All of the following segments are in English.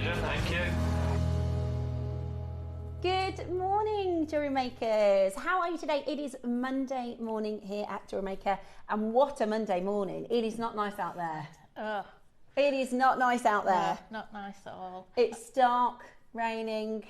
pleasure, thank you. Good morning, jewellery makers. How are you today? It is Monday morning here at JewelleryMaker, and what a Monday morning. It is not nice out there. It is not nice out there. No, not nice at all. It's dark, raining.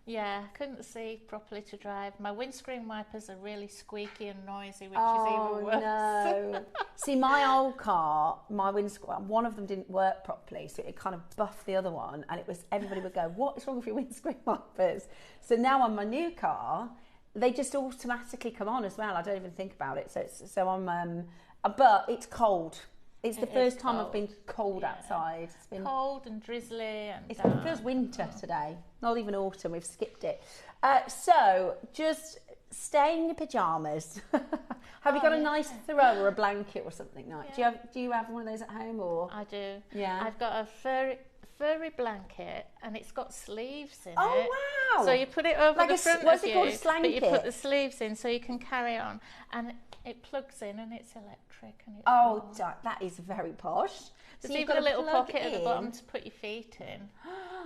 Yeah, couldn't see properly to drive. My windscreen wipers are really squeaky and noisy, which is even worse. No. See, my old car, my windscreen, one of them didn't work properly, so it kind of buffed the other one, and it was, everybody would go, "What's wrong with your windscreen wipers?" So now on my new car, they just automatically come on as well. I don't even think about it. So I'm, but it's cold. It's the first time I've been cold outside. It's been cold and drizzly, and it feels winter today, not even autumn. We've skipped it. So just stay in your pajamas. Have you got a nice throw or a blanket or something nice? Yeah. Do you have one of those at home or? I do. Yeah. I've got a furry blanket, and it's got sleeves in it. Oh wow! So you put it over like the front what's of it called? A you, slanket? but you put the sleeves in so you can carry on, and it plugs in and it's electric. And it's warm. That is very posh. There's so even a little pocket at the bottom to put your feet in,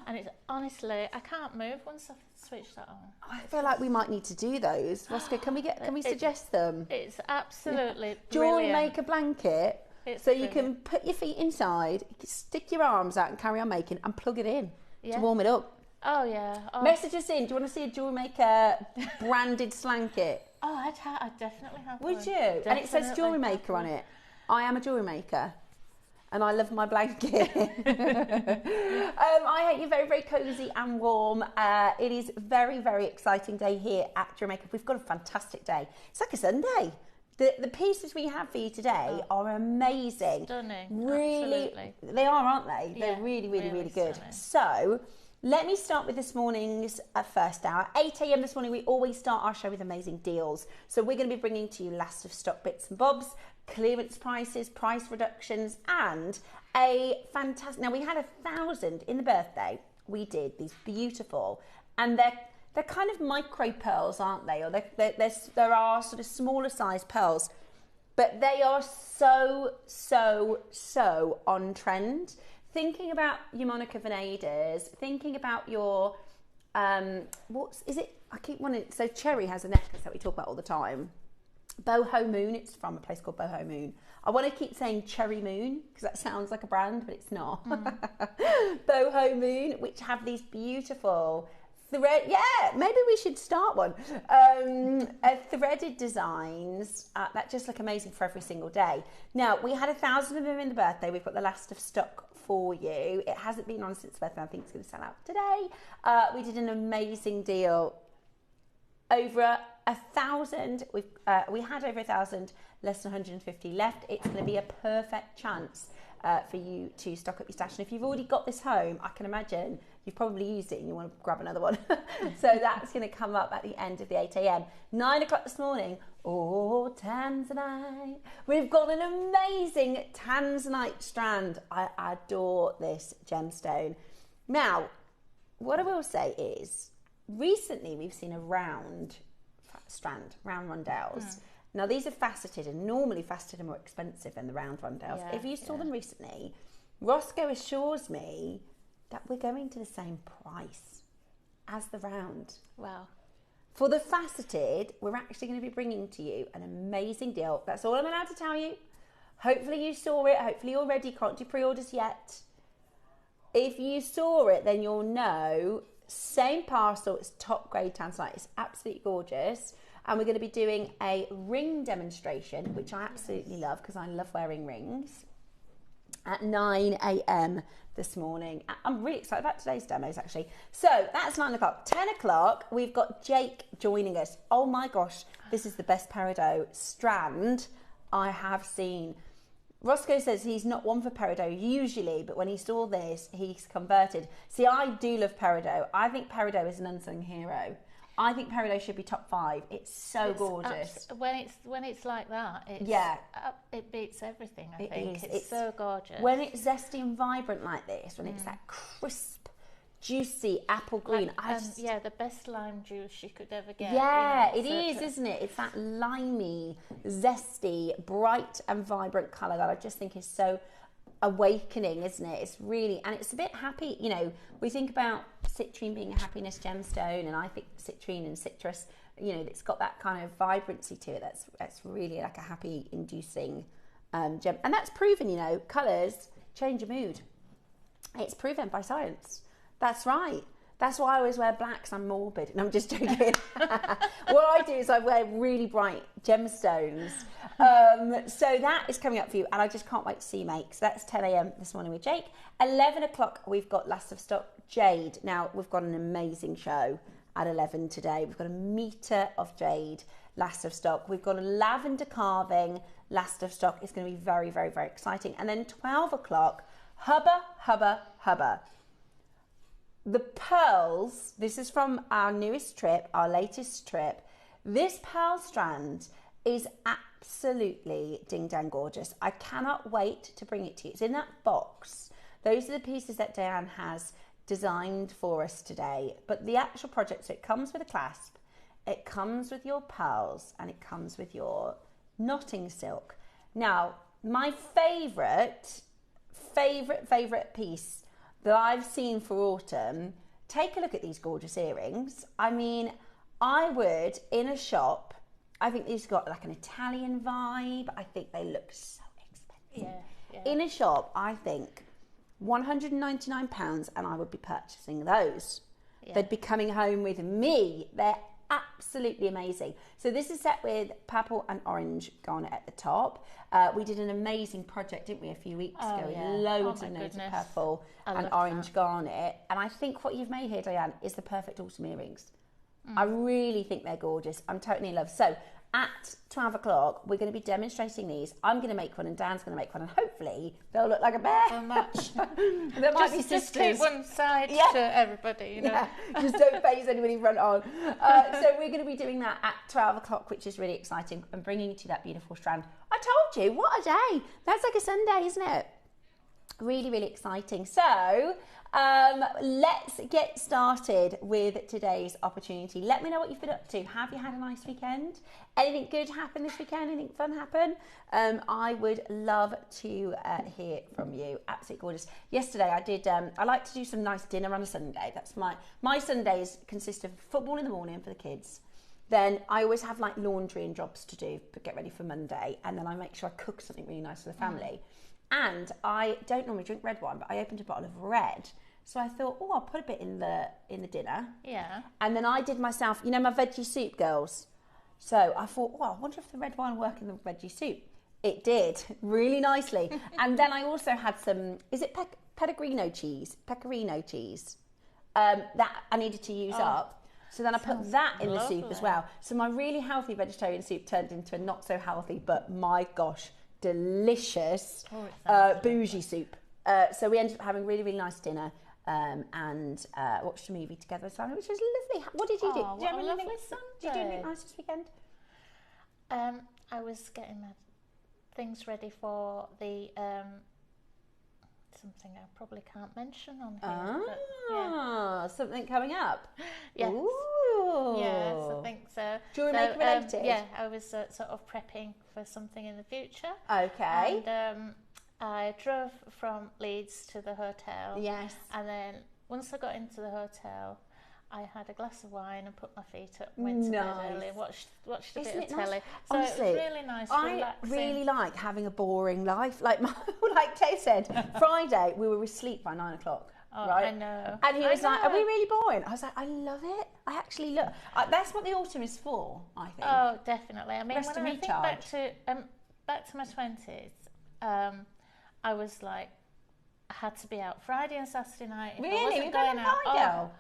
and it's honestly, I can't move once I've switched that on. I feel like we might need to do those. Roscoe, can we suggest them? It's absolutely JewelleryMaker blanket. It's so you can put your feet inside, stick your arms out and carry on making, and plug it in to warm it up. Oh yeah. Oh. Message us in. Do you want to see a JewelleryMaker branded slanket? Oh, I'd definitely have one. Would you? And it says JewelleryMaker on it. I am a jewellery maker, and I love my blanket. I hope you're very, very cosy and warm. It is very, very exciting day here at JewelleryMaker. We've got a fantastic day. It's like a Sunday. The pieces we have for you today are amazing. Stunning. Really, absolutely. They are, aren't they? They're Yeah, really, really, really good. stunning. So let me start with this morning's first hour. 8 a.m. this morning, we always start our show with amazing deals. So we're going to be bringing to you last of stock bits and bobs, clearance prices, price reductions, and a fantastic... Now, we had 1,000 in the birthday. We did these beautiful, and they're kind of micro pearls, aren't they? Or there are sort of smaller size pearls, but they are so, so, so on trend. Thinking about your Monica Venedas, thinking about your, I keep wanting, so Cherry has a necklace that we talk about all the time. Boho Moon, it's from a place called Boho Moon. I want to keep saying Cherry Moon because that sounds like a brand, but it's not. Boho Moon, which have these beautiful maybe we should start one. Threaded designs that just look amazing for every single day. Now, we had 1,000 of them in the birthday. We've got the last of stock for you. It hasn't been on since birthday. I think it's going to sell out today. We did an amazing deal. Over 1,000. We had over 1,000, less than 150 left. It's going to be a perfect chance for you to stock up your stash. And if you've already got this home, I can imagine you've probably used it and you want to grab another one. So that's going to come up at the end of the 8 a.m. 9 o'clock this morning, Tanzanite. We've got an amazing Tanzanite strand. I adore this gemstone. Now, what I will say is, recently we've seen a round strand, round rondelles. Now, these are faceted, and normally faceted are more expensive than the round rondelles. Yeah, if you saw them recently, Roscoe assures me that we're going to the same price as the round. Wow. For the faceted, we're actually going to be bringing to you an amazing deal. That's all I'm allowed to tell you. Hopefully you saw it. Hopefully you're ready. Can't do pre-orders yet. If you saw it, then you'll know. Same parcel. It's top grade Tanzanite. It's absolutely gorgeous. And we're going to be doing a ring demonstration, which I absolutely love because I love wearing rings, at 9 a.m. this morning. I'm really excited about today's demos, actually. So that's 9 o'clock. 10 o'clock, we've got Jake joining us. Oh my gosh, this is the best peridot strand I have seen. Roscoe says he's not one for peridot usually, but when he saw this, he's converted. See, I do love peridot. I think peridot is an unsung hero. I think peridot should be top 5. It's so gorgeous. When it's like that, it beats everything. I think it's so gorgeous. When it's zesty and vibrant like this, when it's that crisp, juicy apple green. The best lime juice you could ever get. Yeah, it is, isn't it? It's that limey, zesty, bright and vibrant colour that I just think is so awakening, isn't it? It's really, and it's a bit happy. You know, we think about citrine being a happiness gemstone, and I think citrine and citrus, you know, it's got that kind of vibrancy to it. That's really like a happy inducing gem, and that's proven. You know, colours change your mood. It's proven by science. That's right. That's why I always wear black, 'cause I'm morbid. And I'm just joking. What I do is I wear really bright gemstones. So that is coming up for you, and I just can't wait to see you, mate. So that's 10 a.m. this morning with Jake. 11 o'clock, we've got last of stock jade. Now, we've got an amazing show at 11 today. We've got a metre of jade, last of stock. We've got a lavender carving, last of stock. It's going to be very, very, very exciting. And then 12 o'clock, hubba, hubba, hubba. The pearls, this is from our newest trip, our latest trip. This pearl strand is absolutely ding-dang gorgeous. I cannot wait to bring it to you. It's in that box. Those are the pieces that Diane has designed for us today. But the actual project, so it comes with a clasp, it comes with your pearls, and it comes with your knotting silk. Now, my favourite piece that I've seen for autumn, take a look at these gorgeous earrings. I mean, I would, in a shop, I think these got like an Italian vibe. I think they look so expensive. Yeah. In a shop, I think £199, and I would be purchasing those. Yeah. They'd be coming home with me. They're absolutely amazing. So this is set with purple and orange garnet at the top. We did an amazing project, didn't we, a few weeks ago? Yeah. Loads of purple and orange garnet. And I think what you've made here, Diane, is the perfect autumn earrings. I really think they're gorgeous. I'm totally in love. So at 12 o'clock, we're going to be demonstrating these. I'm going to make one, and Dan's going to make one, and hopefully they'll look like a bear. They'll match. There might be sisters. Just keep one side to everybody, you know. Yeah, just don't face anybody front on. So we're going to be doing that at 12 o'clock, which is really exciting, and bringing you to that beautiful strand. I told you, what a day. That's like a Sunday, isn't it? Really, really exciting. So let's get started with today's opportunity. Let me know what you've been up to. Have you had a nice weekend? Anything good happen this weekend? Anything fun happen? I would love to hear from you. Absolutely gorgeous. Yesterday I did, I like to do some nice dinner on a Sunday. That's my Sundays consist of football in the morning for the kids. Then I always have like laundry and jobs to do, but get ready for Monday. And then I make sure I cook something really nice for the family. And I don't normally drink red wine, but I opened a bottle of red. So I thought, I'll put a bit in the dinner. Yeah. And then I did myself, you know, my veggie soup, girls. So I thought, I wonder if the red wine worked in the veggie soup. It did, really nicely. And then I also had some, is it pecorino cheese? That I needed to use up. So then I put that in the soup as well. So my really healthy vegetarian soup turned into a not so healthy, but my gosh, delicious bougie soup. So we ended up having really, really nice dinner and watched a movie together, Simon, which was lovely. What did you do? Did you do anything nice this weekend? I was getting my things ready for the something I probably can't mention on here. But, something coming up. Yes. Ooh. Yes, I think so. JewelleryMaker related? Yeah, I was sort of prepping for something in the future. Okay. And I drove from Leeds to the hotel. Yes. And then once I got into the hotel, I had a glass of wine and put my feet up, went to bed early, watched a bit of telly. So honestly, it was really nice, relaxing. I really like having a boring life. Like Kate said, Friday we were asleep by 9 o'clock. Right? I know. And he was like, "Are we really boring?" I was like, "I love it. I actually love. That's what the autumn is for, I think." Oh, definitely. I mean, Rest when I and think back to my 20s, I was like, I had to be out Friday and Saturday night. If I wasn't going out,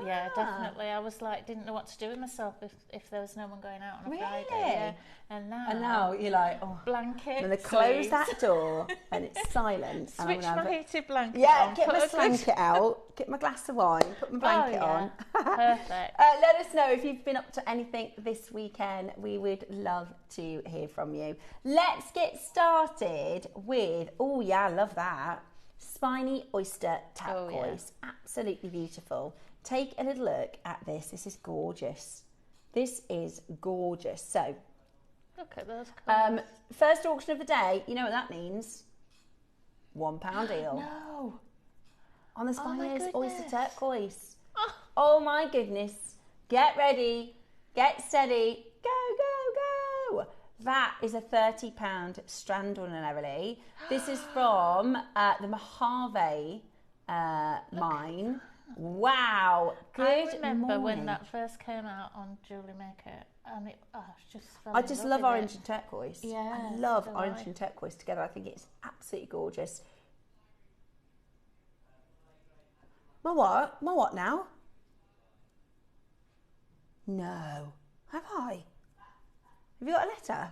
yeah, definitely. I was like, didn't know what to do with myself if there was no one going out on a Friday. Yeah. And now you're like, blanket. And they close that door and it's silent. Switch my heated blanket on. Yeah, get my blanket out, get my glass of wine, put my blanket on. Perfect. Let us know if you've been up to anything this weekend. We would love to hear from you. Let's get started with, I love that. Spiny oyster turquoise. Absolutely beautiful. Take a little look at this. This is gorgeous. So, look at those colours. First auction of the day. You know what that means? £1 deal. No. On the Spires Oyster goodness. Turquoise. Oh my goodness. Get ready. Get steady. Go, go, go. That is a £30 strand ordinarily. This is from the Mojave mine. Wow. Good I remember morning. when that first came out on JewelleryMaker, and it just fell I in just love love with orange it. and turquoise. Yeah, I love so do orange I. and turquoise together. I think it's absolutely gorgeous. My what? My what now? No. Have I? Have you got a letter?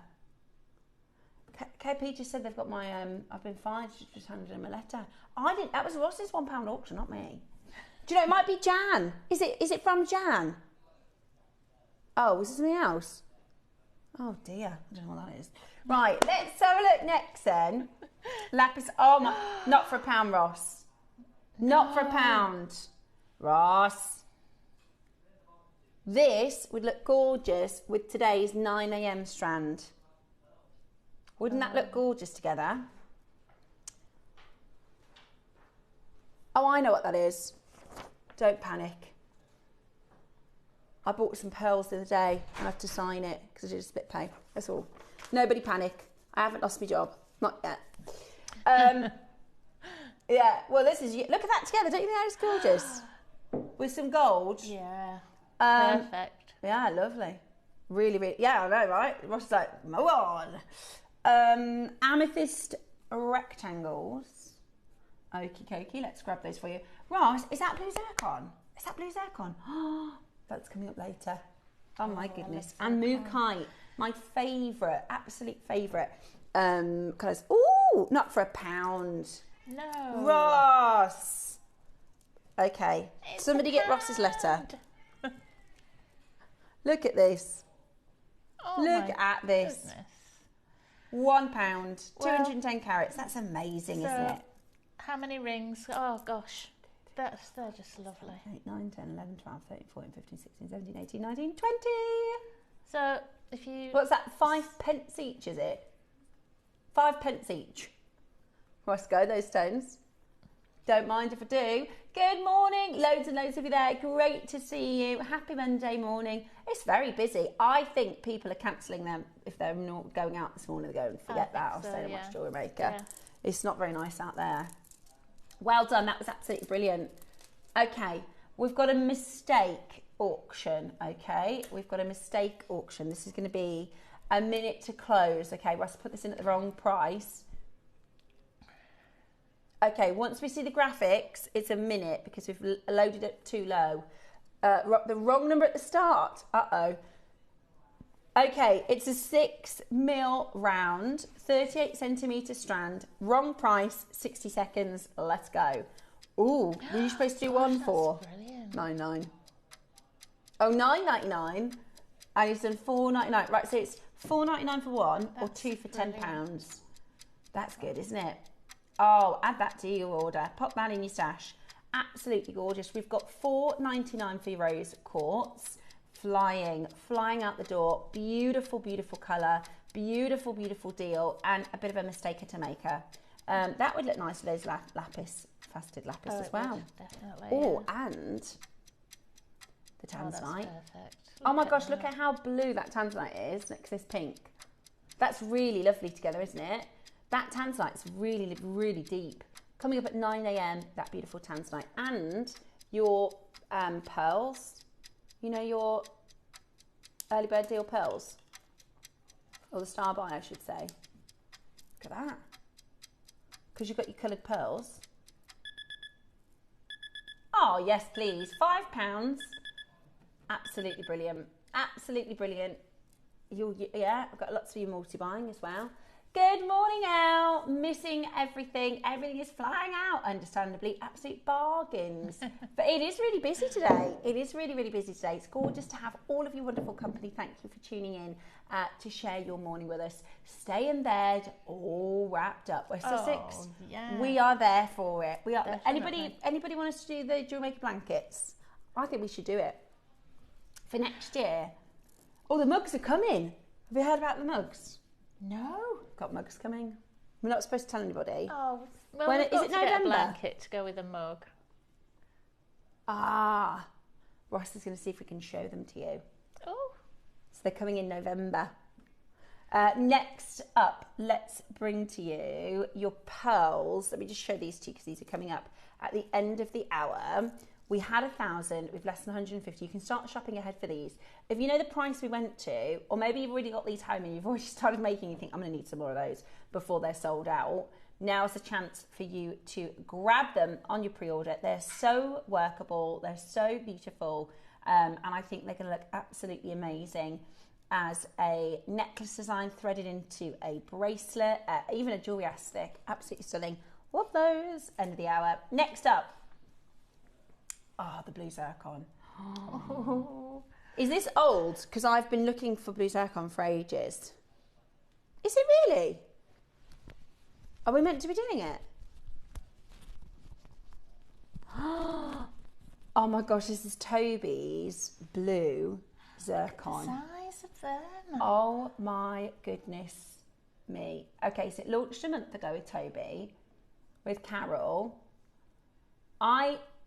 KP just said they've got my, I've been fined, just handed him a letter. I didn't, that was Ross's £1 auction, not me. Do you know, it might be Jan. Is it from Jan? Oh, is it something else? Oh dear, I don't know what that is. Right, let's have a look next then. Lapis, oh my, not for £1, Ross. Not for £1. Ross. This would look gorgeous with today's 9 a.m. strand. Wouldn't that look gorgeous together? Oh, I know what that is. Don't panic. I bought some pearls the other day and I have to sign it because I did a split pay. That's all. Nobody panic. I haven't lost my job. Not yet. Yeah, well, this is, look at that together. Don't you think that is gorgeous? With some gold. Yeah. Perfect. Yeah, lovely. Really, really. Yeah, I know, right? Ross is like, move on. Amethyst rectangles. Okie dokie, let's grab those for you. Ross, is that blue zircon? Is that blue zircon? Oh, that's coming up later. Oh my goodness. And Mookaite, my favourite, absolute favourite colours. Ooh, not for £1. No. Ross. Okay, It's somebody get Ross's letter. Look at this. Oh Look at this. Goodness. £1, Well, 210 carats. That's amazing, isn't it? How many rings? Oh gosh, they're just lovely. 8, 9, 10, 11, 12, 13, 14, 15, 16, 17, 18, 19, 20. So if you... What's that? 5 pence each, is it? 5 pence each. Let's go, those stones. Don't mind if I do. Good morning. Loads and loads of you there. Great to see you. Happy Monday morning. It's very busy. I think people are cancelling them if they're not going out this morning. They're going, forget that. I'll stay and watch JewelleryMaker. Yeah. It's not very nice out there. Well done. That was absolutely brilliant. Okay. We've got a mistake auction. Okay. We've got a mistake auction. This is going to be a minute to close. Okay. Russ put this in at the wrong price. Okay, once we see the graphics, it's a minute because we've loaded it too low. The wrong number at the start. Uh-oh. Okay, it's a 6mm round, 38 centimetre strand. Wrong price, 60 seconds. Let's go. Ooh, were you supposed to do one for? Brilliant. 99. Oh, 9.99. And he's done 4.99. Right, so it's 4.99 for one or 2 for £10. That's good, isn't it? Oh, add that to your order. Pop that in your stash. Absolutely gorgeous. We've got $4.99 for your rose quartz. Flying out the door. Beautiful, beautiful colour. Beautiful, beautiful deal. And a bit of a mistake to make her. That would look nice with those lapis, faceted lapis as well. Definitely. Oh, and the tanzanite. Perfect. Oh my gosh, look at how blue that tanzanite is next to this pink. That's really lovely together, isn't it? That tanzanite's really, really deep. Coming up at 9 a.m, that beautiful tanzanite. And your pearls, you know, your early bird deal pearls. Or the star buy, I should say. Look at that. Because you've got your coloured pearls. Oh, yes, please. £5. Absolutely brilliant. Absolutely brilliant. Yeah, I've got lots of you multi-buying as well. Good morning, Elle. Missing everything. Everything is flying out, understandably. Absolute bargains. But it is really busy today. It is really, really busy today. It's gorgeous to have all of your wonderful company. Thank you for tuning in to share your morning with us. Stay in bed, all wrapped up. We're Sussex. Yeah. We are there for it. We are. Definitely. Anybody want us to do the JewelleryMaker blankets? I think we should do it for next year. Oh, the mugs are coming. Have you heard about the mugs? No. Got mugs coming. We're not supposed to tell anybody. Oh, well, When we've is got it to get a November? blanket to go with a mug. Ah, Ross is going to see if we can show them to you. Oh. So they're coming in November. Next up, let's bring to you your pearls. Let me just show these to you because these are coming up at the end of the hour. We had 1,000, we've less than 150. You can start shopping ahead for these. If you know the price we went to, or maybe you've already got these home and you've already started making, you think, I'm going to need some more of those before they're sold out. Now's the chance for you to grab them on your pre-order. They're so workable, they're so beautiful, and I think they're going to look absolutely amazing as a necklace design threaded into a bracelet, even a jewelry stick. Absolutely stunning. Love those. End of the hour. Next up, the blue zircon. Oh. Is this old? Because I've been looking for blue zircon for ages. Is it really? Are we meant to be doing it? Oh my gosh, this is Toby's blue zircon. The size of them. Oh my goodness me. Okay, so it launched a month ago with Toby, with Carol.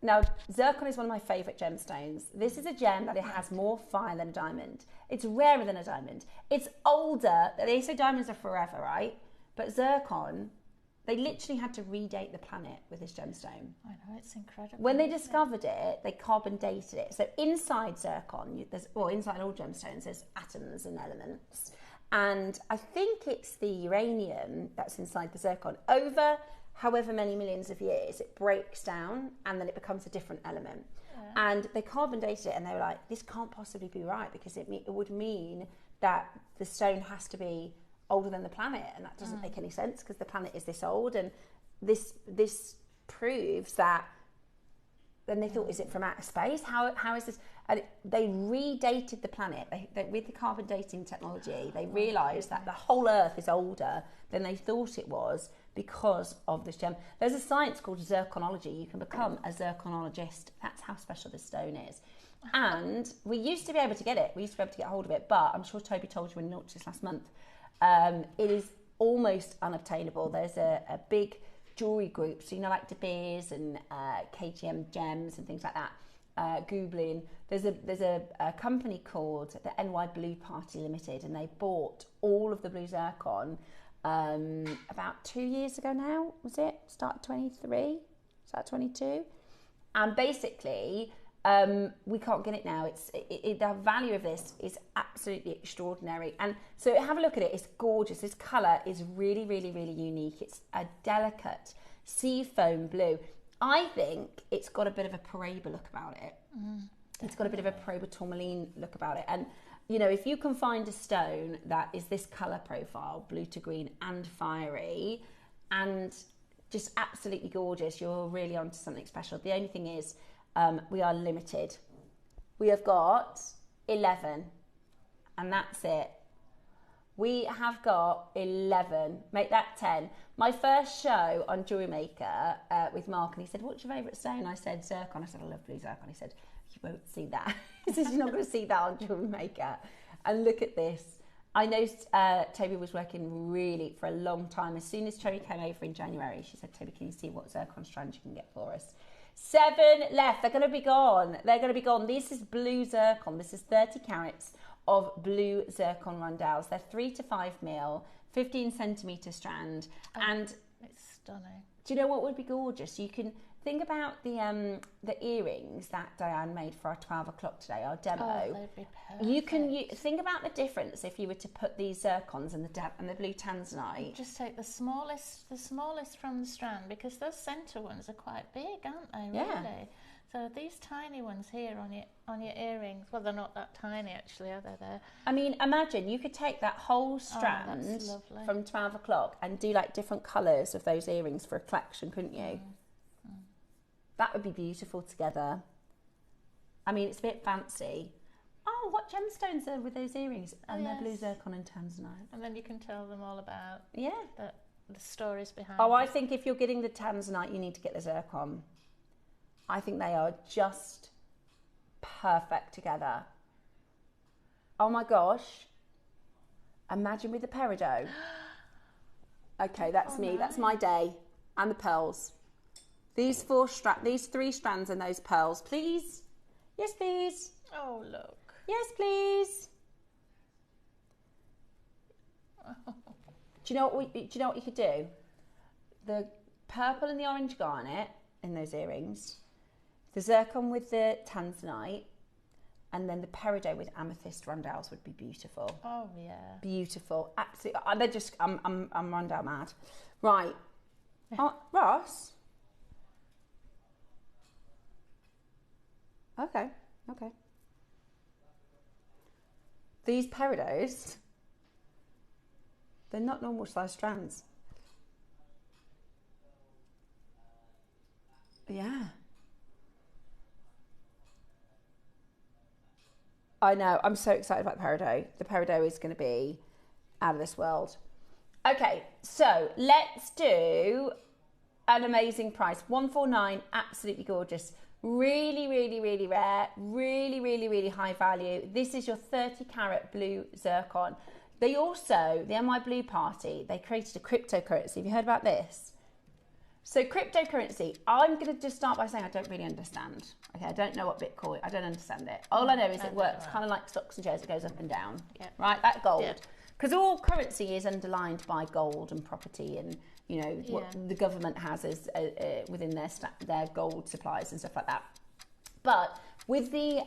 Now, zircon is one of my favourite gemstones. This is a gem that it has more fire than a diamond. It's rarer than a diamond. It's older. They say diamonds are forever, right? But zircon, they literally had to redate the planet with this gemstone. I know, it's incredible. When they discovered it, they carbon dated it. So inside zircon, inside all gemstones, there's atoms and elements. And I think it's the uranium that's inside the zircon. Over however many millions of years, it breaks down and then it becomes a different element. Yeah. And they carbon dated it and they were like, this can't possibly be right because it would mean that the stone has to be older than the planet, and that doesn't make any sense because the planet is this old, and this proves that. Then they thought, is it from outer space? How is this? And they redated the planet. They with the carbon dating technology, they realised that the whole Earth is older than they thought it was because of this gem. There's a science called zirconology. You can become a zirconologist. That's how special this stone is. And we used to be able to get it. We used to be able to get hold of it, but I'm sure Toby told you when he launched this last month. It is almost unobtainable. There's a big jewelry group, so like De Beers and KTM Gems and things like that. Googling, there's a company called the NY Blue Party Limited, and they bought all of the blue zircon about 2 years ago now. Was it start 23? Start 22? And basically, we can't get it now. The value of this is absolutely extraordinary. And so have a look at it. It's gorgeous. This colour is really, really, really unique. It's a delicate sea foam blue. I think it's got a bit of a Paraiba look about it. It's got a bit of a Paraiba tourmaline look about it. And, you know, if you can find a stone that is this colour profile, blue to green and fiery, and just absolutely gorgeous, you're really onto something special. The only thing is, we are limited. We have got 11, and that's it. We have got 11. Make that 10. My first show on JewelleryMaker with Mark, and he said, "What's your favourite stone?" I said, "Zircon." I said, "I love blue zircon." He said, "You won't see that." He says, "You're not going to see that on JewelleryMaker." And look at this. I know Toby was working really for a long time. As soon as Toby came over in January, she said, "Toby, can you see what zircon strands you can get for us?" 7 left. They're going to be gone. They're going to be gone. This is blue zircon. This is 30 carats of blue zircon rondelles. They're 3 to 5 mil, 15 centimetre strand. And it's stunning. Do you know what would be gorgeous? You can think about the earrings that Diane made for our 12 o'clock today, our demo. Oh, they'd be perfect. You can think about the difference if you were to put these zircons and the blue tanzanite. Just take the smallest from the strand, because those centre ones are quite big, aren't they? Really? Yeah. So these tiny ones here on your earrings, well, they're not that tiny actually, are they? There. I mean, imagine you could take that whole strand from 12 o'clock and do like different colours of those earrings for a collection, couldn't you? That would be beautiful together. I mean, it's a bit fancy. Oh, what gemstones are with those earrings? And they're blue zircon and tanzanite. And then you can tell them all about the stories behind it. I think if you're getting the tanzanite, you need to get the zircon. I think they are just perfect together. Oh my gosh. Imagine with the peridot. Okay, that's me. Nice. That's my day. And the pearls. These three strands and those pearls, please. Yes, please. Oh, look. Yes, please. Do you know what you could do? The purple and the orange garnet in those earrings, the zircon with the tanzanite, and then the peridot with amethyst rondelles would be beautiful. Oh yeah. Beautiful. Absolutely. They're just I'm rondelle mad. Right. Ross. Okay. These peridots, they're not normal size strands. Yeah. I know. I'm so excited about the peridot. The peridot is going to be out of this world. Okay, so let's do an amazing price. 149, absolutely gorgeous. Really, really, really rare. Really, really, really high value. This is your 30 carat blue zircon. They also, the MI Blue Party, they created a cryptocurrency. Have you heard about this? So cryptocurrency, I'm going to just start by saying I don't really understand. Okay, I don't know what Bitcoin, I don't understand it. All I know is it works kind of like stocks and shares, it goes up and down, right? Like gold. Because all currency is underlined by gold and property and, you know, what the government has as within their gold supplies and stuff like that. But with the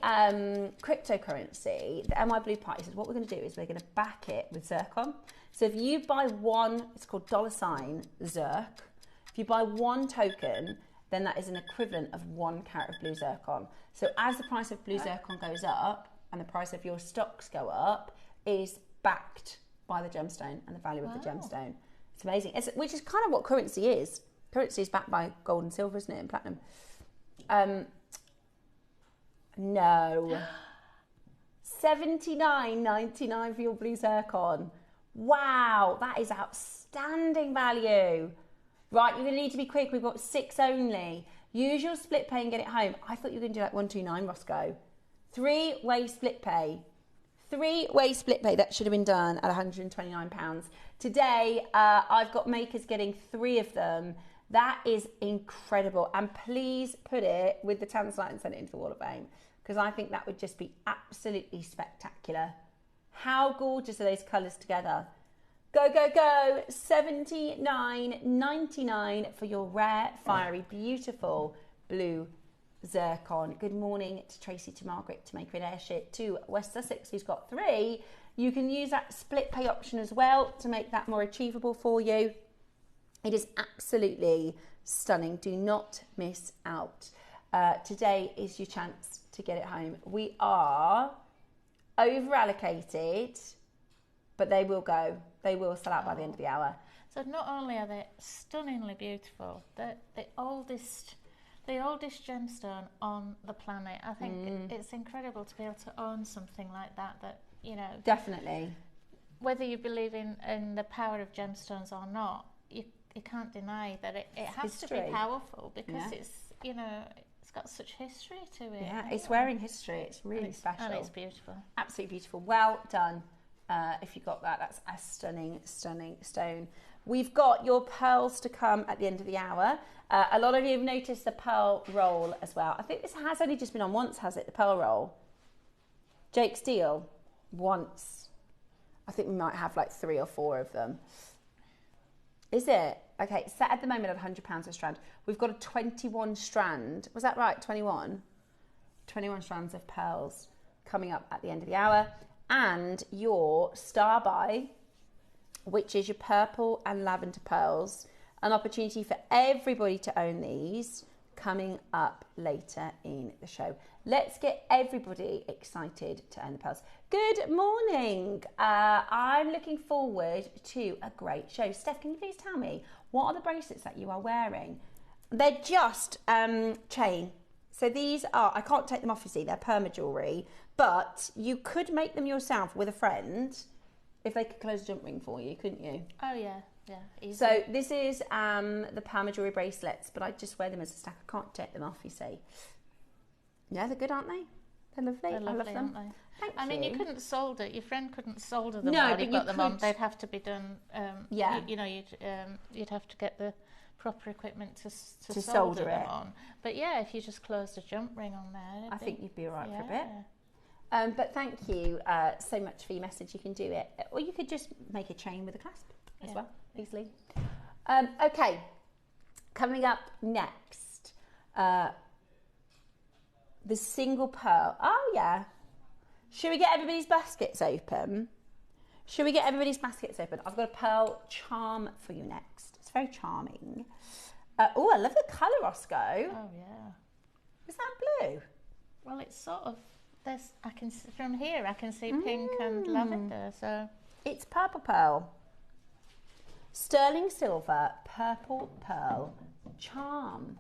cryptocurrency, the MI Blue Party says what we're going to do is we're going to back it with zircon. So if you buy one, it's called $Zirc. If you buy one token, then that is an equivalent of 1 carat of blue zircon. So as the price of blue zircon goes up and the price of your stocks go up, is backed by the gemstone and the value of the gemstone. It's amazing. Which is kind of what currency is. Currency is backed by gold and silver, isn't it, and platinum? No. $79.99 for your blue zircon. Wow, that is outstanding value. Right, you're going to need to be quick. We've got 6 only. Use your split pay and get it home. I thought you were going to do like 129, Roscoe. 3-way split pay. 3-way split pay. That should have been done at £129. Today, I've got makers getting 3 of them. That is incredible. And please put it with the tanzanite and send it into the Wall of Fame, because I think that would just be absolutely spectacular. How gorgeous are those colours together? Go, go, go. $79.99 for your rare, fiery, beautiful blue zircon. Good morning to Tracy, to Margaret, to Maker in Ayrshire, to West Sussex, who's got 3. You can use that split pay option as well to make that more achievable for you. It is absolutely stunning. Do not miss out. Today is your chance to get it home. We are over allocated, but they will go. They will sell out by the end of the hour. So not only are they stunningly beautiful, they're the oldest gemstone on the planet. I think it's incredible to be able to own something like that, you know. Definitely. Whether you believe in the power of gemstones or not, you can't deny that it has to be powerful, because it's, you know, it's got such history to it. Yeah, it's wearing history. It's really special. And it's beautiful. Absolutely beautiful. Well done. If you got that, that's a stunning, stunning stone. We've got your pearls to come at the end of the hour. A lot of you have noticed the pearl roll as well. I think this has only just been on once, has it? The pearl roll. Jake Steele, once. I think we might have like 3 or 4 of them. Is it? Okay, it's set at the moment at £100 a strand. We've got a 21 strand. Was that right? 21? 21 strands of pearls coming up at the end of the hour. And your star buy, which is your purple and lavender pearls. An opportunity for everybody to own these coming up later in the show. Let's get everybody excited to own the pearls. Good morning. I'm looking forward to a great show. Steph, can you please tell me, what are the bracelets that you are wearing? They're just chain. So these are, I can't take them off, you see, they're perma jewellery, but you could make them yourself with a friend if they could close a jump ring for you, couldn't you? Oh yeah, easy. So this is the perma jewellery bracelets, but I just wear them as a stack. I can't take them off, you see. Yeah, they're good, aren't they? They're lovely. They're lovely, I love them. aren't they? Thank I you. mean, you couldn't solder. Your friend couldn't solder them No, while but you you got them on. could- They'd have to be done. Yeah. You'd have to get the proper equipment to To solder solder them it. on. But yeah, if you just closed a jump ring on there, I think you'd be all right for a bit. yeah. But thank you so much for your message. You can do it, or you could just make a chain with a clasp as well, easily. Okay, coming up next, the single pearl. Oh yeah. Should we get everybody's baskets open? I've got a pearl charm for you next. It's very charming. Oh, I love the colour, Roscoe. Oh yeah. Is that blue? Well, it's sort of. From here I can see pink and lavender. So it's purple pearl. Sterling silver, purple pearl charm.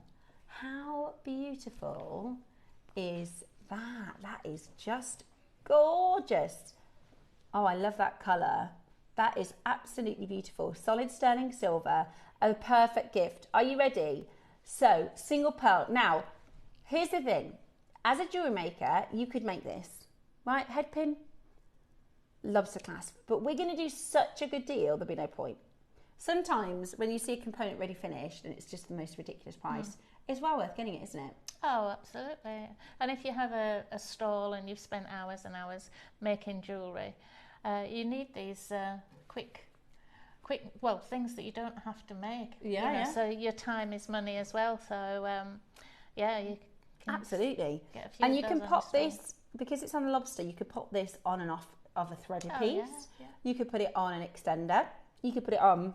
How beautiful is that? That is just gorgeous. Oh, I love that colour. That is absolutely beautiful. Solid sterling silver, a perfect gift. Are you ready? So, single pearl. Now, here's the thing. As a jewellery maker, you could make this, right? Head pin, lobster clasp. But we're going to do such a good deal, there'll be no point. Sometimes when you see a component ready finished and it's just the most ridiculous price, it's well worth getting it, isn't it? oh, absolutely. And if you have a stall and you've spent hours and hours making jewellery, you need these quick, things that you don't have to make. Yeah. So your time is money as well. So you can absolutely. get a few And of you can those on pop the this, because it's on a lobster, you could pop this on and off of a threaded piece. Yeah. You could put it on an extender. You could put it on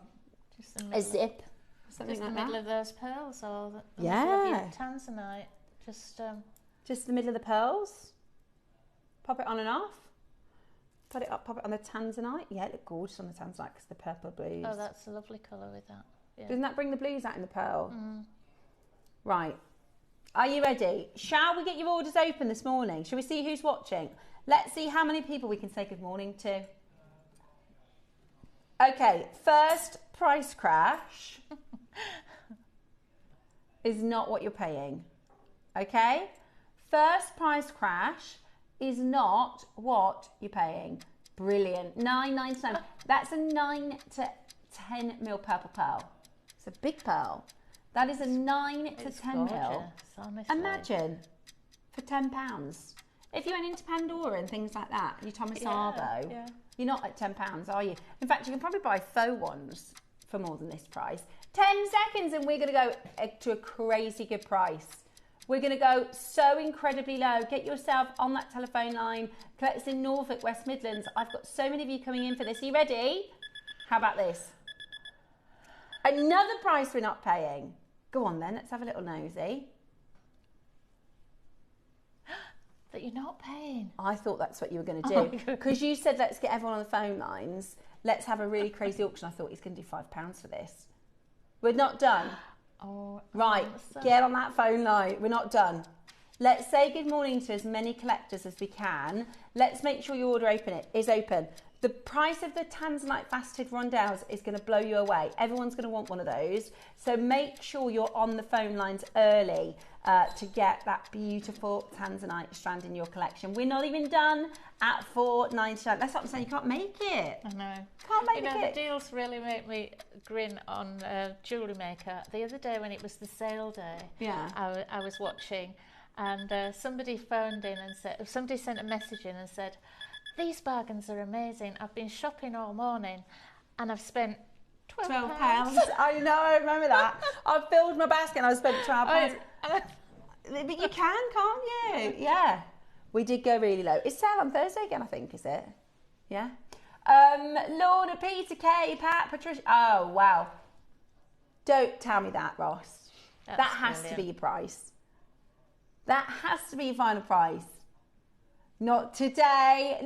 Just the a middle, zip. Something just like the middle that. of those pearls, or the middle of your Yeah. tanzanite. Just the middle of the pearls. Pop it on and off. Put it up, pop it on the tanzanite. Yeah, it looked gorgeous on the tanzanite because the purple blues. Oh, that's a lovely colour with that. Yeah. Doesn't that bring the blues out in the pearl? Right. Are you ready? Shall we get your orders open this morning? Shall we see who's watching? Let's see how many people we can say good morning to. Okay, first price crash is not what you're paying. Okay? First price crash is not what you're paying. Brilliant. $9.99. That's a 9 to 10 mil purple pearl. It's a big pearl. That is a 9 to 10 mil. Honestly. Imagine for £10. If you went into Pandora and things like that, you Thomas Arbo, you're not at £10, are you? In fact, you can probably buy faux ones for more than this price. 10 seconds and we're going to go to a crazy good price. We're going to go so incredibly low. Get yourself on that telephone line. It's in Norfolk, West Midlands. I've got so many of you coming in for this. Are you ready? How about this? Another price we're not paying. Go on then, let's have a little nosy. That you're not paying. I thought that's what you were going to do. Because you said, let's get everyone on the phone lines. Let's have a really crazy auction. I thought he's going to do £5 for this. We're not done. Oh, right, get on that phone line. We're not done. Let's say good morning to as many collectors as we can. Let's make sure your order is open. The price of the Tanzanite faceted rondelles is going to blow you away. Everyone's going to want one of those. So make sure you're on the phone lines early to get that beautiful Tanzanite strand in your collection. We're not even done at $4.99. That's what I'm saying. You can't make it. I know. Can't make it. The deals really make me grin on JewelleryMaker. The other day when it was the sale day, I was watching, and somebody phoned in and said, somebody sent a message in and said, these bargains are amazing. I've been shopping all morning and I've spent £12. I know, I remember that. I've filled my basket and I've spent £12. But you can't you? Yeah. We did go really low. It's sale on Thursday again, I think, is it? Yeah. Lorna, Peter, Kay, Pat, Patricia. Oh, wow. Don't tell me that, Ross. That has to be your price. That has to be your final price. Not today,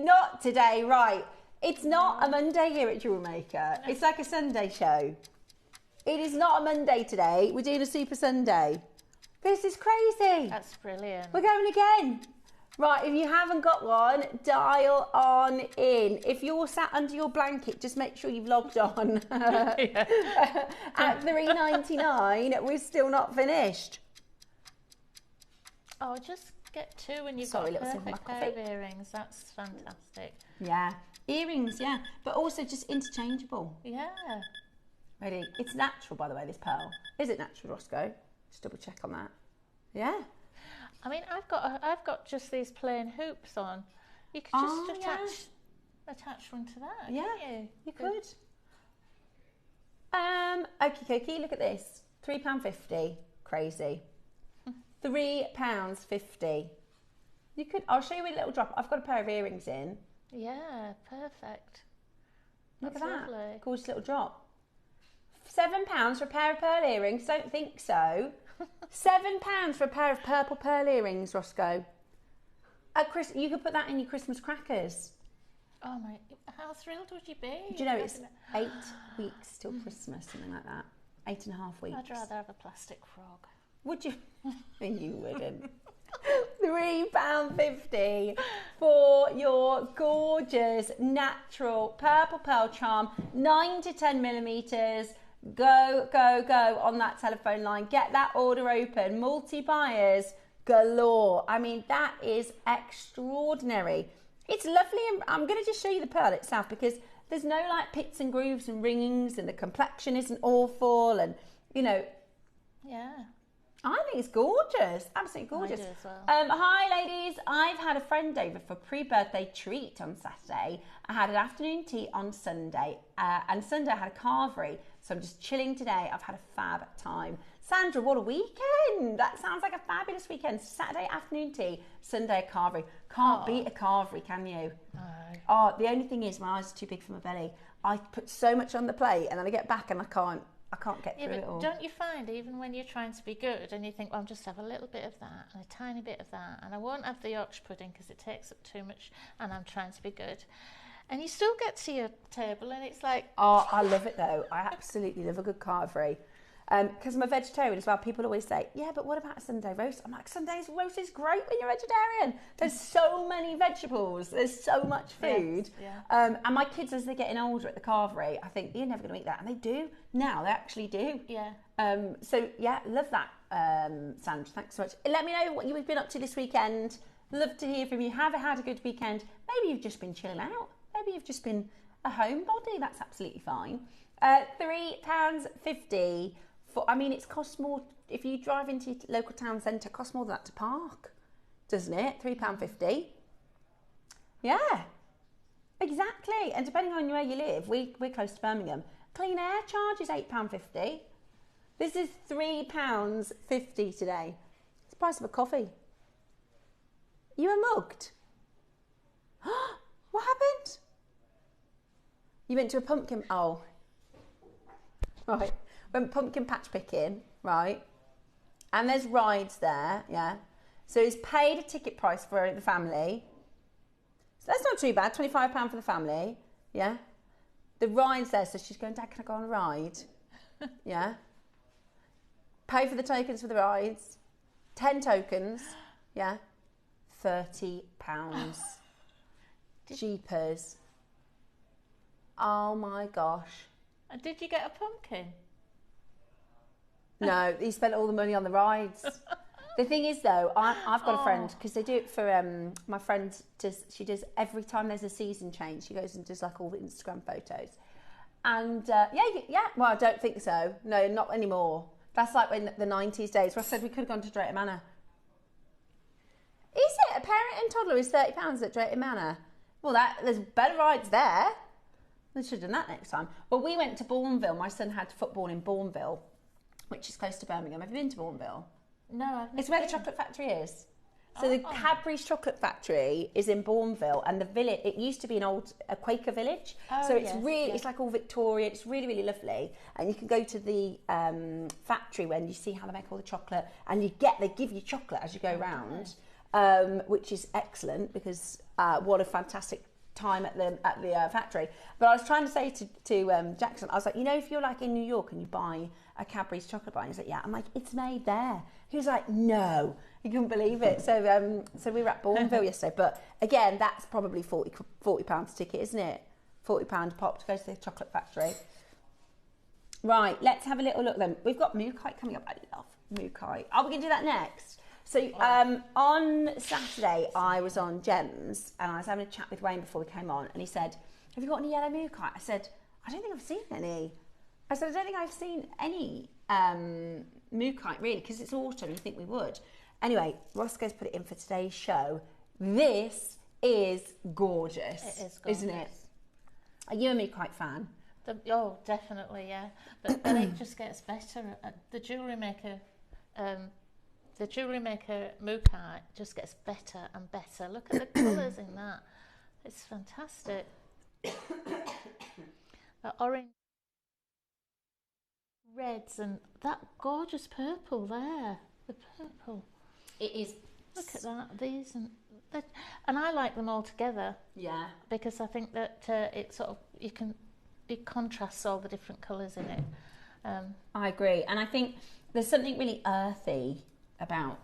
right. It's not a Monday here at JewelleryMaker. It's like a Sunday show. It is not a Monday today. We're doing a Super Sunday. This is crazy. That's brilliant. We're going again. Right, if you haven't got one, dial on in. If you're sat under your blanket, just make sure you've logged on. At $3.99, we're still not finished. Oh, just Get two when you've got a perfect pair of earrings. That's fantastic. Yeah, earrings, yeah, but also just interchangeable. Yeah. Ready? It's natural, by the way, this pearl. Is it natural, Roscoe? Just double check on that. Yeah. I mean, I've got just these plain hoops on. You could just attach one to that. Yeah, you could. Okie look at this. £3.50. Crazy. £3.50. You could. I'll show you a little drop. I've got a pair of earrings in. Yeah, perfect. Look at that. Lovely. Gorgeous little drop. £7 for a pair of pearl earrings. Don't think so. £7 for a pair of purple pearl earrings, Roscoe. You could put that in your Christmas crackers. Oh my! How thrilled would you be? Do you know it's 8 weeks till Christmas, something like that? 8.5 weeks. I'd rather have a plastic frog. Would you? You wouldn't. £3.50 for your gorgeous natural purple pearl charm, 9 to 10 millimeters. Go on that telephone line. Get that order open. Multi-buyers galore. I mean, that is extraordinary. It's lovely, and I'm going to just show you the pearl itself because there's no like pits and grooves and ringings, and the complexion isn't awful, and you know. Yeah. I think it's gorgeous, absolutely gorgeous. I do as well. Hi ladies, I've had a friend over for pre-birthday treat on Saturday. I had an afternoon tea on Sunday, and Sunday I had a carvery, so I'm just chilling today. I've had a fab time. Sandra, what a weekend! That sounds like a fabulous weekend. Saturday afternoon tea, Sunday a carvery. Can't beat a carvery, can you? No. Oh, the only thing is my eyes are too big for my belly. I put so much on the plate and then I get back and I can't get through it all. Don't you find even when you're trying to be good and you think, well, I'll just have a little bit of that and a tiny bit of that, and I won't have the Yorkshire pudding because it takes up too much, and I'm trying to be good, and you still get to your table and it's like... Oh, I love it though. I absolutely love a good carvery. Because I'm a vegetarian as well, people always say, yeah, but what about a Sunday roast? I'm like, Sunday's roast is great when you're vegetarian. There's so many vegetables. There's so much food. Yes, yeah. And my kids, as they're getting older at the carvery, I think, you're never going to eat that. And they do. Now, they actually do. Yeah. So, yeah, love that, Sandra. Thanks so much. Let me know what you've been up to this weekend. Love to hear from you. Have had a good weekend. Maybe you've just been chilling out. Maybe you've just been a homebody. That's absolutely fine. £3.50. I mean, it costs more, if you drive into your local town centre, it costs more than that to park, doesn't it? £3.50. Yeah, exactly. And depending on where you live, we're close to Birmingham. Clean air charge is £8.50. This is £3.50 today. It's the price of a coffee. You were mugged. What happened? You went to a pumpkin... Oh. Right. Went pumpkin patch picking, right? And there's rides there, yeah? So he's paid a ticket price for the family. So that's not too bad, £25 for the family, yeah? The ride's there, so she's going, Dad, can I go on a ride? Yeah? Pay for the tokens for the rides. 10 tokens, yeah? £30. Jeepers. Oh my gosh. And did you get a pumpkin? No, he spent all the money on the rides. The thing is, though, I've got a friend, because they do it for, my friend, she does every time there's a season change, she goes and does like all the Instagram photos. And yeah, well, I don't think so. No, not anymore. That's like when the 90s days, where I said we could have gone to Drayton Manor. Is it? A parent and toddler is £30 at Drayton Manor? Well, there's better rides there. They should have done that next time. Well, we went to Bourneville. My son had football in Bourneville, which is close to Birmingham. Have you been to Bourneville? No, I've never It's where the chocolate factory is. So the Cadbury's chocolate factory is in Bourneville, and the village, it used to be a Quaker village. Oh, so it's it's like all Victorian. It's really, really lovely. And you can go to the factory when you see how they make all the chocolate, and they give you chocolate as you go round, which is excellent because what a fantastic time at the factory. But I was trying to say to Jackson, I was like, you know, if you're like in New York and you buy a Cadbury's chocolate bar, and he's like, yeah. I'm like, it's made there. He was like, no. He couldn't believe it. So we were at Bourneville yesterday. But again, that's probably £40 a ticket, isn't it? £40 a pop to go to the chocolate factory. Right, let's have a little look then. We've got Mookaite coming up. I love Mookaite. Are we going to do that next? So on Saturday, I was on Gems and I was having a chat with Wayne before we came on, and he said, "Have you got any yellow mookaite?" I said, "I don't think I've seen any." I said, "I don't think I've seen any mookaite really, because it's autumn. You think we would?" Anyway, Roscoe's put it in for today's show. This is gorgeous. It is gorgeous, isn't it? Are you a mookaite fan? Oh, definitely, yeah. But then it just gets better. The JewelleryMaker. The JewelleryMaker mookaite just gets better and better. Look at the colours in that. It's fantastic. The orange, reds, and that gorgeous purple there. The purple. It is. Look at that. These and I like them all together. Yeah. Because I think that it sort of it contrasts all the different colours in it. I agree, and I think there's something really earthy about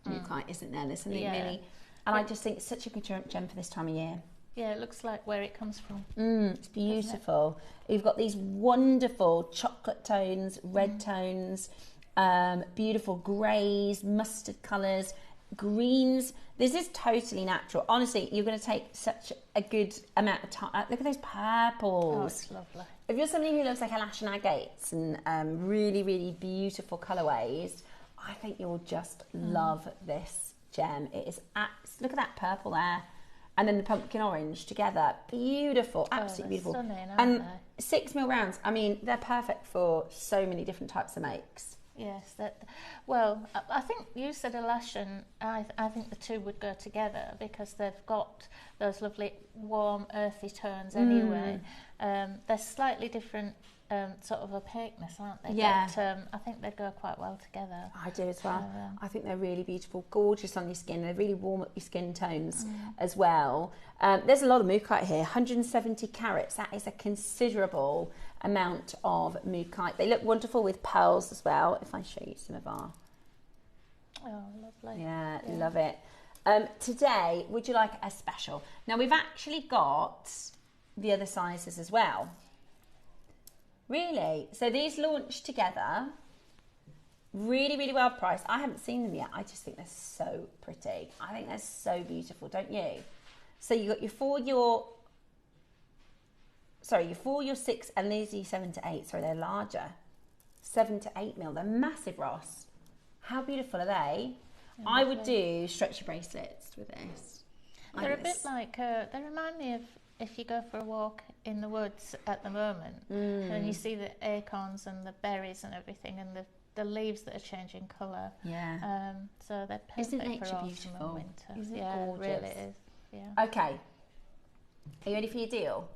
mookaite, isn't there? There's something really, and I just think it's such a good gem for this time of year. Yeah, it looks like where it comes from. It's beautiful. You've got these wonderful chocolate tones, red tones, beautiful greys, mustard colours, greens. This is totally natural. Honestly, you're going to take such a good amount of time. Look at those purples. Oh, it's lovely. If you're somebody who loves like Alash and agates and really, really beautiful colourways, I think you'll just love this gem. It is, look at that purple there. And then the pumpkin orange together. Beautiful, absolutely beautiful. Stunning, and 6mm rounds, I mean, they're perfect for so many different types of makes. Yes, well, I think you said Alash, and I think the two would go together because they've got those lovely warm earthy tones anyway. They're slightly different sort of opaqueness, aren't they? Yeah. But I think they go quite well together. I do as well. I think they're really beautiful, gorgeous on your skin. They really warm up your skin tones as well. There's a lot of mookaite here, 170 carats. That is a considerable amount of mookaite. They look wonderful with pearls as well. If I show you some of our... Oh, lovely. Yeah, love it. Today, would you like a special? Now, we've actually got the other sizes as well. Really? So these launched together. Really, really well priced. I haven't seen them yet. I just think they're so pretty. I think they're so beautiful, don't you? So you got your 4, your 6, and these are your 7 to 8. Sorry, they're larger. 7 to 8mm. They're massive, Ross. How beautiful are they? I would do stretchy bracelets with this. They're a bit like, they remind me of if you go for a walk in the woods at the moment and you see the acorns and the berries and everything and the leaves that are changing colour. Yeah. So they're perfect. Isn't nature for autumn beautiful? and winter. Isn't it Yeah, gorgeous? it really is. Yeah. Okay. Are you ready for your deal?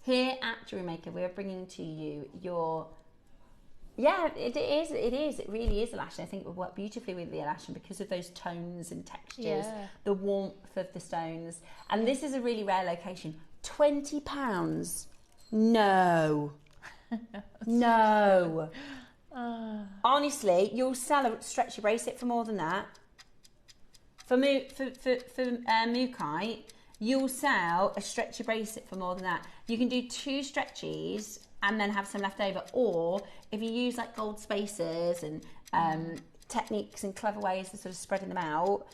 Here at JewelleryMaker, we're bringing to you your... Yeah, it is. It really is Alash. I think it would work beautifully with the Alash, and because of those tones and textures, the warmth of the stones. And this is a really rare location. £20? No. No. Honestly, you'll sell a stretchy bracelet for more than that. For mookaite, you'll sell a stretchy bracelet for more than that. You can do 2 stretchies and then have some left over, or if you use like gold spacers and techniques and clever ways of sort of spreading them out,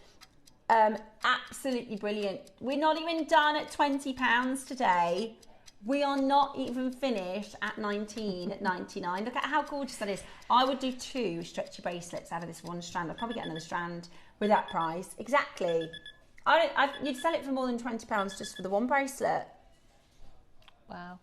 absolutely brilliant. We're not even done at £20 today. We are not even finished at $19.99. Look at how gorgeous that is. I would do 2 stretchy bracelets out of this one strand. I'd probably get another strand with that price. Exactly. You'd sell it for more than £20 just for the one bracelet. Wow.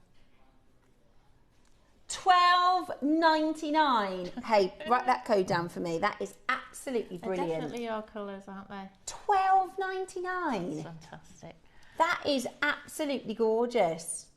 $12.99. Hey, write that code down for me. That is absolutely brilliant. They're definitely your colours, aren't they? $12.99. Fantastic. That is absolutely gorgeous.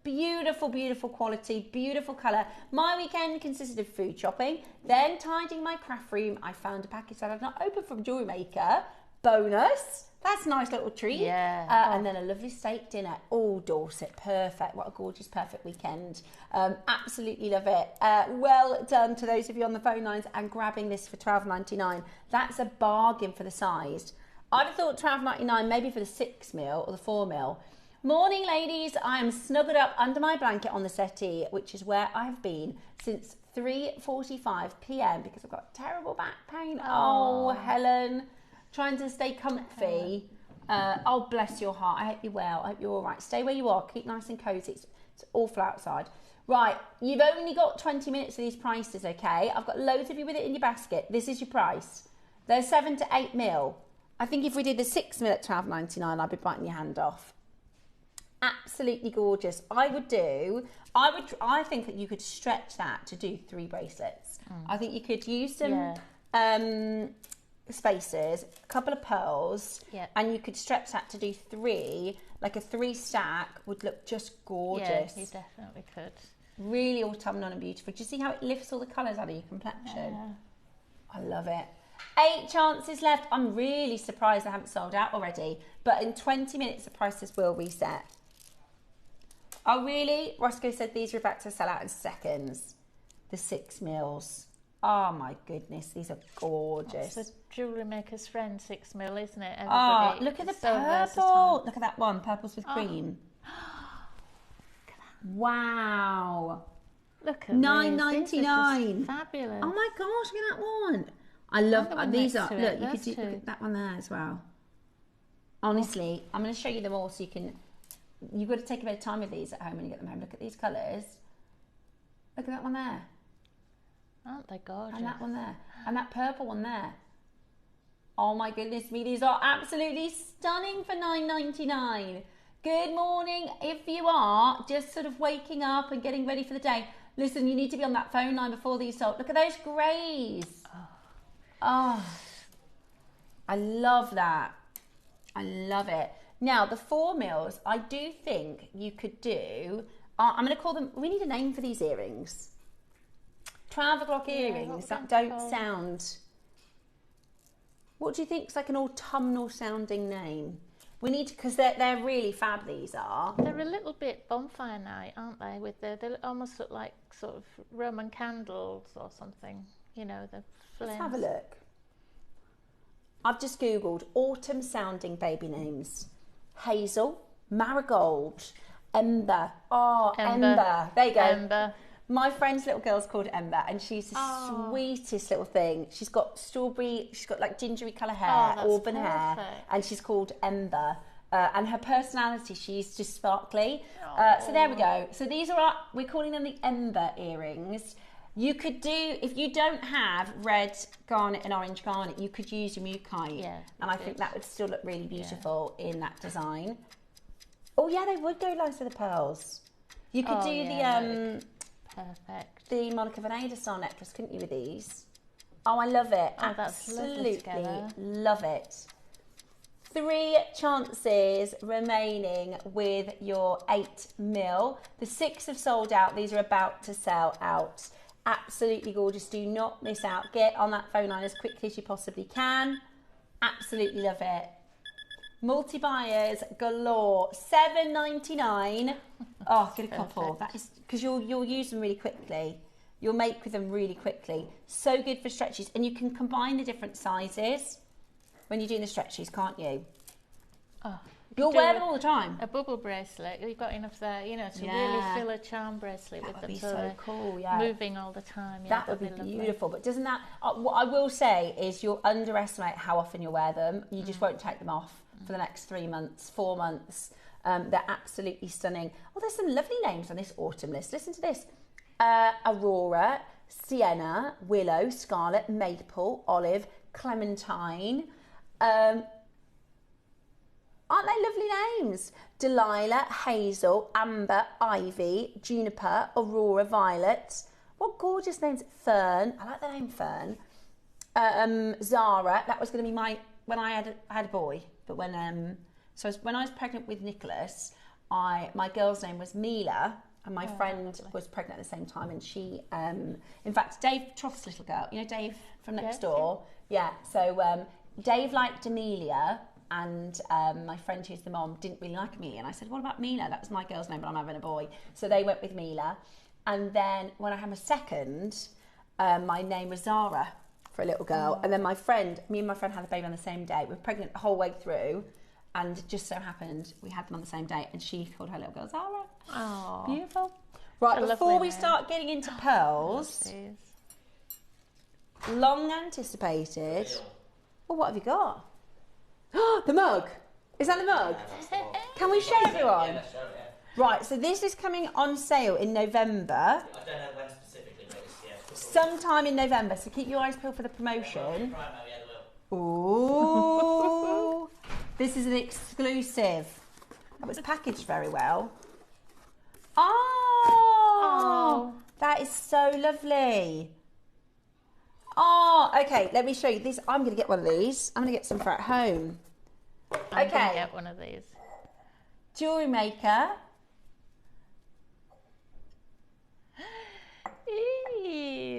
Beautiful, beautiful quality, beautiful colour. My weekend consisted of food shopping, then tidying my craft room. I found a package that I've not opened from JewelleryMaker. Bonus. That's a nice little treat. Yeah. And then a lovely steak dinner. Oh, Dorset, perfect. What a gorgeous, perfect weekend. Absolutely love it. Well done to those of you on the phone lines and grabbing this for $12.99. That's a bargain for the size. I'd have thought $12.99 maybe for the 6mm or the 4mm. Morning, ladies. I am snuggled up under my blanket on the settee, which is where I've been since 3:45 p.m. because I've got terrible back pain. Oh, Helen, trying to stay comfy. Oh, bless your heart. I hope you're well. I hope you're all right. Stay where you are. Keep nice and cozy. It's awful outside. Right, you've only got 20 minutes for these prices, okay? I've got loads of you with it in your basket. This is your price. They're 7 to 8 mil. I think if we did the 6 mil at £12.99, I'd be biting your hand off. Absolutely gorgeous. I think that you could stretch that to do 3 bracelets. I think you could use some spaces, a couple of pearls, and you could stretch that to do 3. Like a 3 stack would look just gorgeous. Yeah, you definitely could. Really autumnal and beautiful. Do you see how it lifts all the colours out of your complexion? Yeah. I love it. 8 chances left. I'm really surprised I haven't sold out already. But in 20 minutes, the prices will reset. Oh, really? Roscoe said these are about to sell out in seconds. The 6 mils. Oh, my goodness. These are gorgeous. It's the jewellery maker's friend 6 mil, isn't it? Everybody, look at the purple. Versatile. Look at that one. Purples with cream. Wow. Look at $9.99. Fabulous. Oh, my gosh. Look at that one. I love these. Look, you could look at that one there as well. Honestly, I'm going to show you them all so you can... You've got to take a bit of time with these at home when you get them home. Look at these colours. Look at that one there. Aren't they gorgeous? And that one there. And that purple one there. Oh my goodness me, these are absolutely stunning for $9.99. Good morning. If you are just sort of waking up and getting ready for the day, listen, you need to be on that phone line before these sold. Look at those greys. Oh, I love that. I love it. Now, the 4 mils, I do think you could do, I'm going to call them, we need a name for these earrings. 12 o'clock earrings that don't sound, what do you think is like an autumnal sounding name? We need to, because they're really fab, these are. They're a little bit bonfire night, aren't they? They almost look like sort of Roman candles or something, you know, the flames. Let's have a look. I've just Googled autumn sounding baby names. Hazel, marigold, ember. Oh, ember. There you go. Ember. My friend's little girl's called Ember, and she's the sweetest little thing. She's got strawberry, she's got like gingery colour hair, auburn hair, and she's called Ember. And her personality, she's just sparkly. So there we go. So these are we're calling them the Ember earrings. You could do, if you don't have red garnet and orange garnet, you could use your Mukite. Yeah, and I think that would still look really beautiful in that design. Oh yeah, they would go nice with the pearls. You could do the perfect. The Monica Vinader style necklace, couldn't you, with these? Oh, I love it. Oh, that's absolutely together. Love it. 3 chances remaining with your 8 mil. The 6 have sold out. These are about to sell out. Absolutely gorgeous. Do not miss out. Get on that phone line as quickly as you possibly can. Absolutely love it. Multi-buyers galore. $7.99. Oh, get a couple. That is because you'll use them really quickly. You'll make with them really quickly. So good for stretches, and you can combine the different sizes when you're doing the stretches, can't you? Oh, you'll wear them all the time. A bubble bracelet. You've got enough there, you know, to really fill a charm bracelet with them. That would be so cool. Yeah, moving all the time. Yeah, that would be beautiful. But doesn't that? What I will say is, you'll underestimate how often you wear them. You just won't take them off for the next 3 months, 4 months. They're absolutely stunning. Oh, there's some lovely names on this autumn list. Listen to this. Aurora, Sienna, Willow, Scarlet, Maple, Olive, Clementine. Aren't they lovely names? Delilah, Hazel, Amber, Ivy, Juniper, Aurora, Violet. What gorgeous names. Fern. I like the name Fern. Zara. That was going to be when I had a boy. But when when I was pregnant with Nicholas, my girl's name was Mila, and my friend was pregnant at the same time, and she, in fact, Dave Troth's little girl, you know Dave from next door? Yeah, so Dave liked Amelia, and my friend who's the mom didn't really like Amelia, and I said, what about Mila? That was my girl's name, but I'm having a boy. So they went with Mila, and then when I had my second, my name was Zara for a little girl, and then me and my friend had a baby on the same day. We were pregnant the whole way through, And just so happened we had them on the same day, and she called her little girl Zara. Oh, Beautiful. Right, before we start getting into pearls, long anticipated. Oh, what have you got? The mug. Is that the mug? Can we show everyone? Yeah, show it, yeah. Right, so this is coming on sale in November. I don't know when specifically, but it's Sometime in November, so keep your eyes peeled for the promotion. Promo, yeah, they will. Ooh, this is an exclusive. That was packaged very well. Oh, that is so lovely. Oh, okay, let me show you this. I'm going to get one of these. I'm going to get some for at home. I'm going to get one of these. JewelleryMaker.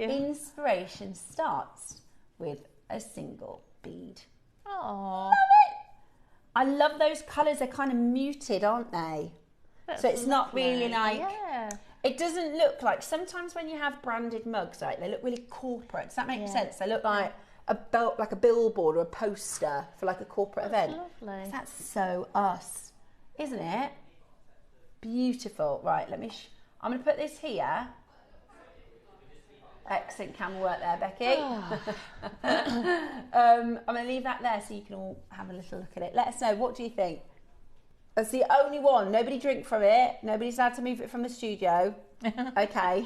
Inspiration starts with a single bead. Oh, Love it. I love those colours. They're kind of muted, aren't they? that's So it's not lovely. really like... Yeah. It doesn't look like... Sometimes when you have branded mugs, right, they look really corporate. Does that make sense? They look like a billboard or a poster for like a corporate event. Lovely. That's so us, isn't it? Beautiful. Right, let me... I'm going to put this here. Excellent camera work there, Becky. I'm going to leave that there so you can all have a little look at it. Let us know, what do you think? That's the only one. Nobody drink from it. Nobody's allowed to move it from the studio. Okay.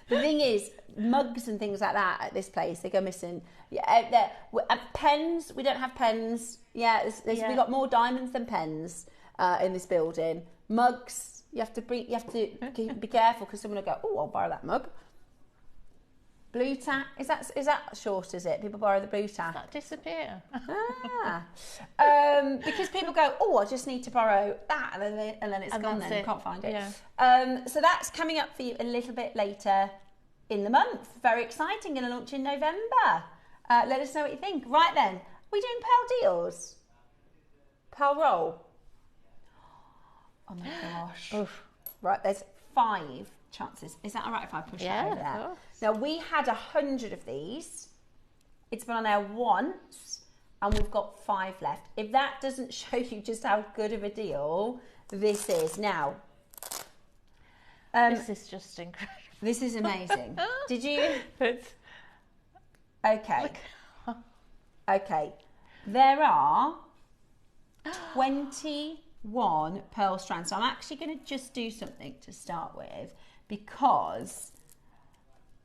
The thing is, mugs and things like that at this place, they go missing. Yeah, pens, we don't have pens. Yeah, we got more diamonds than pens in this building. Mugs, you have to be careful because someone will go, oh, I'll borrow that mug. Blue tack, is that short, is it? People borrow the blue tack. That disappear. Because people go, oh, I just need to borrow that, and then it's gone. Then you can't find it. Yeah. So that's coming up for you a little bit later in the month. Very exciting. Going to launch in November. Let us know what you think. Right then, we doing pearl deals? Pearl roll. Oh my gosh. Oof. Right, there's 5 chances. Is that all right if I push that over there? Of course. Now, we had 100 of these. It's been on there once, and we've got 5 left. If that doesn't show you just how good of a deal this is. Now, this is just incredible. this is amazing. Did you? It's... Okay. Okay. There are 21 pearl strands. So I'm actually going to just do something to start with, because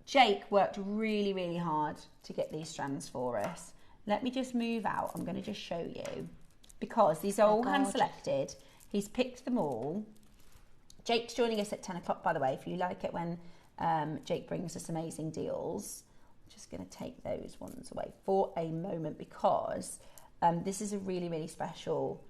Jake worked really, really hard to get these strands for us. Let me just move out. I'm going to just show you, because these are all hand selected. He's picked them all. Jake's joining us at 10 o'clock, by the way, if you like it when Jake brings us amazing deals. I'm just going to take those ones away for a moment, because this is a really, really special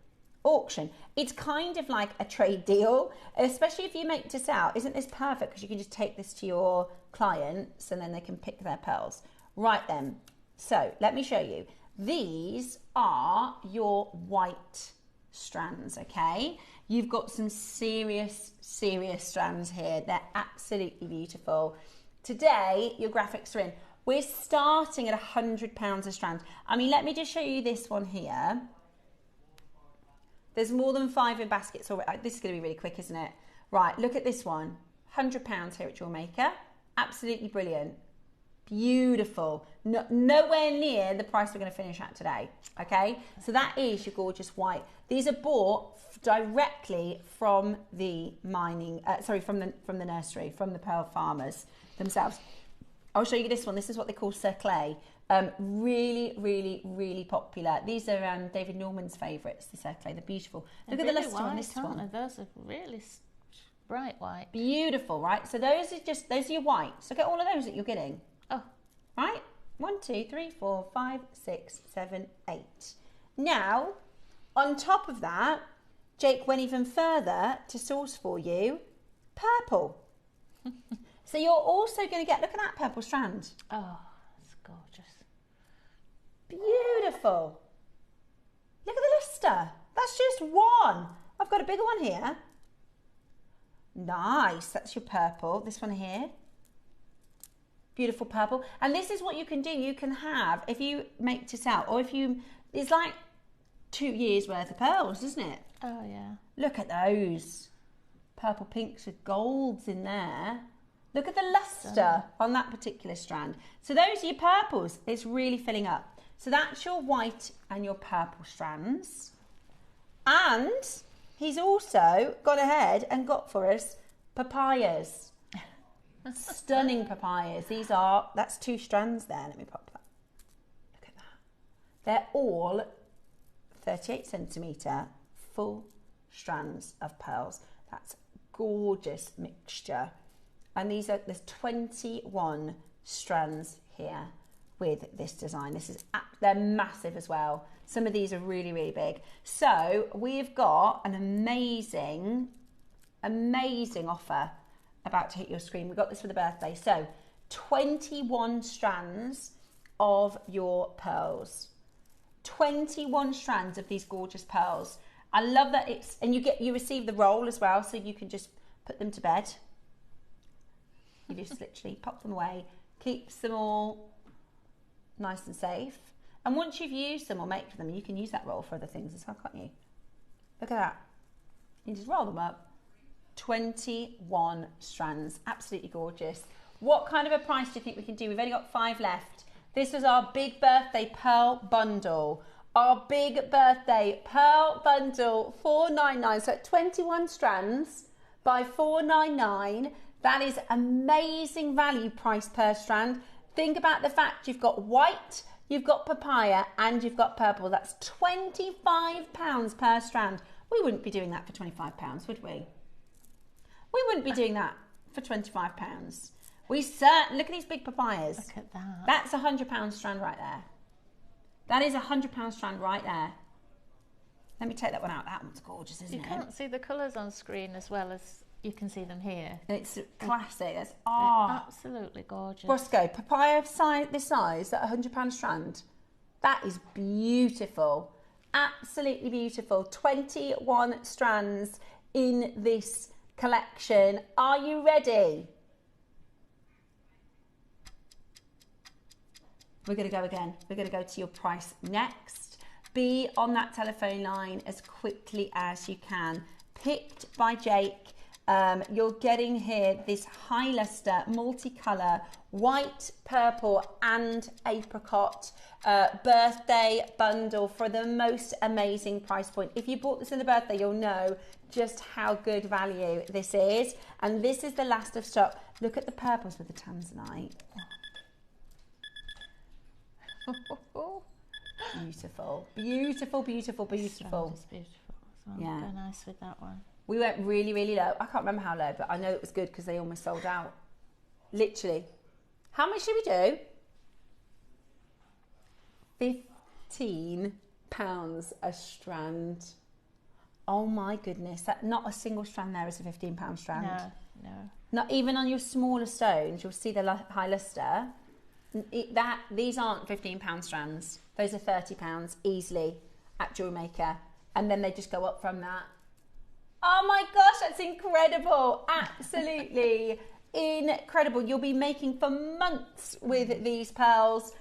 auction. It's kind of like a trade deal, especially if you make this out. Isn't this perfect? Because you can just take this to your clients and then they can pick their pearls. Right then, so let me show you. These are your white strands, okay? You've got some serious strands here. They're absolutely beautiful. Today, your graphics are in. We're starting at £100 a strand. I mean, let me just show you this one here. There's more than 5 in baskets already. This is going to be really quick, isn't it? Right, look at this one. £100 here at JewelleryMaker. Absolutely brilliant. Beautiful. Nowhere near the price we're going to finish at today. Okay, so that is your gorgeous white. These are bought directly from the from the nursery, from the pearl farmers themselves. I'll show you this one. This is what they call cerclay. Really, really, really popular. These are David Norman's favourites, the cerclay. They're beautiful. Look at the lustre on this one. Those are really bright white. Beautiful, right? So those are your whites. Look at all of those that you're getting. Oh, right. 1, 2, 3, 4, 5, 6, 7, 8. Now, on top of that, Jake went even further to source for you purple. So you're also going to get, look at that purple strand. Oh, it's gorgeous. Beautiful. Look at the lustre. That's just one. I've got a bigger one here. Nice. That's your purple. This one here. Beautiful purple. And this is what you can do. You can have, if you make this out, or if you, it's like 2 years worth of pearls, isn't it? Oh, yeah. Look at those. Purple pinks with golds in there. Look at the luster on that particular strand. So those are your purples. It's really filling up. So that's your white and your purple strands. And he's also gone ahead and got for us papayas. Stunning papayas. That's 2 strands there. Let me pop that. Look at that. They're all 38 centimetre full strands of pearls. That's gorgeous mixture. And there's 21 strands here with this design. They're massive as well. Some of these are really, really big. So we've got an amazing offer about to hit your screen. We got this for the birthday. So 21 strands of your pearls. 21 strands of these gorgeous pearls. I love that and you receive the roll as well, so you can just put them to bed. You just literally pop them away, keeps them all nice and safe. And once you've used them or made them, you can use that roll for other things as well, can't you? Look at that. You just roll them up. 21 strands, absolutely gorgeous. What kind of a price do you think we can do? We've only got 5 left. This was our big birthday pearl bundle. Our big birthday pearl bundle, $4.99. So 21 strands by $4.99. That is amazing value price per strand. Think about the fact you've got white, you've got papaya, and you've got purple. That's £25 per strand. We wouldn't be doing that for £25, would we? We wouldn't be doing that for £25. Look at these big papayas. Look at that. That's a £100 strand right there. That is a £100 strand right there. Let me take that one out. That one's gorgeous, isn't it? You can't see the colours on screen as well as you can see them here. It's classic. That's absolutely gorgeous. Roscoe, papaya of this size, that £100 strand. That is beautiful. Absolutely beautiful. 21 strands in this collection. Are you ready? We're going to go again. We're going to go to your price next. Be on that telephone line as quickly as you can. Picked by Jake. You're getting here this high luster, multicolour, white, purple and apricot birthday bundle for the most amazing price point. If you bought this in the birthday, you'll know just how good value this is. And this is the last of stock. Look at the purples with the tanzanite. Beautiful, beautiful, beautiful, beautiful. It's beautiful as well. Yeah. Very nice with that one. We went really, really low. I can't remember how low, but I know it was good because they almost sold out. Literally. How much did we do? £15 a strand. Oh my goodness. Not a single strand there is a £15 strand. No. Not even on your smaller stones. You'll see the high luster. These aren't £15 strands. Those are £30 easily at JewelleryMaker. And then they just go up from that. Oh my gosh, that's incredible. Absolutely incredible. You'll be making for months with these pearls.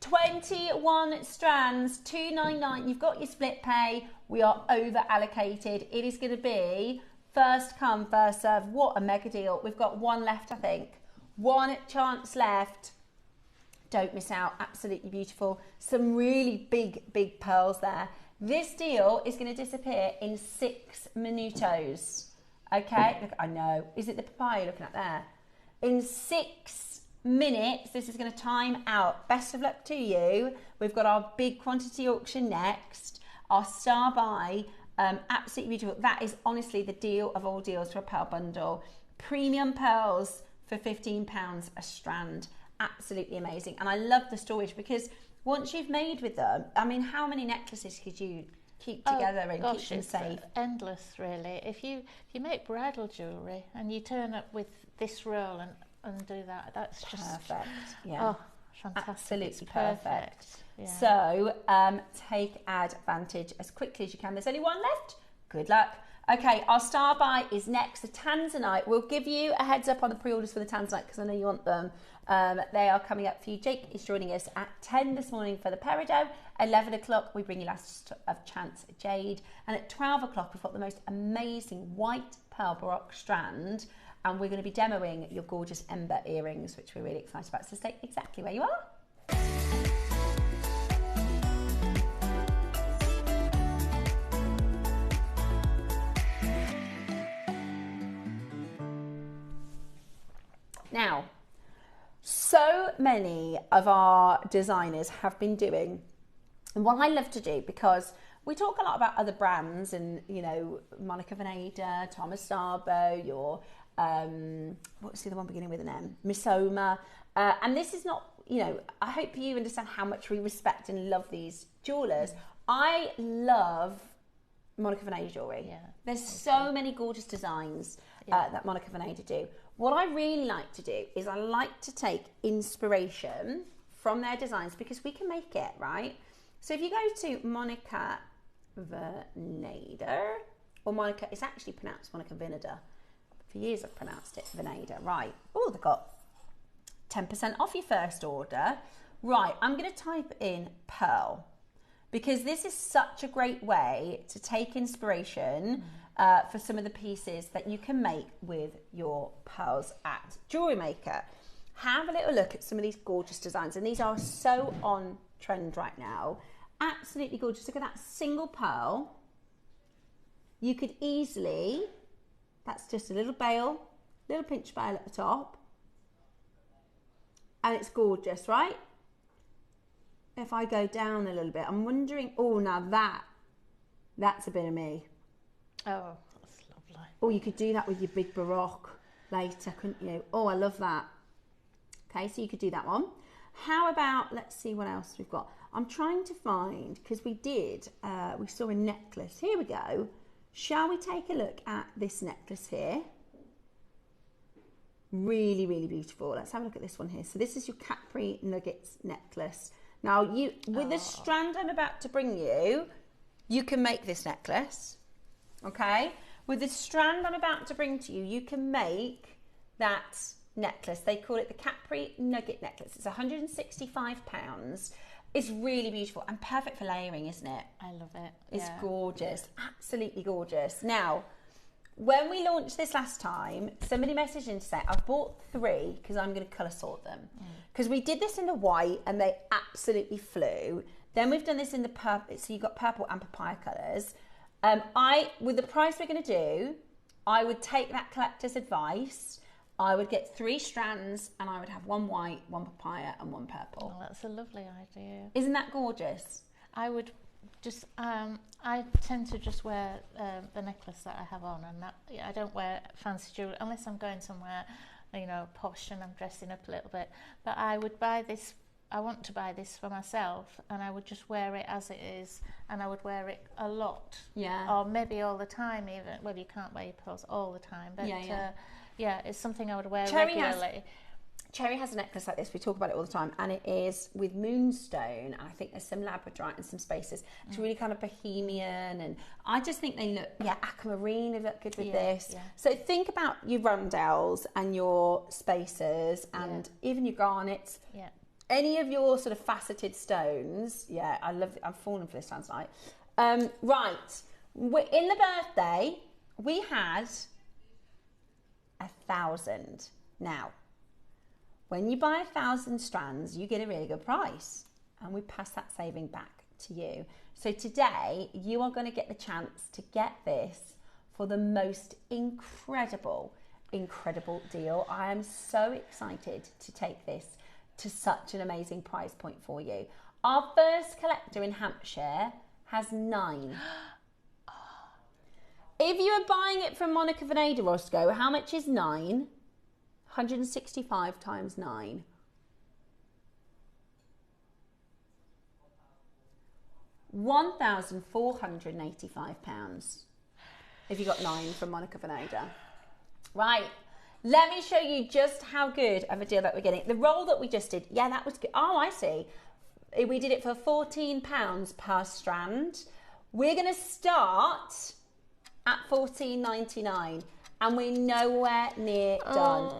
21 strands, $2.99. You've got your split pay. We are over allocated. It is going to be first come, first serve. What a mega deal. We've got one left, I think. One chance left. Don't miss out. Absolutely beautiful. Some really big pearls there. This deal is going to disappear in 6 minutos. Okay, look, I know. Is it the papaya you're looking at there? In 6 minutes, this is going to time out. Best of luck to you. We've got our big quantity auction next. Our star buy, absolutely beautiful. That is honestly the deal of all deals for a pearl bundle. Premium pearls for £15 a strand. Absolutely amazing. And I love the storage because once you've made with them, I mean, how many necklaces could you keep together and keep them safe? Endless, really. If you make bridal jewellery and you turn up with this roll and undo that, that's just perfect. Yeah. Oh, fantastic. Absolutely it's perfect. Yeah. So take advantage as quickly as you can. There's only one left. Good luck. Okay, our star buy is next, the Tanzanite. We'll give you a heads up on the pre-orders for the Tanzanite because I know you want them. They are coming up for you. Jake is joining us at 10 this morning for the Peridot. 11 o'clock, we bring you Last of Chance Jade. And at 12 o'clock, we've got the most amazing white pearl baroque strand. And we're going to be demoing your gorgeous ember earrings, which we're really excited about. So stay exactly where you are. Now, so many of our designers have been doing, and what I love to do, because we talk a lot about other brands and, you know, Monica Veneda, Thomas Sabo, your, what's the other one beginning with an M? Misoma. And this is not, you know, I hope you understand how much we respect and love these jewellers. I love Monica Veneda jewellery. Yeah, there's so many gorgeous designs that Monica Veneda do. What I really like to do is I like to take inspiration from their designs because we can make it, right? So if you go to Monica Veneda, or Monica, it's actually pronounced Monica Veneda. For years I've pronounced it Veneda, right? Oh, they've got 10% off your first order. Right, I'm going to type in pearl because this is such a great way to take inspiration for some of the pieces that you can make with your pearls at JewelleryMaker. Have a little look at some of these gorgeous designs, and these are so on trend right now. Absolutely gorgeous. Look at that single pearl. You could easily, that's just a little bail, little pinch bail at the top, and it's gorgeous, right? If I go down a little bit, I'm wondering, oh, now that's a bit of me. Oh, that's lovely. Oh, you could do that with your big Baroque later, couldn't you? Oh, I love that. Okay, so you could do that one. How about, let's see what else we've got. I'm trying to find, because we saw a necklace. Here we go. Shall we take a look at this necklace here? Really, really beautiful. Let's have a look at this one here. So this is your Capri Nuggets necklace. Now, with the strand I'm about to bring you, you can make this necklace. Okay, with the strand I'm about to bring to you, you can make that necklace. They call it the Capri Nugget necklace. It's £165. It's really beautiful and perfect for layering, isn't it? I love it. It's gorgeous, absolutely gorgeous. Now, when we launched this last time, somebody messaged in to say, I've bought 3 because I'm going to colour sort them. Because we did this in the white and they absolutely flew. Then we've done this in the purple, so you've got purple and papaya colours. With the price we're going to do, I would take that collector's advice. I would get 3 strands and I would have 1 white, 1 papaya and 1 purple. Oh, that's a lovely idea. Isn't that gorgeous? I would just, I tend to just wear the necklace that I have on, and that I don't wear fancy jewellery unless I'm going somewhere, you know, posh and I'm dressing up a little bit. But I would buy this. I want to buy this for myself, and I would just wear it as it is, and I would wear it a lot. Yeah. Or maybe all the time even. Well, you can't wear your pearls all the time, but it's something I would wear regularly. Cherry has a necklace like this. We talk about it all the time, and it is with moonstone. I think there's some labradorite and some spaces. It's really kind of bohemian, and I just think they look, aquamarine, they look good with this. Yeah. So think about your rondelles and your spacers, and even your garnets. Yeah. Any of your sort of faceted stones, I love it. I'm falling for this Tanzanite. Right, in the birthday, we had 1,000. Now, when you buy 1,000 strands, you get a really good price, and we pass that saving back to you. So today, you are going to get the chance to get this for the most incredible deal. I am so excited to take this to such an amazing price point for you. Our first collector in Hampshire has 9. If you are buying it from Monica Veneda, Roscoe, how much is 9? 165 times 9. £1,485 if you got 9 from Monica Veneda. Right. Let me show you just how good of a deal that we're getting. The roll that we just did, that was good. Oh, I see. We did it for £14 per strand. We're going to start at $14.99, and we're nowhere near done.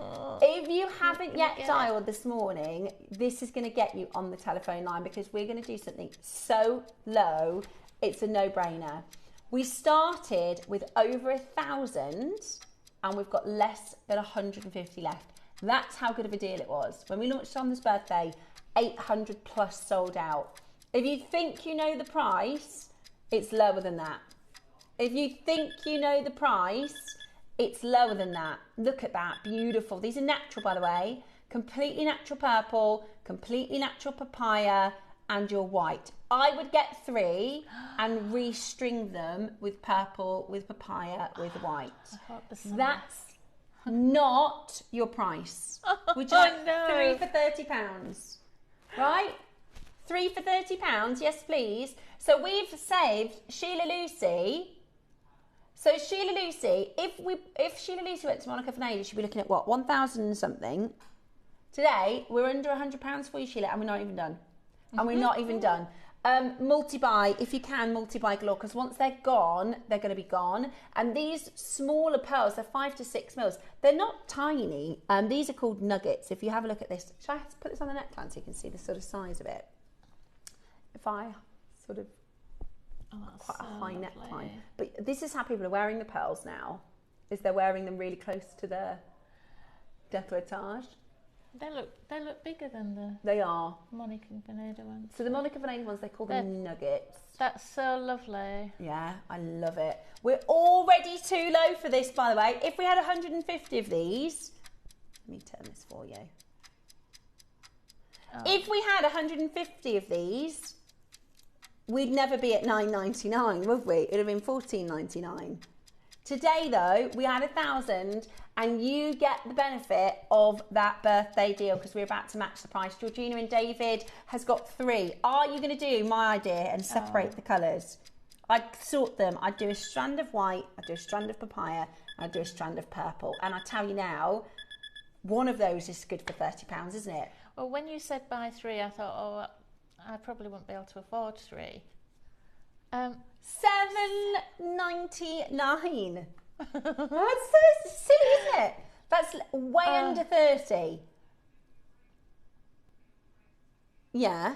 If you haven't yet dialed this morning, this is going to get you on the telephone line, because we're going to do something so low, it's a no-brainer. We started with over 1,000, and we've got less than 150 left. That's how good of a deal it was. When we launched on this birthday, 800 plus sold out. If you think you know the price, it's lower than that. If you think you know the price, it's lower than that. Look at that, beautiful. These are natural, by the way. Completely natural purple, completely natural papaya, and your white. I would get 3 and restring them with purple, with papaya, with white. That's not your price. Would you like 3 for £30? Right? 3 for £30? Yes, please. So we've saved Sheila Lucy. So Sheila Lucy, if Sheila Lucy went to Monica Finale, she'd be looking at what, 1,000 and something. Today we're under £100 for you, Sheila, and we're not even done. And we're not even done. Multi-buy, if you can, multi-buy galore, because once they're gone, they're going to be gone. And these smaller pearls, they're 5 to 6 mils. They're not tiny. These are called nuggets. If you have a look at this, should I put this on the neckline so you can see the sort of size of it? If I sort of, quite a high neckline. But this is how people are wearing the pearls now, is they're wearing them really close to their décolletage. They look bigger than the Monica Veneda ones. So the Monica Veneda ones, they call them nuggets. That's so lovely. Yeah, I love it. We're already too low for this, by the way. If we had 150 of these, let me turn this for you. If we had 150 of these, we'd never be at $9.99, would we? It'd have been $14.99. Today, though, we had 1,000, and you get the benefit of that birthday deal, because we're about to match the price. Georgina and David has got 3. Are you going to do my idea and separate the colours? I'd sort them. I'd do a strand of white, I'd do a strand of papaya, and I'd do a strand of purple. And I tell you now, one of those is good for £30, isn't it? Well, when you said buy 3, I thought, oh, I probably wouldn't be able to afford 3. $7.99. That's so silly, isn't it? That's way under 30. Yeah.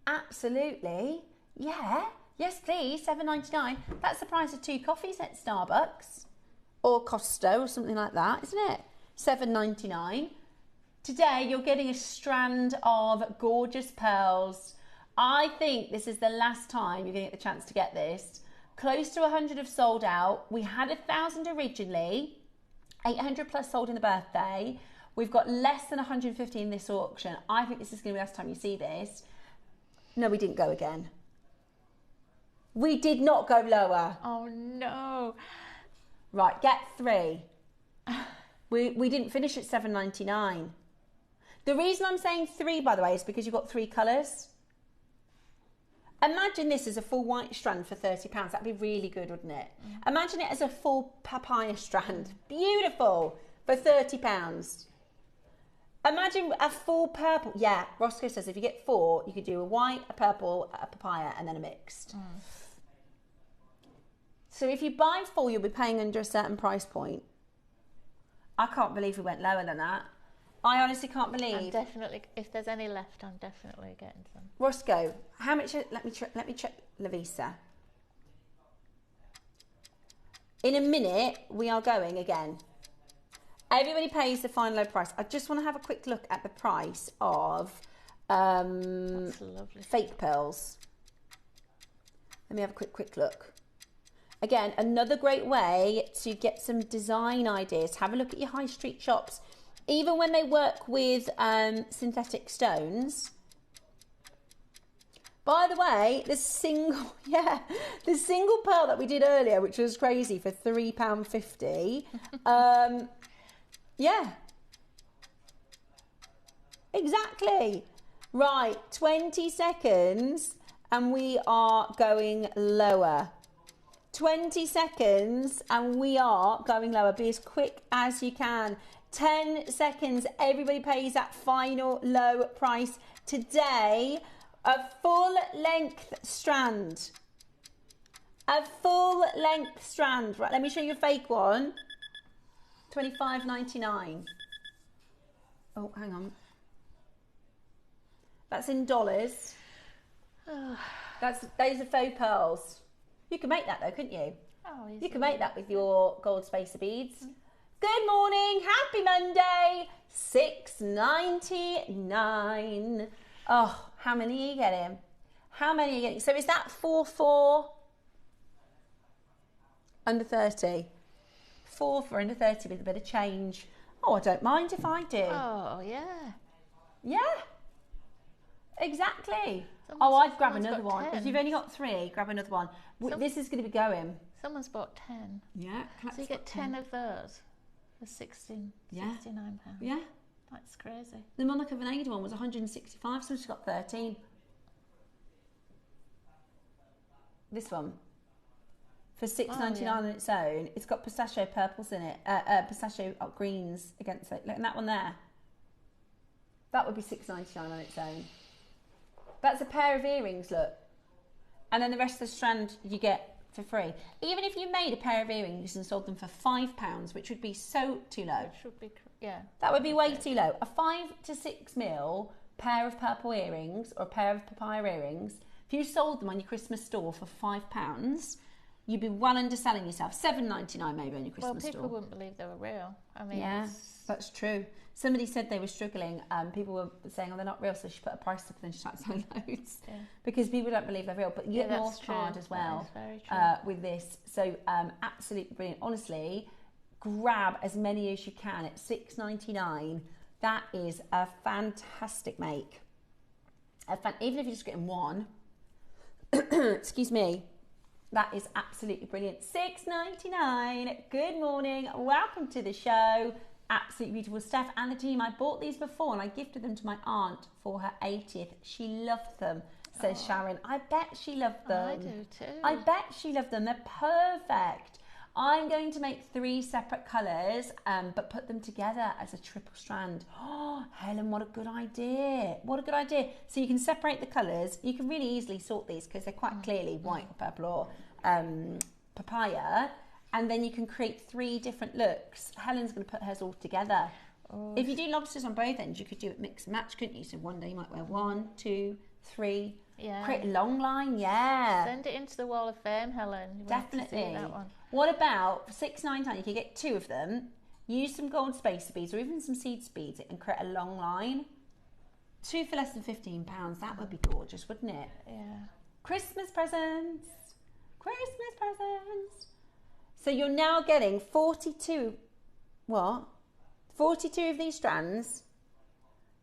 Absolutely. Yeah. Yes, please. $7.99. That's the price of 2 coffees at Starbucks or Costa or something like that, isn't it? $7.99. Today, you're getting a strand of gorgeous pearls. I think this is the last time you're going to get the chance to get this. Close to 100 have sold out. We had 1,000 originally, 800 plus sold in the birthday. We've got less than 150 in this auction. I think this is going to be the last time you see this. No, we didn't go again. We did not go lower. Oh, no. Right, get 3. We didn't finish at $7.99. The reason I'm saying 3, by the way, is because you've got 3 colours. Imagine this as a full white strand for £30. That'd be really good, wouldn't it? Imagine it as a full papaya strand. Beautiful. For £30. Imagine a full purple. Yeah, Roscoe says if you get 4, you could do a white, a purple, a papaya, and then a mixed. So if you buy 4, you'll be paying under a certain price point. I can't believe we went lower than that. I honestly can't believe. I'm definitely, if there's any left, I'm definitely getting some. Roscoe, how much? Let me check Lavisa. In a minute, we are going again. Everybody pays the final low price. I just want to have a quick look at the price of fake pearls. Let me have a quick look. Again, another great way to get some design ideas. Have a look at your high street shops. Even when they work with synthetic stones. By the way, the single pearl that we did earlier, which was crazy, for £3.50. Yeah. Exactly. Right, 20 seconds and we are going lower. 20 seconds and we are going lower. Be as quick as you can. 10 seconds, everybody pays that final low price. Today, a full length strand A full length strand. Right, let me show you a fake one. $25.99. Oh, hang on. That's in dollars. Those are faux pearls. You can make that though, couldn't you? Oh, you can make that with your gold spacer beads. Good morning, happy Monday. $6.99. Oh, how many are you getting? How many are you getting? So is that 4 under 30? 4 for under 30 with a bit of change. Oh, I don't mind if I do. Oh, yeah. Yeah. Exactly. I'd grab another one. 10. If you've only got 3, grab another one. This is going to be going. Someone's bought 10. Yeah. So you get 10 of those for £69. Yeah. That's crazy. The Monica Veneda one was 165, so she's got 13. This one. For $6.99 on its own, it's got pistachio purples in it, pistachio greens against it. Look at that one there. That would be $6.99 on its own. That's a pair of earrings, look. And then the rest of the strand you get for free. Even if you made a pair of earrings and sold them for £5, which would be so too low. It should be, yeah. That would be way too low. A 5 to 6 mil pair of purple earrings or a pair of papaya earrings, if you sold them on your Christmas store for £5, you'd be well underselling yourself. $7.99 maybe on your Christmas store. Well, people wouldn't believe they were real. I mean, yeah, that's true. Somebody said they were struggling. People were saying, "Oh, they're not real," so she put a price up and then she started selling loads because people don't believe they're real. But you get North card as well with this. So absolutely brilliant. Honestly, grab as many as you can at $6.99. That is a fantastic make. Even if you're just getting one, excuse me. That is absolutely brilliant. $6.99. Good morning. Welcome to the show. Absolutely beautiful. Steph and the team. I bought these before and I gifted them to my aunt for her 80th. She loved them, says Sharon. I bet she loved them. I do too. I bet she loved them. They're perfect. I'm going to make 3 separate colours, but put them together as a triple strand. Oh, Helen, what a good idea. What a good idea. So you can separate the colours. You can really easily sort these because they're quite clearly white, purple or papaya. And then you can create 3 different looks. Helen's going to put hers all together. Oh. If you do lobsters on both ends, you could do it mix and match, couldn't you? So one day you might wear 1, 2, 3. Yeah. Create a long line, yeah. Send it into the Wall of Fame, Helen. You definitely. Want to see that one. What about for $6.99? You could get 2 of them. Use some gold spacer beads or even some seed beads and create a long line. 2 for less than £15. That would be gorgeous, wouldn't it? Yeah. Christmas presents. Christmas presents. So you're now getting 42. What? 42 of these strands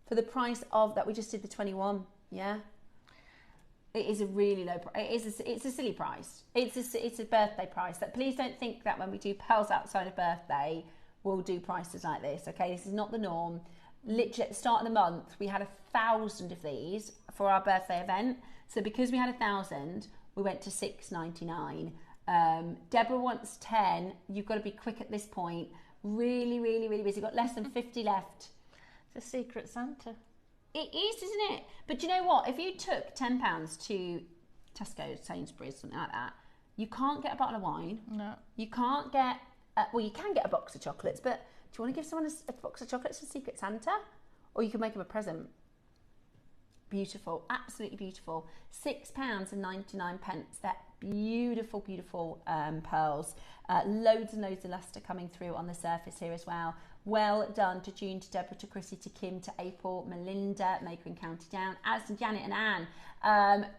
for the price of that we just did the 21. Yeah. It is a really low price. It's a silly price. It's a birthday price. That please don't think that when we do pearls outside of birthday, we'll do prices like this. Okay, this is not the norm. Literally at the start of the month, we had 1,000 of these for our birthday event. So because we had 1,000, we went to $6.99. Deborah wants 10. You've got to be quick at this point. Really, really, really busy. You've got less than 50 left. It's a secret Santa. It is, isn't it? But you know what? If you took £10 to Tesco, Sainsbury's, something like that, you can't get a bottle of wine. No. You can't get, well, you can get a box of chocolates, but do you want to give someone a box of chocolates for Secret Santa? Or you can make them a present. Beautiful, absolutely beautiful. £6.99. They're beautiful, beautiful pearls. Loads and loads of luster coming through on the surface here as well. Well done to June, to Deborah, to Chrissy, to Kim, to April, Melinda, Maker in County Down, Alison, Janet and Anne.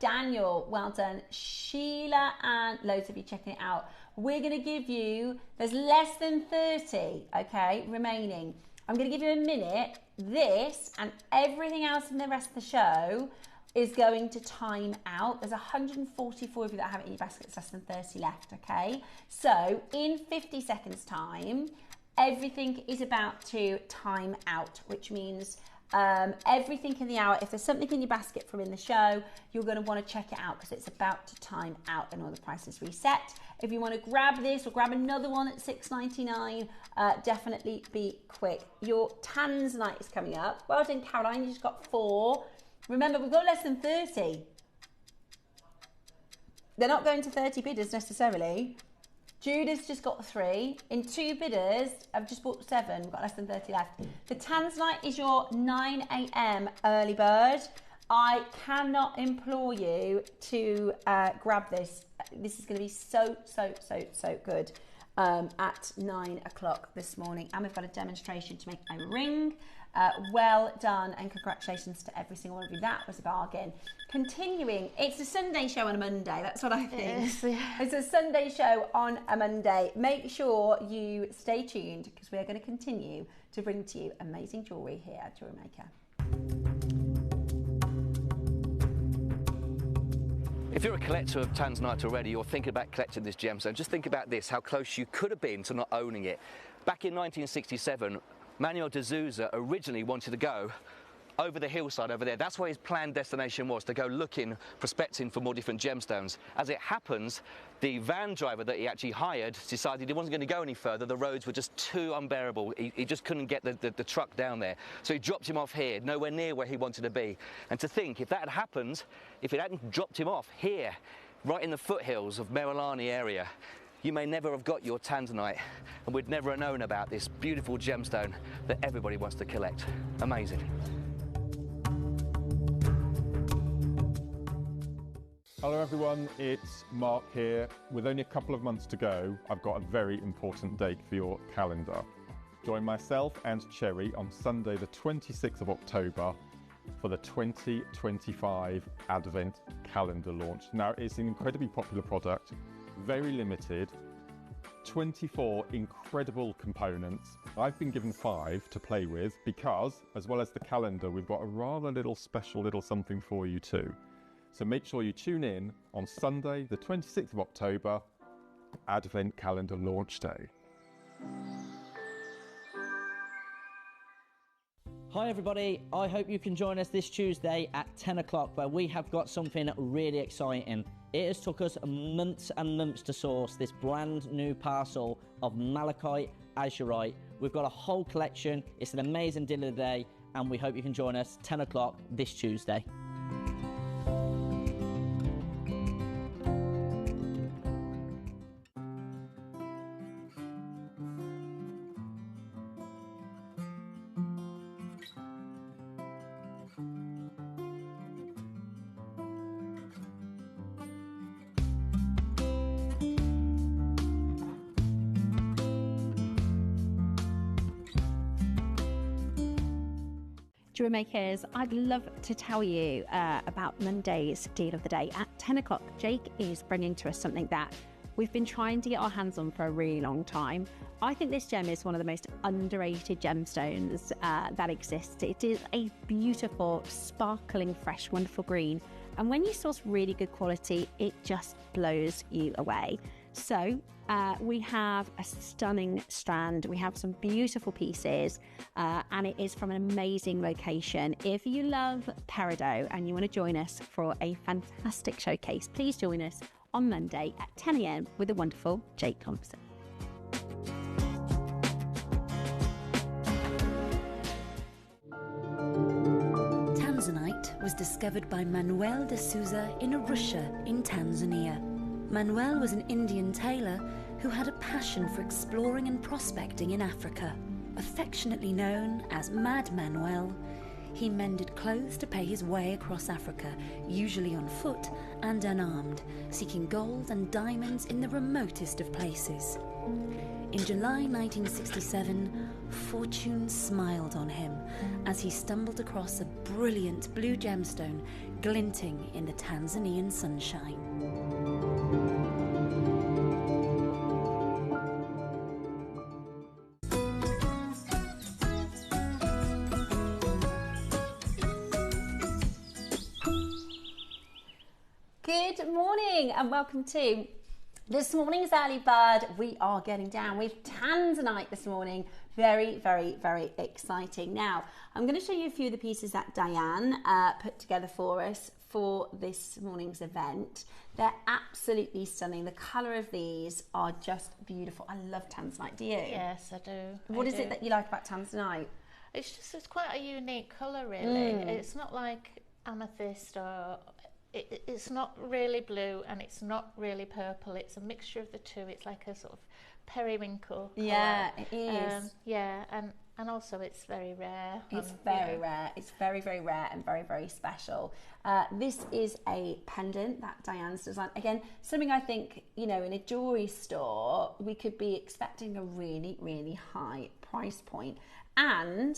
Daniel, well done. Sheila and loads of you checking it out. We're going to give you, there's less than 30, okay, remaining. I'm going to give you a minute. This and everything else in the rest of the show is going to time out. There's 144 of you that have it in your basket. It's less than 30 left, okay? So in 50 seconds time, everything is about to time out, which means everything in the hour, if there's something in your basket from in the show, you're going to want to check it out because it's about to time out and all the prices reset. If you want to grab this or grab another one at $6.99, definitely be quick. Your Tanzanite is coming up. Well done, Caroline, you just got 4. Remember, we've got less than 30. they're not going to 30 bidders necessarily. Judah's just got 3. In 2 bidders, I've just bought 7. We've got less than 30 left. The Tanzanite is your 9 a.m. early bird. I cannot implore you to grab this. This is going to be so good at 9 o'clock this morning. And we've got a demonstration to make a ring. Well done, and congratulations to every single one of you. That was a bargain. Continuing, it's a Sunday show on a Monday. That's what I think. It is, yeah. It's a Sunday show on a Monday. Make sure you stay tuned because we are going to continue to bring to you amazing jewellery here at JewelleryMaker. If you're a collector of Tanzanite already or thinking about collecting this gemstone, just think about this, how close you could have been to not owning it. Back in 1967, Manuel de Souza originally wanted to go over the hillside over there. That's where his planned destination was, to go looking, prospecting for more different gemstones. As it happens, the van driver that he actually hired decided he wasn't going to go any further. The roads were just too unbearable. He just couldn't get the truck down there. So he dropped him off here, nowhere near where he wanted to be. And to think, if that had happened, if it hadn't dropped him off here, right in the foothills of Merulani area, you may never have got your Tanzanite, and we'd never have known about this beautiful gemstone that everybody wants to collect. Amazing. Hello everyone, it's Mark here. With only a couple of months to go, I've got a very important date for your calendar. Join myself and Cherry on Sunday the 26th of October for the 2025 Advent Calendar launch. Now, it's an incredibly popular product, very limited, 24 incredible components. I've been given 5 to play with because, as well as the calendar, we've got a rather special little something for you too. So make sure you tune in on Sunday, the 26th of October, Advent Calendar Launch Day. Hi everybody, I hope you can join us this Tuesday at 10 o'clock where we have got something really exciting. It has took us months and months to source this brand new parcel of malachite azurite. We've got a whole collection. It's an amazing deal of the day and we hope you can join us 10 o'clock this Tuesday. JewelleryMakers, I'd love to tell you about Monday's deal of the day. At 10 o'clock, Jake is bringing to us something that we've been trying to get our hands on for a really long time. I think this gem is one of the most underrated gemstones that exists. It is a beautiful, sparkling, fresh, wonderful green. And when you source really good quality, it just blows you away. So we have a stunning strand, we have some beautiful pieces, and it is from an amazing location. If you love peridot and you want to join us for a fantastic showcase, please join us on Monday at 10 a.m. with the wonderful Jake Thompson. Tanzanite was discovered by Manuel de Souza in Arusha in Tanzania. Manuel was an Indian tailor who had a passion for exploring and prospecting in Africa. Affectionately known as Mad Manuel, he mended clothes to pay his way across Africa, usually on foot and unarmed, seeking gold and diamonds in the remotest of places. In July 1967, fortune smiled on him as he stumbled across a brilliant blue gemstone glinting in the Tanzanian sunshine. Good morning and welcome to this morning's early bird. We are getting down with Tanzanite this morning. Very, very, very exciting. Now, I'm going to show you a few of the pieces that Diane put together for us for this morning's event. They're absolutely stunning. The colour of these are just beautiful. I love Tanzanite. Do you? Yes, I do. What is it that you like about Tanzanite? It's quite a unique colour, really. It's not like amethyst or it's not really blue and it's not really purple. It's a mixture of the two. It's like a sort of periwinkle colour. Yeah, it is. Yeah, and also it's very rare. It's very rare. It's very, very rare and very, very special. This is a pendant that Diane's designed. Again, something I think, you know, in a jewellery store, we could be expecting a really, really high price point. And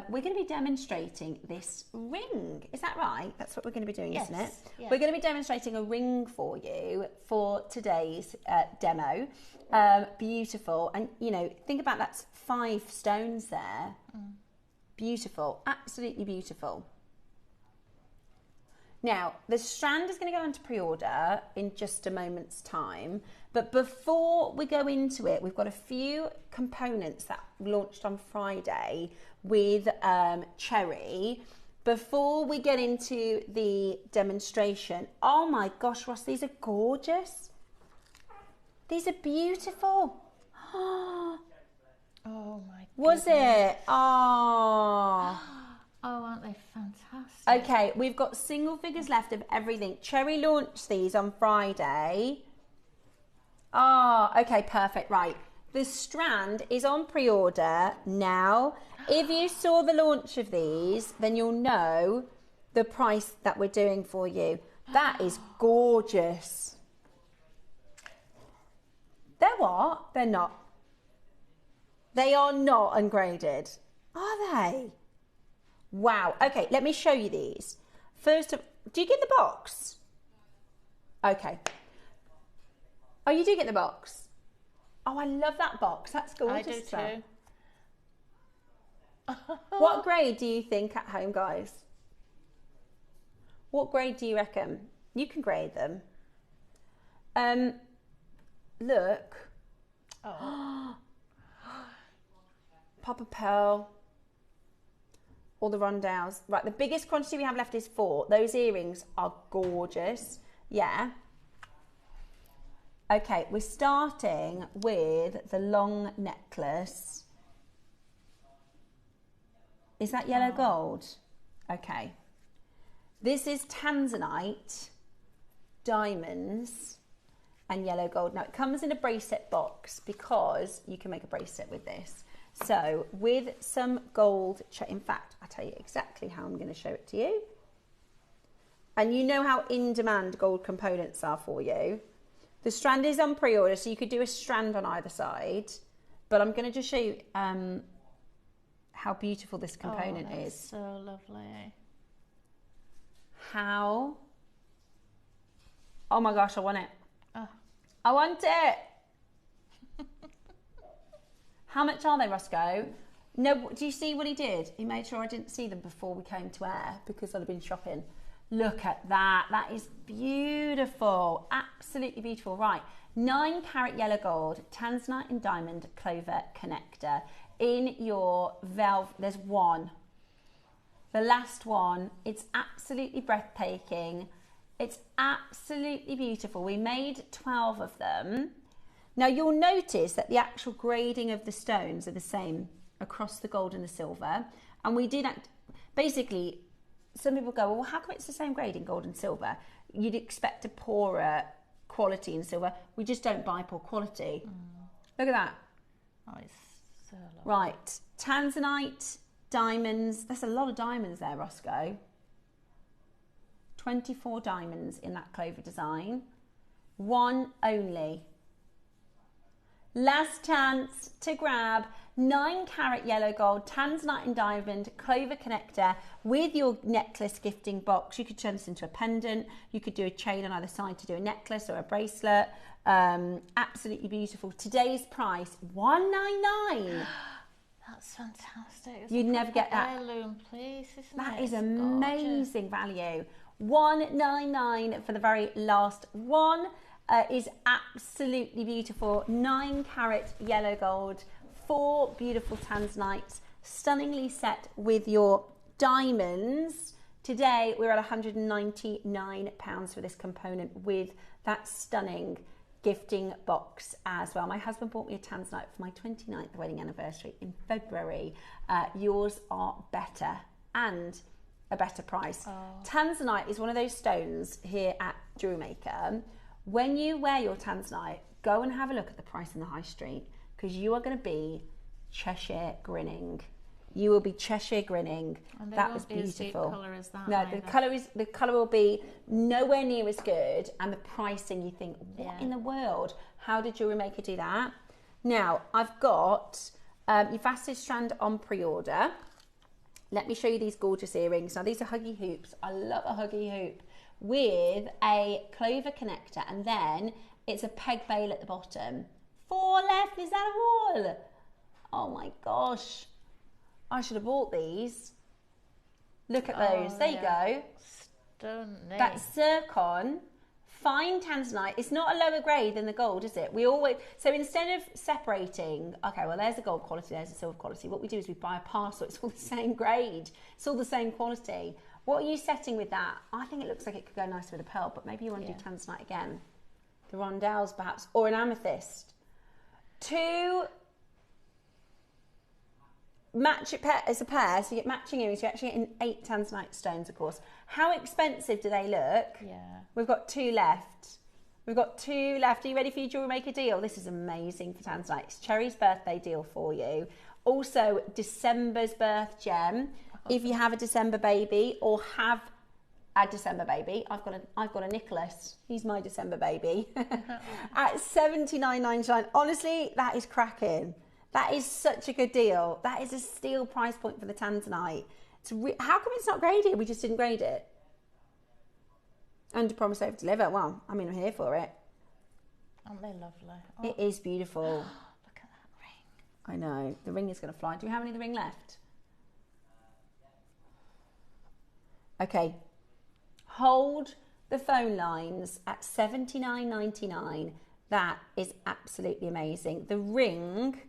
we're going to be demonstrating this ring. Is that right? That's what we're going to be doing, yes, isn't it? yeah. We're going to be demonstrating a ring for you for today's demo. Beautiful. And, you know, think about that's 5 stones there. Beautiful. Absolutely beautiful. Now, the strand is going to go into pre-order in just a moment's time. But before we go into it, we've got a few components that launched on Friday with Cherry. Before we get into the demonstration, oh my gosh, Ross, these are gorgeous. These are beautiful. Oh my goodness. Was it? Oh. Oh, aren't they fantastic? Okay, we've got single figures left of everything. Cherry launched these on Friday. Oh, okay, perfect. Right. The strand is on pre-order now. If you saw the launch of these, then you'll know the price that we're doing for you. That is gorgeous. They're what? They're not. They are not ungraded. Are they? Wow. Okay, let me show you these. First of, do you get the box? Okay. Oh, you do get the box? Oh, I love that box. That's gorgeous. I do too. What grade do you think at home, guys? What grade do you reckon? You can grade them. Look. Oh. Pop a pearl. All the rundowns. Right, the biggest quantity we have left is 4. Those earrings are gorgeous. Yeah. Okay, we're starting with the long necklace. Is that yellow gold? Okay. This is tanzanite, diamonds, and yellow gold. Now, it comes in a bracelet box because you can make a bracelet with this. So, with some gold, in fact, I'll tell you exactly how I'm going to show it to you. And you know how in demand gold components are for you. The strand is on pre-order, so you could do a strand on either side. But I'm going to just show you how beautiful this component is. So lovely. How? Oh my gosh, I want it. Oh. I want it. How much are they, Roscoe? No, do you see what he did? He made sure I didn't see them before we came to air because I'd have been shopping. Look at that. That is beautiful. Absolutely beautiful. Right. 9 carat yellow gold, tanzanite and diamond clover connector. In your velvet, there's one. The last one. It's absolutely breathtaking. It's absolutely beautiful. We made 12 of them. Now you'll notice that the actual grading of the stones are the same across the gold and the silver. And we did, basically, some people go, well, how come it's the same grade in gold and silver? You'd expect a poorer quality in silver. We just don't buy poor quality. Look at that. Oh, it's so lovely. Right, tanzanite, diamonds. There's a lot of diamonds there, Roscoe. 24 diamonds in that clover design. One only. Last chance to grab 9 carat yellow gold, tanzanite and diamond clover connector with your necklace gifting box. You could turn this into a pendant. You could do a chain on either side to do a necklace or a bracelet. Absolutely beautiful. Today's price, $199. That's fantastic. You'd never get that. Heirloom, please, isn't That it? is It's amazing value. $199 for the very last one. Is absolutely beautiful. 9 carat yellow gold, 4 beautiful tanzanites, stunningly set with your diamonds. Today we're at £199 for this component with that stunning gifting box as well. My husband bought me a tanzanite for my 29th wedding anniversary in February. Yours are better. And a better price. Oh. Tanzanite is one of those stones here at JewelleryMaker. When you wear your Tanzanite, go and have a look at the price in the high street, because you are going to be Cheshire grinning. You will be Cheshire grinning. And that was beautiful. As deep colour as that. No, either. the colour will be nowhere near as good, and the pricing, you think, what Yeah. in the world? How did JewelleryMaker do that? Now I've got your faceted strand on pre-order. Let me show you these gorgeous earrings. Now these are huggy hoops. I love a huggy hoop with a clover connector, and then it's a peg bail at the bottom. 4 left. Is that all? Oh my gosh. I should have bought these. Look at those. There you go. Stunning. That's zircon, fine tanzanite. It's not a lower grade than the gold, is it? We always, so instead of separating, okay, well, there's the gold quality, there's the silver quality. What we do is we buy a parcel. It's all the same grade. It's all the same quality. What are you setting with that? I think it looks like it could go nice with a pearl, but maybe you want to do tanzanite again. The rondelles, perhaps, or an amethyst. 2 match it as a pair, so you get matching earrings. You're actually getting 8 tanzanite stones, of course. How expensive do they look? Yeah. We've got 2 left. We've got 2 left. Are you ready for your JewelleryMaker deal? This is amazing for tanzanite. It's Cherry's birthday deal for you. Also, December's birth gem. If you have a December baby or have a December baby, I've got a Nicholas. He's my December baby. At $79.99. Honestly, that is cracking. That is such a good deal. That is a steal price point for the tanzanite. How come it's not graded? We just didn't grade it. Under promise, over deliver. Well, I mean, I'm here for it. Aren't they lovely? Oh. It is beautiful. Look at that ring. I know. The ring is going to fly. Do we have any of the ring left? Okay. Hold the phone lines at $79.99. That is absolutely amazing. The ring,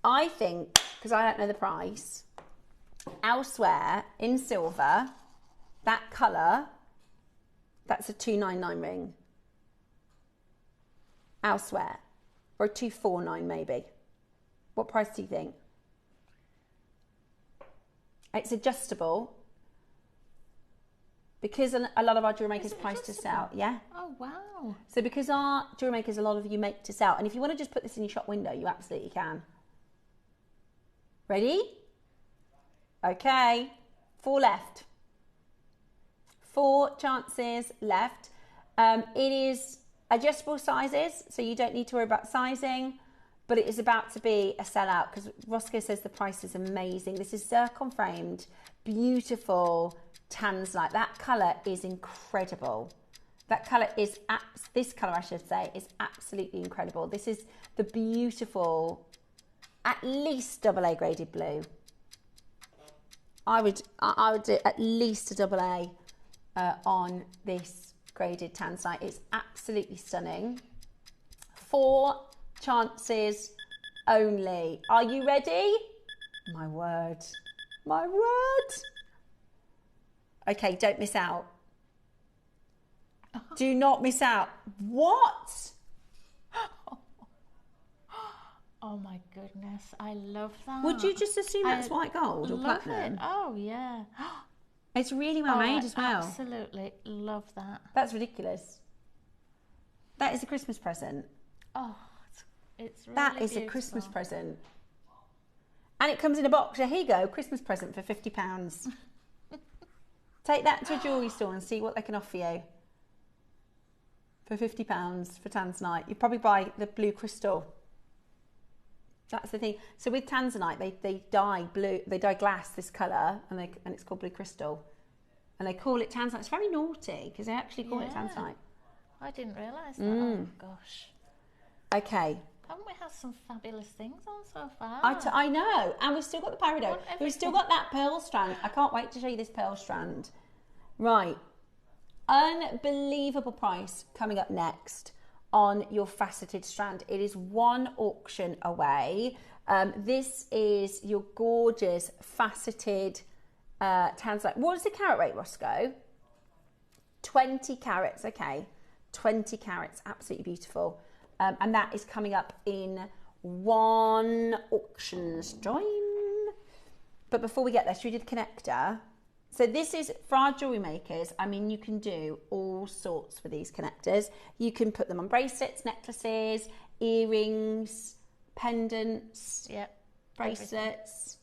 I think, because I don't know the price, elsewhere in silver, that colour, that's a $299 ring. Elsewhere, or a $249 maybe. What price do you think? It's adjustable, because a lot of our JewelleryMaker is priced to sell. Yeah. Oh, wow. So because our JewelleryMaker, a lot of you make to sell, and if you want to just put this in your shop window, you absolutely can. Ready? Okay. 4 left. 4 chances left. It is adjustable sizes, so you don't need to worry about sizing, but it is about to be a sellout because Roscoe says the price is amazing. This is zircon framed, beautiful tanzanite. That colour is incredible. That colour is, this colour I should say, is absolutely incredible. This is the beautiful, at least AA graded blue. I would do at least a AA on this graded tanzanite. It's absolutely stunning. 4 chances only. Are you ready? My word. My word. Okay, don't miss out. Do not miss out. What? Oh my goodness, I love that. Would you just assume that's white gold or love platinum? It. Oh yeah. It's really well made I as well. Absolutely love that. That's ridiculous. That is a Christmas present. Oh, it's really that is beautiful. a Christmas present. And it comes in a box. So here you go, Christmas present for £50. Take that to a jewellery store and see what they can offer you. For £50 for tanzanite. You probably buy the blue crystal. That's the thing. So with tanzanite, they dye blue, they dye glass this colour, and it's called blue crystal, and they call it tanzanite. It's very naughty because they actually call it tanzanite. I didn't realise that. Oh gosh. Okay. Haven't we had some fabulous things on so far? I know, and we've still got the peridot. We've still got that pearl strand. I can't wait to show you this pearl strand. Right, unbelievable price coming up next on your faceted strand. It is 1 auction away. This is your gorgeous faceted tanzanite. What is the carat rate, Roscoe? 20 carats, okay. 20 carats, absolutely beautiful. And that is coming up in 1 auction stream. But before we get there, should we do the connector? So this is for our jewellery makers. I mean, you can do all sorts with these connectors. You can put them on bracelets, necklaces, earrings, pendants, bracelets.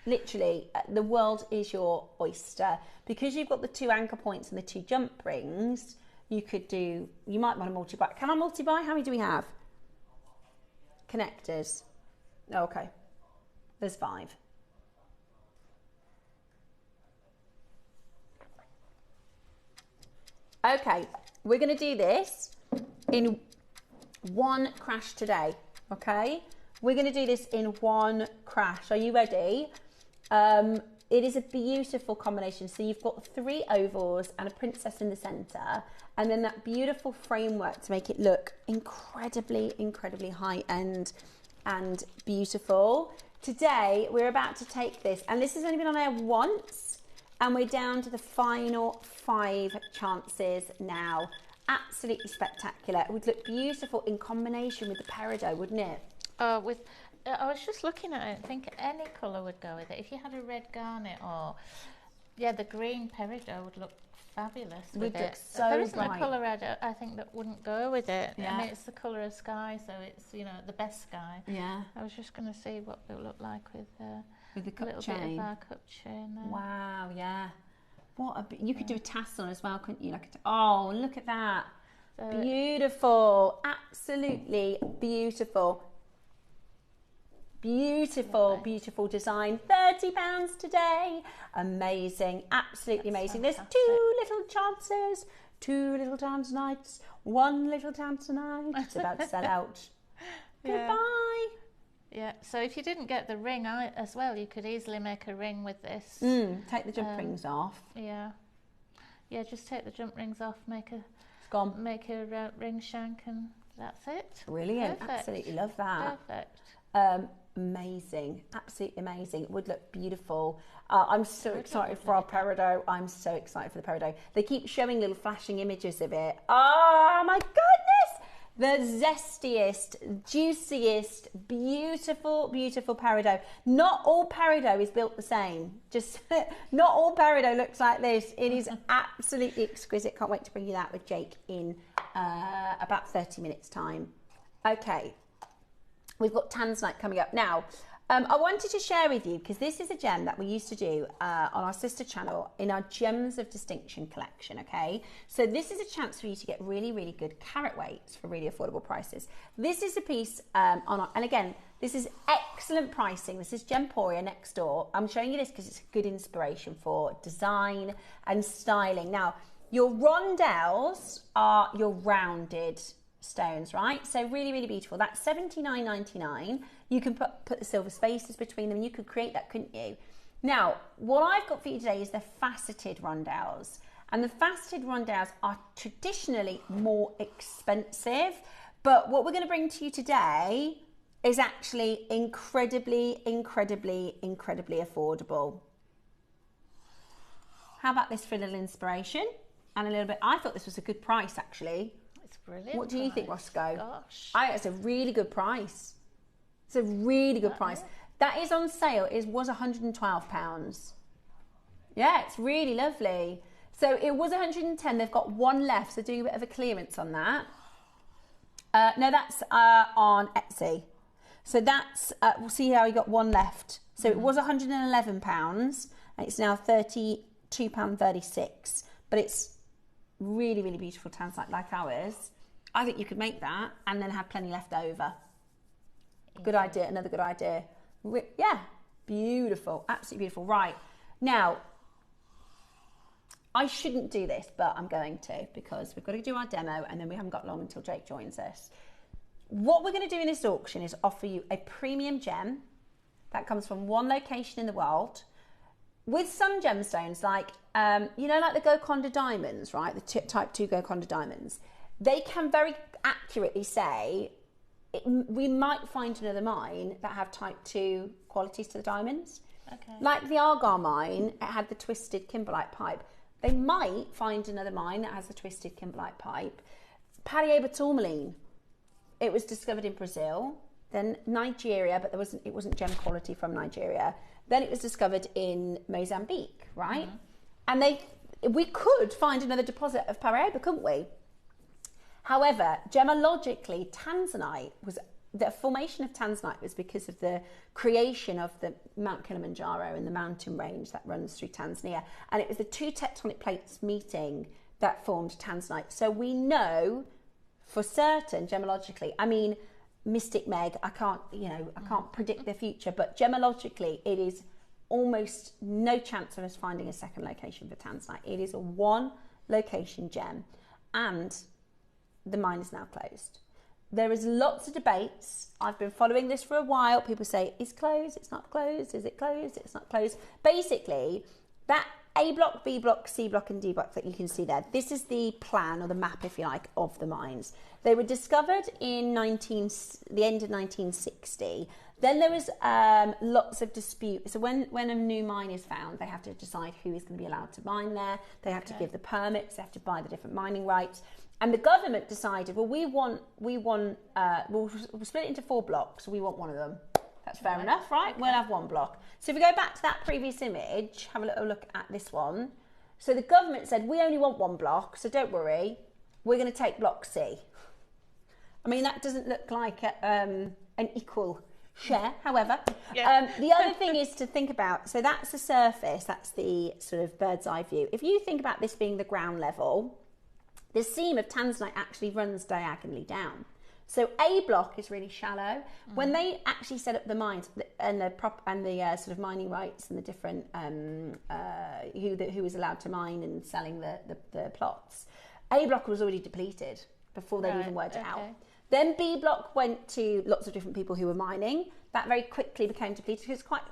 Literally, the world is your oyster. Because you've got the 2 anchor points and the 2 jump rings, you might want to multi-buy. Can I multi-buy? How many do we have? Connectors. Oh, okay. There's 5. Okay, we're going to do this in one crash today, okay? We're going to do this in one crash. Are you ready? It is a beautiful combination. So you've got 3 ovals and a princess in the centre, and then that beautiful framework to make it look incredibly, incredibly high-end and beautiful. Today, we're about to take this, and this has only been on air once, and we're down to the final 5 chances now. Absolutely spectacular. It would look beautiful in combination with the peridot, wouldn't it? I was just looking at it and think any colour would go with it. If you had a red garnet or, the green peridot would look fabulous with it. So there isn't a colour I think that wouldn't go with it. Yeah. I mean, it's the colour of sky, so it's, the best sky. Yeah. I was just going to see what it would look like with the cup little chain. bit of our cup chain there. Wow, yeah. You could do a tassel as well, couldn't you? Oh, look at that. Beautiful. Absolutely beautiful. Beautiful, beautiful design. £30 today. Amazing. Absolutely amazing. Fantastic. There's 2 little chances. 2 little Tanzanites. 1 little Tanzanite. It's about to sell out. Goodbye. Yeah, so if you didn't get the ring as well, you could easily make a ring with this. Take the jump rings off. Yeah, just take the jump rings off, make a ring shank, and that's it. Brilliant. Perfect. Absolutely love that. Perfect. Amazing. Absolutely amazing. It would look beautiful. I'm so excited for our peridot. I'm so excited for the peridot. They keep showing little flashing images of it. Oh my goodness! The zestiest, juiciest, beautiful, beautiful peridot. Not all peridot is built the same. Not all peridot looks like this. It is absolutely exquisite. Can't wait to bring you that with Jake in about 30 minutes time. Okay, we've got Tanzanite coming up now. I wanted to share with you, because this is a gem that we used to do on our sister channel in our Gems of Distinction collection, okay? So this is a chance for you to get really, really good carat weights for really affordable prices. This is a piece and again, this is excellent pricing. This is Gemporia next door. I'm showing you this because it's a good inspiration for design and styling. Now, your rondelles are your rounded stones, right? So really, really beautiful. That's $79.99. You can put the silver spaces between them. You could create that, couldn't you? Now, what I've got for you today is the faceted rondelles. And the faceted rondelles are traditionally more expensive, but what we're going to bring to you today is actually incredibly, incredibly, incredibly affordable. How about this for a little inspiration and a little bit? I thought this was a good price, actually. It's brilliant. What do you think, Roscoe? Gosh. It's a really good price. It's a really good price. That is on sale. It was £112. Yeah, it's really lovely. So it was 110. They've got 1 left, so doing a bit of a clearance on that. No, that's on Etsy. So that's, we'll see how you got 1 left. So it was £111, and it's now £32.36. But it's really, really beautiful tanzanite like ours. I think you could make that and then have plenty left over. Good idea, another good idea. Yeah, beautiful, absolutely beautiful. Right, now, I shouldn't do this, but I'm going to, because we've got to do our demo and then we haven't got long until Jake joins us. What we're going to do in this auction is offer you a premium gem that comes from 1 location in the world, with some gemstones like, like the Golconda diamonds, right? The type 2 Golconda diamonds. They can very accurately say, we might find another mine that have type 2 qualities to the diamonds. Okay. Like the Argyle mine, it had the twisted kimberlite pipe. They might find another mine that has the twisted kimberlite pipe. Palliaber tourmaline, it was discovered in Brazil. then Nigeria, but it wasn't gem quality from Nigeria. Then it was discovered in Mozambique, right? And we could find another deposit of Paraíba, couldn't we? However, gemologically, tanzanite the formation of tanzanite was because of the creation of the Mount Kilimanjaro and the mountain range that runs through Tanzania. And it was the two tectonic plates meeting that formed tanzanite. So we know for certain, gemologically, I mean, Mystic Meg, I can't predict the future, but gemologically, it is almost no chance of us finding a second location for tanzanite. It is a one location gem, and the mine is now closed. There is lots of debates. I've been following this for a while. People say, it's closed, it's not closed, is it closed, it's not closed. Basically, that A block, B block, C block and D block that you can see there, this is the plan or the map, if you like, of the mines. They were discovered in the end of 1960. Then there was lots of dispute. So when a new mine is found, they have to decide who is going to be allowed to mine there. They have to give the permits, they have to buy the different mining rights. And the government decided, well, we'll split it into 4 blocks. We want one of them. That's fair enough, right? We'll have 1 block. So if we go back to that previous image, have a little look at this one. So the government said, we only want 1 block, so don't worry. We're going to take block C. I mean, that doesn't look like an equal share, however. The other thing is to think about, so that's the surface, that's the sort of bird's eye view. If you think about this being the ground level, the seam of tanzanite actually runs diagonally down. So A block is really shallow. When they actually set up the mines and the sort of mining rights and the different who was allowed to mine and selling the plots, A block was already depleted before they even worked it out. Then B block went to lots of different people who were mining. That very quickly became depleted because it's quite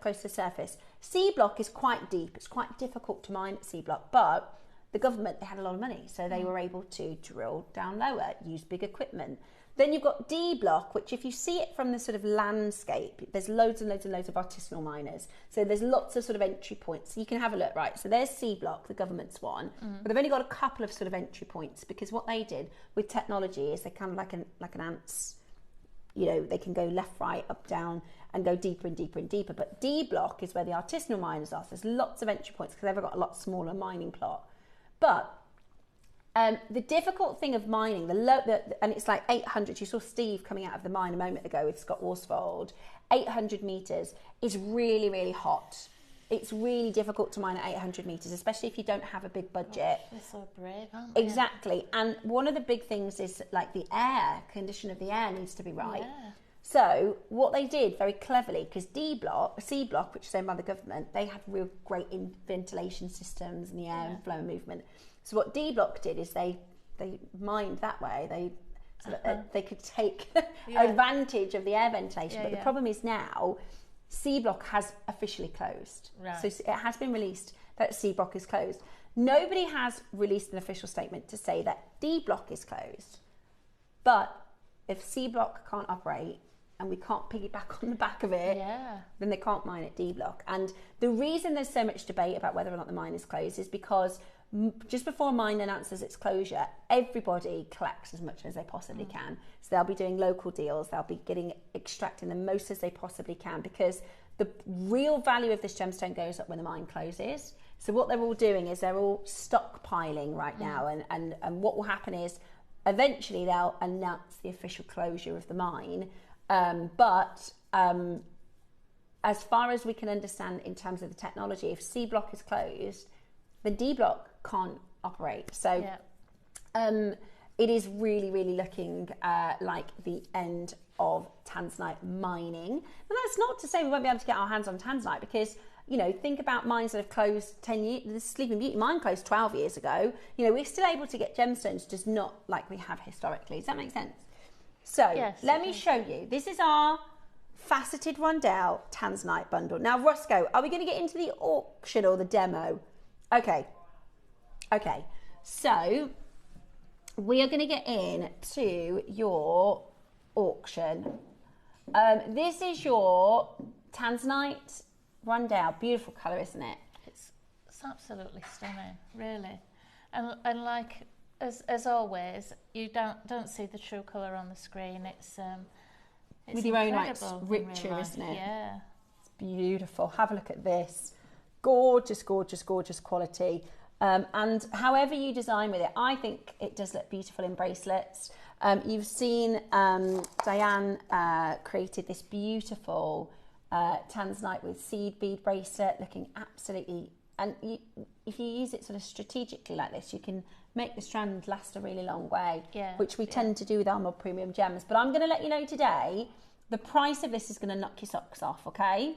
close to the surface. C block is quite deep. It's quite difficult to mine at C block, but the government, they had a lot of money, so they were able to drill down lower, use big equipment. Then you've got D block, which if you see it from the sort of landscape, there's loads and loads and loads of artisanal miners. So there's lots of sort of entry points. So you can have a look, right? So there's C block, the government's one, but they've only got a couple of sort of entry points because what they did with technology is they kind of like an ants, you know, they can go left, right, up, down, and go deeper and deeper and deeper. But D block is where the artisanal miners are. So there's lots of entry points because they've got a lot smaller mining plot. But the difficult thing of mining, and it's like 800, you saw Steve coming out of the mine a moment ago with Scott Worsfold, 800 metres is really, really hot. It's really difficult to mine at 800 metres, especially if you don't have a big budget. They're so brave, aren't they? Exactly. And one of the big things is like the condition of the air needs to be right. Yeah. So what they did very cleverly, because C block, which is owned by the government, they had real great ventilation systems and the air flow and movement. So what D block did is they mined that way. So that they could take advantage of the air ventilation. But the problem is now C block has officially closed. Right. So it has been released that C block is closed. Nobody has released an official statement to say that D block is closed. But if C block can't operate and we can't piggyback on the back of it, then they can't mine at D block. And the reason there's so much debate about whether or not the mine is closed is because just before a mine announces its closure, everybody collects as much as they possibly can. So they'll be doing local deals, they'll be extracting the most as they possibly can, because the real value of this gemstone goes up when the mine closes. So what they're all doing is they're all stockpiling right now, and what will happen is eventually they'll announce the official closure of the mine. But as far as we can understand in terms of the technology, if C block is closed, the D block can't operate. So it is really, really looking like the end of tanzanite mining. And that's not to say we won't be able to get our hands on tanzanite, because, you know, think about mines that have closed 10 years. The Sleeping Beauty mine closed 12 years ago. You know, we're still able to get gemstones, just not like we have historically. Does that make sense? So let me show you. This is our faceted Rondell tanzanite bundle. Now, Roscoe, are we going to get into the auction or the demo? Okay. So we are going to get in to your auction. This is your tanzanite Rondell. Beautiful colour, isn't it? It's absolutely stunning, really. And like as always, you don't see the true colour on the screen. It's with your own like incredible in real richer, life, isn't it? Yeah. It's beautiful. Have a look at this. Gorgeous, gorgeous, gorgeous quality. And however you design with it, I think it does look beautiful in bracelets. You've seen Diane created this beautiful tanzanite with seed bead bracelet, looking absolutely, and if you use it sort of strategically like this, you can make the strand last a really long way, which we tend to do with our more premium gems. But I'm going to let you know today, the price of this is going to knock your socks off, okay?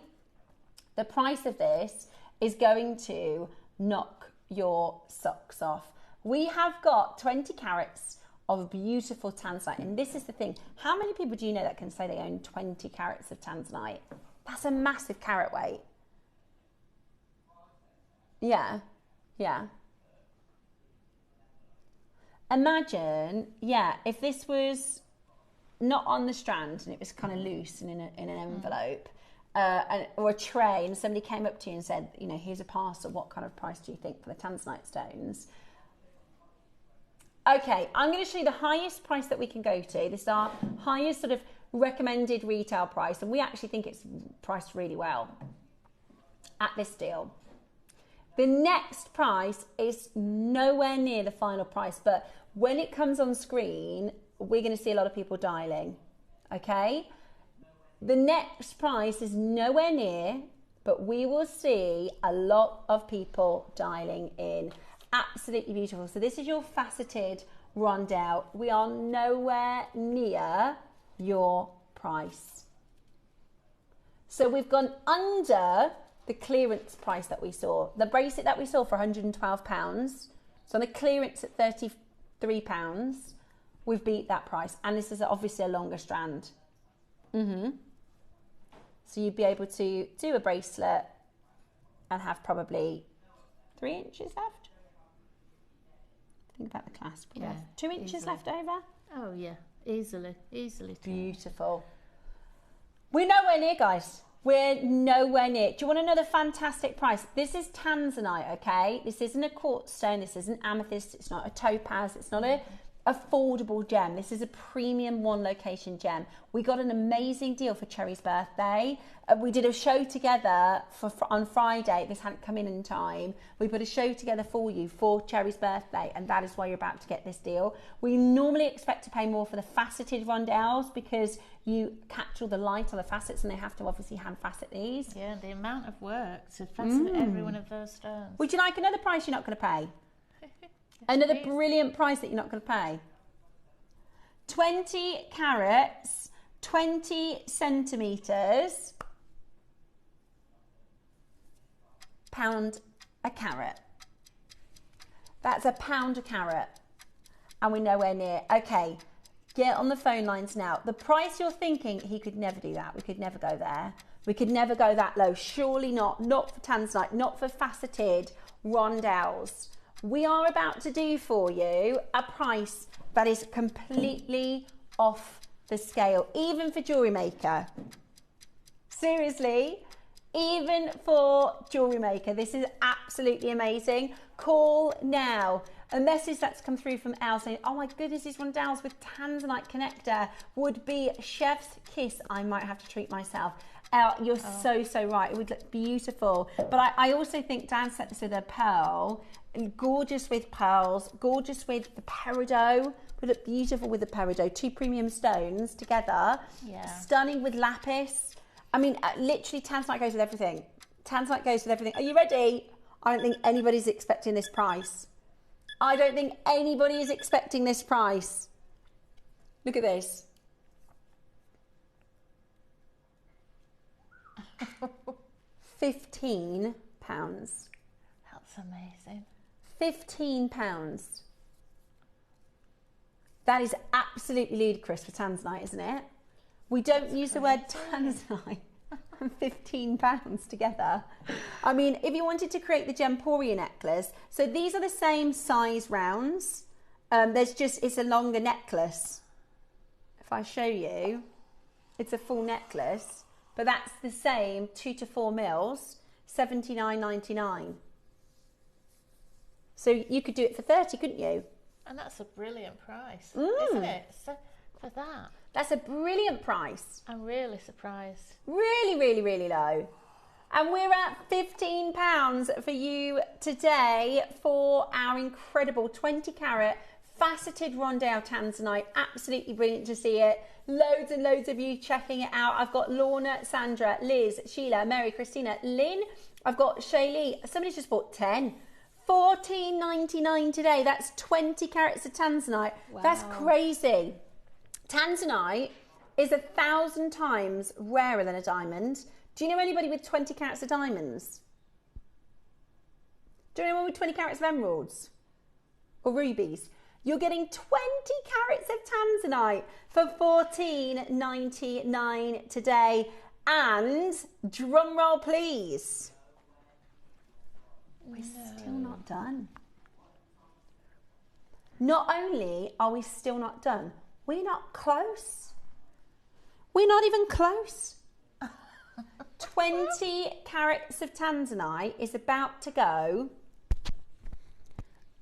The price of this is going to knock your socks off. We have got 20 carats of beautiful tanzanite, and this is the thing. How many people do you know that can say they own 20 carats of tanzanite? That's a massive carat weight. Yeah, yeah. Imagine, if this was not on the strand and it was kind of loose and in an envelope, or a tray, and somebody came up to you and said, you know, here's a parcel, what kind of price do you think for the tanzanite stones? Okay, I'm going to show you the highest price that we can go to. This is our highest sort of recommended retail price, and we actually think it's priced really well at this deal. The next price is nowhere near the final price, but when it comes on screen, we're going to see a lot of people dialing, okay? The next price is nowhere near, but we will see a lot of people dialing in. Absolutely beautiful. So this is your faceted rondelle. We are nowhere near your price. So we've gone under the clearance price that we saw. The bracelet that we saw for £112, so on the clearance at £33, we've beat that price. And this is obviously a longer strand. So you'd be able to do a bracelet and have probably 3 inches left. Think about the clasp. Yeah, 2 inches easily. Left over. Oh yeah, easily. Beautiful. We're nowhere near, guys. We're nowhere near. Do you want another fantastic price? This is tanzanite, okay? This isn't a quartz stone. This isn't amethyst. It's not a topaz. It's not a affordable gem. This is a premium one location gem. We got an amazing deal for Cherry's birthday. We did a show together on Friday. This hadn't come in time. We put a show together for you for Cherry's birthday, and that is why you're about to get this deal. We normally expect to pay more for the faceted rondelles because you capture all the light on the facets, and they have to obviously hand facet these. Yeah, the amount of work to facet every one of those stones. Would you like another price you're not going to pay? Another brilliant price that you're not going to pay. 20 carats, 20 centimetres, £1 a carat. That's £1 a carat. And we're nowhere near. Okay, get on the phone lines now. The price you're thinking, he could never do that. We could never go there. We could never go that low. Surely not. Not for tanzanite, not for faceted rondelles. We are about to do for you a price that is completely off the scale, even for JewelleryMaker. Seriously, even for JewelleryMaker, this is absolutely amazing. Call now. A message that's come through from Elle saying, oh my goodness, these rondelles with tanzanite connector would be chef's kiss. I might have to treat myself. Elle, you're so right. It would look beautiful. But I also think Dan set this with a pearl. Gorgeous with pearls, gorgeous with the peridot. Would look beautiful with the peridot. 2 premium stones together. Yeah. Stunning with lapis. I mean, literally tanzanite goes with everything. Tanzanite goes with everything. Are you ready? I don't think anybody's expecting this price. I don't think anybody is expecting this price. Look at this. £15. That's amazing. £15. That is absolutely ludicrous for tanzanite, isn't it? We don't use the word tanzanite and £15 together. I mean, if you wanted to create the Gemporia necklace, so these are the same size rounds. It's a longer necklace. If I show you, it's a full necklace, but that's the same 2 to 4 mils, $79.99. So you could do it for 30, couldn't you? And that's a brilliant price, isn't it? So for that. That's a brilliant price. I'm really surprised. Really, really, really low. And we're at £15 for you today for our incredible 20 carat faceted rondelle tanzanite. Absolutely brilliant to see it. Loads and loads of you checking it out. I've got Lorna, Sandra, Liz, Sheila, Mary, Christina, Lynn. I've got Shaylee. Somebody's just bought 10. $14.99 today. That's 20 carats of tanzanite. Wow. That's crazy. Tanzanite is 1,000 times rarer than a diamond. Do you know anybody with 20 carats of diamonds? Do you know anyone with 20 carats of emeralds or rubies? You're getting 20 carats of tanzanite for $14.99 today. And drum roll, please. We're still not done. Not only are we still not done, we're not close. We're not even close. 20 carats of tanzanite is about to go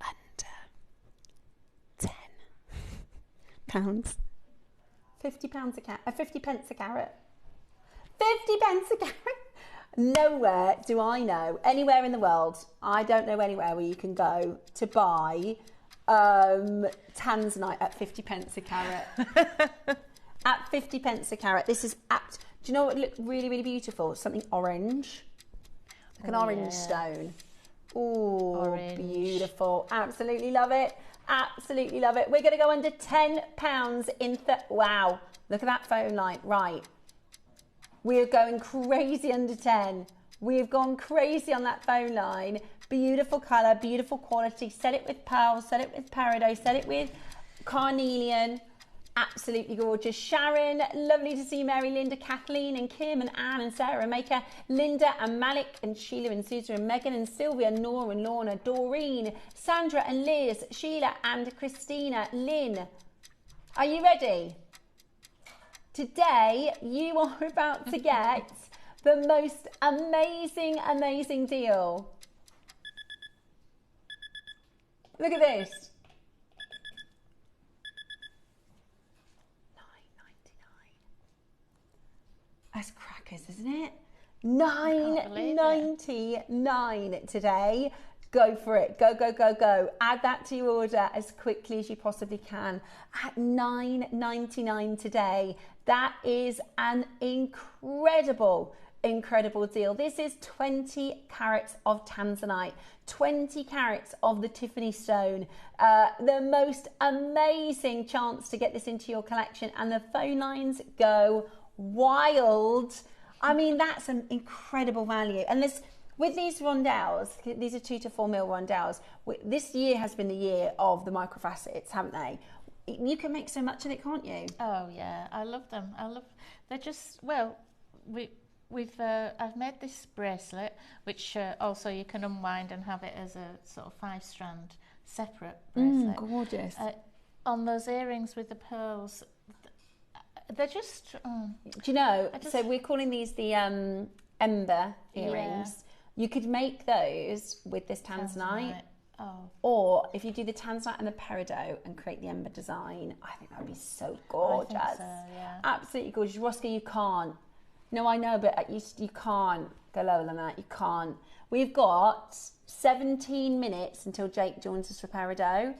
under £10. £50 a carat. 50 pence a carat. 50 pence a carat. Nowhere do I know, anywhere in the world, I don't know anywhere where you can go to buy tanzanite at 50 pence a carat. At 50 pence a carat. This is apt. Do you know what would look really, really beautiful? Something orange. Like an orange stone. Oh, beautiful. Absolutely love it. Absolutely love it. We're going to go under £10 in... Wow. Look at that phone line. Right. We're going crazy under 10. We've gone crazy on that phone line. Beautiful colour, beautiful quality. Set it with pearls, set it with peridot, set it with carnelian. Absolutely gorgeous. Sharon, lovely to see you. Mary, Linda, Kathleen and Kim and Anne and Sarah Maker, Linda and Malik and Sheila and Susan and Megan and Sylvia, Nora and Lorna, Doreen, Sandra and Liz, Sheila and Christina, Lynn. Are you ready? Today, you are about to get the most amazing, amazing deal. Look at this. $9.99. That's crackers, isn't it? $9.99 today. Go for it. Go, go, go, go. Add that to your order as quickly as you possibly can. At $9.99 today. That is an incredible, incredible deal. This is 20 carats of tanzanite, 20 carats of the Tiffany stone. The most amazing chance to get this into your collection, and the phone lines go wild. I mean, that's an incredible value. And this, with these rondelles, these are 2 to 4 mil rondelles. This year has been the year of the microfacets, haven't they? You can make so much of it, can't you? Oh yeah, I love them. They're just, well, I've made this bracelet, which also you can unwind and have it as a sort of 5-strand separate bracelet. Gorgeous. On those earrings with the pearls, they're just... Do you know, so we're calling these the ember earrings. Yeah. You could make those with this tanzanite. Oh. Or if you do the tanzanite and the peridot and create the ember design, I think that would be so gorgeous. I think so, yeah. Absolutely gorgeous. Roscoe, you can't. No, I know, but you can't go lower than that. You can't. We've got 17 minutes until Jake joins us for peridot.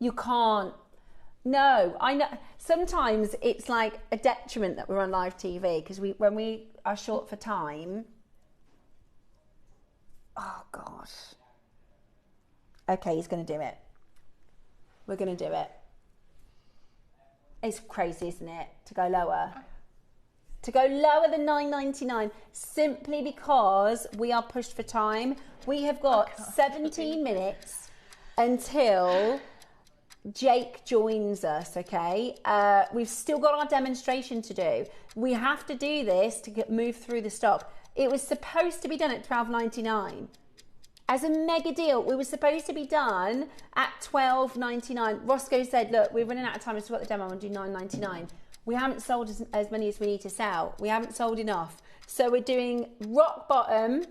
You can't. No, I know. Sometimes it's like a detriment that we're on live TV because when we are short for time. Oh, gosh. Okay, he's going to do it. We're going to do it. It's crazy, isn't it, to go lower? To go lower than $9.99 simply because we are pushed for time. We have got 17 minutes until Jake joins us, okay? We've still got our demonstration to do. We have to do this to move through the stock. It was supposed to be done at $12.99. As a mega deal, we were supposed to be done at $12.99. Roscoe said, look, we're running out of time, so we've got the demo, I'm going to do $9.99. We haven't sold as many as we need to sell. We haven't sold enough. So we're doing rock bottom.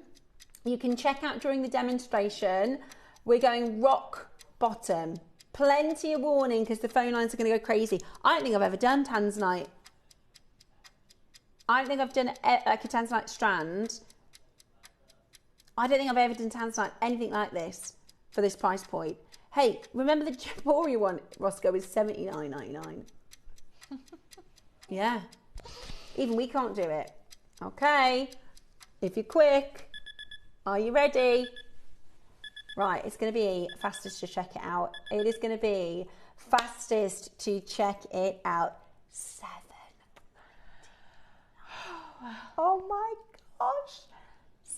You can check out during the demonstration. We're going rock bottom, Plenty of warning because the phone lines are going to go crazy. I don't think I've ever done tanzanite. I don't think I've done like a tanzanite strand. I don't think I've ever done tanzanite, anything like this for this price point. Hey, remember the jewellery one, Roscoe, is $79.99. Yeah. Even we can't do it. Okay. If you're quick, are you ready? Right, it's going to be fastest to check it out. It is going to be fastest to check it out. $7.99. Oh my gosh.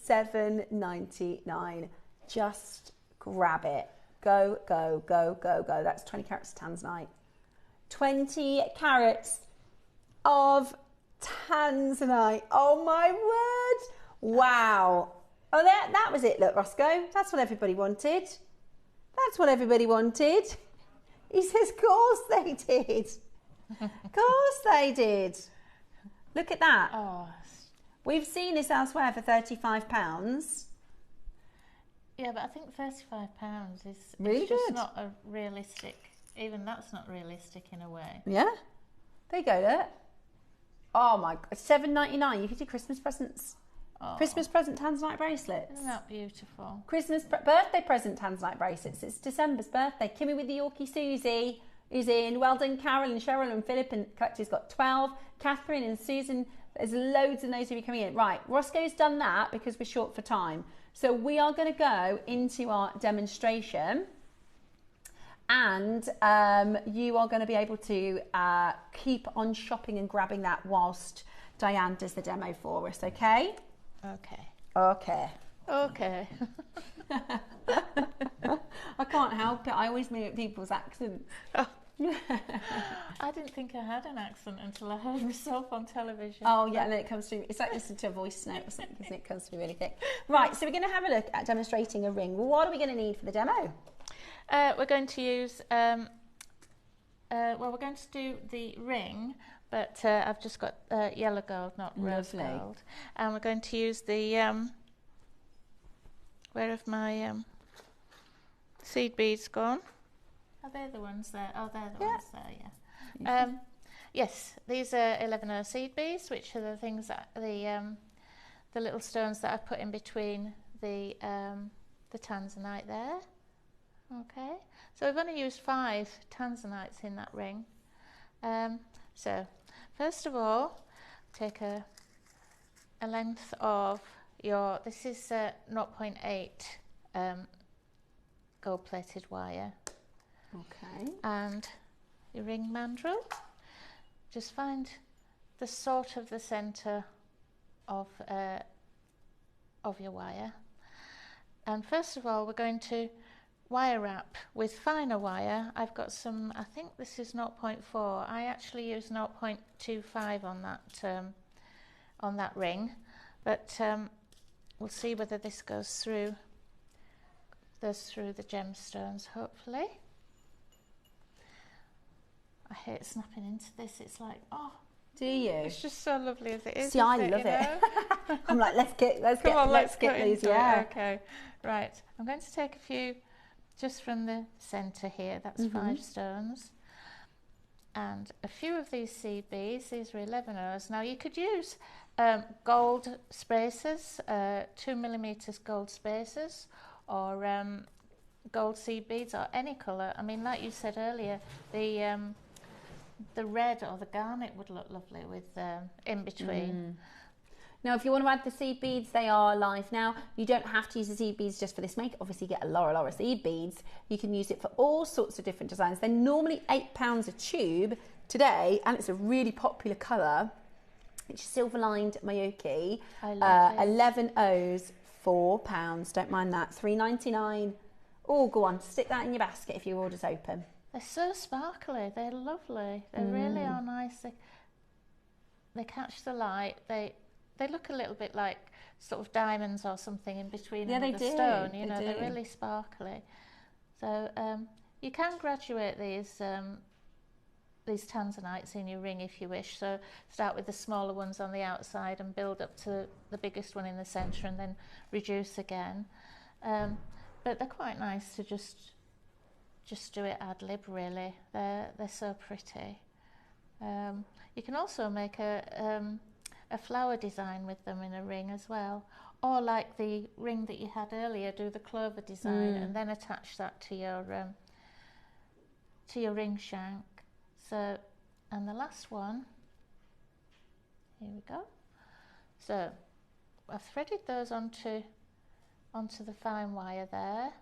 $7.99. Just grab it. Go, go, go, go, go. That's 20 carats of tanzanite. 20 carats of tanzanite. Oh my word. Wow. Oh, that was it. Look, Roscoe. That's what everybody wanted. That's what everybody wanted. He says, of course they did. Of course they did. Look at that. Oh. We've seen this elsewhere for £35. Yeah, but I think £35 is really it's just good. Not a realistic. Even that's not realistic in a way. Yeah. There you go, look. Oh my God. $7.99. You could do Christmas presents. Oh. Christmas present tanzanite bracelets. Isn't that beautiful? Christmas birthday present tanzanite bracelets. It's December's birthday. Kimmy with the Yorkie Susie is in. Well done, Carol and Cheryl and Philip, and collector's got 12. Catherine and Susan. There's loads and loads of you coming in. Right, Roscoe's done that because we're short for time. So we are going to go into our demonstration, and you are going to be able to keep on shopping and grabbing that whilst Diane does the demo for us, okay? Okay. Okay. Okay. I can't help it. I always mimic people's accents. Oh. I didn't think I had an accent until I heard myself on television. Oh yeah, and then it comes through. It's like listening to a voice note or something, isn't it? It comes through really thick. Right, so we're going to have a look at demonstrating a ring. Well, what are we going to need for the demo? We're going to use. Well, we're going to do the ring, but I've just got yellow gold, not rose gold, and we're going to use the. Where have my seed beads gone? Are they the ones there? Oh, they're the ones there, yeah. Yes, these are 11 seed beads, which are the things that the little stones that I put in between the tanzanite there. Okay, so we're going to use 5 tanzanites in that ring. So first of all, take a length of your, this is 0.8 gold-plated wire. Okay. And your ring mandrel. Just find the sort of the centre of your wire. And first of all, we're going to wire wrap with finer wire. I've got some, I think this is 0.4. I actually use 0.25 on that ring, but we'll see whether this goes through the gemstones, hopefully. I hate snapping into this. It's like, oh, do you? It's just so lovely as it is. See, I love it. I'm like, let's get these. Yeah. Okay. Right. I'm going to take a few just from the centre here. That's 5 stones. And a few of these seed beads. These are 11 O's. Now you could use gold spacers, 2mm gold spacers, or gold seed beads, or any colour. I mean, like you said earlier, the red or the garnet would look lovely with in between. Now, if you want to add the seed beads, they are live now. You don't have to use the seed beads just for this make. Obviously, you get a lot of seed beads. You can use it for all sorts of different designs. They're normally £8 a tube today, and it's a really popular colour. It's silver-lined Mayoki. I love it. 11 O's, £4. Don't mind that. $3.99. Oh, go on, stick that in your basket if your order's open. They're so sparkly. They're lovely. They really are nice. They catch the light. They look a little bit like sort of diamonds or something in between the stone. You know, they're really sparkly. So you can graduate these tanzanites in your ring if you wish. So start with the smaller ones on the outside and build up to the biggest one in the centre, and then reduce again. But they're quite nice to just just do it ad lib really. They're so pretty. You can also make a flower design with them in a ring as well, or like the ring that you had earlier, do the clover design and then attach that to your ring shank. So, and the last one, here we go. So I've threaded those onto the fine wire there.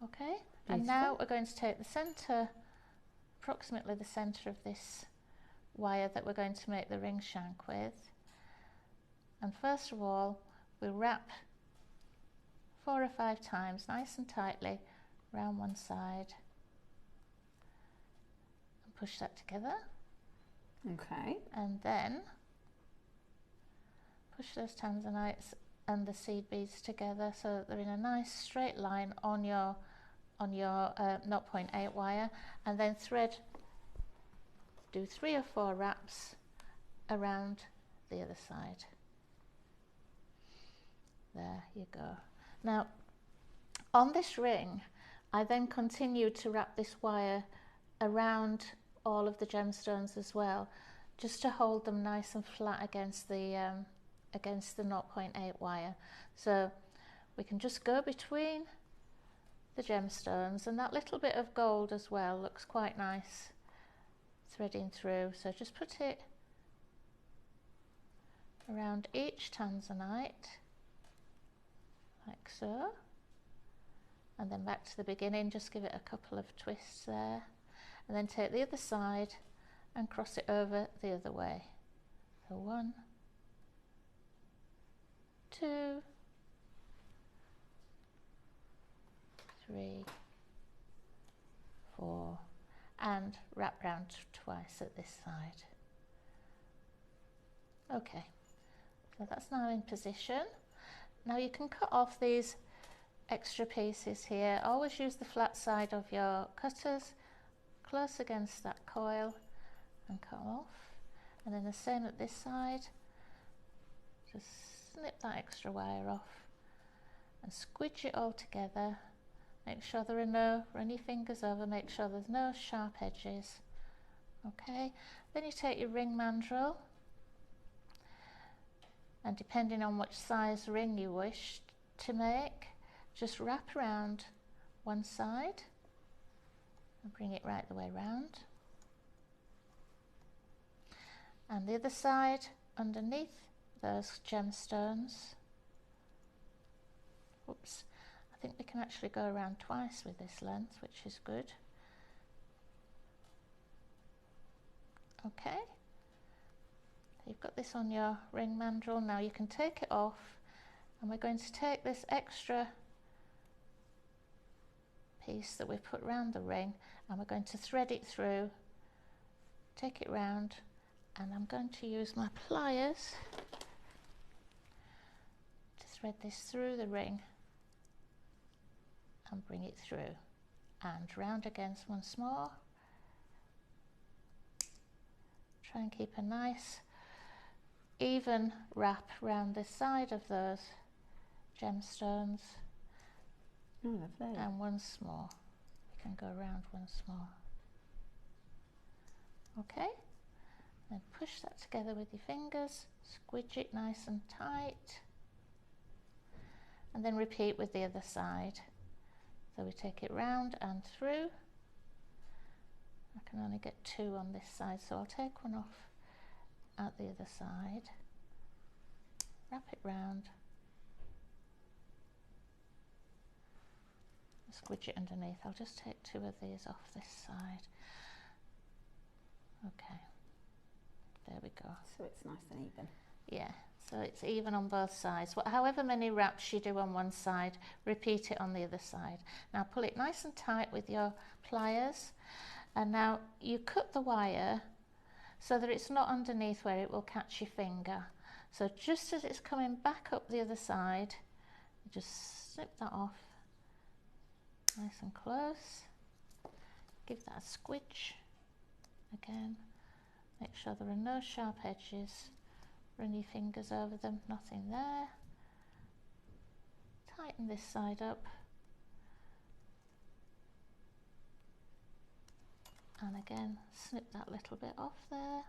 Okay, beautiful. And now we're going to take the centre, approximately the centre of this wire that we're going to make the ring shank with, and first of all we'll wrap 4 or 5 times nice and tightly round one side and push that together. Okay. And then push those tanzanites and the seed beads together so that they're in a nice straight line on your 0.8 wire, and then do 3 or 4 wraps around the other side. There you go. Now on this ring I then continue to wrap this wire around all of the gemstones as well, just to hold them nice and flat against the 0.8 wire. So we can just go between the gemstones, and that little bit of gold as well looks quite nice threading through. So just put it around each tanzanite like so, and then back to the beginning, just give it a couple of twists there, and then take the other side and cross it over the other way. So 1, 2, 3, 4, and wrap round twice at this side. Okay, so that's now in position. Now you can cut off these extra pieces here. Always use the flat side of your cutters close against that coil and cut off, and then the same at this side. Just snip that extra wire off and squidge it all together. Make sure there are no, run your fingers over, make sure there's no sharp edges. Okay, then you take your ring mandrel, and depending on which size ring you wish to make, just wrap around one side and bring it right the way round, and the other side underneath those gemstones. Oops, I think we can actually go around twice with this length, which is good. Okay, you've got this on your ring mandrel. Now you can take it off, and we're going to take this extra piece that we've put round the ring, and we're going to thread it through, take it round, and I'm going to use my pliers to thread this through the ring and bring it through, and round again once more. Try and keep a nice even wrap round the side of those gemstones. Oh, lovely. And once more, we can go around once more. Okay, then push that together with your fingers, squidge it nice and tight, and then repeat with the other side. So we take it round and through. I can only get 2 on this side, so I'll take one off at the other side, wrap it round, squidge it underneath. I'll just take 2 of these off this side. Okay, there we go. So it's nice and even. Yeah, so it's even on both sides. However many wraps you do on one side, repeat it on the other side. Now pull it nice and tight with your pliers, and now you cut the wire so that it's not underneath where it will catch your finger. So just as it's coming back up the other side, you just snip that off nice and close, give that a squidge again, make sure there are no sharp edges, run your fingers over them, nothing there, tighten this side up And again, snip that little bit off there.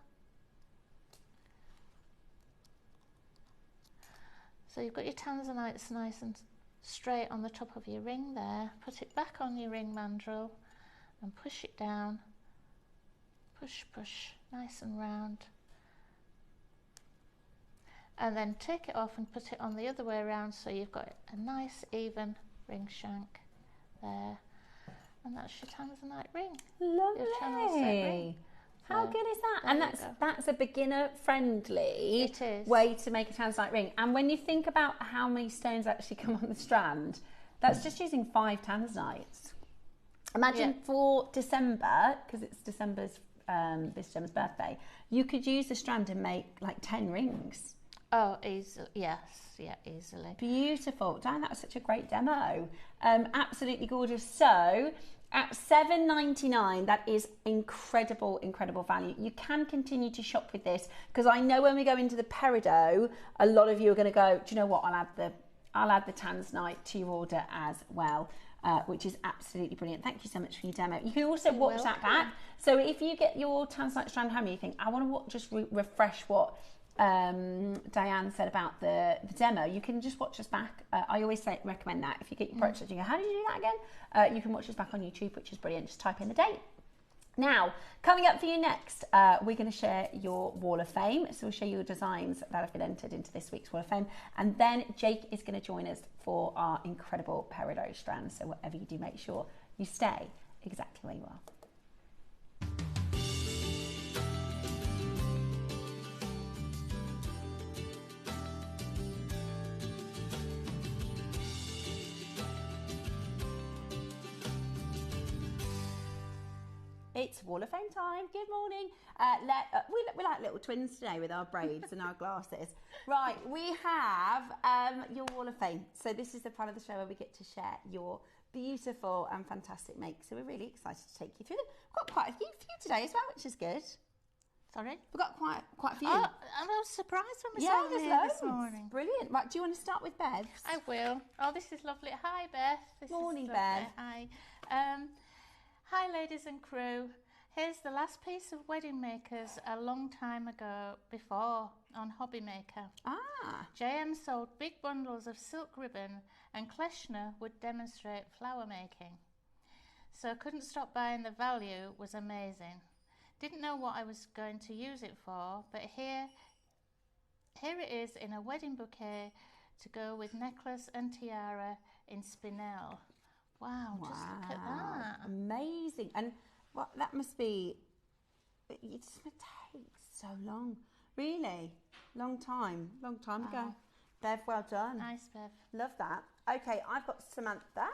So you've got your tanzanites nice and straight on the top of your ring there. Put it back on your ring mandrel and push it down. Push, push, nice and round. And then take it off and put it on the other way around, so you've got a nice even ring shank there. And that's your tanzanite ring. Lovely. Your channel set ring. How good is that? And that's a beginner friendly way to make a tanzanite ring. And when you think about how many stones actually come on the strand, that's just using 5 tanzanites. Imagine for December, because it's this December's birthday, you could use the strand and make like 10 rings. Oh, easily, yes, yeah, easily. Beautiful. Diane, that was such a great demo. Absolutely gorgeous. So at $7.99, that is incredible, incredible value. You can continue to shop with this, because I know when we go into the peridot, a lot of you are going to go, do you know what, I'll add the tanzanite to your order as well. Which is absolutely brilliant. Thank you so much for your demo. You can also watch that back. So if you get your tanzanite strand home and you think, I want to just refresh what Diane said about the demo, you can just watch us back. I always recommend that. If you get your products, you go, how do you do that again? You can watch us back on YouTube, which is brilliant. Just type in the date. Now, coming up for you next, we're going to share your Wall of Fame. So we'll show you the designs that have been entered into this week's Wall of Fame. And then Jake is going to join us for our incredible peridot strand. So whatever you do, make sure you stay exactly where you are. It's Wall of Fame time. Good morning. We're like little twins today with our braids and our glasses. Right, we have your Wall of Fame. So this is the part of the show where we get to share your beautiful and fantastic makes. So we're really excited to take you through them. We've got quite a few today as well, which is good. Sorry? We've got quite a few. Oh, and I was surprised when we saw them here this morning. Brilliant. Right, do you want to start with Beth? I will. Oh, this is lovely. Hi, Beth. Morning, Beth. Hi. Hi, ladies and crew. Here's the last piece of wedding makers a long time ago before on HobbyMaker. JM sold big bundles of silk ribbon, and Kleshner would demonstrate flower making. So I couldn't stop buying. The value was amazing. Didn't know what I was going to use it for, but here it is in a wedding bouquet to go with necklace and tiara in spinel. Wow, just look at that. Amazing. And what that must be, it just takes so long. Really? Long time ago. Bev, well done. Nice, Bev. Love that. Okay, I've got Samantha.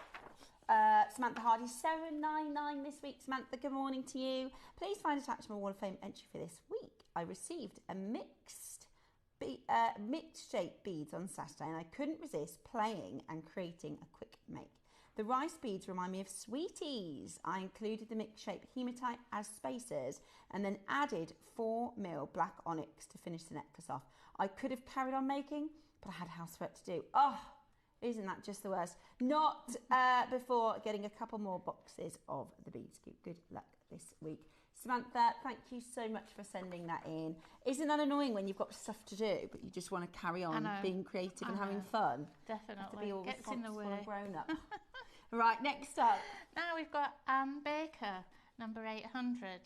Samantha Hardy, $7.99 this week. Samantha, good morning to you. Please find attached my Wall of Fame entry for this week. I received a mixed shape beads on Saturday, and I couldn't resist playing and creating a quick make. The rice beads remind me of sweeties. I included the mixed shape hematite as spacers and then added 4mm black onyx to finish the necklace off. I could have carried on making, but I had housework to do. Oh, isn't that just the worst? Not before getting a couple more boxes of the beads. Good luck this week. Samantha, thank you so much for sending that in. Isn't that annoying when you've got stuff to do, but you just want to carry on being creative and having fun? Definitely. To be all Gets in the way. and grown up. Right, next up. Now we've got Anne Baker, number 800.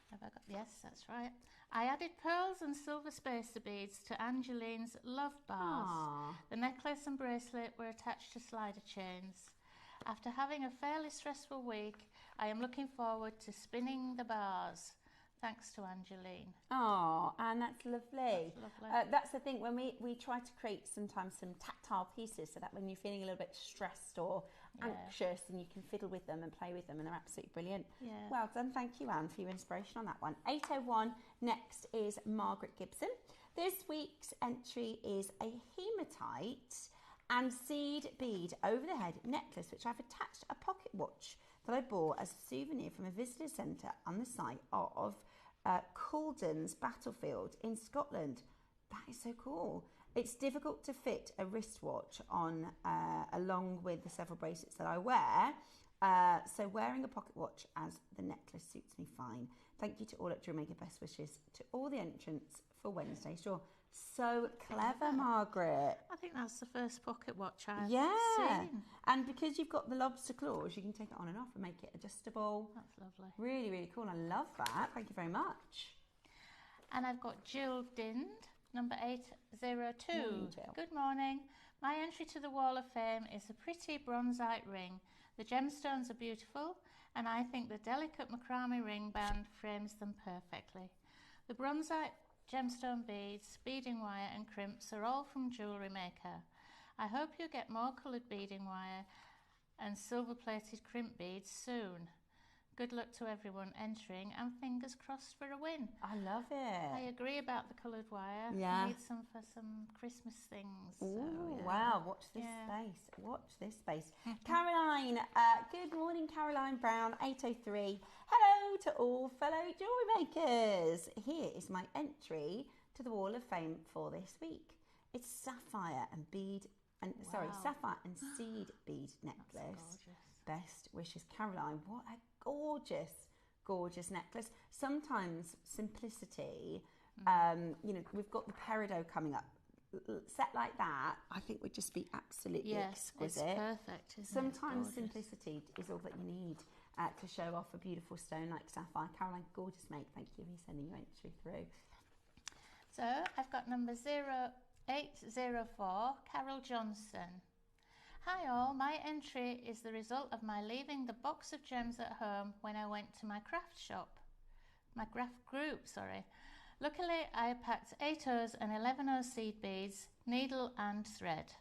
Have I got? Yes, that's right. I added pearls and silver spacer beads to Angeline's love bars. Aww. The necklace and bracelet were attached to slider chains. After having a fairly stressful week, I am looking forward to spinning the bars. Thanks to Angeline. Oh, and that's lovely. That's lovely. That's the thing, when we try to create sometimes some tactile pieces so that when you're feeling a little bit stressed or anxious, and you can fiddle with them and play with them, and they're absolutely brilliant. Yeah. Well done. Thank you, Anne, for your inspiration on that one. 801 next is Margaret Gibson. This week's entry is a hematite and seed bead over the head necklace, which I've attached a pocket watch that I bought as a souvenir from a visitor centre on the site of Culden's Battlefield in Scotland. That is so cool. It's difficult to fit a wristwatch on along with the several bracelets that I wear, So wearing a pocket watch as the necklace suits me fine. Thank you to all at JewelleryMaker. Best wishes to all the entrants for Wednesday's draw. So clever, Margaret. I think that's the first pocket watch I've seen. And because you've got the lobster claws, you can take it on and off and make it adjustable. That's lovely. Really, really cool. I love that. Thank you very much. And I've got Jill Dind, number 802. Morning, Jill. Good morning. My entry to the Wall of Fame is a pretty bronzite ring. The gemstones are beautiful, and I think the delicate macrame ring band frames them perfectly. The bronzite gemstone beads, beading wire and crimps are all from JewelleryMaker. I hope you get more coloured beading wire and silver-plated crimp beads soon. Good luck to everyone entering, and fingers crossed for a win. I love it. I agree about the coloured wire. Yeah. I need some for some Christmas things. Ooh, yeah. wow, watch this space. Watch this space. Caroline, good morning, Caroline Brown, 803. Hello to all fellow jewellery makers. Here is my entry to the Wall of Fame for this week. It's sapphire and sapphire and seed bead necklace. Best wishes, Caroline. What a gorgeous, gorgeous necklace. Sometimes simplicity, we've got the peridot coming up. Set like that, I think would just be absolutely exquisite. It's perfect, isn't Sometimes it? simplicity is all that you need to show off a beautiful stone like sapphire. Caroline, gorgeous mate. Thank you for sending your entry through. So I've got number 0804, Carol Johnson. Hi all, my entry is the result of my leaving the box of gems at home when I went to my craft group. Luckily, I packed 8 O's and 11 O seed beads, needle and thread,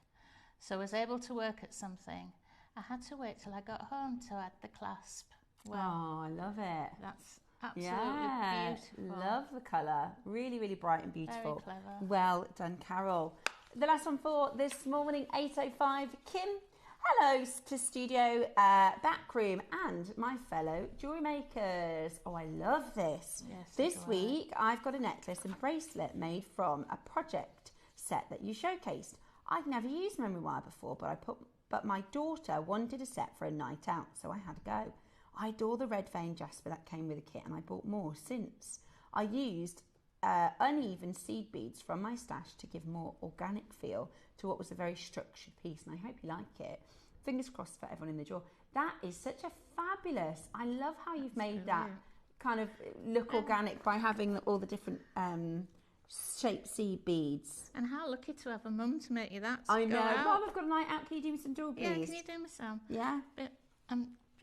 so I was able to work at something. I had to wait till I got home to add the clasp. Wow, I love it. That's absolutely beautiful. Love the colour. Really, really bright and beautiful. Very clever. Well done, Carol. The last one for this morning, 805, Kim. Hello to studio, back room, and my fellow jewellery makers. Oh, I love this. Yes, this week, I've got a necklace and bracelet made from a project set that you showcased. I'd never used memory wire before, but my daughter wanted a set for a night out, so I had to go. I adore the red vein jasper that came with the kit, and I bought more since. I used uneven seed beads from my stash to give more organic feel to what was a very structured piece, and I hope you like it. Fingers crossed for everyone in the draw. That is such a fabulous, I love how you've made that kind of look organic by having all the different shaped seed beads. And how lucky to have a mum to make you that. I know. Mum, I've got a night out. Can you do me some jewel, please? Yeah, can you do me some? Yeah. But,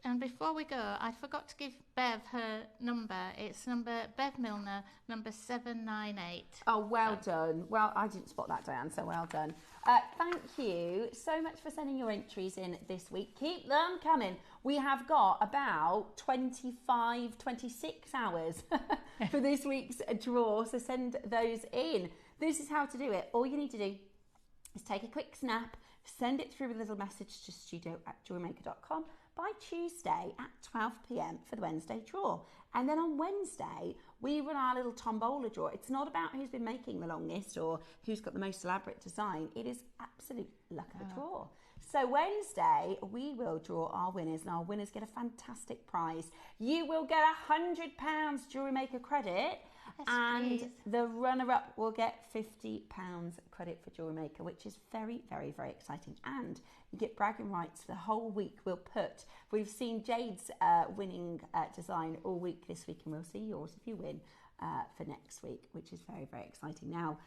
and before we go, I forgot to give Bev her number. It's Bev Milner, number 798. Oh, well done. Well, I didn't spot that, Diane, so well done. Thank you so much for sending your entries in this week. Keep them coming. We have got about 26 hours for this week's draw, so send those in. This is how to do it. All you need to do is take a quick snap, send it through with a little message to studio@jewellerymaker.com by Tuesday at 12 p.m. for the Wednesday draw. And then on Wednesday, we run our little tombola draw. It's not about who's been making the longest or who's got the most elaborate design. It is absolute luck of the draw. So Wednesday, we will draw our winners, and our winners get a fantastic prize. You will get £100 JewelleryMaker credit, and the runner-up will get £50 credit for JewelleryMaker, which is very, very, very exciting. And you get bragging rights for the whole week. We've seen Jade's winning design all week this week, and we'll see yours if you win for next week, which is very, very exciting. Now,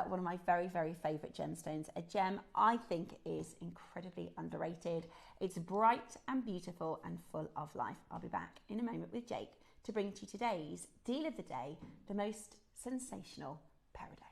one of my very, very favourite gemstones, a gem I think is incredibly underrated. It's bright and beautiful and full of life. I'll be back in a moment with Jake to bring to you today's deal of the day, the most sensational peridot.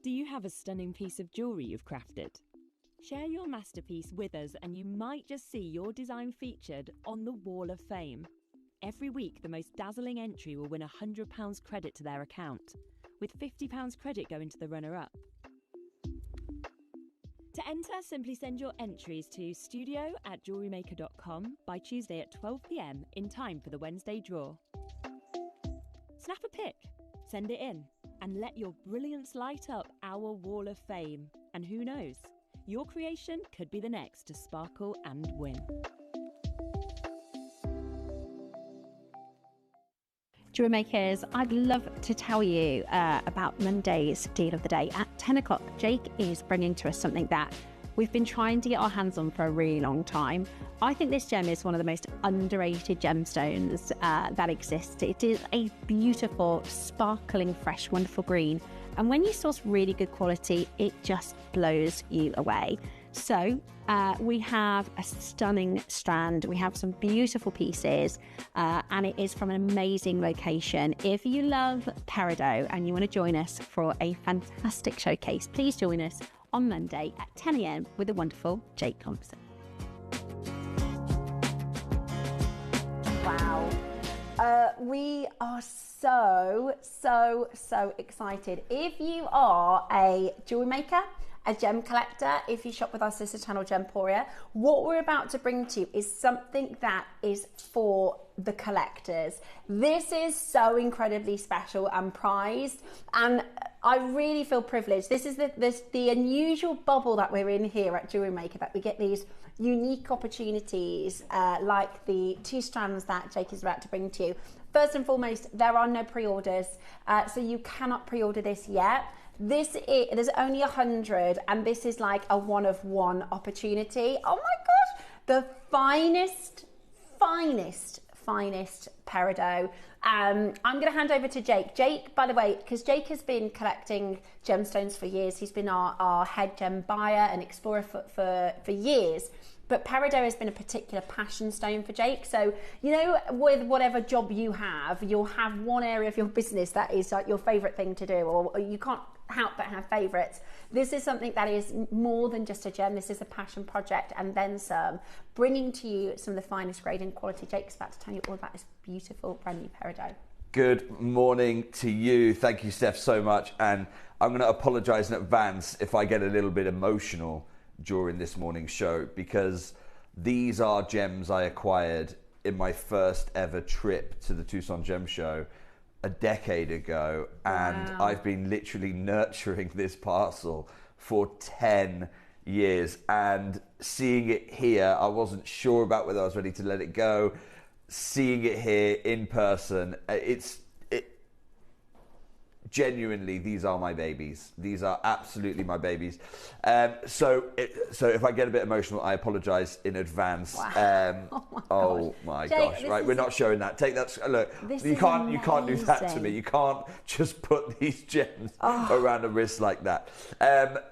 Do you have a stunning piece of jewellery you've crafted? Share your masterpiece with us and you might just see your design featured on the Wall of Fame. Every week, the most dazzling entry will win £100 credit to their account. with £50 credit going to the runner-up. To enter, simply send your entries to studio@jewellerymaker.com by Tuesday at 12 p.m. in time for the Wednesday draw. Snap a pic, send it in, and let your brilliance light up our wall of fame. And who knows, your creation could be the next to sparkle and win. Jewellery Makers, I'd love to tell you about Monday's deal of the day. At 10 o'clock, Jake is bringing to us something that we've been trying to get our hands on for a really long time. I think this gem is one of the most underrated gemstones that exists. It is a beautiful, sparkling, fresh, wonderful green. And when you source really good quality, it just blows you away. So we have a stunning strand. We have some beautiful pieces and it is from an amazing location. If you love peridot and you want to join us for a fantastic showcase, please join us on Monday at 10 a.m. with the wonderful Jake Thompson. Wow. We are so excited. If you are a jewelry maker, a gem collector, if you shop with our sister channel Gemporia, what we're about to bring to you is something that is for the collectors. This is so incredibly special and prized, and I really feel privileged. This is the unusual bubble that we're in here at Jewellery Maker, that we get these unique opportunities like the 2 strands that Jake is about to bring to you. First and foremost, there are no pre-orders, so you cannot pre-order this yet. There's only 100, and this is like a one-of-one opportunity. Oh my gosh, the finest peridot. I'm going to hand over to Jake. Jake, by the way, because Jake has been collecting gemstones for years. He's been our head gem buyer and explorer for years. But peridot has been a particular passion stone for Jake. So, you know, with whatever job you have, you'll have one area of your business that is like your favourite thing to do, or you can't help but have favourites. This is something that is more than just a gem. This is a passion project and then some, bringing to you some of the finest grade and quality. Jake's about to tell you all about this beautiful brand new peridot. Good morning to you. Thank you, Steph, so much. And I'm going to apologise in advance if I get a little bit emotional during this morning's show, because these are gems I acquired in my first ever trip to the Tucson Gem Show a decade ago. And Wow. I've been literally nurturing this parcel for 10 years, and seeing it here, I wasn't sure about whether I was ready to let it go. Seeing it here in person, genuinely, these are my babies. These are absolutely my babies. So if I get a bit emotional, I apologise in advance. Wow. Oh my Jake, gosh! Right, we're not showing that. Take that. Look, you can't do that to me. amazing. You can't just put these gems around a wrist like that.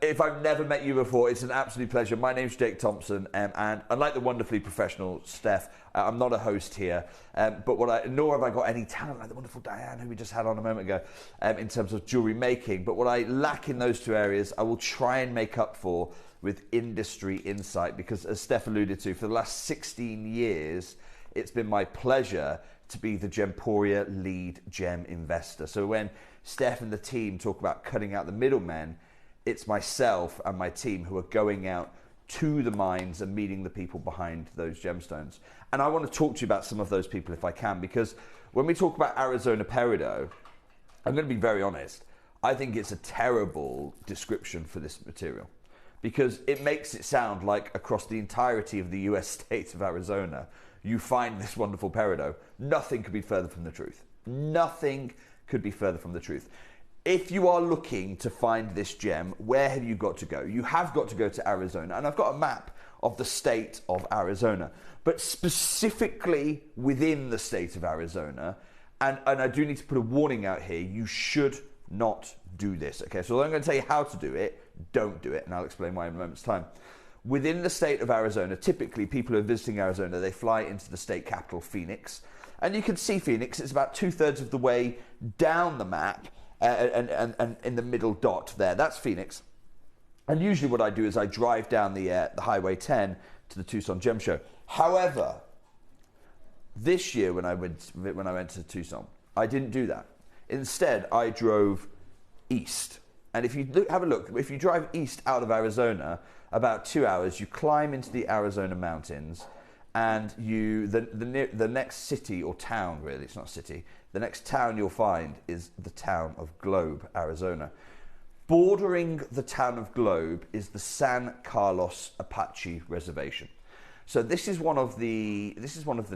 If I've never met you before, it's an absolute pleasure. My name's Jake Thompson, and unlike the wonderfully professional Steph, I'm not a host here, nor have I got any talent like the wonderful Diane, who we just had on a moment ago, in terms of jewellery making. But what I lack in those 2 areas, I will try and make up for with industry insight, because as Steph alluded to, for the last 16 years, it's been my pleasure to be the Gemporia lead gem investor. So when Steph and the team talk about cutting out the middlemen, it's myself and my team who are going out to the mines and meeting the people behind those gemstones. And I want to talk to you about some of those people if I can, because when we talk about Arizona peridot, I'm going to be very honest, I think it's a terrible description for this material, because it makes it sound like across the entirety of the US state of Arizona, you find this wonderful peridot. Nothing could be further from the truth. Nothing could be further from the truth. If you are looking to find this gem, where have you got to go? You have got to go to Arizona. And I've got a map of the state of Arizona, but specifically within the state of Arizona. And I do need to put a warning out here. You should not do this. Okay, so I'm going to tell you how to do it. Don't do it. And I'll explain why in a moment's time. Within the state of Arizona, typically people who are visiting Arizona, they fly into the state capital, Phoenix. And you can see Phoenix. It's about 2/3 of the way down the map. And in the middle dot there, that's Phoenix. And usually what I do is I drive down the Highway 10 to the Tucson Gem Show. However, this year when I went to Tucson, I didn't do that. Instead, I drove east. And if you have a look, if you drive east out of Arizona, about 2 hours, you climb into the Arizona mountains, and the next city or town, really, it's not a city, the next town you'll find is the town of Globe, Arizona. Bordering the town of Globe is the San Carlos Apache Reservation. So this is one of the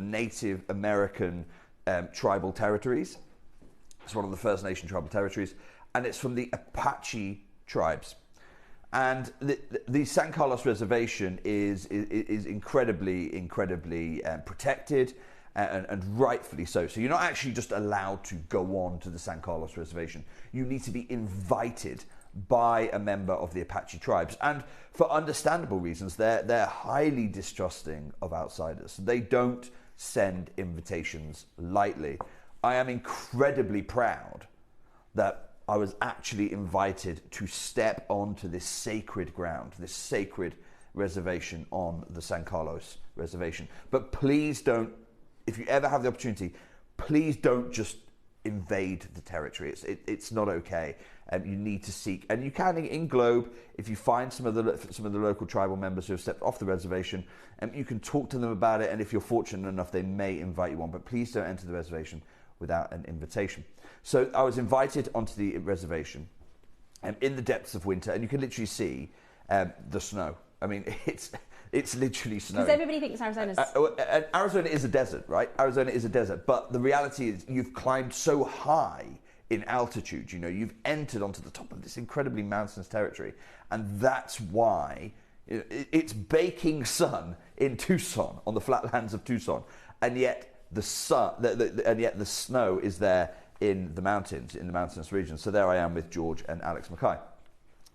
Native American tribal territories. It's one of the First Nation tribal territories, and it's from the Apache tribes. And the San Carlos Reservation is incredibly protected, and rightfully so. So you're not actually just allowed to go on to the San Carlos Reservation. You need to be invited by a member of the Apache tribes, and for understandable reasons, they're highly distrusting of outsiders. They don't send invitations lightly. I am incredibly proud that I was actually invited to step onto this sacred ground, this sacred reservation on the San Carlos Reservation. But please don't, if you ever have the opportunity, please don't just invade the territory. It's not okay. You need to seek, and you can in Globe, if you find some of the local tribal members who have stepped off the reservation, you can talk to them about it, and if you're fortunate enough, they may invite you on, but please don't enter the reservation without an invitation. So I was invited onto the reservation in the depths of winter, and you can literally see the snow. I mean, it's literally snowing. Because everybody thinks Arizona's... Arizona is a desert, right? Arizona is a desert, but the reality is you've climbed so high in altitude, you know, you've entered onto the top of this incredibly mountainous territory, and that's why it's baking sun in Tucson, on the flatlands of Tucson, and yet the snow is there in the mountains, in the mountainous region. So there I am with George and Alex Mackay.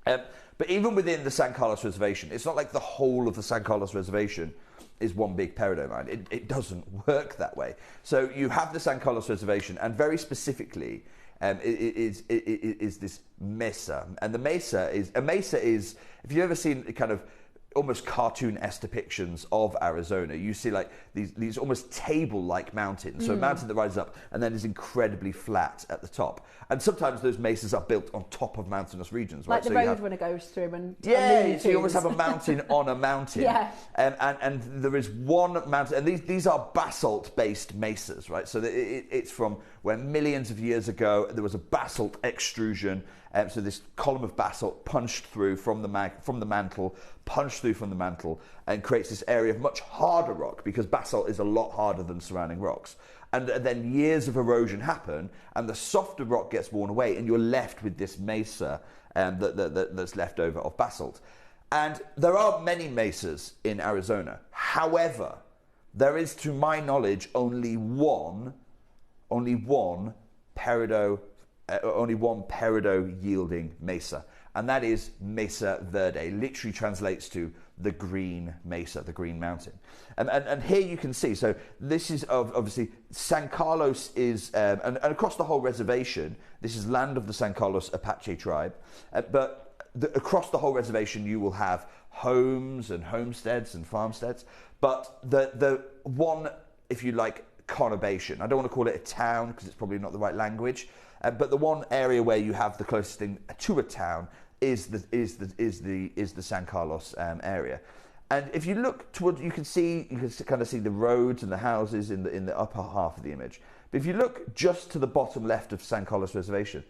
But even within the San Carlos Reservation, it's not like the whole of the San Carlos Reservation is one big peridot mine. It doesn't work that way. So you have the San Carlos Reservation, and very specifically, it is this mesa. And the mesa is, if you've ever seen kind of almost cartoon-esque depictions of Arizona, you see like these almost table-like mountains. So a mountain that rises up and then is incredibly flat at the top. And sometimes those mesas are built on top of mountainous regions. Like right? the road when it goes through and... Yeah, so you almost have a mountain on a mountain. Yeah. And there is one mountain, and these are basalt-based mesas, right? So it's from where millions of years ago there was a basalt extrusion. So this column of basalt punched through from the mantle, and creates this area of much harder rock, because basalt is a lot harder than surrounding rocks. And then years of erosion happen, and the softer rock gets worn away, and you're left with this mesa that's left over of basalt. And there are many mesas in Arizona. However, there is, to my knowledge, only one peridot yielding mesa, and that is Mesa Verde. Literally translates to the green mesa, the green mountain. And here you can see, so this is obviously San Carlos is, and across the whole reservation, this is land of the San Carlos Apache tribe, but across the whole reservation you will have homes and homesteads and farmsteads, but the one, if you like, conurbation, I don't want to call it a town because it's probably not the right language, but the one area where you have the closest thing to a town is the San Carlos area. And if you look towards, you can kind of see the roads and the houses in the upper half of the image. But if you look just to the bottom left of San Carlos Reservation,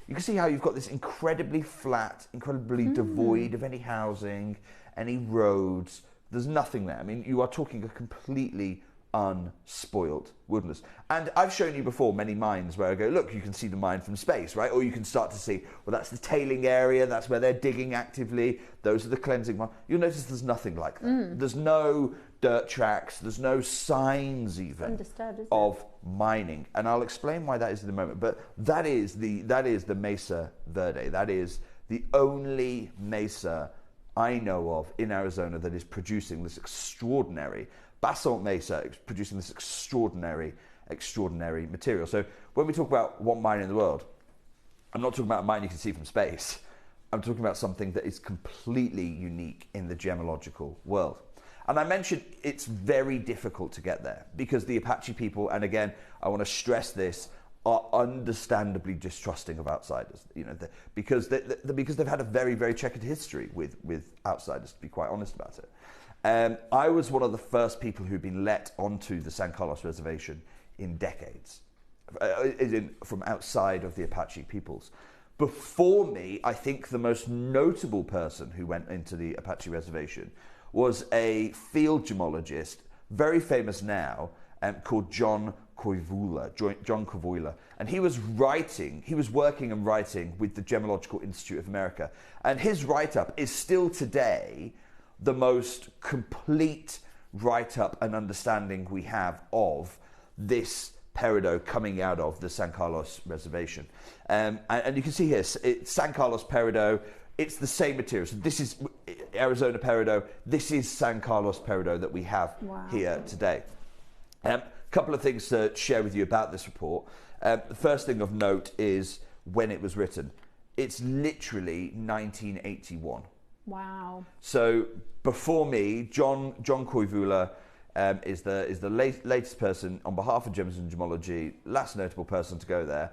you can see how you've got this incredibly flat, incredibly devoid of any housing, any roads. There's nothing there. I mean, you are talking a completely unspoiled wilderness. And I've shown you before many mines where I go, look, you can see the mine from space, right? Or you can start to see, well, that's the tailing area, that's where they're digging actively, those are the cleansing mines. You'll notice there's nothing like that. There's no dirt tracks, there's no signs even of mining. And I'll explain why that is in a moment. But that is the Mesa Verde. That is the only mesa I know of in Arizona that is producing this extraordinary basalt mesa, producing this extraordinary material. So when we talk about one mine in the world, I'm not talking about a mine you can see from space. I'm talking about something that is completely unique in the gemological world. And I mentioned it's very difficult to get there because the Apache people, and again, I want to stress this, are understandably distrusting of outsiders, you know, because they've had a very, very checkered history with outsiders, to be quite honest about it. I was one of the first people who'd been let onto the San Carlos Reservation in decades, from outside of the Apache peoples. Before me, I think the most notable person who went into the Apache Reservation was a field gemologist, very famous now, called John Coivula, and he was working and writing with the Gemological Institute of America, and his write-up is still today the most complete write-up and understanding we have of this peridot coming out of the San Carlos Reservation. And you can see here, it's San Carlos peridot. It's the same material. So this is Arizona peridot. This is San Carlos peridot that we have here today. Couple of things to share with you about this report. The first thing of note is when it was written. It's literally 1981. Wow. So before me, John Coivula is the latest person on behalf of Gems and Gemology, last notable person to go there.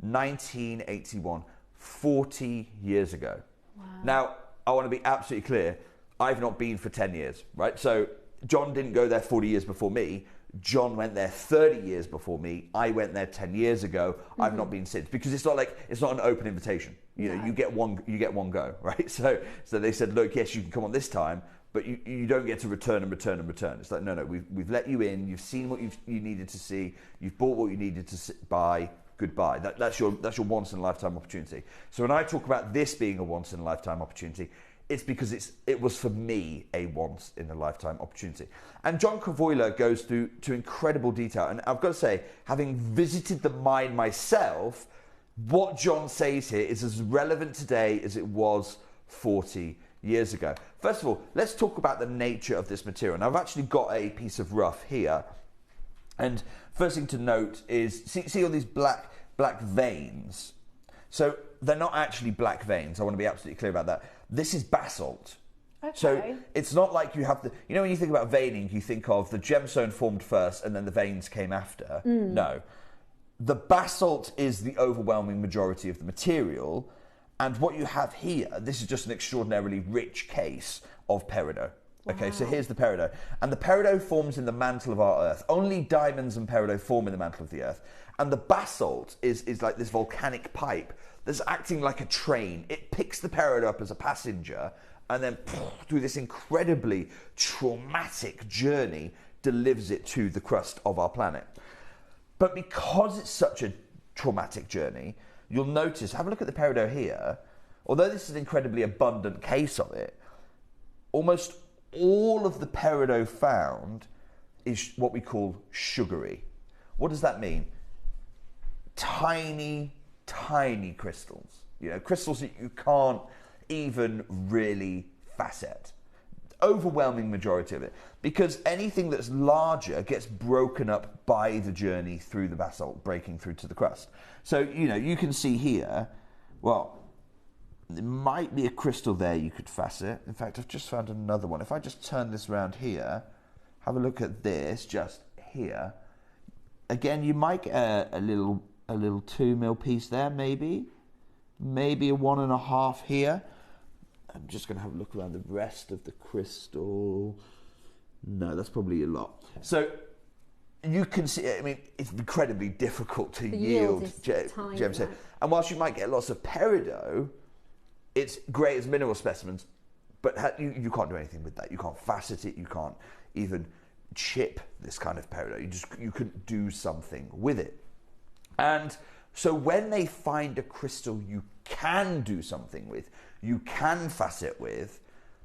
1981, 40 years ago. Wow. Now, I want to be absolutely clear. I've not been for 10 years, right? So John didn't go there 40 years before me. John went there 30 years before me. I went there 10 years ago. I've not been since, because it's not an open invitation. You know, you get one go, right? So they said, look, yes, you can come on this time, but you don't get to return and return and return. It's like, no, we've let you in. You've seen what you needed to see. You've bought what you needed to buy. Goodbye. That's your once in a lifetime opportunity. So when I talk about this being a once in a lifetime opportunity, it's because it was for me a once in a lifetime opportunity. And John Coivula goes to incredible detail. And I've got to say, having visited the mine myself, what John says here is as relevant today as it was 40 years ago. First of all, let's talk about the nature of this material. And I've actually got a piece of rough here. And first thing to note is, see all these black veins? So they're not actually black veins. I want to be absolutely clear about that. This is basalt. Okay. So it's not like you have when you think about veining, you think of the gemstone formed first and then the veins came after. No. The basalt is the overwhelming majority of the material. And what you have here, this is just an extraordinarily rich case of peridot. Okay, so here's the peridot. And the peridot forms in the mantle of our earth. Only diamonds and peridot form in the mantle of the earth. And the basalt is like this volcanic pipe that's acting like a train. It picks the peridot up as a passenger and then through this incredibly traumatic journey delivers it to the crust of our planet. But because it's such a traumatic journey, you'll notice, have a look at the peridot here. Although this is an incredibly abundant case of it, almost all of the peridot found is what we call sugary. What does that mean? Tiny, tiny crystals. You know, crystals that you can't even really facet. Overwhelming majority of it. Because anything that's larger gets broken up by the journey through the basalt, breaking through to the crust. So, you know, you can see here, well, there might be a crystal there you could facet. In fact, I've just found another one. If I just turn this around here, have a look at this just here. Again, you might get a little 2 mil piece there, maybe a 1.5 here. I'm just going to have a look around the rest of the crystal. No, that's probably a lot. So you can see, I mean, it's incredibly difficult to yield gems here. And whilst you might get lots of peridot, it's great as mineral specimens, but you can't do anything with that. You can't facet it. You can't even chip this kind of peridot. You couldn't do something with it. And so when they find a crystal you can do something with, you can facet with,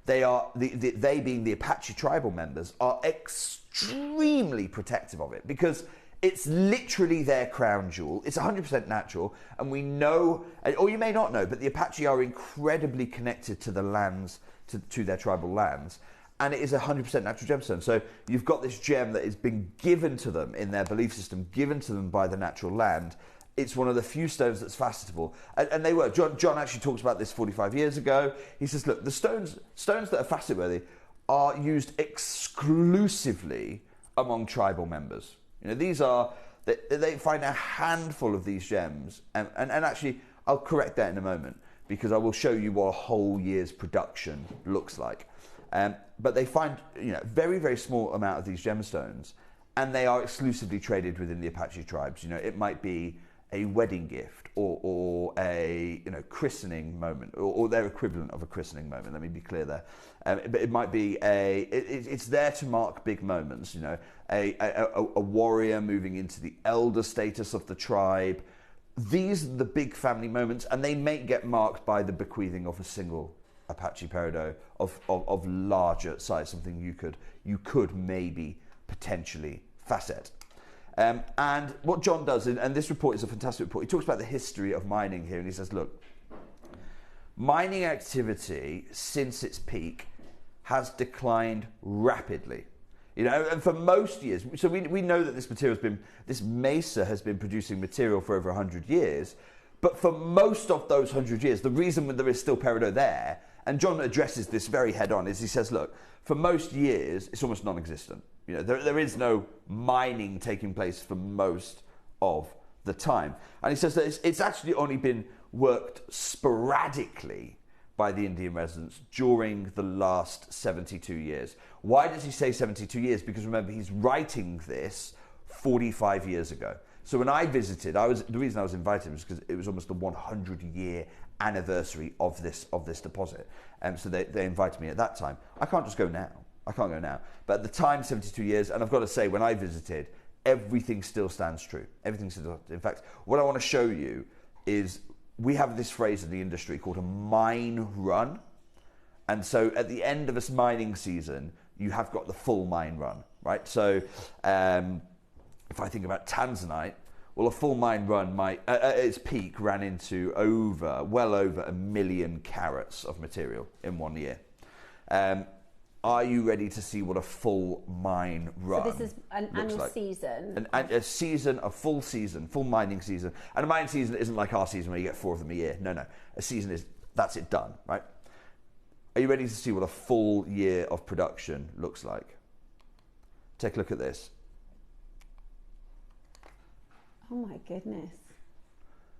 they being the Apache tribal members, are extremely protective of it because it's literally their crown jewel. It's 100% natural, and we know, or you may not know, but the Apache are incredibly connected to the lands, to their tribal lands, and it is 100% natural gemstone. So you've got this gem that has been given to them in their belief system, given to them by the natural land. It's one of the few stones that's facetable. And they were. John actually talks about this 45 years ago. He says, look, the stones that are facet-worthy are used exclusively among tribal members. You know, these are They find a handful of these gems, and actually, I'll correct that in a moment, because I will show you what a whole year's production looks like. But they find, very, very small amount of these gemstones, and they are exclusively traded within the Apache tribes. It might be a wedding gift or a christening moment, or their equivalent of a christening moment. Let me be clear there. But it might be it's there to mark big moments. A warrior moving into the elder status of the tribe. These are the big family moments, and they may get marked by the bequeathing of a single Apache peridot of larger size, something you could maybe potentially facet. And what John does, and this report is a fantastic report, he talks about the history of mining here, and he says, look, mining activity since its peak has declined rapidly. And for most years, so we know that this mesa has been producing material for over 100 years, but for most of those 100 years, the reason that there is still peridot there, and John addresses this very head on, is he says, look, for most years, it's almost non-existent. There is no mining taking place for most of the time. And he says that it's actually only been worked sporadically by the Indian residents during the last 72 years. Why does he say 72 years? Because remember, he's writing this 45 years ago. So when I visited, the reason I was invited was because it was almost the 100-year anniversary of this deposit. So they invited me at that time. I can't just go now. I can't go now. But at the time, 72 years, and I've got to say, when I visited, everything still stands true. Everything still. In fact, what I want to show you is we have this phrase in the industry called a mine run. And so at the end of a mining season, you have got the full mine run, right? So if I think about tanzanite, well, a full mine run at its peak ran into well over 1 million carats of material in 1 year. Are you ready to see what a full mine run So this is an annual like? season? A full mining season. And a mining season isn't like our season where you get 4 of them a year. No. A season that's it done, right? Are you ready to see what a full year of production looks like? Take a look at this. Oh my goodness.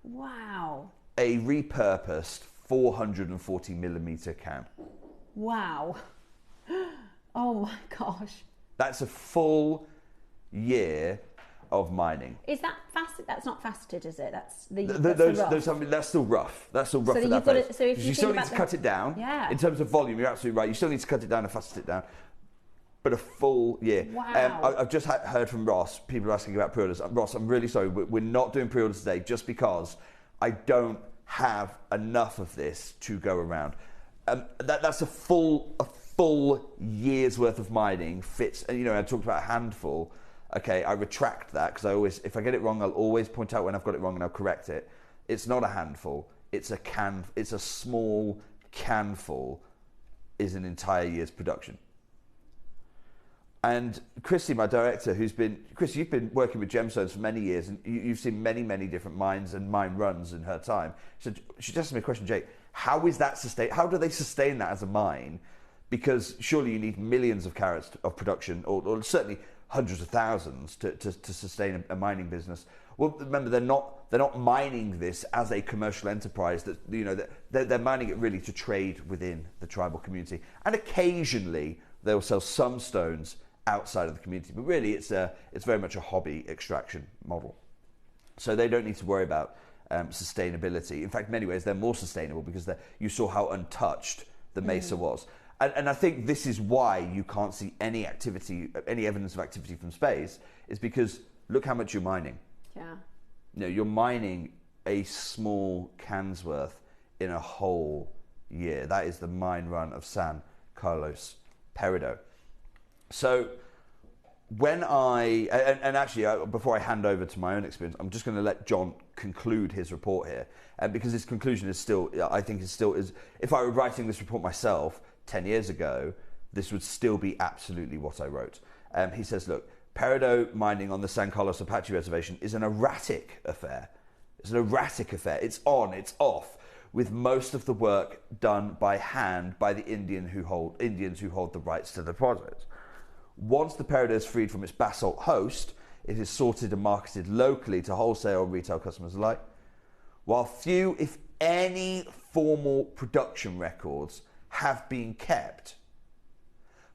Wow. A repurposed 440 millimeter can. Wow. Oh my gosh. That's a full year of mining. Is that faceted? That's not faceted, is it? That's that's still rough. That's still rough. So if you still need to cut it down. Yeah. In terms of volume, you're absolutely right. You still need to cut it down and facet it down. But a full year. Wow. I've just heard from Ross. People are asking about pre-orders. Ross, I'm really sorry. We're not doing pre-orders today just because I don't have enough of this to go around. That's a full year's worth of mining fits. And I talked about a handful. Okay, I retract that because if I get it wrong, I'll always point out when I've got it wrong and I'll correct it. It's not a handful. It's a small canful is an entire year's production. And Christy, my director, Chris, you've been working with gemstones for many years, and you've seen many, many different mines and mine runs in her time. So she just asked me a question, Jake, how is that sustained? How do they sustain that as a mine? Because surely you need millions of carats of production, or certainly hundreds of thousands to sustain a mining business. Well, remember, they're not mining this as a commercial enterprise. They're mining it really to trade within the tribal community, and occasionally they'll sell some stones outside of the community, but really it's very much a hobby extraction model. So they don't need to worry about sustainability. In fact, in many ways they're more sustainable because you saw how untouched the mesa was. And I think this is why you can't see any evidence of activity from space, is because look how much you're mining. Yeah. You're mining a small can's worth in a whole year. That is the mine run of San Carlos Peridot. So when actually before I hand over to my own experience, I'm just going to let John conclude his report here, because his conclusion is if I were writing this report myself 10 years ago, this would still be absolutely what I wrote. He says, look, peridot mining on the San Carlos Apache Reservation is an erratic affair. It's an erratic affair. It's on, it's off, with most of the work done by hand by the Indians who hold the rights to the deposits. Once the peridot is freed from its basalt host, It is sorted and marketed locally to wholesale and retail customers alike. While few, if any, formal production records have been kept,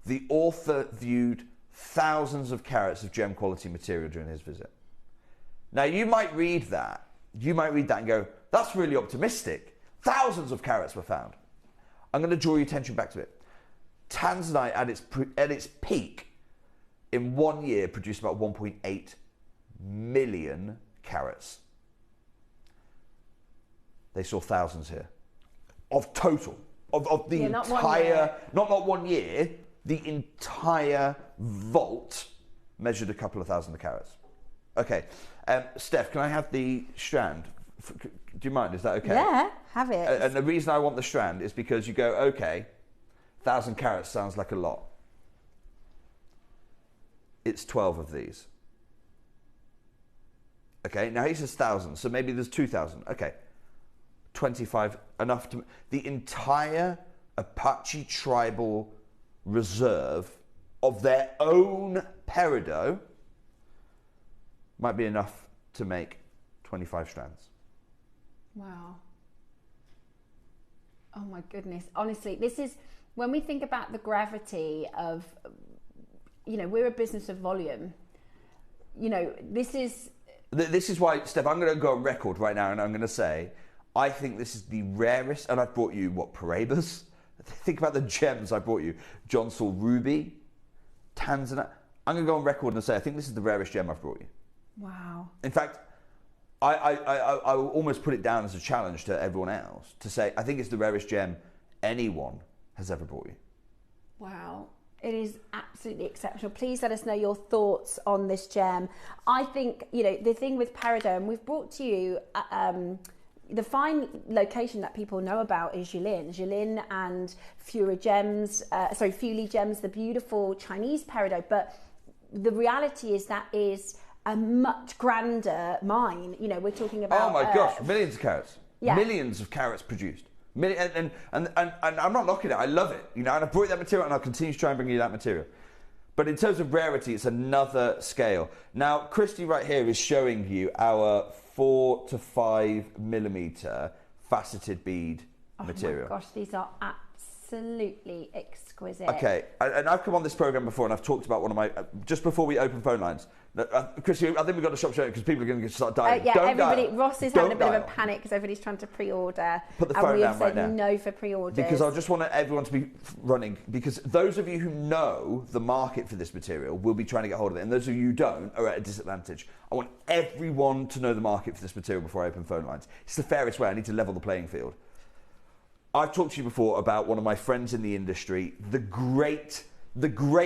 the author viewed thousands of carats of gem quality material during his visit. Now you might read that and go, that's really optimistic. Thousands of carats were found. I'm going to draw your attention back to it. Tanzanite at its peak in 1 year produced about 1.8 million carats. They saw thousands here of total of the entire, not 1 year, the entire vault measured a couple of thousand carats. Okay, Steph, can I have the strand? Do you mind? Is that okay? Yeah, have it. And the reason I want the strand is because you go, okay, 1,000 carats sounds like a lot. It's 12 of these. Okay, now he says 1,000, so maybe there's 2,000. Okay, 25, enough to... The entire Apache tribal reserve of their own peridot might be enough to make 25 strands. Wow. Oh my goodness. Honestly, this is, when we think about the gravity of, you know, we're a business of volume. You know, this is why, Steph, I'm going to go on record right now and I'm going to say, I think this is the rarest, and I've brought you, Parabas? Think about the gems I brought you. John Saul Ruby, Tanzanite. I'm going to go on record and say, I think this is the rarest gem I've brought you. Wow. In fact, I will almost put it down as a challenge to everyone else to say, I think it's the rarest gem anyone has ever brought you. Wow. It is absolutely exceptional. Please let us know your thoughts on this gem. I think, you know, the thing with peridot, and we've brought to you the fine location that people know about is Jilin and Fuli gems, the beautiful Chinese peridot. But the reality is that is a much grander mine. You know, we're talking about... Oh my gosh, millions of carats. Yeah. Millions of carats produced. And I'm not knocking it, I love it. You know, and I've brought you that material and I'll continue to try and bring you that material. But in terms of rarity, it's another scale. Now, Christy right here is showing you our 4 to 5 millimeter faceted bead material. Oh my gosh, these are absolutely exquisite. Okay, and I've come on this program before and I've talked about one of my, just before we open phone lines, Christy, I think we've got to stop showing because people are going to start dying. Ross is having a bit of a panic because everybody's trying to pre-order. Put the phone down right now. And we have said no for pre-orders. Because I just want everyone to be running, because those of you who know the market for this material will be trying to get hold of it, and those of you who don't are at a disadvantage. I want everyone to know the market for this material before I open phone lines. It's the fairest way. I need to level the playing field. I've talked to you before about one of my friends in the industry, the great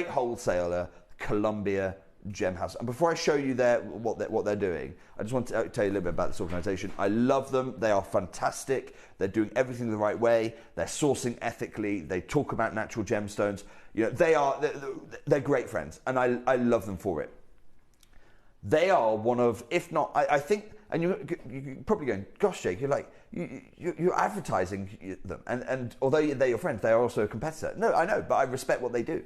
wholesaler, Columbia Gem House. And before I show you what they're doing, I just want to tell you a little bit about this organisation. I love them. They are fantastic. They're doing everything the right way. They're sourcing ethically. They talk about natural gemstones. You know, they're great friends, and I love them for it. They are one of, if not, I think, and you're probably going, gosh, Jake, you're advertising them, and although they're your friends, they are also a competitor. No, I know, but I respect what they do.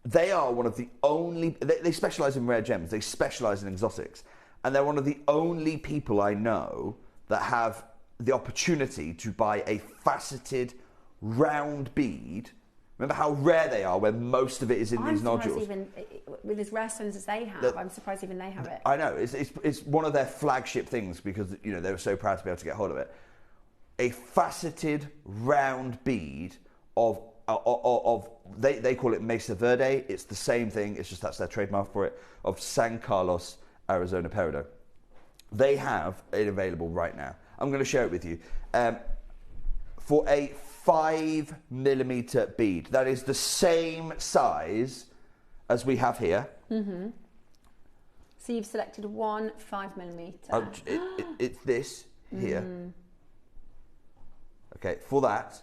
They are one of the only, they specialise in rare gems, they specialise in exotics, and they're one of the only people I know that have the opportunity to buy a faceted round bead. Remember how rare they are, where most of it is in these nodules. Even with as rare stones as they have, I'm surprised even they have it. I know, it's one of their flagship things because, you know, they were so proud to be able to get hold of it. A faceted round bead of they call it Mesa Verde. It's the same thing. It's just that's their trademark for it. Of San Carlos, Arizona peridot. They have it available right now. I'm going to share it with you. For a 5 millimeter bead, that is the same size as we have here. Mm-hmm. So you've selected one 5 millimeter. It's this here. Okay, for that.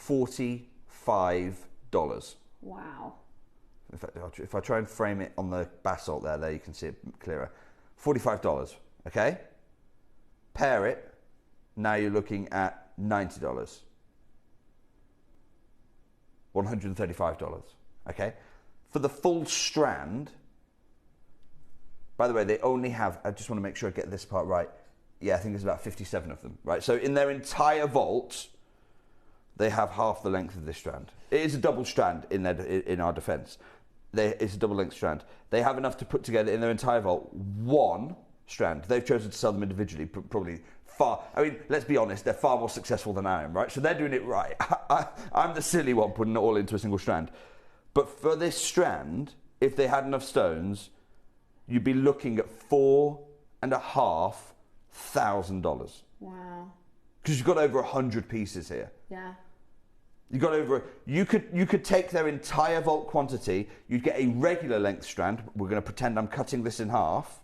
$45. Wow. In fact, if I try and frame it on the basalt there you can see it clearer. $45, okay? Pair it, now you're looking at $90. $135, okay? For the full strand, By the way, they only have, I just want to make sure I get this part right. Yeah, I think there's about 57 of them, right? So in their entire vault, they have half the length of this strand. It is a double strand in our defense. It's a double length strand. They have enough to put together in their entire vault one strand. They've chosen to sell them individually, probably far. I mean, let's be honest, they're far more successful than I am, right? So they're doing it right. I'm the silly one putting it all into a single strand. But for this strand, if they had enough stones, you'd be looking at $4,500. Wow. Because you've got over 100 pieces here. Yeah. You got over. You could take their entire vault quantity. You'd get a regular length strand. We're going to pretend I'm cutting this in half.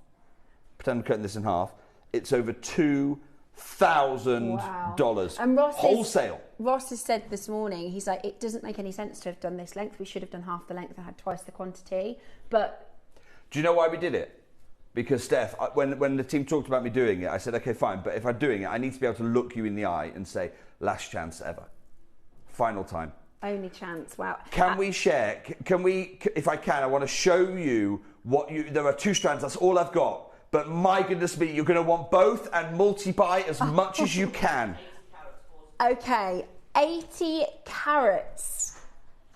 Pretend I'm cutting this in half. It's over $2,000 And wholesale. Ross has said this morning. He's like, it doesn't make any sense to have done this length. We should have done half the length and had twice the quantity. But do you know why we did it? Because Steph, when the team talked about me doing it, I said, okay, fine. But if I'm doing it, I need to be able to look you in the eye and say, last chance ever. Final time. Only chance. Wow. Can we share? Can we? If I can, I want to show you what you. There are two strands. That's all I've got. But my goodness me, you're going to want both and multiply as much as you can. Okay, 80 carats.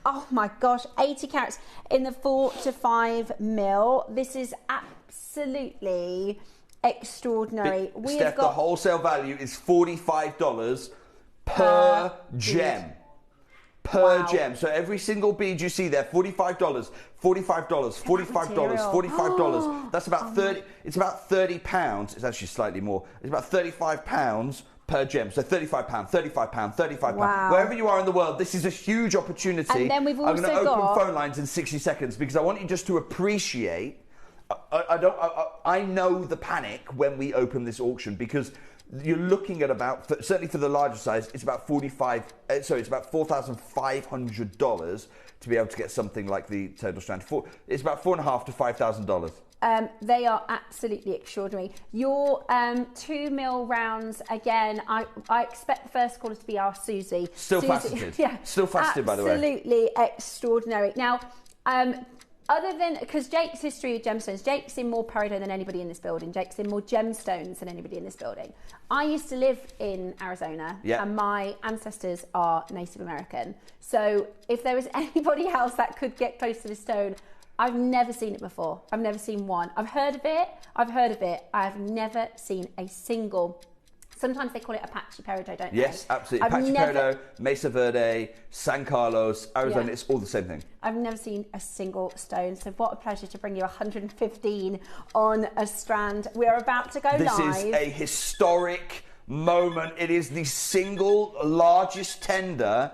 Oh my gosh, 80 carats in the 4 to 5 mil. This is absolutely extraordinary. Steph, the wholesale value is $45 per gem. Per gem. So every single bead you see there, $45, $45, $45, $45. That's about 30. It's about 30 pounds. It's actually slightly more. It's about 35 pounds per gem. So 35 pound, 35 pound, 35 pound. Wherever you are in the world, this is a huge opportunity. And then we've also I'm going to open phone lines in 60 seconds because I want you just to appreciate. I know the panic when we open this auction because you're looking at about, certainly for the larger size, it's about $4,500 to be able to get something like the total strand. It's about $4,500 to $5,000. They are absolutely extraordinary. Your 2 mil rounds, again, I expect the first caller to be our Susie. Still faceted. Yeah. Still faceted, by the way. Absolutely extraordinary. Now, other than, because Jake's history of gemstones, Jake's in more peridot than anybody in this building. Jake's in more gemstones than anybody in this building. I used to live in Arizona, and my ancestors are Native American. So if there was anybody else that could get close to this stone, I've never seen it before. I've never seen one. I've heard of it. I've never seen a single. Sometimes they call it Apache peridot, don't they? Yes, absolutely. Apache peridot, Mesa Verde, San Carlos, Arizona, it's all the same thing. I've never seen a single stone. So what a pleasure to bring you 115 on a strand. We're about to go live. This is a historic moment. It is the single largest tender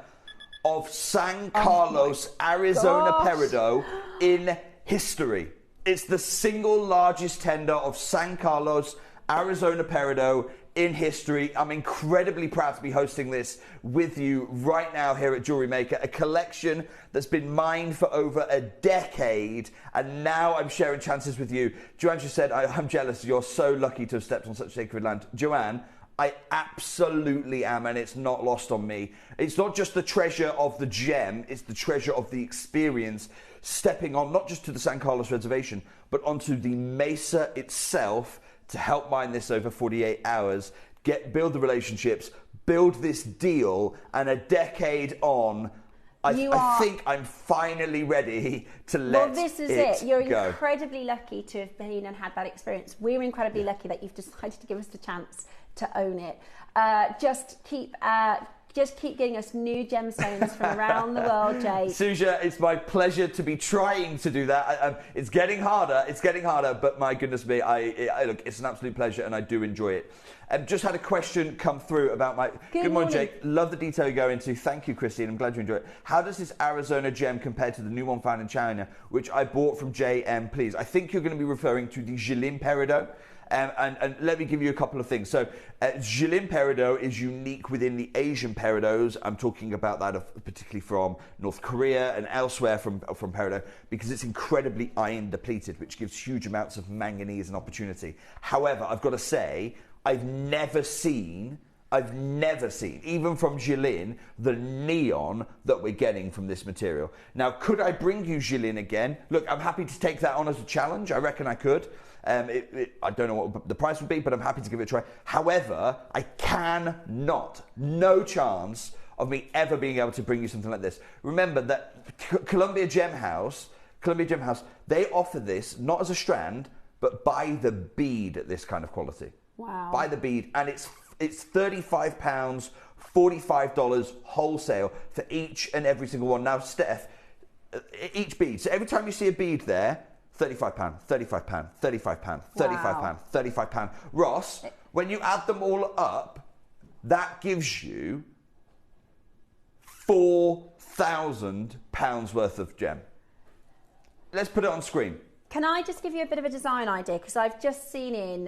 of San Carlos, Arizona peridot in history. It's the single largest tender of San Carlos, Arizona peridot in history. I'm incredibly proud to be hosting this with you right now here at Jewelry Maker, a collection that's been mined for over a decade, and now I'm sharing chances with you. Joanne just said, I'm jealous. You're so lucky to have stepped on such sacred land. Joanne, I absolutely am, and it's not lost on me. It's not just the treasure of the gem, it's the treasure of the experience, stepping on not just to the San Carlos Reservation, but onto the Mesa itself, to help mine this over 48 hours, build the relationships, build this deal, and a decade on, I think I'm finally ready to let it go. Well, this is it. You're incredibly lucky to have been and had that experience. We're incredibly lucky that you've decided to give us the chance to own it. Just keep getting us new gemstones from around the world, Jake. Suja, it's my pleasure to be trying to do that. It's getting harder, but my goodness me, look, it's an absolute pleasure and I do enjoy it. Just had a question come through about my... Good morning, Jake. Love the detail you go into. Thank you, Christine. I'm glad you enjoy it. How does this Arizona gem compare to the new one found in China, which I bought from JM, please? I think you're going to be referring to the Jilin peridot. And let me give you a couple of things. So, Jilin peridot is unique within the Asian peridots. I'm talking about that particularly from North Korea and elsewhere from peridot, because it's incredibly iron depleted, which gives huge amounts of manganese and opportunity. However, I've got to say, I've never seen, even from Jilin, the neon that we're getting from this material. Now, could I bring you Jilin again? Look, I'm happy to take that on as a challenge. I reckon I could. I don't know what the price would be, but I'm happy to give it a try. However, I cannot, no chance of me ever being able to bring you something like this. Remember that Columbia Gem House, they offer this not as a strand, but by the bead at this kind of quality. Wow. By the bead, and it's £35, $45 wholesale for each and every single one. Now, Steph, each bead. So every time you see a bead there, £35, £35, £35, £35, £35. Ross, when you add them all up, that gives you £4,000 worth of gem. Let's put it on screen. Can I just give you a bit of a design idea? Because I've just seen in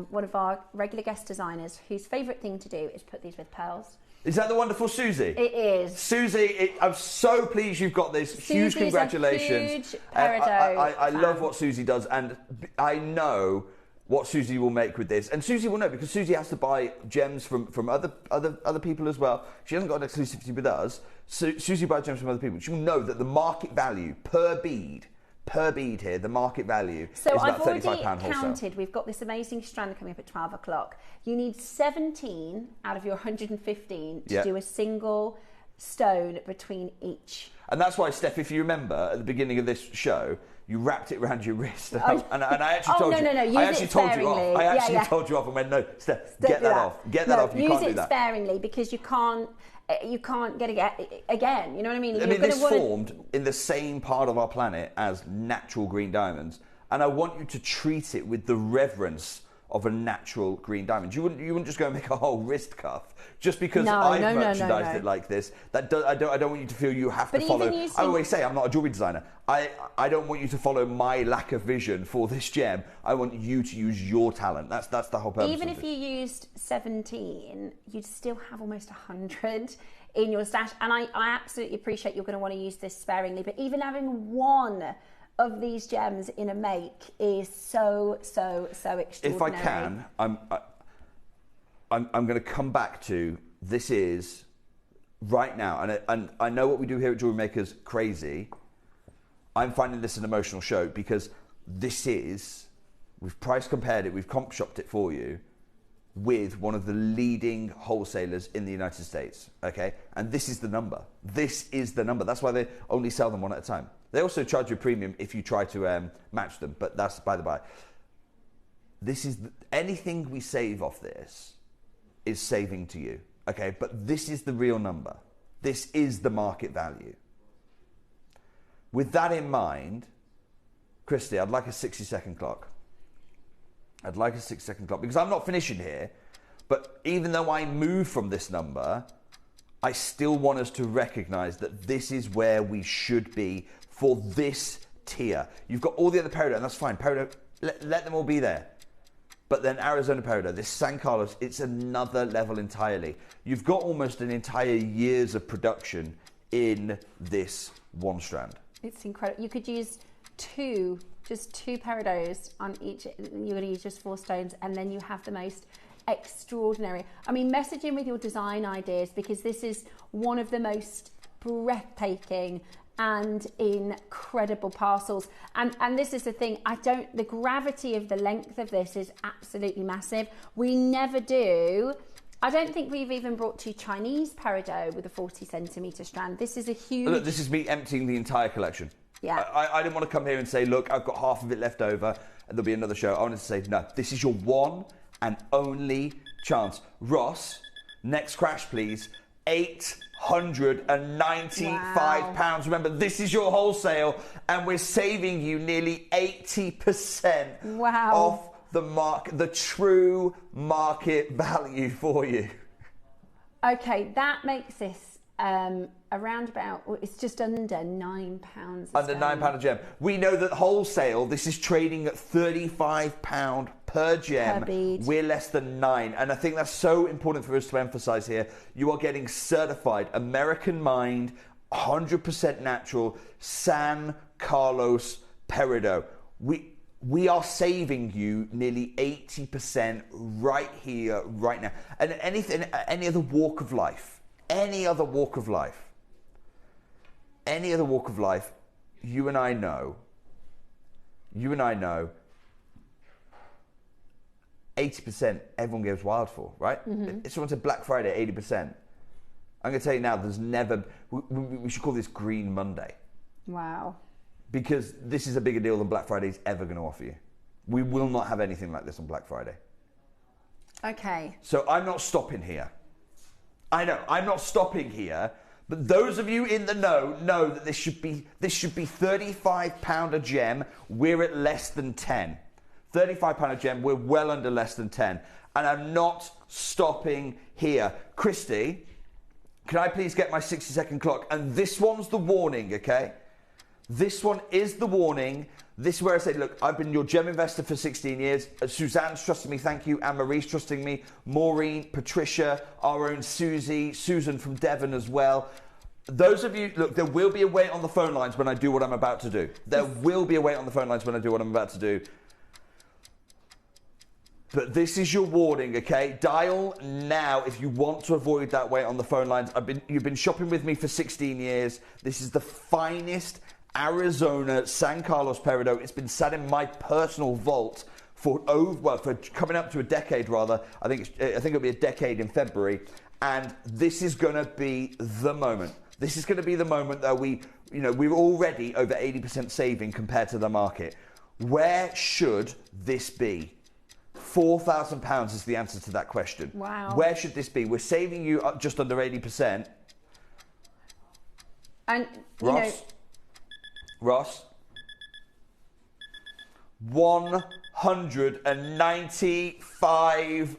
one of our regular guest designers whose favourite thing to do is put these with pearls. Is that the wonderful Susie? It is. Susie, I'm so pleased you've got this. Huge congratulations. A huge peridot I love what Susie does, and I know what Susie will make with this. And Susie will know, because Susie has to buy gems from other people as well. She hasn't got an exclusivity with us. So Susie buys gems from other people. She'll know that the market value per bead here, the market value is about I've already £35 wholesale. counted. We've got this amazing strand coming up at 12 o'clock. You need 17 out of your 115 to do a single stone between each. And that's why, Steph, if you remember at the beginning of this show, you wrapped it around your wrist. And I actually told you. No. I actually told you off. I actually told you off and went, no, Steph, get that off. Get that off. You can't do that. Use it sparingly, because you can't get it again. You know what I mean? This formed in the same part of our planet as natural green diamonds, and I want you to treat it with the reverence of a natural green diamond. You wouldn't just go and make a whole wrist cuff just because I've merchandised it like this. I don't want you to feel you have to follow. I always say I'm not a jewelry designer. I don't want you to follow my lack of vision for this gem. I want you to use your talent. That's the whole purpose. Even if you used 17, you'd still have almost 100 in your stash. And I absolutely appreciate you're going to want to use this sparingly. But even having one of these gems in a make is so extraordinary. If I can, I'm going to come back to this is right now, and I know what we do here at JewelleryMaker's crazy. I'm finding this an emotional show because we've price compared it, we've comp shopped it for you with one of the leading wholesalers in the United States, okay? And this is the number. This is the number. That's why they only sell them one at a time. They also charge you a premium if you try to match them, but that's by the by. Anything we save off this is saving to you, okay? But this is the real number. This is the market value. With that in mind, Christy, I'd like a 60-second clock. I'd like a 6-second clock because I'm not finishing here, but even though I move from this number, I still want us to recognize that this is where we should be for this tier. You've got all the other peridot, and that's fine. Peridot, let them all be there. But then Arizona peridot, this San Carlos, it's another level entirely. You've got almost an entire year's of production in this one strand. It's incredible. You could use just two peridots on each. You're going to use just 4 stones, and then you have the most extraordinary. I mean, message in with your design ideas, because this is one of the most breathtaking and incredible parcels. And this is the thing, the gravity of the length of this is absolutely massive. We never do. I don't think we've even brought to Chinese peridot with a 40-centimetre strand. This is a huge... Look, this is me emptying the entire collection. Yeah. I didn't want to come here and say, look, I've got half of it left over and there'll be another show. I wanted to say, no, this is your one and only chance. Ross, next crash, please. £895. Wow. Remember, this is your wholesale, and we're saving you nearly 80% off the true market value for you. Okay, that makes this around about, it's just under £9. Under £9 a gem. We know that wholesale, this is trading at £35 per gem. Per bead. We're less than 9. And I think that's so important for us to emphasize here. You are getting certified American mined, 100% natural, San Carlos peridot. We are saving you nearly 80% right here, right now. And any other walk of life, you and I know 80%, everyone goes wild for, right? If someone said Black Friday, 80%. I'm going to tell you now, there's never... We should call this Green Monday. Wow. Because this is a bigger deal than Black Friday is ever going to offer you. We will not have anything like this on Black Friday. Okay. So I'm not stopping here. I know, I'm not stopping here, but those of you in the know that this should be £35 a gem. We're at less than 10. £35 a gem, we're well under less than 10. And I'm not stopping here. Christy, can I please get my 60-second clock? And this one's the warning, okay? This one is the warning. This is where I say, look, I've been your gem investor for 16 years. Suzanne's trusted me, thank you. Anne-Marie's trusting me. Maureen, Patricia, our own Susie, Susan from Devon as well. Those of you, look, there will be a wait on the phone lines when I do what I'm about to do. There will be a wait on the phone lines when I do what I'm about to do. But this is your warning, okay? Dial now if you want to avoid that wait on the phone lines. You've been shopping with me for 16 years. This is the finest Arizona San Carlos Peridot. It's been sat in my personal vault for coming up to a decade rather. I think it'll be a decade in February. And this is going to be the moment. This is going to be the moment that we're already over 80% saving compared to the market. Where should this be? £4,000 is the answer to that question. Wow. Where should this be? We're saving you just under 80%. And Ross, £195.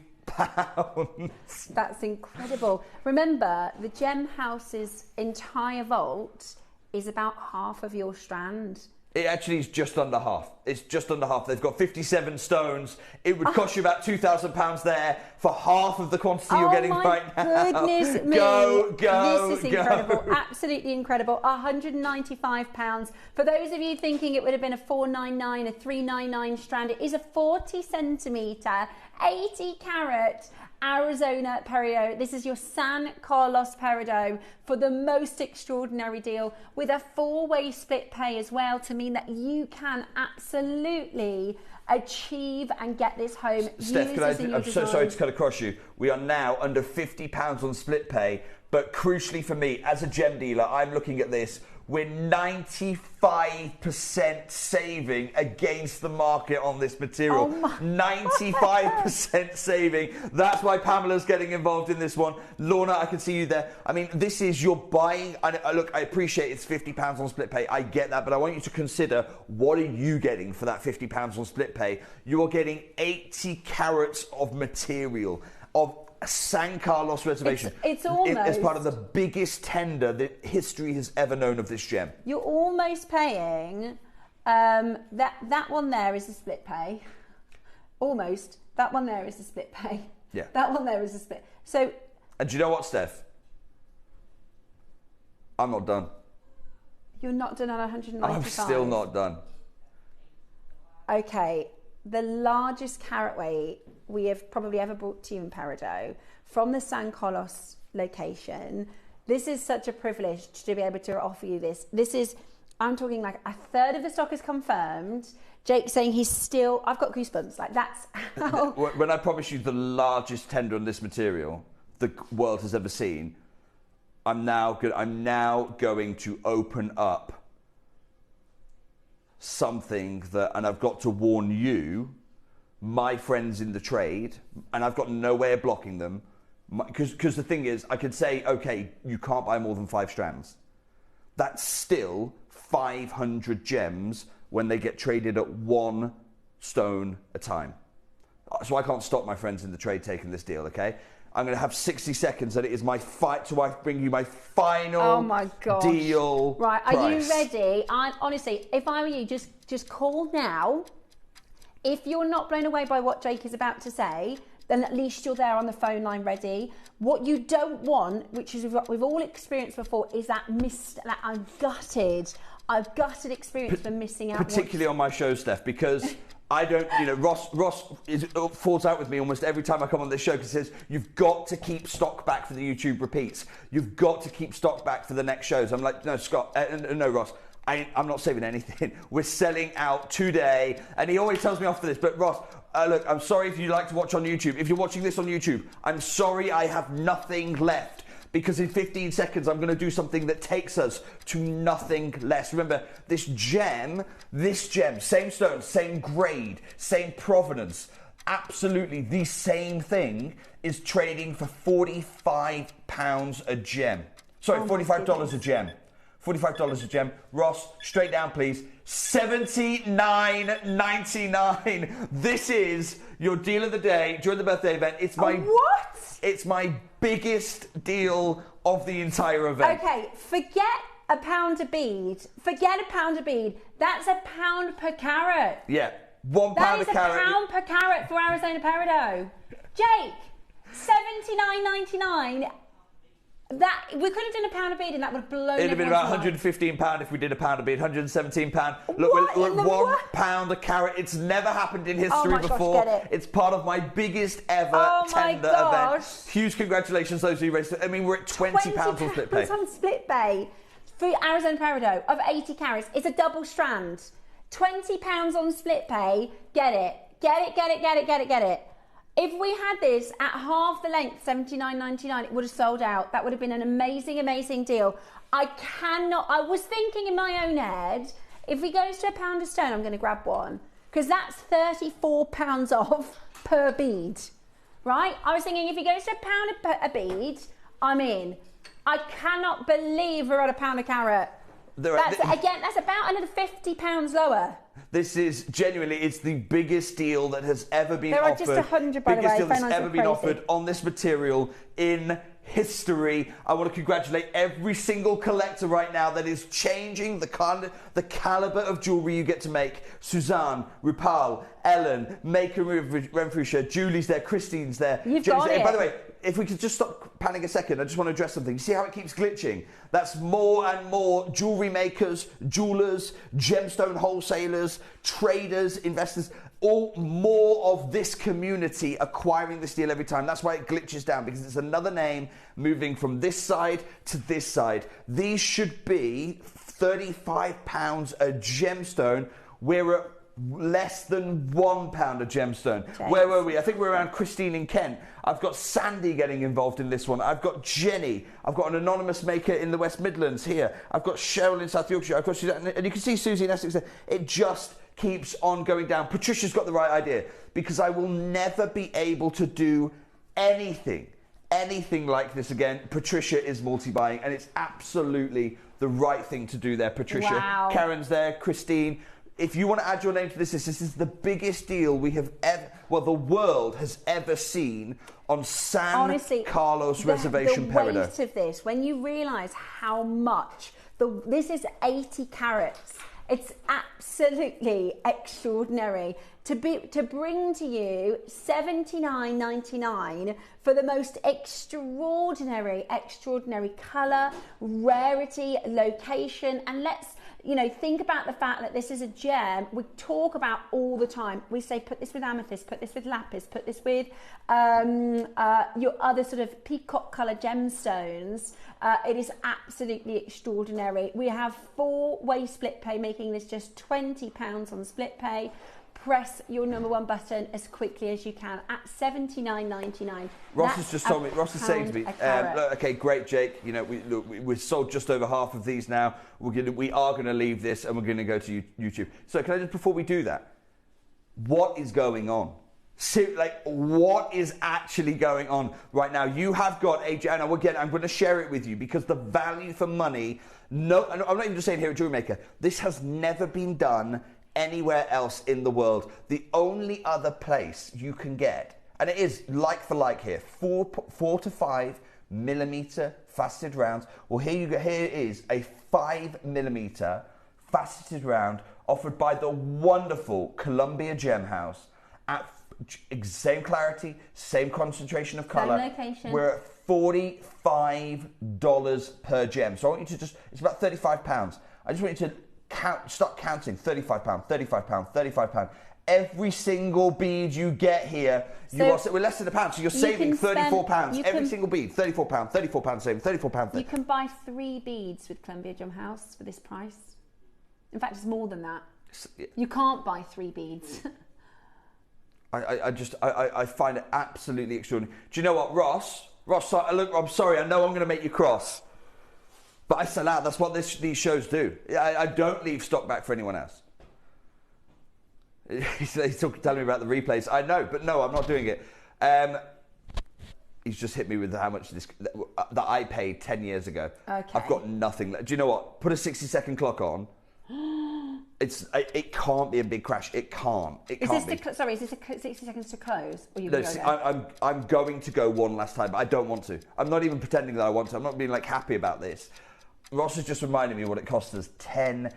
That's incredible. Remember, the Gem House's entire vault is about half of your strand. It actually is just under half. It's just under half. They've got 57 stones. It would cost you about £2,000 there for half of the quantity you're getting right now. Oh my goodness me. Go. This is incredible. Absolutely incredible. £195. For those of you thinking it would have been a $499, a $399 strand, it is a 40 centimetre, 80 carat Arizona Peridot. This is your San Carlos Peridot for the most extraordinary deal with a 4-way split pay as well, to mean that you can absolutely achieve and get this home. Steph, I'm so sorry to cut across you. We are now under £50 on split pay, but crucially for me, as a gem dealer, I'm looking at this. We're 95% saving against the market on this material. 95% saving. That's why Pamela's getting involved in this one. Lorna, I can see you there. I mean, this is your buying. Look, I appreciate it's £50 on split pay. I get that, but I want you to consider, what are you getting for that £50 on split pay? You are getting 80 carats of material, of San Carlos reservation. It's almost as part of the biggest tender that history has ever known of this gem. You're almost paying that one there is a split pay. Almost. That one there is a split pay. Yeah. That one there is a split. So. And do you know what, Steph? I'm not done. You're not done at 195. I'm still not done. Okay. The largest carat weight we have probably ever brought to you in Peridot from the San Carlos location. This is such a privilege to be able to offer you this. This is, I'm talking like a third of the stock is confirmed. Jake's saying he's still, I've got goosebumps. Like, that's how. When I promise you the largest tender on this material the world has ever seen, I'm now going to open up something that, and I've got to warn you, my friends in the trade, and I've got no way of blocking them, because the thing is, I could say, okay, you can't buy more than 5 strands. That's still 500 gems when they get traded at 1 stone a time. So I can't stop my friends in the trade taking this deal, okay? I'm going to have 60 seconds, and it is my fight to bring you my final deal. Right, price. Are you ready? Honestly, if I were you, just call now. If you're not blown away by what Jake is about to say, then at least you're there on the phone line ready. What you don't want, which is what we've all experienced before, is that I've gutted experience for missing out. Particularly on my show, Steph, because I don't, Ross falls out with me almost every time I come on this show because he says, you've got to keep stock back for the YouTube repeats. You've got to keep stock back for the next shows. I'm like, no, Scott, no, Ross. I'm not saving anything. We're selling out today. And he always tells me off for this. But Ross, Look, I'm sorry if you like to watch on YouTube. If you're watching this on YouTube, I'm sorry I have nothing left. Because in 15 seconds, I'm going to do something that takes us to nothing less. Remember, this gem, same stone, same grade, same provenance, absolutely the same thing is trading for £45 a gem. Sorry, $45 a gem. $45 a gem. Ross, straight down, please. $79.99. This is your deal of the day during the birthday event. It's my what? It's my biggest deal of the entire event. Okay, forget a pound a bead. Forget a pound a bead. That's a pound per carat. Yeah, £1 a carat. That is a pound per carat for Arizona peridot. Jake, $79.99. That we could have done a pound a bead and that would have blown. It'd have been about mind. £115 if we did a pound a bead. £117. Look, we're at £1 a carat. It's never happened in history before. Gosh, get it. It's part of my biggest ever tender event. Huge congratulations, those who raised it. I mean, we're at £20 on split pay. On split pay for Arizona peridot of 80 carats. It's a double strand. £20 on split pay. Get it. Get it. Get it. Get it. Get it. Get it. If we had this at half the length, $79.99, it would have sold out. That would have been an amazing, amazing deal. I was thinking in my own head, if he goes to a pound a stone, I'm going to grab one. Because that's £34 off per bead, right? I was thinking if he goes to a pound a bead, I'm in. I cannot believe we're at a pound a carat. That's about another £50 lower. This is genuinely, it's the biggest deal that has ever been offered. There are just 100, by the way. Biggest deal that's ever been offered on this material in history. I want to congratulate every single collector right now that is changing the caliber of jewellery you get to make. Suzanne, Rupal, Ellen, Maker Renfrewshire, Julie's there, Christine's there. You've got it. By the way, if we could just stop panning a second, I just want to address something. You see how it keeps glitching? That's more and more jewellery makers, jewellers, gemstone wholesalers, traders, investors, all more of this community acquiring this deal every time. That's why it glitches down, because it's another name moving from this side to this side. These should be £35 a gemstone. We're at less than £1 a gemstone. James. Where were we? I think we're around Christine in Kent. I've got Sandy getting involved in this one. I've got Jenny. I've got an anonymous maker in the West Midlands here. I've got Cheryl in South Yorkshire. I've got Suzanne, and you can see Susie in Essex there. It just keeps on going down. Patricia's got the right idea, because I will never be able to do anything like this again. Patricia is multi-buying, and it's absolutely the right thing to do there, Patricia. Wow. Karen's there, Christine. If you want to add your name to this is the biggest deal we have ever, the world has ever seen on San Carlos Reservation Peridot. The weight of this, when you realise how much, this is 80 carats. It's absolutely extraordinary to bring to you $79.99 for the most extraordinary colour, rarity, location, and let's think about the fact that this is a gem we talk about all the time. We say, put this with amethyst, put this with lapis, put this with your other sort of peacock colour gemstones. It is absolutely extraordinary. We have 4-way split pay, making this just £20 on split pay. Press your number one button as quickly as you can at $79.99. Ross has just told me. Ross is saying to me, "Okay, great, Jake. We've sold just over half of these now. We are going to leave this and we're going to go to YouTube." So, can I just, before we do that, what is going on? What is actually going on right now? You have got and again, I'm going to share it with you because the value for money. No, I'm not even just saying here at JewelleryMaker. This has never been done anywhere else in the world. The only other place you can get, and it is like for like here, 4 to 5 millimeter faceted rounds. Well, here you go. Here is a 5 millimeter faceted round offered by the wonderful Columbia Gem House at same clarity, same concentration of color. Same location. We're at $45 per gem. So I want you to it's about £35. I just want you to start counting. £35, £35, £35. Every single bead you get here, we're less than £1, so you're saving £34. Every single bead, £34, £34 saving, £34. You can buy 3 beads with Columbia Gem House for this price. In fact, it's more than that. You can't buy 3 beads. I find it absolutely extraordinary. Do you know what, Ross? Ross, look, I'm sorry, I know I'm going to make you cross. But I sell out. That's what these shows do. I don't leave stock back for anyone else. He's telling me about the replays. I know, but no, I'm not doing it. He's just hit me with how much that I paid 10 years ago. Okay. I've got nothing left. Do you know what? Put a 60-second clock on. It can't be a big crash. It can't. Is this 60 seconds to close? Or I'm going to go one last time, but I don't want to. I'm not even pretending that I want to. I'm not being like happy about this. Ross has just reminded me what it cost us 10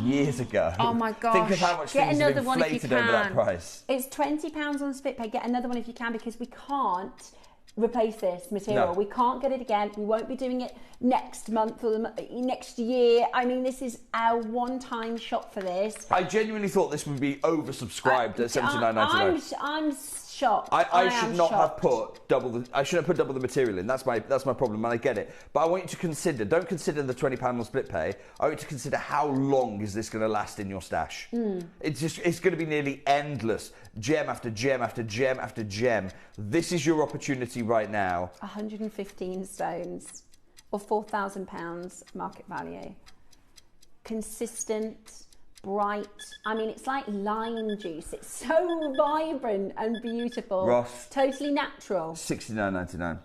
years ago. Oh my gosh. Think of how much things have inflated over that price. It's £20 on split pay. Get another one if you can, because we can't replace this material. No. We can't get it again. We won't be doing it next month or next year. I mean, this is our one-time shot for this. I genuinely thought this would be oversubscribed at $79.99. I'm shocked. I should not have put double the. I shouldn't have put double the material in. That's my problem, and I get it. But I want you to consider. Don't consider the £20 on split pay. I want you to consider how long is this going to last in your stash. It's going to be nearly endless. Gem after gem after gem after gem. This is your opportunity right now. 115 stones, or £4,000 market value. Consistent. Bright. I mean, it's like lime juice. It's so vibrant and beautiful. Ross. Totally natural. $69.99.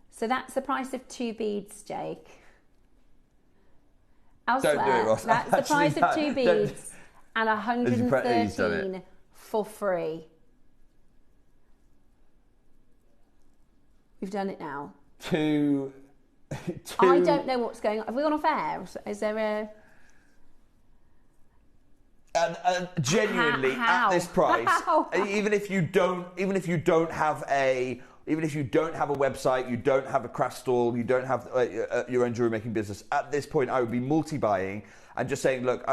So that's the price of 2 beads, Jake. Elsewhere, Don't do it, Ross. That's the price of 2 beads and 113 for free. We've done it now. Two. I don't know what's going on. Have we gone off air? Is there a... And genuinely, How? at this price, How? even if you don't have a website, you don't have a craft stall, you don't have your own jewelry making business. At this point, I would be multi-buying and just saying, look.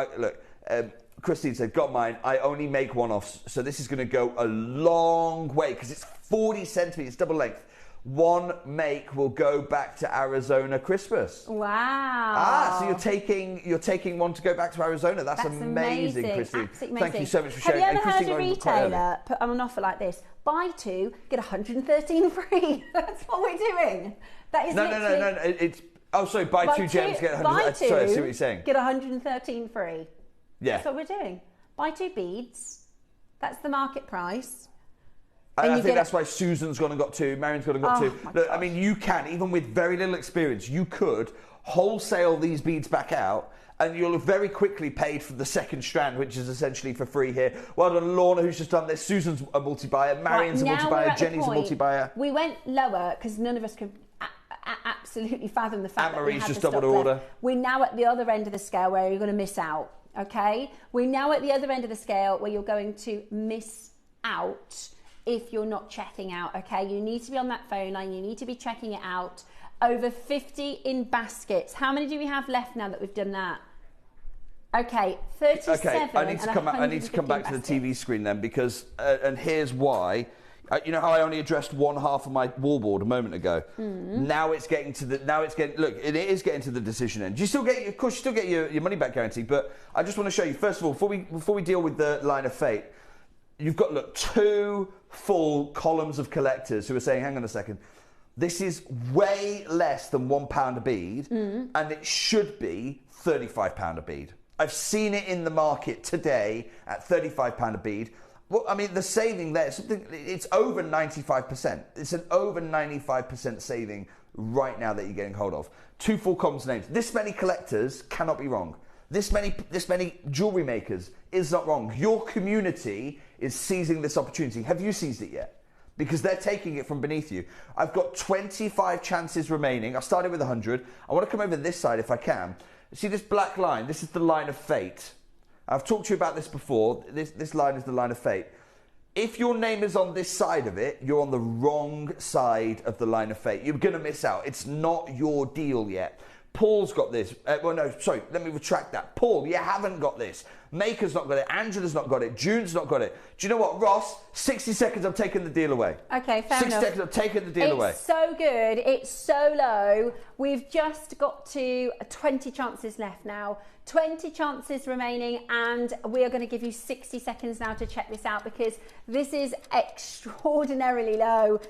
Christine said, got mine. I only make one-offs, so this is going to go a long way because it's 40 centimeters, double length. One make will go back to Arizona Christmas. Wow. So you're taking one to go back to Arizona. That's amazing, Christine. Absolutely amazing. Thank you so much for sharing. Have you ever heard a Christine, retailer put on an offer like this? Buy 2, get 113 free. That's what we're doing. That is No. It's buy 2 gems, get 100. Buy 2, sorry, I see what you're saying. Get 113 free. Yeah. That's what we're doing. Buy 2 beads. That's the market price. I think that's why Susan's gone and got 2, Marion's gone and got 2. My Look, gosh. I mean, you can, even with very little experience, you could wholesale these beads back out and you'll have very quickly paid for the second strand, which is essentially for free here. Well done, Lorna, who's just done this. Susan's a multi-buyer, Marion's a multi-buyer, Jenny's a multi-buyer. We went lower because none of us could absolutely fathom the fact that we Anne-Marie's had just the doubled stock her order. left. We're now at the other end of the scale where you're going to miss out, okay? We're now at the other end of the scale where you're going to miss out if you're not checking out, okay? You need to be on that phone line. You need to be checking it out. Over 50 in baskets. How many do we have left now that we've done that? Okay, 37. Okay, I need to come back to the TV screen then because, and here's why. You know how I only addressed one half of my wallboard a moment ago. Now it's getting to the. Look, it is getting to the decision end. You still get, of course, you still get your money back guarantee. But I just want to show you first of all before we deal with the line of fate. You've got 2 full columns of collectors who are saying, hang on a second, this is way less than £1 a bead, and it should be £35 a bead. I've seen it in the market today at £35 a bead. Well, I mean, the saving there, it's over 95%. It's an over 95% saving right now that you're getting hold of. 2 full columns names. This many collectors cannot be wrong. This many jewellery makers is not wrong. Your community is seizing this opportunity. Have you seized it yet? Because they're taking it from beneath you. I've got 25 chances remaining. I started with 100. I want to come over this side if I can. See this black line? This is the line of fate. I've talked to you about this before. This line is the line of fate. If your name is on this side of it, you're on the wrong side of the line of fate. You're going to miss out. It's not your deal yet. Paul's got this. Well, no, sorry, let me retract that. Paul, you haven't got this. Maker's not got it. Angela's not got it. June's not got it. Do you know what, Ross? 60 seconds, I'm taking the deal away. Okay, fair 60 enough. seconds, I'm taking the deal away. It's so good. It's so low. We've just got to 20 chances left now. 20 chances remaining, and we are going to give you 60 seconds now to check this out because this is extraordinarily low.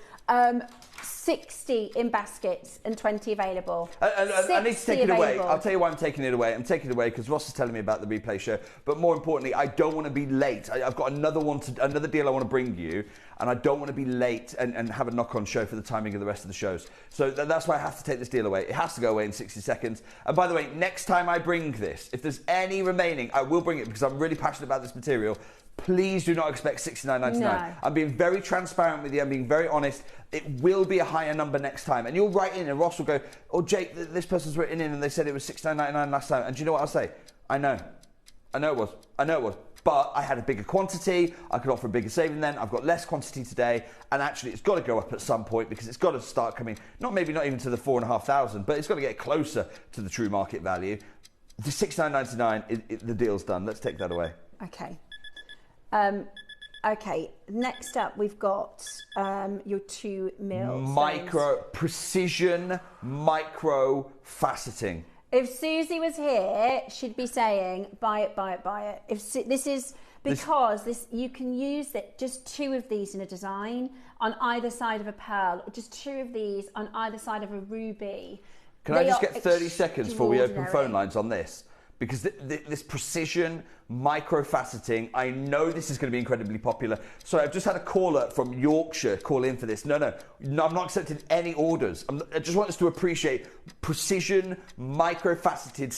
60 in baskets and 20 available. I need to take it away. I'll tell you why I'm taking it away. I'm taking it away because Ross is telling me about the replay show. But more importantly, I don't want to be late. I've got another deal I want to bring you, and I don't want to be late and have a knock-on show for the timing of the rest of the shows. So that's why I have to take this deal away. It has to go away in 60 seconds. And by the way, next time I bring this, if there's any remaining, I will bring it because I'm really passionate about this material. Please do not expect $69.99. No. I'm being very transparent with you. I'm being very honest. It will be a higher number next time. And you'll write in and Ross will go, oh, Jake, this person's written in and they said it was $69.99 last time. And do you know what I'll say? I know it was. But I had a bigger quantity. I could offer a bigger saving then. I've got less quantity today. And actually, it's got to go up at some point because it's got to start coming, not even to the 4,500, but it's got to get closer to the true market value. The $69.99, the deal's done. Let's take that away. Okay. Okay, next up we've got your 2 mil precision micro faceting. If Susie was here, she'd be saying, buy it, buy it, buy it. You can use it, just 2 of these in a design on either side of a pearl, or just 2 of these on either side of a ruby. Can I just get 30 seconds before we open phone lines on this? Because this precision micro-faceting, I know this is going to be incredibly popular. Sorry, I've just had a caller from Yorkshire call in for this. No, I'm not accepting any orders. I just want us to appreciate precision micro-faceted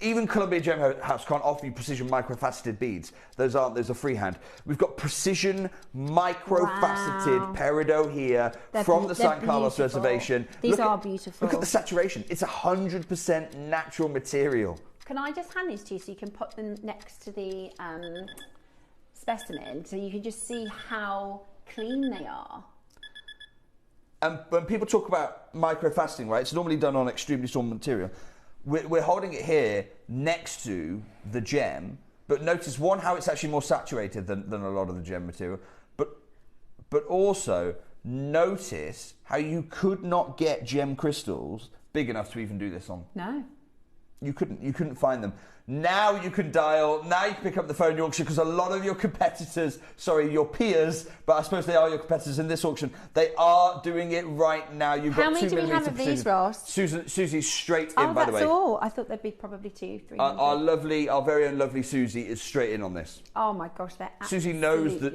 even Columbia Gem House can't offer you precision micro-faceted beads. Those are freehand. We've got precision micro-faceted peridot here from the San Carlos Reservation. These are beautiful. Look at the saturation. It's 100% natural material. Can I just hand these to you so you can put them next to the specimen so you can just see how clean they are? When people talk about micro-faceting, right, it's normally done on extremely strong material. We're holding it here next to the gem, but notice, one, how it's actually more saturated than a lot of the gem material, but also notice how you could not get gem crystals big enough to even do this on. No. You couldn't find them. Now you can pick up the phone, Yorkshire, because a lot of your competitors, your peers, but I suppose they are your competitors in this auction, they are doing it right now. You've got 2 millimeter. How many do we have of these, Ross? Susie's straight in, by the way. Oh, that's all. I thought there'd be probably 200-300. Our very own lovely Susie is straight in on this. Oh my gosh, they're Susie knows the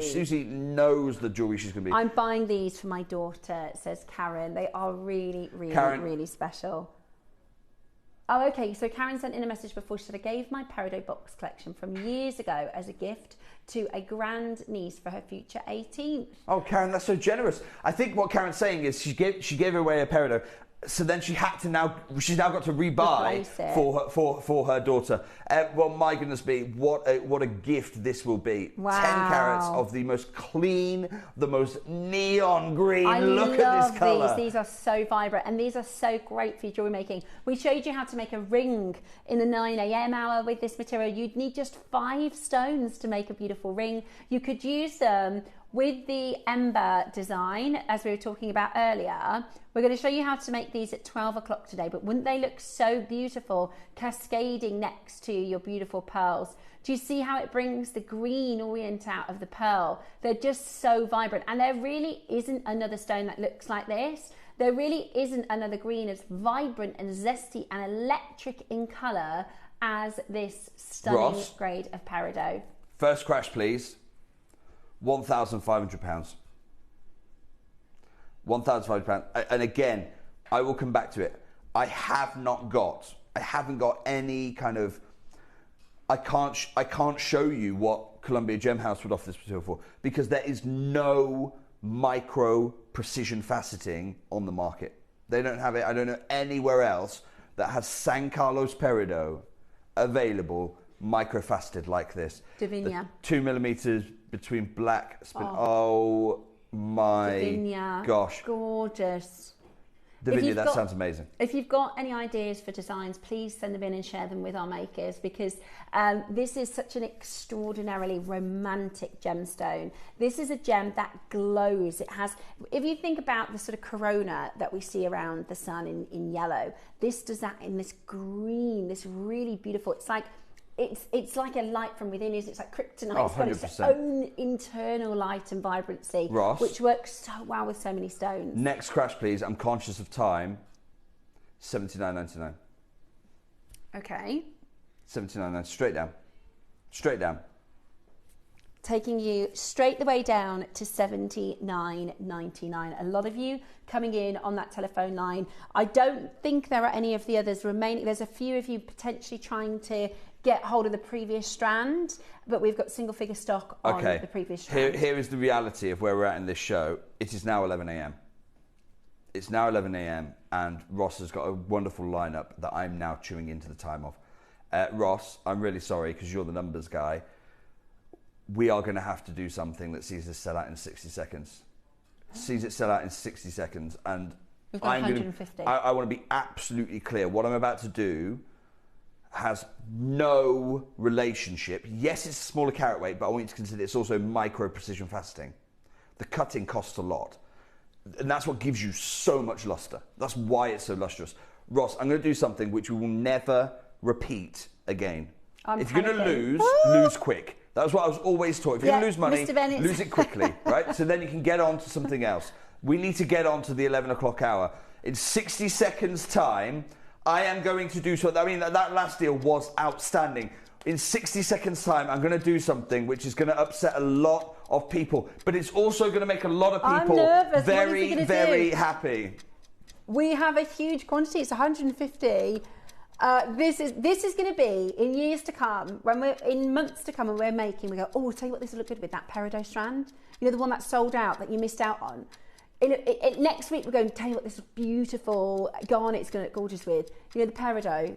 jewellery she's going to be. I'm buying these for my daughter, says Karen. They are really, really, really special. Oh, okay. So Karen sent in a message before. She said, I gave my peridot box collection from years ago as a gift to a grand niece for her future 18th. Oh, Karen, that's so generous. I think what Karen's saying is she gave away a peridot. So then she's now got to rebuy for her daughter. Well, my goodness me, what a gift this will be. Wow. 10 carats of the most clean, the most neon green. Look at this colour. These are so vibrant and these are so great for jewellery making. We showed you how to make a ring in the 9 a.m. hour with this material. You'd need just 5 stones to make a beautiful ring. You could use them with the ember design, as we were talking about earlier. We're going to show you how to make these at 12 o'clock today, but wouldn't they look so beautiful, cascading next to your beautiful pearls? Do you see how it brings the green orient out of the pearl? They're just so vibrant, and there really isn't another stone that looks like this. There really isn't another green as vibrant and zesty and electric in colour as this stunning grade of peridot. First crash, please. £1,500. £1,500. And again, I will come back to it. I haven't got any kind of, I can't show you what Columbia Gem House would offer this material for, because there is no micro precision faceting on the market. They don't have it. I don't know anywhere else that has San Carlos peridot available micro-faceted like this. Davinia. 2 millimeters between black spin. Oh my gosh. Gorgeous. Davinia, that sounds amazing. If you've got any ideas for designs, please send them in and share them with our makers, because this is such an extraordinarily romantic gemstone. This is a gem that glows. It has, if you think about the sort of corona that we see around the sun in yellow, this does that in this green, this really beautiful, it's like a light from within. It's like kryptonite. It's got its own internal light and vibrancy, Ross, which works so well with so many stones. Next crash, please. I'm conscious of time. $79.99. Okay. $79.99. Straight down. Straight down. Taking you straight the way down to $79.99. A lot of you coming in on that telephone line. I don't think there are any of the others remaining. There's a few of you potentially trying to get hold of the previous strand, but we've got single figure stock on the previous strand. Here is the reality of where we're at in this show. It is now 11 a.m. It's now 11 a.m. and Ross has got a wonderful lineup that I'm now chewing into the time of. Ross, I'm really sorry because you're the numbers guy. We are going to have to do something that sees this sell out in 60 seconds. Sees it sell out in 60 seconds, and we've got 150. I want to be absolutely clear. What I'm about to do has no relationship. Yes, it's a smaller carat weight, but I want you to consider it's also micro precision faceting. The cutting costs a lot, and that's what gives you so much luster. That's why it's so lustrous. Ross, I'm going to do something which we will never repeat again. If you're going to lose quick. That's what I was always taught. If you're going to lose money, lose it quickly, right? So then you can get on to something else. We need to get on to the 11 o'clock hour. In 60 seconds' time, I am going to do something. I mean, that last deal was outstanding. In 60 seconds' time, I'm going to do something which is going to upset a lot of people, but it's also going to make a lot of people very, very happy. We have a huge quantity. It's 150. This is going to be in years to come, in months to come, and we're making. We go, oh, I'll tell you what, this will look good with that peridot strand. You know, the one that sold out that you missed out on. Next week we're going to tell you what this beautiful garnet's going to look gorgeous with. You know, the peridot.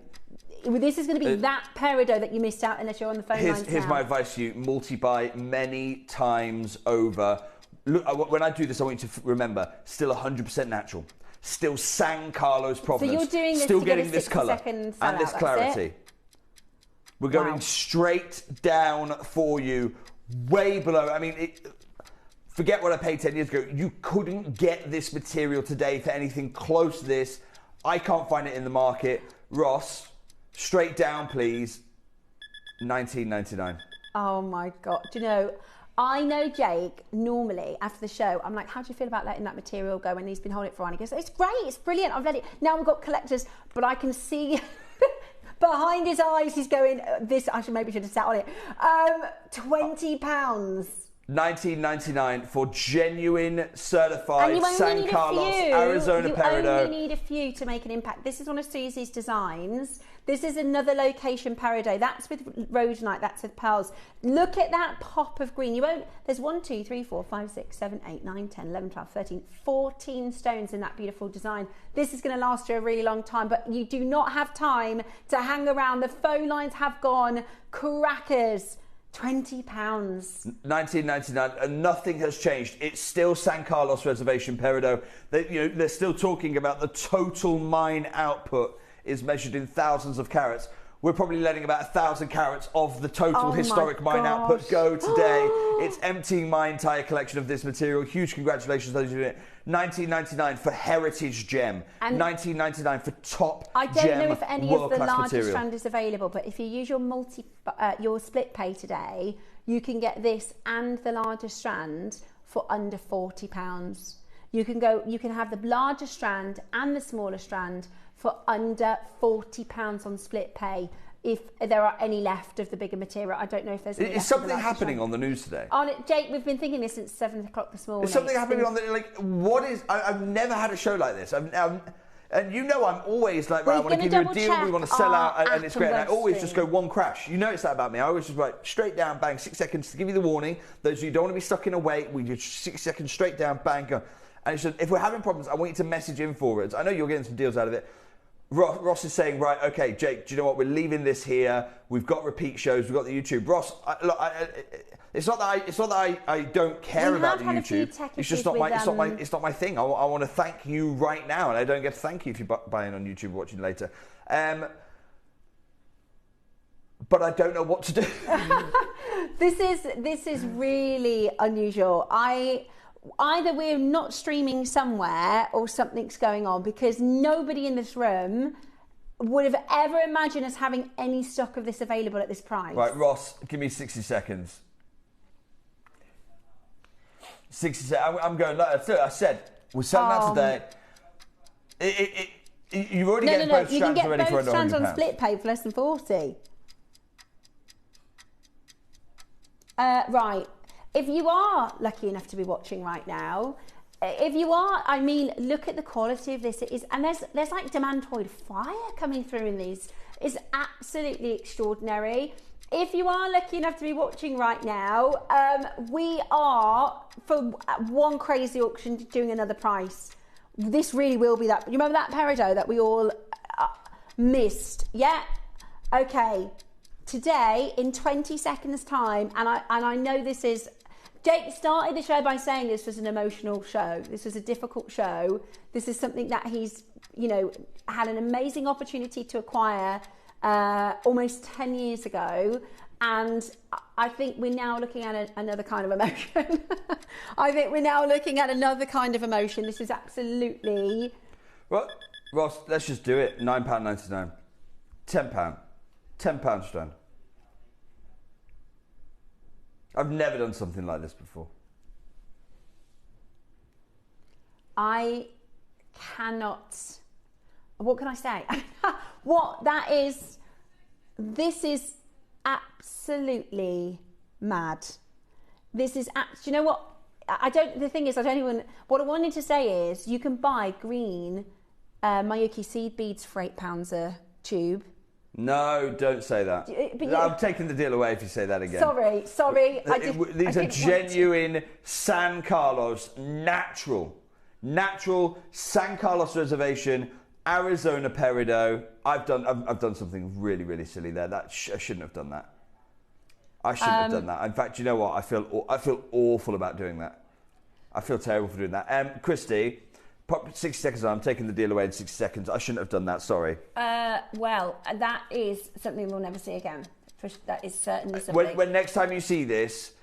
This is going to be that peridot that you missed out unless you're on the phone lines Here's my advice to you: multi-buy many times over. Look, when I do this, I want you to remember, still 100% natural. Still San Carlos provenance. So you're doing this still to getting get a this colour and this clarity. We're going straight down for you, way below. I mean, forget what I paid 10 years ago. You couldn't get this material today for anything close to this. I can't find it in the market. Ross, straight down, please. $19.99. Oh my God! Do you know? I know Jake, normally after the show, I'm like, how do you feel about letting that material go? And he's been holding it for a while. And he goes, it's great, it's brilliant. I've let it. Now we've got collectors, but I can see behind his eyes, he's going, I should have sat on it. £20. $19.99 for genuine certified San Carlos Arizona peridot. You only need a few to make an impact. This is one of Susie's designs. This is another location peridot. That's with rhodonite, that's with pearls. Look at that pop of green. There's 1, 2, 3, 4, 5, 6, 7, 8, 9, 10, 11, 12, 13, 14 stones in that beautiful design. This is going to last you a really long time, but you do not have time to hang around. The phone lines have gone crackers. £20. $19.99, and nothing has changed. It's still San Carlos Reservation peridot. They're still talking about the total mine output is measured in thousands of carats. We're probably letting about 1,000 carats of the total historic mine output go today. It's emptying my entire collection of this material. Huge congratulations to those who did it. $19.99 for heritage gem. And $19.99 for top gem. I don't know if any of the larger material. strand is available, but if you use your split pay today, you can get this and the larger strand for under £40. You can have the larger strand and the smaller strand for under £40 on split pay. If there are any left of the bigger material, I don't know if there's any. Is something happening on the news today? Jake, we've been thinking this since 7 o'clock this morning. Is something happening on the what is? I've never had a show like this. And I'm always like, right, I want to give you a deal. We want to sell out, and it's great. And I always just go one crash. You notice that about me. I always just like straight down, bang, 6 seconds to give you the warning. Those of you who don't want to be stuck in a wait, we do 6 seconds straight down, bang, go. And it's just, if we're having problems, I want you to message in for us. I know you're getting some deals out of it. Ross is saying, right, okay, Jake, do you know what? We're leaving this here. We've got repeat shows. We've got the YouTube. Ross, it's not that I don't care about the YouTube. It's just not it's not my thing. I want to thank you right now, and I don't get to thank you if you're buying on YouTube, watching later. But I don't know what to do. This is really unusual. Either we're not streaming somewhere or something's going on, because nobody in this room would have ever imagined us having any stock of this available at this price. Right, Ross, give me 60 seconds. 60 seconds. I'm going, like I said, we're selling out today. You've already got both strands already for £100. You can get both strands on split pay for less than 40. Right. If you are lucky enough to be watching right now, look at the quality of this. It is, and there's like demantoid fire coming through in these. It's absolutely extraordinary. If you are lucky enough to be watching right now, we are, for one crazy auction, doing another price. This really will be that. You remember that peridot that we all missed? Yeah? Okay. Today, in 20 seconds time, and I know this is... Jake started the show by saying this was an emotional show. This was a difficult show. This is something that he's, had an amazing opportunity to acquire almost 10 years ago. And I think we're now looking at another kind of emotion. I think we're now looking at another kind of emotion. This is absolutely... Well, Ross, let's just do it. £9.99. £10. £10 strand. I've never done something like this before. I cannot... What can I say? What that is... This is absolutely mad. This is... Do you know what? The thing is, I don't even... What I wanted to say is, you can buy green Mayuki seed beads for £8 a tube. No, don't say that. I'm taking the deal away if you say that again. Sorry. These are genuine San Carlos, natural San Carlos reservation, Arizona peridot. I've done something really, really silly there. I shouldn't have done that. I shouldn't have done that. In fact, you know what? I feel awful about doing that. I feel terrible for doing that. Christy, 60 seconds on. I'm taking the deal away in 60 seconds. I shouldn't have done that. Sorry. Well, that is something we'll never see again. That is certainly something. When next time you see this,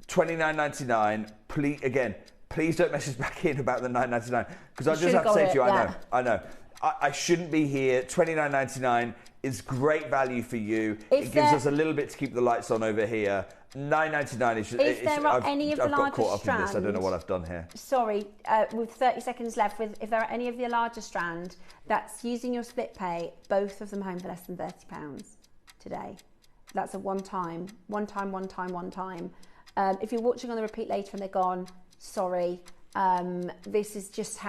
$29.99. Please don't message back in about the $9.99, because I just have to say to you, I know. I shouldn't be here. $29.99 is great value for you. It gives us a little bit to keep the lights on over here. $9.99 is just... If there are any of the larger strands... I've got caught up in this. I don't know what I've done here. Sorry, with 30 seconds left, if there are any of the larger strand that's using your split pay, both of them home for less than £30 today. That's a one time. If you're watching on the repeat later and they're gone, sorry. This is just...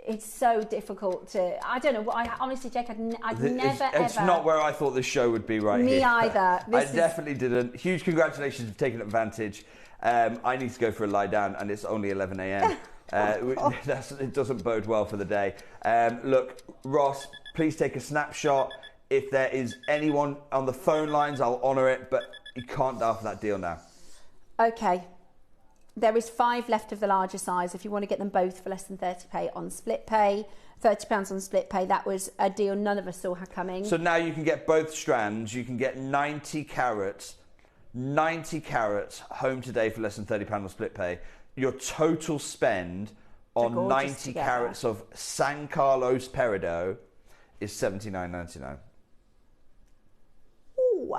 It's so difficult to... I don't know. Honestly, Jake, I'd never, ever... It's not where I thought this show would be here. Me either. I definitely didn't. Huge congratulations for taking advantage. I need to go for a lie down, and it's only 11 a.m. It doesn't bode well for the day. Look, Ross, please take a snapshot. If there is anyone on the phone lines, I'll honour it, but you can't dial for that deal now. Okay. There is 5 left of the larger size. If you want to get them both for less than 30p on split pay, £30 on split pay, that was a deal none of us saw coming. So now you can get both strands. You can get 90 carats home today for less than £30 on split pay. Your total spend on 90 carats of San Carlos peridot is $79.99. Ooh.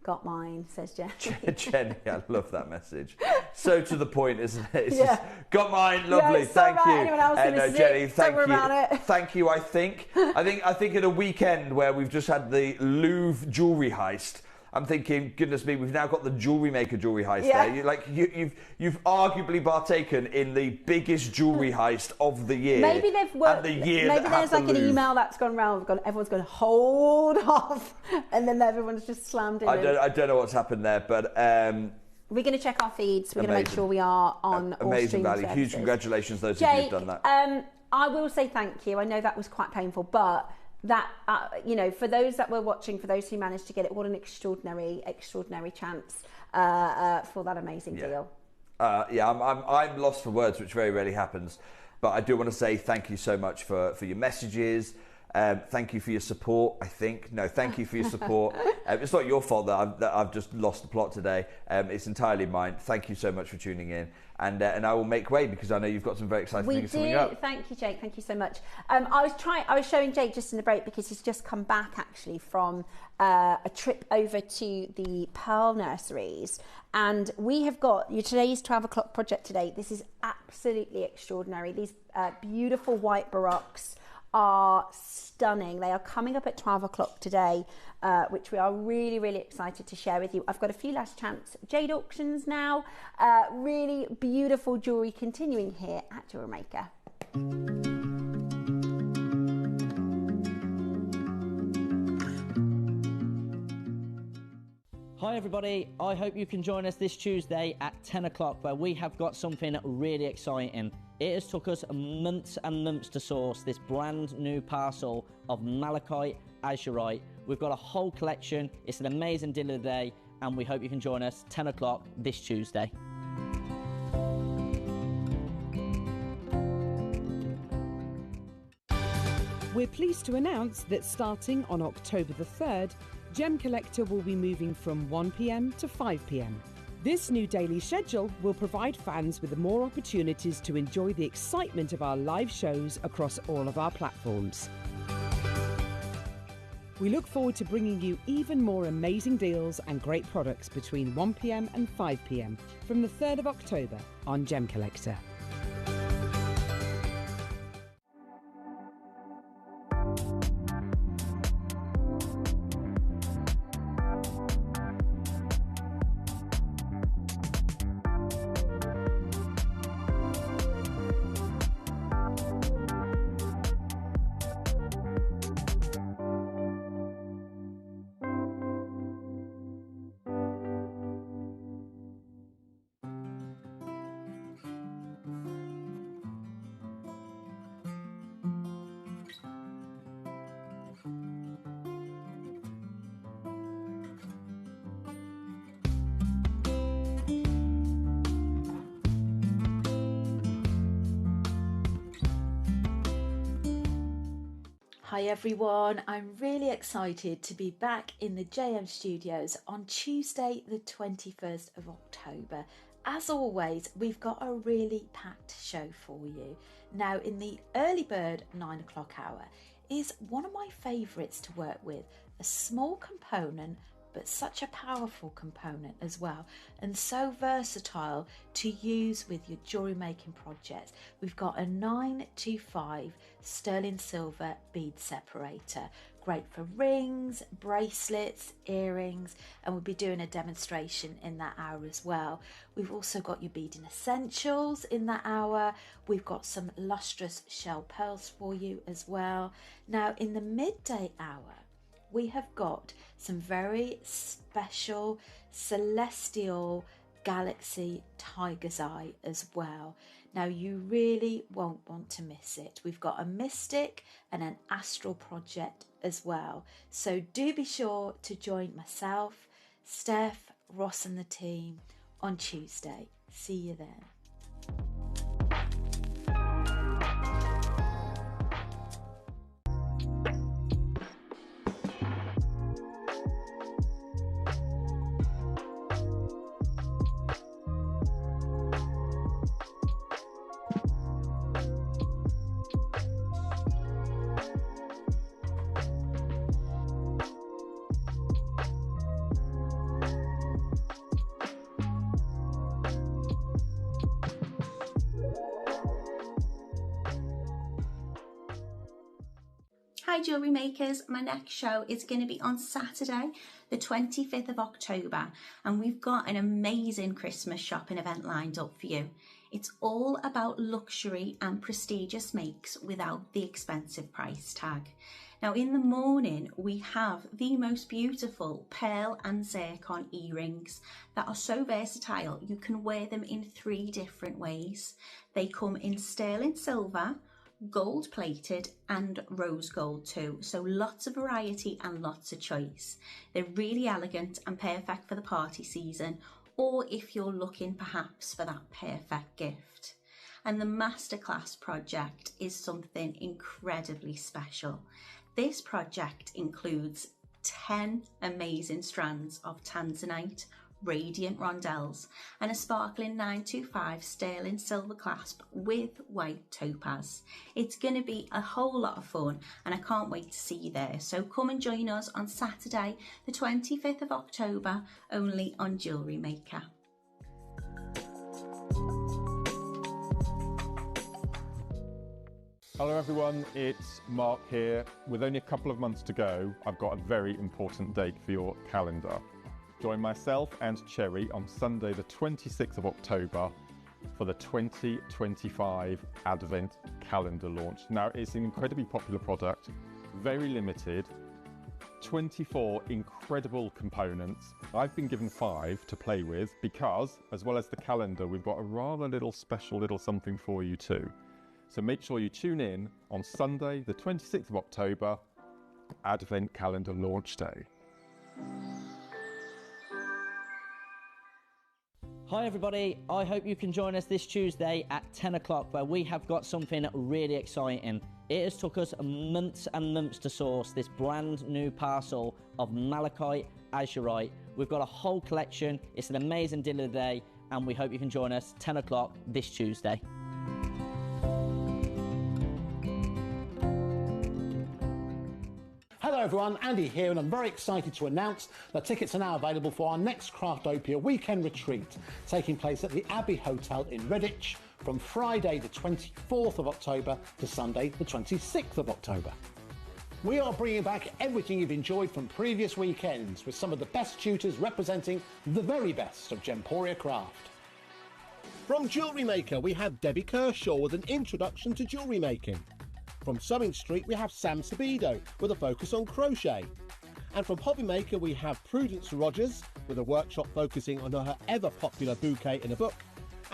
Got mine, says Jen. Jenny, I love that message. So to the point, isn't it? It's just, got mine, lovely, yeah, thank you. Anyone else Jenny, thank you. About it. Thank you. I think at a weekend where we've just had the Louvre jewellery heist, I'm thinking, goodness me, we've now got the JewelleryMaker jewellery heist there. You've arguably partaken in the biggest jewellery heist of the year. Maybe they've worked. Maybe there's like an email that's gone round. Everyone's going to hold off, and then everyone's just slammed in. I don't know what's happened there, but We're going to check our feeds. We're going to make sure we are on all amazing streaming value. services. Huge congratulations those Jake, of you who've done that. I will say thank you. I know that was quite painful, but that you know, for those that were watching, for those who managed to get it, what an extraordinary chance for that amazing deal. I'm lost for words, which very rarely happens. But I do want to say thank you so much for your messages. Thank you for your support, I think. No, thank you for your support. It's not your fault that I've just lost the plot today. It's entirely mine. Thank you so much for tuning in. And I will make way because I know you've got some very exciting things coming up. Thank you, Jake. Thank you so much. I was showing Jake just in the break because he's just come back actually from a trip over to the Pearl Nurseries. And we have got today's 12 o'clock project today. This is absolutely extraordinary. These beautiful white baroques are stunning. They are coming up at 12 o'clock today, which we are really, really excited to share with you. I've got a few last chance jade auctions now. Really beautiful jewellery continuing here at JewelleryMaker. Hi everybody, I hope you can join us this Tuesday at 10 o'clock where we have got something really exciting. It has took us months and months to source this brand new parcel of malachite azurite. We've got a whole collection. It's an amazing deal of the day and we hope you can join us 10 o'clock this Tuesday. We're pleased to announce that starting on October the 3rd, Gem Collector will be moving from 1 p.m. to 5 p.m. This new daily schedule will provide fans with more opportunities to enjoy the excitement of our live shows across all of our platforms. We look forward to bringing you even more amazing deals and great products between 1 p.m. and 5 p.m. from the 3rd of October on Gem Collector. Hi everyone, I'm really excited to be back in the JM studios on Tuesday the 21st of October. As always, we've got a really packed show for you. Now in the early bird 9 o'clock hour is one of my favourites to work with, a small component but such a powerful component as well and so versatile to use with your jewellery making projects. We've got a 925 sterling silver bead separator, great for rings, bracelets, earrings, and we'll be doing a demonstration in that hour as well. We've also got your beading essentials in that hour. We've got some lustrous shell pearls for you as well. Now in the midday hour we have got some very special celestial galaxy tiger's eye as well. Now you really won't want to miss it. We've got a mystic and an astral project as well. So do be sure to join myself, Steph, Ross and the team on Tuesday. See you then. Hi Jewellery Makers, my next show is going to be on Saturday the 25th of October and we've got an amazing Christmas shopping event lined up for you. It's all about luxury and prestigious makes without the expensive price tag. Now in the morning we have the most beautiful pearl and zircon earrings that are so versatile you can wear them in 3 different ways. They come in sterling silver, gold plated and rose gold too, so lots of variety and lots of choice. They're really elegant and perfect for the party season, or if you're looking perhaps for that perfect gift. And the masterclass project is something incredibly special. This project includes 10 amazing strands of tanzanite radiant rondelles and a sparkling 925 sterling silver clasp with white topaz. It's going to be a whole lot of fun and I can't wait to see you there. So come and join us on Saturday the 25th of October only on JewelleryMaker. Hello everyone, it's Mark here. With only a couple of months to go, I've got a very important date for your calendar. Join myself and Cherry on Sunday the 26th of October for the 2025 Advent Calendar launch. Now it's an incredibly popular product, very limited, 24 incredible components. I've been given 5 to play with because, as well as the calendar, we've got a rather special little something for you too. So make sure you tune in on Sunday, the 26th of October, Advent Calendar Launch Day. Hi everybody, I hope you can join us this Tuesday at 10 o'clock where we have got something really exciting. It has took us months and months to source this brand new parcel of malachite azurite. We've got a whole collection, it's an amazing deal of the day and we hope you can join us 10 o'clock this Tuesday. Hello everyone, Andy here, and I'm very excited to announce that tickets are now available for our next Craftopia weekend retreat, taking place at the Abbey Hotel in Redditch from Friday the 24th of October to Sunday the 26th of October. We are bringing back everything you've enjoyed from previous weekends with some of the best tutors representing the very best of Gemporia craft. From JewelleryMaker we have Debbie Kershaw with an introduction to jewellery making. From Sewing Street we have Sam Sabido with a focus on crochet. And from Hobbymaker we have Prudence Rogers with a workshop focusing on her ever popular bouquet in a book.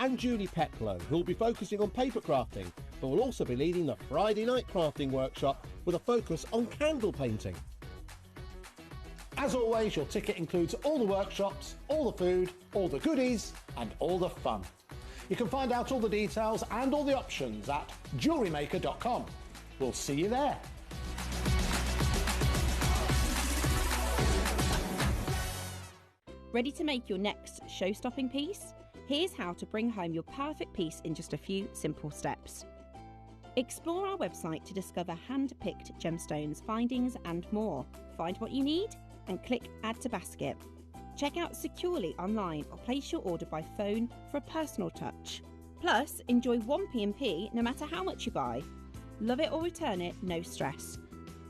And Julie Peplow, who will be focusing on paper crafting, but will also be leading the Friday night crafting workshop with a focus on candle painting. As always, your ticket includes all the workshops, all the food, all the goodies and all the fun. You can find out all the details and all the options at JewelleryMaker.com. We'll see you there. Ready to make your next show-stopping piece? Here's how to bring home your perfect piece in just a few simple steps. Explore our website to discover hand-picked gemstones, findings and more. Find what you need and click Add to Basket. Check out securely online or place your order by phone for a personal touch. Plus, enjoy one P&P no matter how much you buy. Love it or return it, no stress.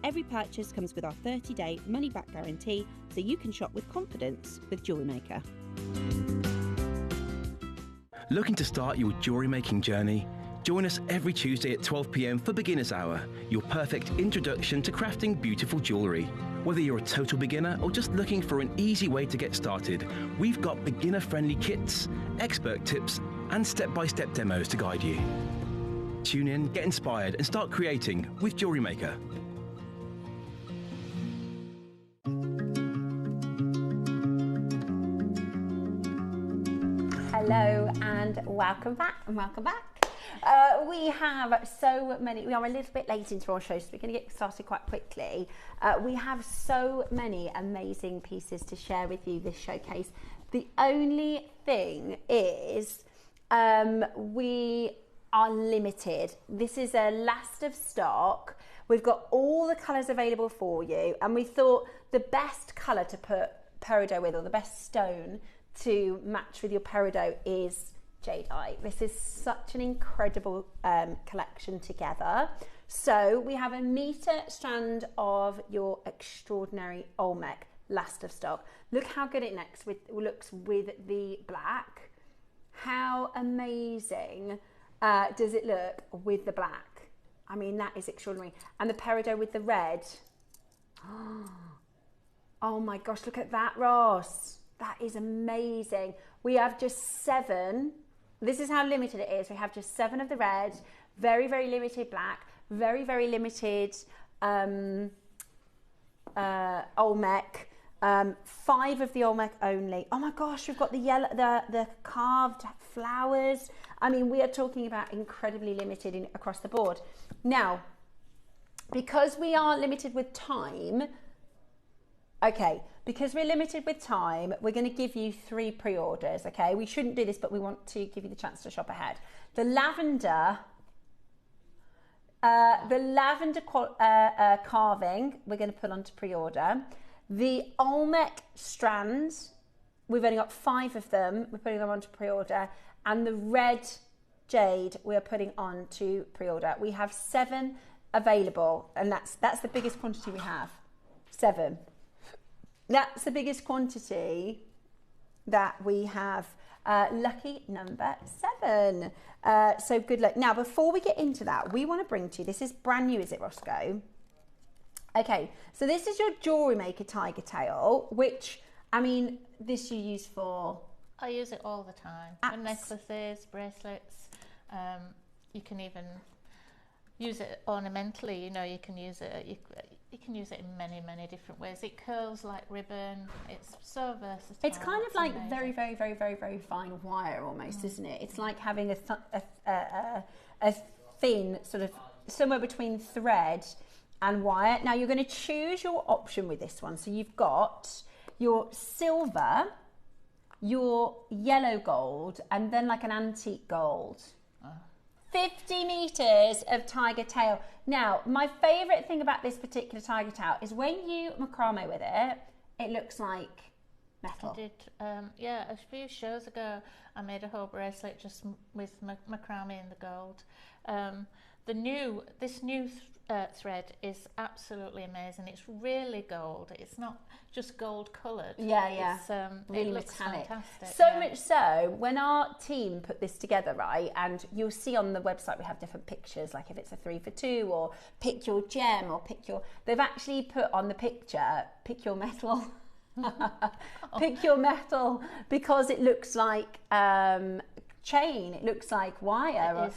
Every purchase comes with our 30-day money-back guarantee, so you can shop with confidence with JewelleryMaker. Looking to start your jewellery making journey? Join us every Tuesday at 12 p.m. for Beginner's Hour, your perfect introduction to crafting beautiful jewellery. Whether you're a total beginner or just looking for an easy way to get started, we've got beginner-friendly kits, expert tips, and step-by-step demos to guide you. Tune in, get inspired, and start creating with JewelleryMaker. Hello and welcome back we have so many, we are a little bit late into our show, so we're going to get started quite quickly. We have so many amazing pieces to share with you this showcase. The only thing is we are limited. This is a last of stock. We've got all the colours available for you, and we thought the best colour to put peridot with, or the best stone to match with your peridot, is jadeite. This is such an incredible collection together. So we have a metre strand of your extraordinary Olmec, last of stock. Look how good it looks with the black. How amazing does it look with the black? I mean, that is extraordinary. And the peridot with the red, Oh my gosh, look at that, Ross. That is amazing. We have just 7. This is how limited it is. We have just 7 of the red, very, very limited black, very, very limited Olmec, 5 of the Olmec only. Oh my gosh, we've got the yellow, the carved flowers. I mean, we are talking about incredibly limited across the board. Now, because we are limited with time, because we're limited with time, we're going to give you 3 pre-orders, okay? We shouldn't do this, but we want to give you the chance to shop ahead. The lavender carving, we're going to put onto pre-order. The Olmec strands, we've only got 5 of them. We're putting them onto pre-order. And the red jade, we are putting on to pre-order. We have 7 available, and that's the biggest quantity we have. 7. That's the biggest quantity that we have. Lucky number 7. So good luck. Now, before we get into that, we want to bring to you, this is brand new, is it, Roscoe? Okay, so this is your JewelleryMaker tiger tail, which, I mean, this you use for... I use it all the time. For necklaces, bracelets. You can even use it ornamentally. You know, you can use it. You can use it in many, many different ways. It curls like ribbon. It's so versatile. It's kind of like very, very, very, very, very fine wire almost, isn't it? It's like having a thin sort of somewhere between thread and wire. Now you're going to choose your option with this one. So you've got your silver, your yellow gold, and then like an antique gold. 50 meters of tiger tail. Now, my favorite thing about this particular tiger tail is when you macrame with it, it looks like metal. I did, a few shows ago, I made a whole bracelet just with macrame in the gold. This new thread is absolutely amazing. It's really gold. It's not just gold coloured. Yeah. It's, really it looks metallic. fantastic. So much so, when our team put this together, right, and you'll see on the website we have different pictures, like if it's a 3 for 2 or pick your gem or they've actually put on the picture, pick your metal. Pick your metal, because it looks like chain. It looks like wire.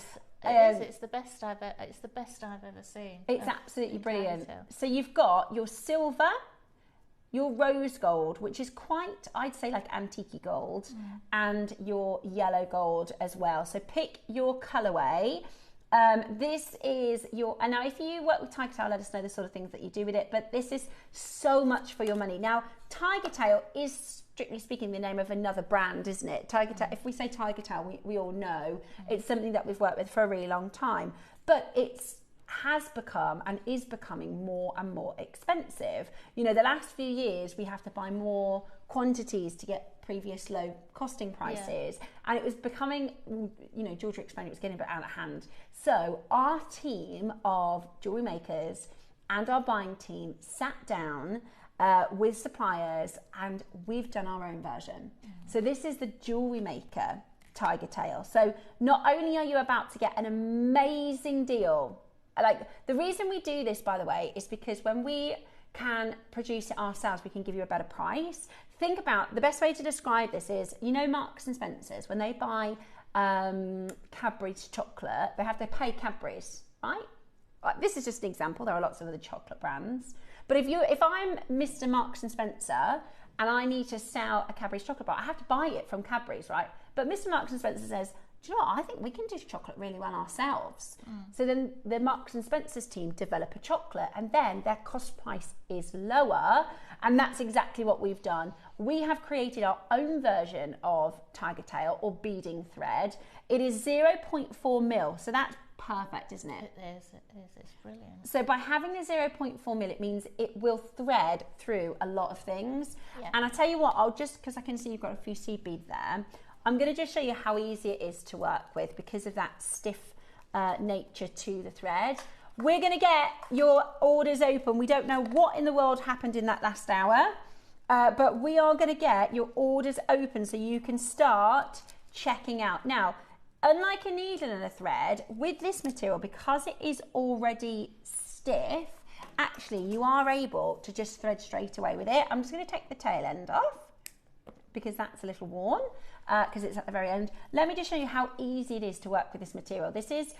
It's the best I've ever seen. It's absolutely brilliant. So you've got your silver, your rose gold, which is quite, I'd say, like antique gold, and your yellow gold as well. So pick your colourway. This is your, and now if you work with tiger tail, let us know the sort of things that you do with it, but this is so much for your money. Now, tiger tail is, strictly speaking, the name of another brand, isn't it? Tiger tail, if we say tiger tail, we all know it's something that we've worked with for a really long time, but has become and is becoming more and more expensive. You know, the last few years we have to buy more quantities to get previous low costing prices, and it was becoming, you know, Georgia explained, it was getting a bit out of hand. So our team of jewelry makers and our buying team sat down with suppliers, and we've done our own version. So this is the JewelleryMaker tiger tail. So not only are you about to get an amazing deal, like the reason we do this, by the way, is because when we can produce it ourselves, we can give you a better price. Think about, the best way to describe this is, you know, Marks and Spencer's, when they buy Cadbury's chocolate, they have to pay Cadbury's, right? This is just an example. There are lots of other chocolate brands. But if I'm Mr. Marks and Spencer and I need to sell a Cadbury's chocolate bar, I have to buy it from Cadbury's, right? But Mr. Marks and Spencer says, do you know what? I think we can do chocolate really well ourselves. So then the Marks and Spencer's team develop a chocolate, and then their cost price is lower. And that's exactly what we've done. We have created our own version of tiger tail or beading thread. It is 0.4 mil. So that's perfect, isn't it? It is. It's brilliant. So by having the 0.4 mil, it means it will thread through a lot of things. Yeah. And I tell you what, I'll just, because I can see you've got a few seed beads there, I'm going to just show you how easy it is to work with because of that stiff nature to the thread. We're going to get your orders open. We don't know what in the world happened in that last hour, but we are going to get your orders open so you can start checking out. Now, unlike a needle and a thread, with this material, because it is already stiff actually you are able to just thread straight away with it. I'm just going to take the tail end off because that's a little worn because it's at the very end. Let me just show you how easy it is to work with this material. This is,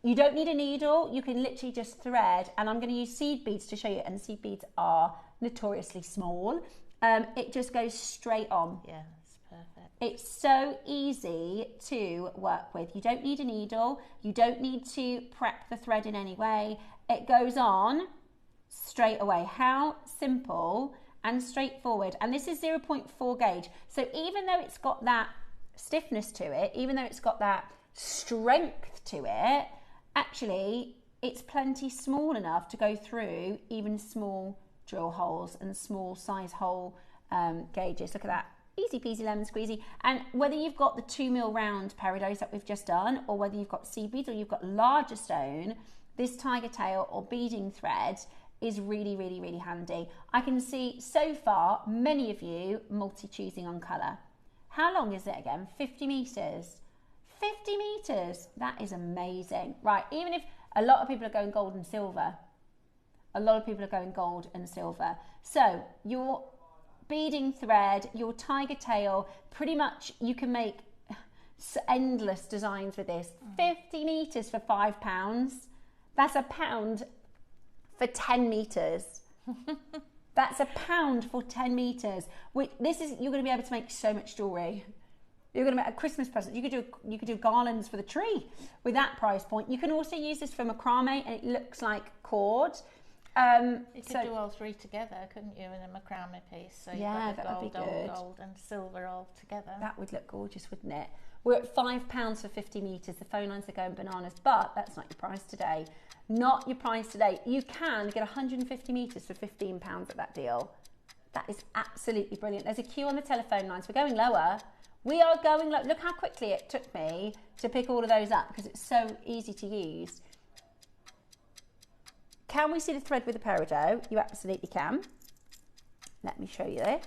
you don't need a needle, you can literally just thread, and I'm going to use seed beads to show you, and seed beads are notoriously small. It just goes straight on. Yeah, it's perfect. It's so easy to work with. You don't need a needle, you don't need to prep the thread in any way. It goes on straight away. How simple and straightforward. And this is 0.4 gauge. So even though it's got that stiffness to it, even though it's got that strength to it, actually it's plenty small enough to go through even small drill holes and small size hole gauges. Look at that. Easy peasy lemon squeezy. And whether you've got the 2mm round peridots that we've just done, or whether you've got seed beads or you've got larger stone, this tiger tail or beading thread is really, really, really handy. I can see so far many of you multi-choosing on colour. How long is it again? 50 metres. 50 metres. That is amazing. Right, even if a lot of people are going gold and silver, a lot of people are going gold and silver. So your beading thread, your tiger tail, pretty much you can make endless designs with this. 50 metres for £5. That's £1 for 10 metres. That's £1 for 10 metres. You're going to be able to make so much jewellery. You're going to make a Christmas present. You could do garlands for the tree with that price point. You can also use this for macrame, and it looks like cord. You could do all three together, couldn't you, in a macrame piece? So yeah, you've got the that would be good. gold and silver all together. That would look gorgeous, wouldn't it? We're at £5 for 50 metres. The phone lines are going bananas, but that's not your price today. Not your price today. You can get 150 metres for £15 at that deal. That is absolutely brilliant. There's a queue on the telephone lines. We're going lower. We are going low. Look how quickly it took me to pick all of those up because it's so easy to use. Can we see the thread with the peridot? You absolutely can. Let me show you this.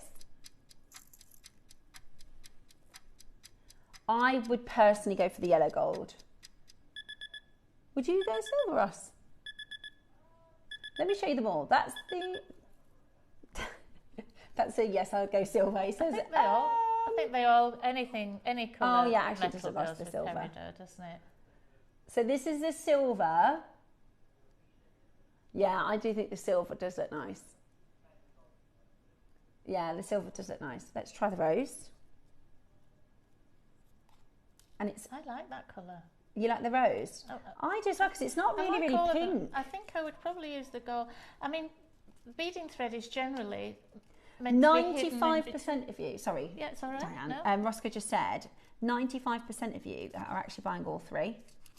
I would personally go for the yellow gold. Would you go silver, Ross? Let me show you them all. That's the... That's a yes, I'll go silver. He says I think they all, any colour. Oh yeah, actually metal doesn't lost goes the with silver. peridot, doesn't it? So this is the silver. Yeah, I do think the silver does look nice. Yeah, the silver does look nice. Let's try the rose. And it's... I like that colour. You like the rose? Oh, I do as well, because it's not really, really pink. I think I would probably use the gold. I mean, beading thread is generally meant to be hidden 95% of you, sorry. Yeah, it's all right. Diane, No? Roscoe just said 95% of you are actually buying all three.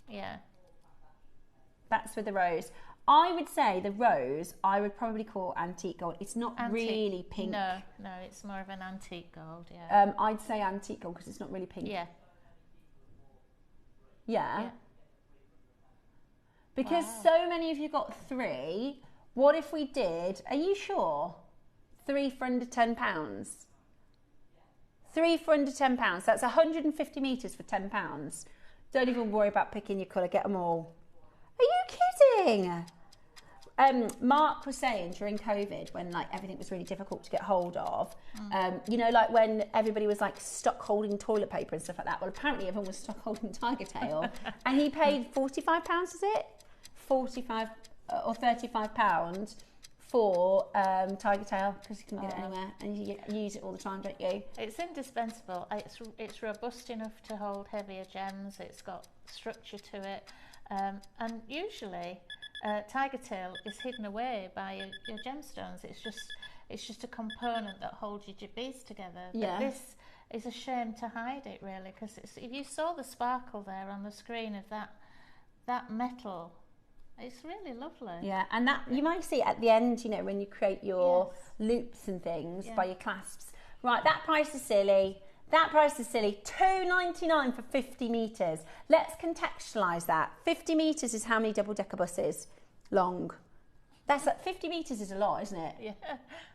Yeah. That's with the rose. I would say the rose, I would probably call antique gold. It's not really pink. No, it's more of an antique gold, yeah. I'd say antique gold because it's not really pink. Yeah. Yeah. Because so many of you got three. What if we did, are you sure? 3 for under £10. 3 for under £10. That's 150 metres for £10. Don't even worry about picking your colour, get them all. Are you kidding? Mark was saying during COVID, when like everything was really difficult to get hold of, you know, like when everybody was like stock holding toilet paper and stuff like that. Well, apparently everyone was stock holding tiger tail, and he paid £45. Is it 45 or £35 for tiger tail because you can get it anywhere and you use it all the time, don't you? It's indispensable. It's robust enough to hold heavier gems. It's got structure to it, and usually. Tiger tail is hidden away by your gemstones. It's just a component that holds your beads together. Yeah. But this is a shame to hide it, really, because if you saw the sparkle there on the screen of that metal, it's really lovely. Yeah, and that you might see at the end, you know, when you create your loops and things by your clasps. Right, that price is silly. That price is silly. £2.99 for 50 metres. Let's contextualise that. 50 metres is how many double-decker buses long? That's like 50 metres is a lot, isn't it? Yeah.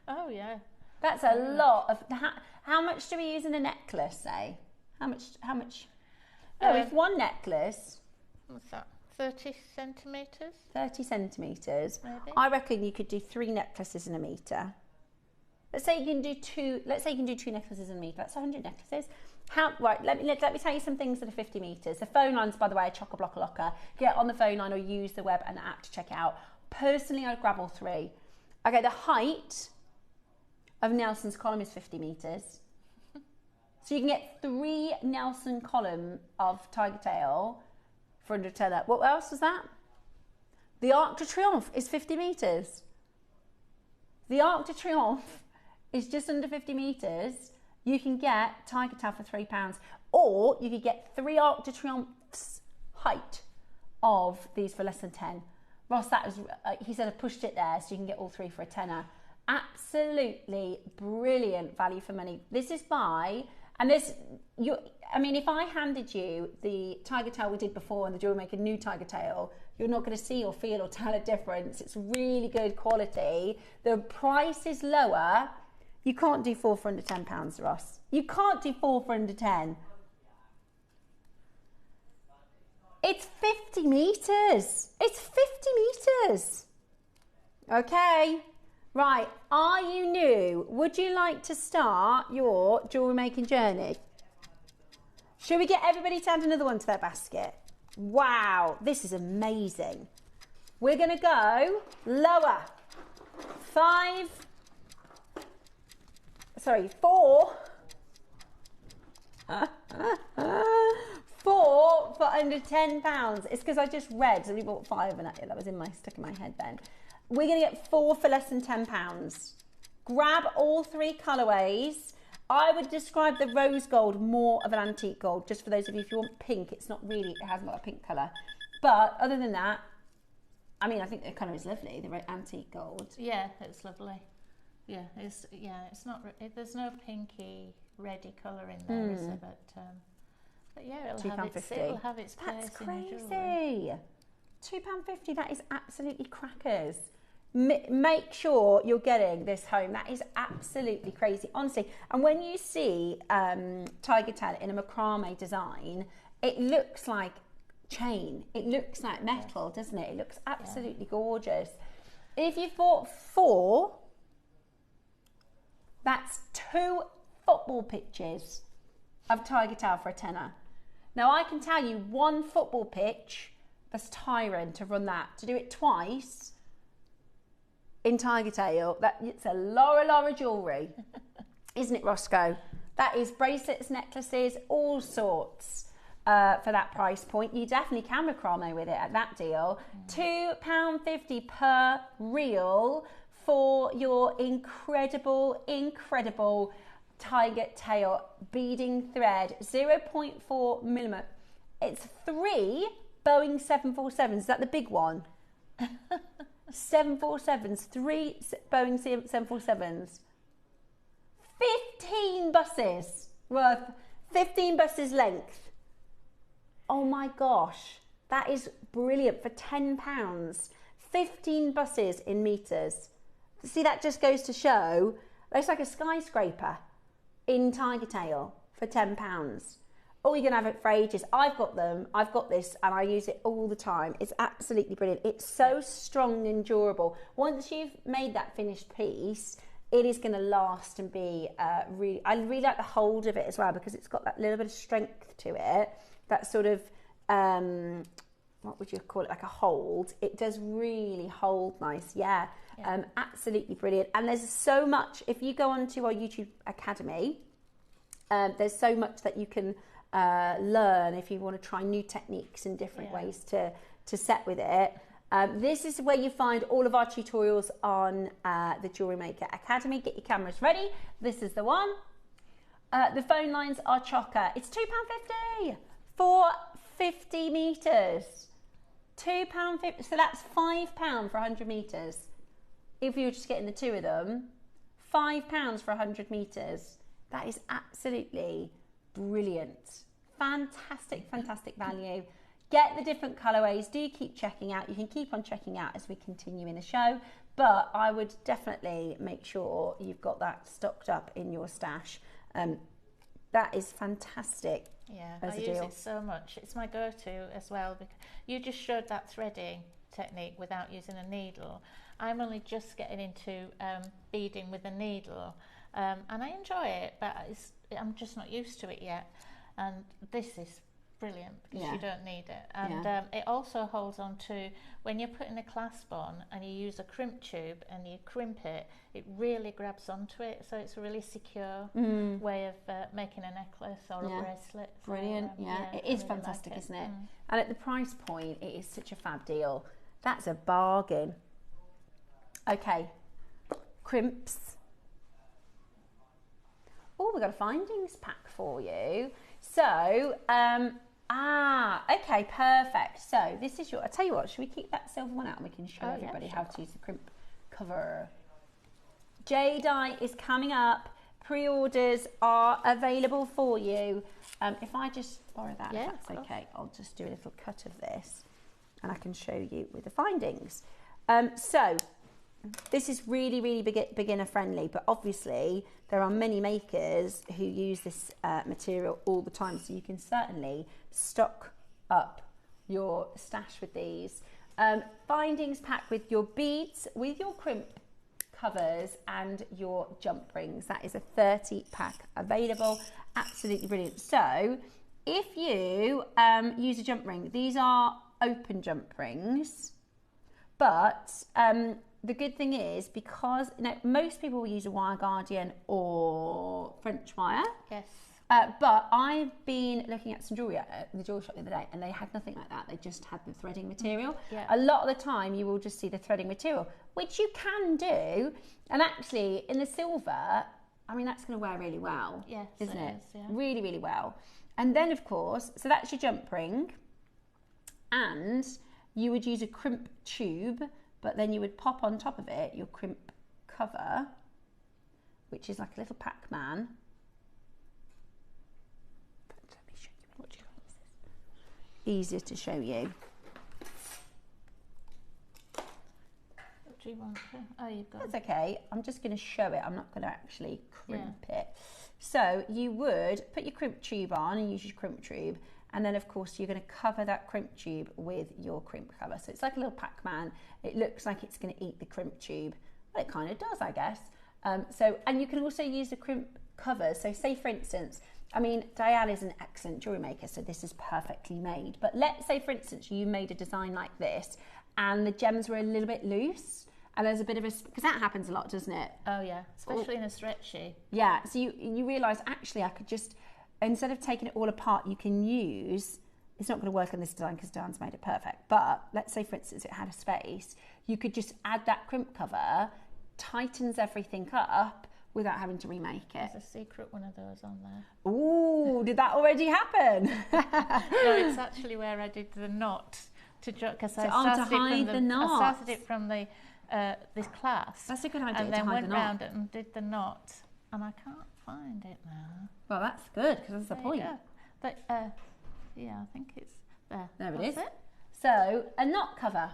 Oh, yeah. That's a lot of... How much do we use in a necklace, say? How much? No, if one necklace... What's that? 30 centimetres? 30 centimetres. Maybe. I reckon you could do 3 necklaces in a metre. Let's say you can do 2 necklaces in a metre. That's 100 necklaces. Right, let me tell you some things that are 50 metres. The phone lines, by the way, are chock-a-block locker. Get on the phone line or use the web and the app to check it out. Personally, I'd grab all 3. Okay, the height of Nelson's column is 50 metres. So you can get 3 Nelson column of tiger tail for under tenner. What else was that? The Arc de Triomphe is 50 metres. The Arc de Triomphe is just under 50 metres. You can get tiger tail for £3. Or you could get 3 Arc de Triomphe's height of these for less than 10. Ross, that was, he said I pushed it there so you can get all 3 for a tenner. Absolutely brilliant value for money. This is by, and this, I mean, if I handed you the tiger tail we did before and the JewelleryMaker new tiger tail, you're not going to see or feel or tell a difference. It's really good quality. The price is lower. You can't do 4 for under £10, Ross. You can't do 4 for under 10. It's 50 metres. It's 50 metres. Okay. Right. Are you new? Would you like to start your jewellery making journey? Should we get everybody to add another one to their basket? Wow. This is amazing. We're going to go lower. 4 4 for under £10. It's because I just read, so we bought 5 and that was stuck in my head then. We're going to get 4 for less than £10. Grab all 3 colourways. I would describe the rose gold more of an antique gold, just for those of you, if you want pink, it's not really, it hasn't got a pink colour. But other than that, I mean, I think the colour is lovely, the antique gold. Yeah, it's lovely. Yeah, it's not, there's no pinky, reddy colour in there, is there? But yeah, it'll have its place. That's crazy. £2.50, that is absolutely crackers. Make sure you're getting this home. That is absolutely crazy, honestly. And when you see tiger tail in a macrame design, it looks like chain. It looks like metal, doesn't it? It looks absolutely gorgeous. If you've bought 4, that's 2 football pitches of tiger tail for a tenner. Now I can tell you 1 football pitch, that's tiring to run that. To do it twice in tiger tail, it's a lot of jewellery, isn't it, Roscoe? That is bracelets, necklaces, all sorts for that price point. You definitely can macrame with it at that deal. £2.50 per reel for your incredible tiger tail beading thread, 0.4 millimeter. It's 3 Boeing 747s. Is that the big one? 747s, 3 Boeing 747s. 15 buses worth, 15 buses length. Oh my gosh, that is brilliant for £10. 15 buses in metres. See, that just goes to show, it's like a skyscraper in tiger tail for £10. Oh, you're going to have it for ages. I've got them. I've got this and I use it all the time. It's absolutely brilliant. It's so strong and durable. Once you've made that finished piece, it is going to last and be really... I really like the hold of it as well because it's got that little bit of strength to it. That sort of... what would you call it? Like a hold. It does really hold nice. Yeah. Absolutely brilliant. And there's so much... If you go onto our YouTube Academy, there's so much that you can... learn if you want to try new techniques and different ways to set with it. This is where you find all of our tutorials on the JewelleryMaker Academy. Get your cameras ready. This is the one. The phone lines are chocker. It's £2.50 for 50 metres. £2.50. So that's £5 for 100 metres. If you were just getting the 2 of them, £5 for 100 metres. That is absolutely brilliant. Fantastic value. Get the different colourways. Do keep checking out. You can keep on checking out as we continue in the show, but I would definitely make sure you've got that stocked up in your stash. That is fantastic. Yeah, as I a use deal. it so much. It's my go-to as well, because you just showed that threading technique without using a needle. I'm only just getting into beading with a needle, and I enjoy it, but I'm just not used to it yet. And this is brilliant because you don't need it. And it also holds on to, when you're putting a clasp on and you use a crimp tube and you crimp it, it really grabs onto it. So it's a really secure way of making a necklace or a bracelet. So, Brilliant, it is really fantastic, like it. isn't it? And at the price point, it is such a fab deal. That's a bargain. Okay, crimps. Oh, we've got a findings pack for you. So, okay, perfect. So this is your, I'll tell you what, should we keep that silver one out and we can show everybody how to use the crimp cover. J-dye is coming up. Pre-orders are available for you. If I just borrow that, if that's okay, I'll just do a little cut of this and I can show you with the findings. So this is really, really beginner friendly, but obviously there are many makers who use this material all the time, so you can certainly stock up your stash with these. Findings pack with your beads, with your crimp covers and your jump rings. That is a 30 pack available. Absolutely brilliant. So if you use a jump ring, these are open jump rings, but the good thing is, because most people will use a wire guardian or French wire. Yes. But I've been looking at some jewellery at the jewellery shop the other day, and they had nothing like that. They just had the threading material. Yeah. A lot of the time, you will just see the threading material, which you can do. And actually, in the silver, I mean, that's going to wear really well, yes, isn't it? Is, yeah. Really, really well. And then, of course, so that's your jump ring. And you would use a crimp tube, but then you would pop on top of it your crimp cover, which is like a little Pac-Man. Easier to show you. Do you want to? Oh, you've got. That's okay. I'm just going to show it. I'm not going to actually crimp it. So you would put your crimp tube on and use your crimp tube, and then of course you're going to cover that crimp tube with your crimp cover. So it's like a little Pac-Man. It looks like it's going to eat the crimp tube. Well, it kind of does, I guess. And you can also use the crimp covers. So say, for instance, I mean, Diane is an excellent jewellery maker, so this is perfectly made. But let's say, for instance, you made a design like this and the gems were a little bit loose and there's a bit of a, because that happens a lot, doesn't it? Oh yeah, especially in a stretchy. Yeah, so you realise, actually, I could just, instead of taking it all apart, you can use, it's not going to work on this design because Diane's made it perfect, but let's say, for instance, it had a space, you could just add that crimp cover, tightens everything up, without having to remake it. There's a secret one of those on there. Ooh, did that already happen? No, it's actually where I did the knot because I started it from the this class. That's a good idea. And then went round it and did the knot, and I can't find it now. Well, that's good because that's the point. But yeah, I think it's there. There it is. So a knot cover,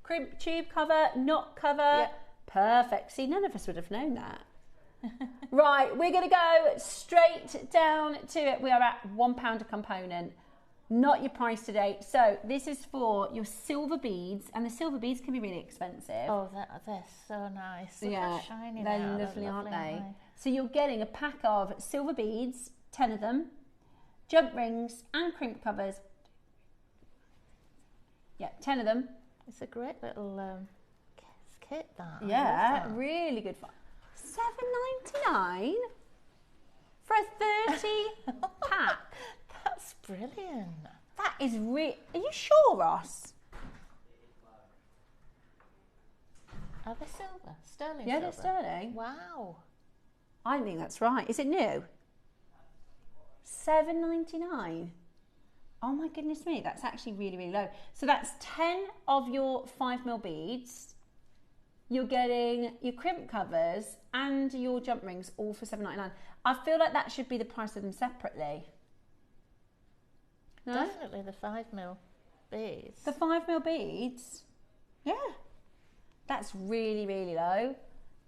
crimp tube cover, knot cover. Yep. Perfect. See, none of us would have known that. Right, we're going to go straight down to it. We are at £1 a component, not your price today. So this is for your silver beads, and the silver beads can be really expensive. Oh, they're so nice. Look how shiny they're they are. lovely, aren't they? So you're getting a pack of silver beads, 10 of them, jump rings and crimp covers. Yeah, 10 of them. It's a great little kit, that. Yeah, really good fun. $7.99 for a 30 pack. That's brilliant. That is Are you sure, Ross? Are they silver? Sterling Yeah, silver? they're sterling. Wow. I think that's right. Is it new? $7.99. Oh my goodness me, that's actually really, really low. So that's 10 of your 5mm beads. You're getting your crimp covers and your jump rings all for $7.99. I feel like that should be the price of them separately. No? Definitely the 5mm beads. The 5mm beads? Yeah. That's really, really low.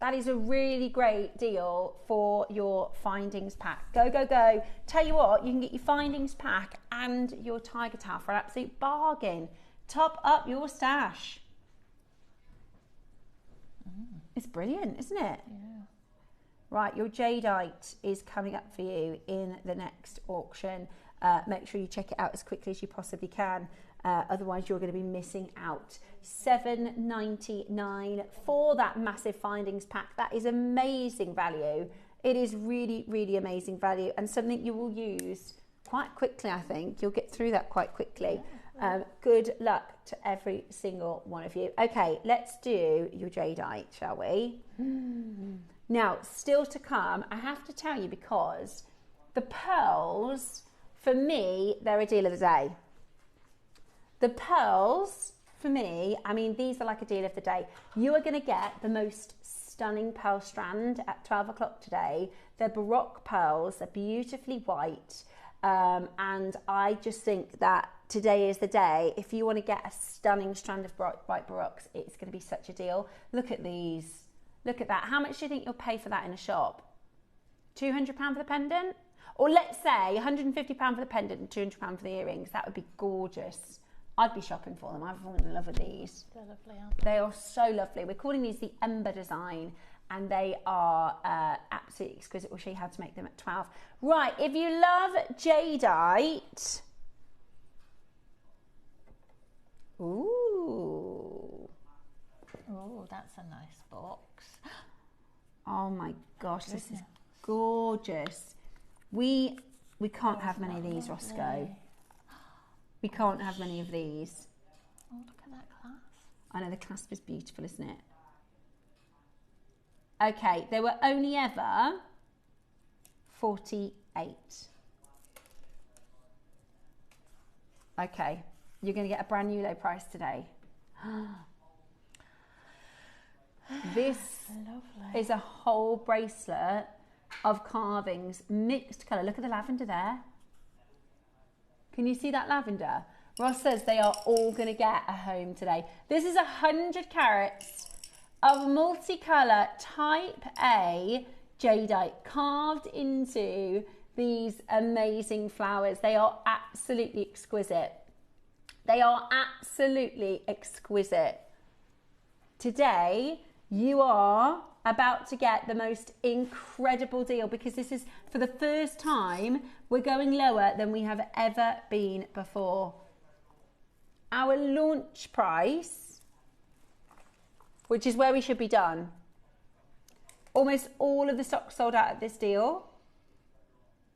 That is a really great deal for your findings pack. Go, go, go. Tell you what, you can get your findings pack and your tiger towel for an absolute bargain. Top up your stash. It's brilliant, isn't it? Yeah. Right, your jadeite is coming up for you in the next auction. Make sure you check it out as quickly as you possibly can. Otherwise, you're going to be missing out. $7.99 for that massive findings pack. That is amazing value. It is really, really amazing value and something you will use quite quickly, I think. You'll get through that quite quickly. Good luck to every single one of you. Okay, let's do your jadeite, shall we? Now, still to come, I have to tell you, because the pearls, for me, they're a deal of the day. The pearls, for me, I mean, these are like a deal of the day. You are going to get the most stunning pearl strand at 12 o'clock today. They're Baroque pearls, they're beautifully white. And I just think that today is the day. If you want to get a stunning strand of white Baroques, it's going to be such a deal. Look at these. Look at that. How much do you think you'll pay for that in a shop? £200 for the pendant? Or let's say £150 for the pendant and £200 for the earrings. That would be gorgeous. I'd be shopping for them. I've fallen in love with these. They're lovely, aren't they? They are so lovely. We're calling these the Ember design, and they are absolutely exquisite. We'll show you how to make them at 12. Right, if you love jadeite... Ooh. Oh, that's a nice box. Oh my gosh, this is gorgeous. We can't have many of these, Roscoe. We can't have many of these. Oh, look at that clasp. I know, the clasp is beautiful, isn't it? Okay, they were only ever 48. Okay, you're going to get a brand new low price today. This is a whole bracelet of carvings, mixed colour. Look at the lavender there. Can you see that lavender? Ross says they are all going to get a home today. This is 100 carats of multicolour type A jadeite carved into these amazing flowers. They are absolutely exquisite. They are absolutely exquisite. Today, you are about to get the most incredible deal, because this is, for the first time, we're going lower than we have ever been before. Our launch price, which is where we should be done, almost all of the stock sold out at this deal.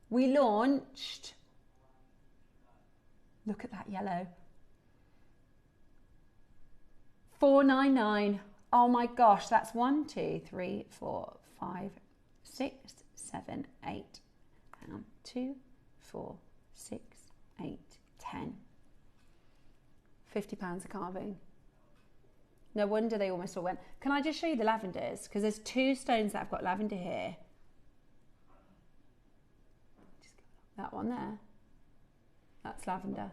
We launched, look at that yellow, $499. Oh my gosh, that's 1, 2, 3, 4, 5, 6, 7, 8. Hang on, 2, 4, 6, 8, 10. £50 a carving. No wonder they almost all went. Can I just show you the lavenders? Because there's 2 stones that have got lavender here. That one there. That's lavender.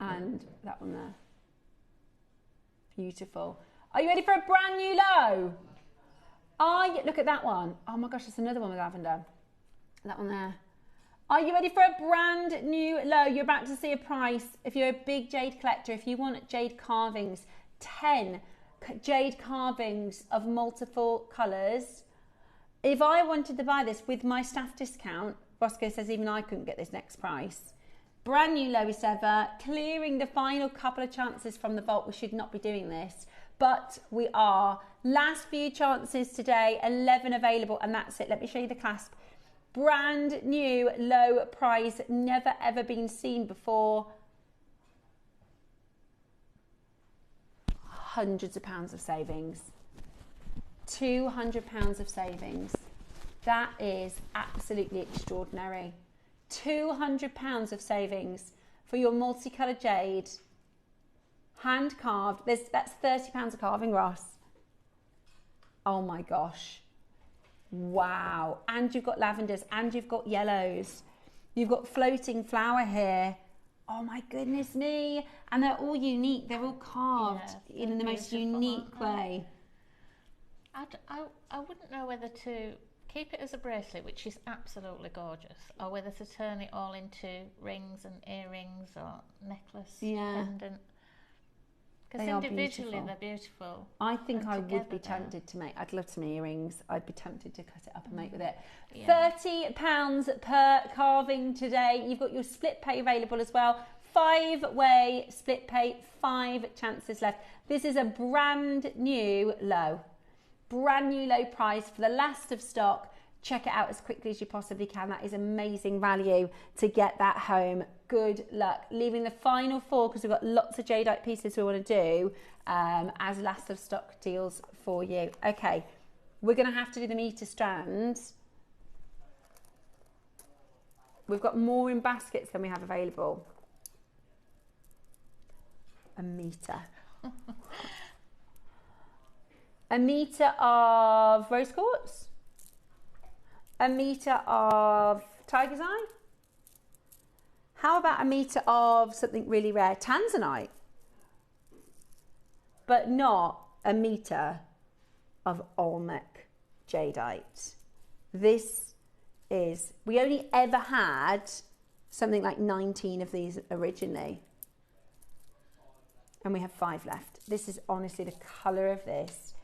And that one there. Beautiful. Are you ready for a brand new low? Look at that one. Oh my gosh, there's another one with lavender. That one there. Are you ready for a brand new low? You're about to see a price. If you're a big jade collector, if you want jade carvings, 10 jade carvings of multiple colours. If I wanted to buy this with my staff discount, Roscoe says even I couldn't get this next price. Brand new lowest ever, clearing the final couple of chances from the vault. We should not be doing this, but we are. Last few chances today, 11 available, and that's it. Let me show you the clasp. Brand new low price, never ever been seen before. Hundreds of pounds of savings. £200 of savings. That is absolutely extraordinary. £200 of savings for your multicoloured jade, hand carved. That's £30 a carving, Ross. Oh my gosh. Wow. And you've got lavenders and you've got yellows. You've got floating flower here. Oh my goodness me. And they're all unique. They're all carved in the most unique way. I wouldn't know whether to keep it as a bracelet, which is absolutely gorgeous, or whether to turn it all into rings and earrings or necklace, pendant. Because individually they're beautiful. I think I would be tempted to make, I'd love some earrings. I'd be tempted to cut it up and make with it. Yeah. £30 per carving today. You've got your split pay available as well. 5-way split pay, 5 chances left. This is a brand new low price for the last of stock. Check it out as quickly as you possibly can. That is amazing value to get that home. Good luck. Leaving the final 4 because we've got lots of jadeite pieces we want to do as last of stock deals for you. Okay, we're going to have to do the meter strands. We've got more in baskets than we have available. A meter. A meter of rose quartz. A meter of tiger's eye. How about a meter of something really rare, tanzanite? But not a meter of Olmec jadeite. This is, we only ever had something like 19 of these originally. And we have 5 left. This is honestly, the colour of this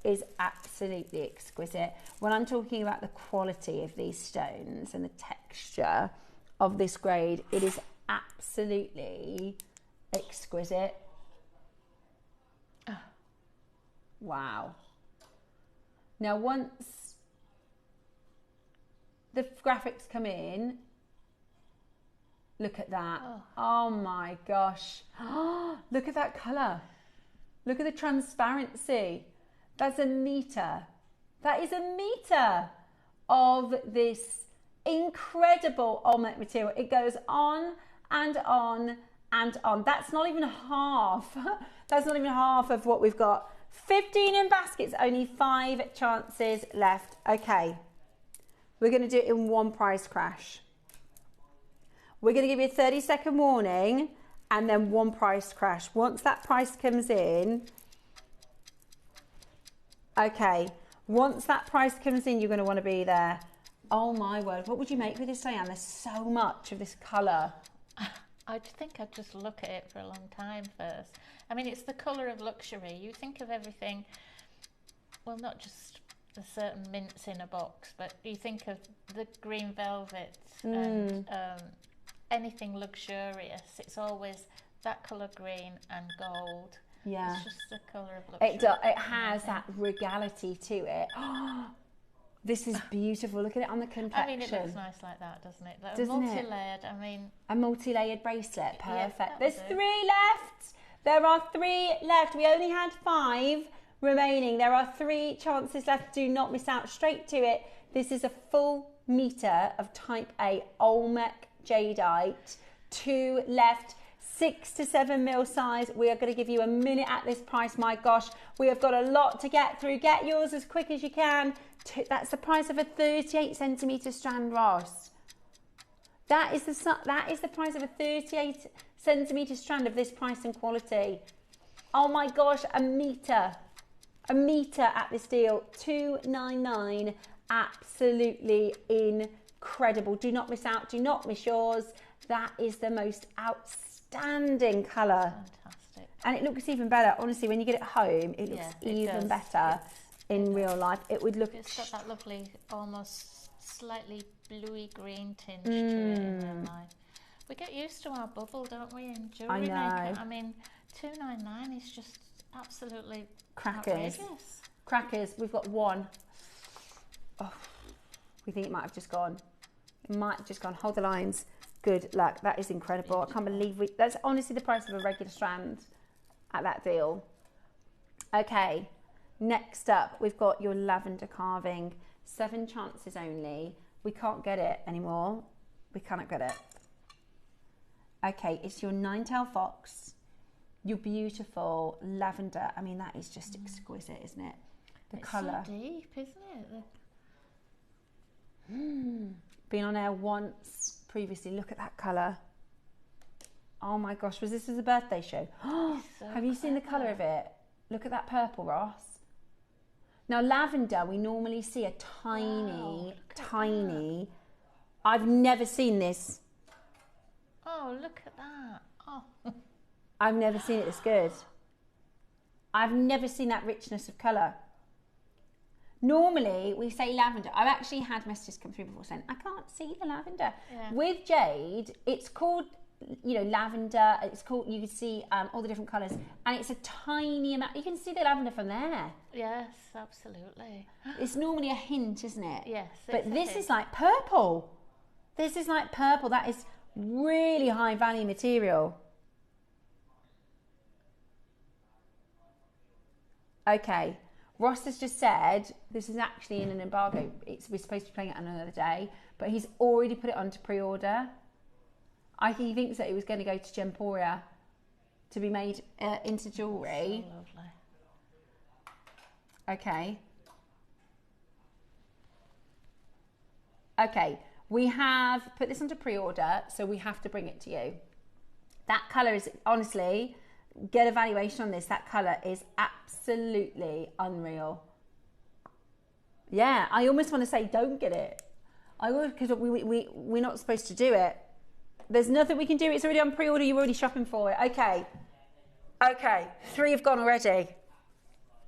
is absolutely exquisite. When I'm talking about the quality of these stones and the texture of this grade, it is absolutely exquisite. Oh. Wow. Now, once the graphics come in, look at that. Oh my gosh. Look at that colour. Look at the transparency. That's a meter. That is a meter of this incredible Olmec material. It goes on and on and on. That's not even half. That's not even half of what we've got. 15 in baskets, only 5 chances left. Okay, we're going to do it in one price crash. We're going to give you a 30-second warning and then one price crash. Once that price comes in, okay, once that price comes in, you're going to want to be there. Oh my word, what would you make with this, Diane? There's so much of this colour. I think I'd just look at it for a long time first. I mean, it's the colour of luxury. You think of everything, well, not just the certain mints in a box, but you think of the green velvet and anything luxurious. It's always that colour green and gold. Yeah. It's just the colour of luxury. It has that regality to it. This is beautiful. Look at it on the complexion. I mean, it looks nice like that, doesn't it? Like multi-layered, I mean... A multi-layered bracelet, perfect. Yeah, There's 3 left. There are 3 left. We only had 5 remaining. There are 3 chances left. Do not miss out. Straight to it. This is a full meter of type A Olmec jadeite. 2 left. 6 to 7 mil size. We are going to give you a minute at this price. My gosh, we have got a lot to get through. Get yours as quick as you can. That's the price of a 38 centimetre strand, Ross. That is the price of a 38 centimetre strand of this price and quality. Oh my gosh, a meter at this deal. $299. Absolutely incredible. Do not miss out. Do not miss yours. That is the most outstanding colour. Fantastic. And it looks even better. Honestly, when you get it home, it looks even better in real life. It would look... It's got that lovely, almost slightly bluey green tinge to it in real life. We get used to our bubble, don't we, in JewelleryMaker? I mean, $299 is just absolutely crackers. Outrageous. Crackers. We've got 1. Oh, we think it might have just gone. It might have just gone. Hold the lines. Good luck. That is incredible. I can't believe that's honestly the price of a regular strand at that deal. Okay, next up, we've got your lavender carving. 7 chances only. We can't get it anymore. We cannot get it. Okay, it's your 9-tailed fox. Your beautiful lavender. I mean, that is just exquisite, isn't it? The colour. It's so deep, isn't it? Been on air once previously. Look at that colour. Oh my gosh, was this as a birthday show? So have you seen the colour of it? Look at that purple, Ross. Now lavender, we normally see a tiny, I've never seen this. Oh, look at that. Oh. I've never seen it this good. I've never seen that richness of colour. Normally we say lavender. I've actually had messages come through before saying, I can't see the lavender. Yeah. With jade, it's called, you know, lavender. It's called, you can see all the different colours, and it's a tiny amount. You can see the lavender from there. Yes, absolutely. It's normally a hint, isn't it? Yes. But this is like purple. This is like purple. That is really high value material. Okay. Ross has just said this is actually in an embargo. We're supposed to be playing it another day, but he's already put it on to pre-order. I think he thinks that it was going to go to Gemporia to be made into jewellery. So lovely. Okay. Okay, we have put this onto pre-order, so we have to bring it to you. That colour is, honestly, get a valuation on this. That colour is absolutely unreal. Yeah, I almost want to say don't get it. I would, because we're not supposed to do it. There's nothing we can do. It's already on pre-order. You're already shopping for it. Okay. Okay, 3 have gone already.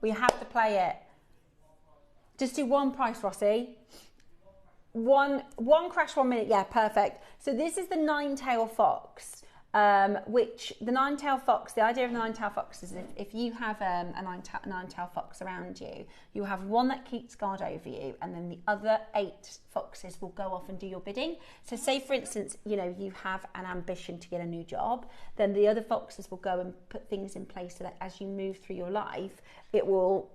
We have to play it. Just do one price, Rossi. One crash, 1 minute. Yeah, perfect. So this is the nine-tail fox, which the nine-tail fox, the idea of the nine-tail fox is if you have a nine-tail fox around you, you have one that keeps guard over you, and then the other 8 foxes will go off and do your bidding. So say, for instance, you know, you have an ambition to get a new job, then the other foxes will go and put things in place so that as you move through your life, it will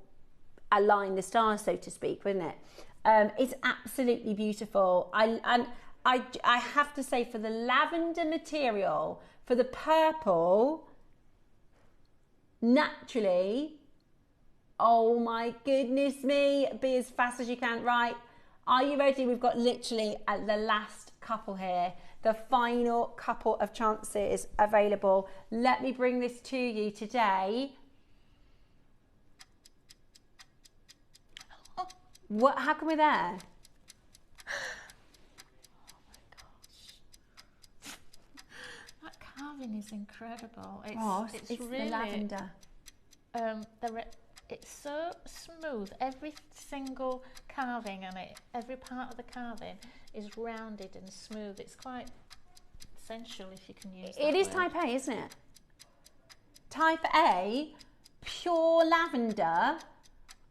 align the stars, so to speak, wouldn't it? It's absolutely beautiful. I have to say, for the lavender material, for the purple, naturally, oh my goodness me, be as fast as you can. Right, are you ready? We've got literally the last couple here, the final couple of chances available. Let me bring this to you today. What? How come we're there? That carving is incredible. It's really, the lavender. It's so smooth. Every single carving on it, every part of the carving is rounded and smooth. It's quite sensual, if you can use that It is word. type A, isn't it? Type A, pure lavender.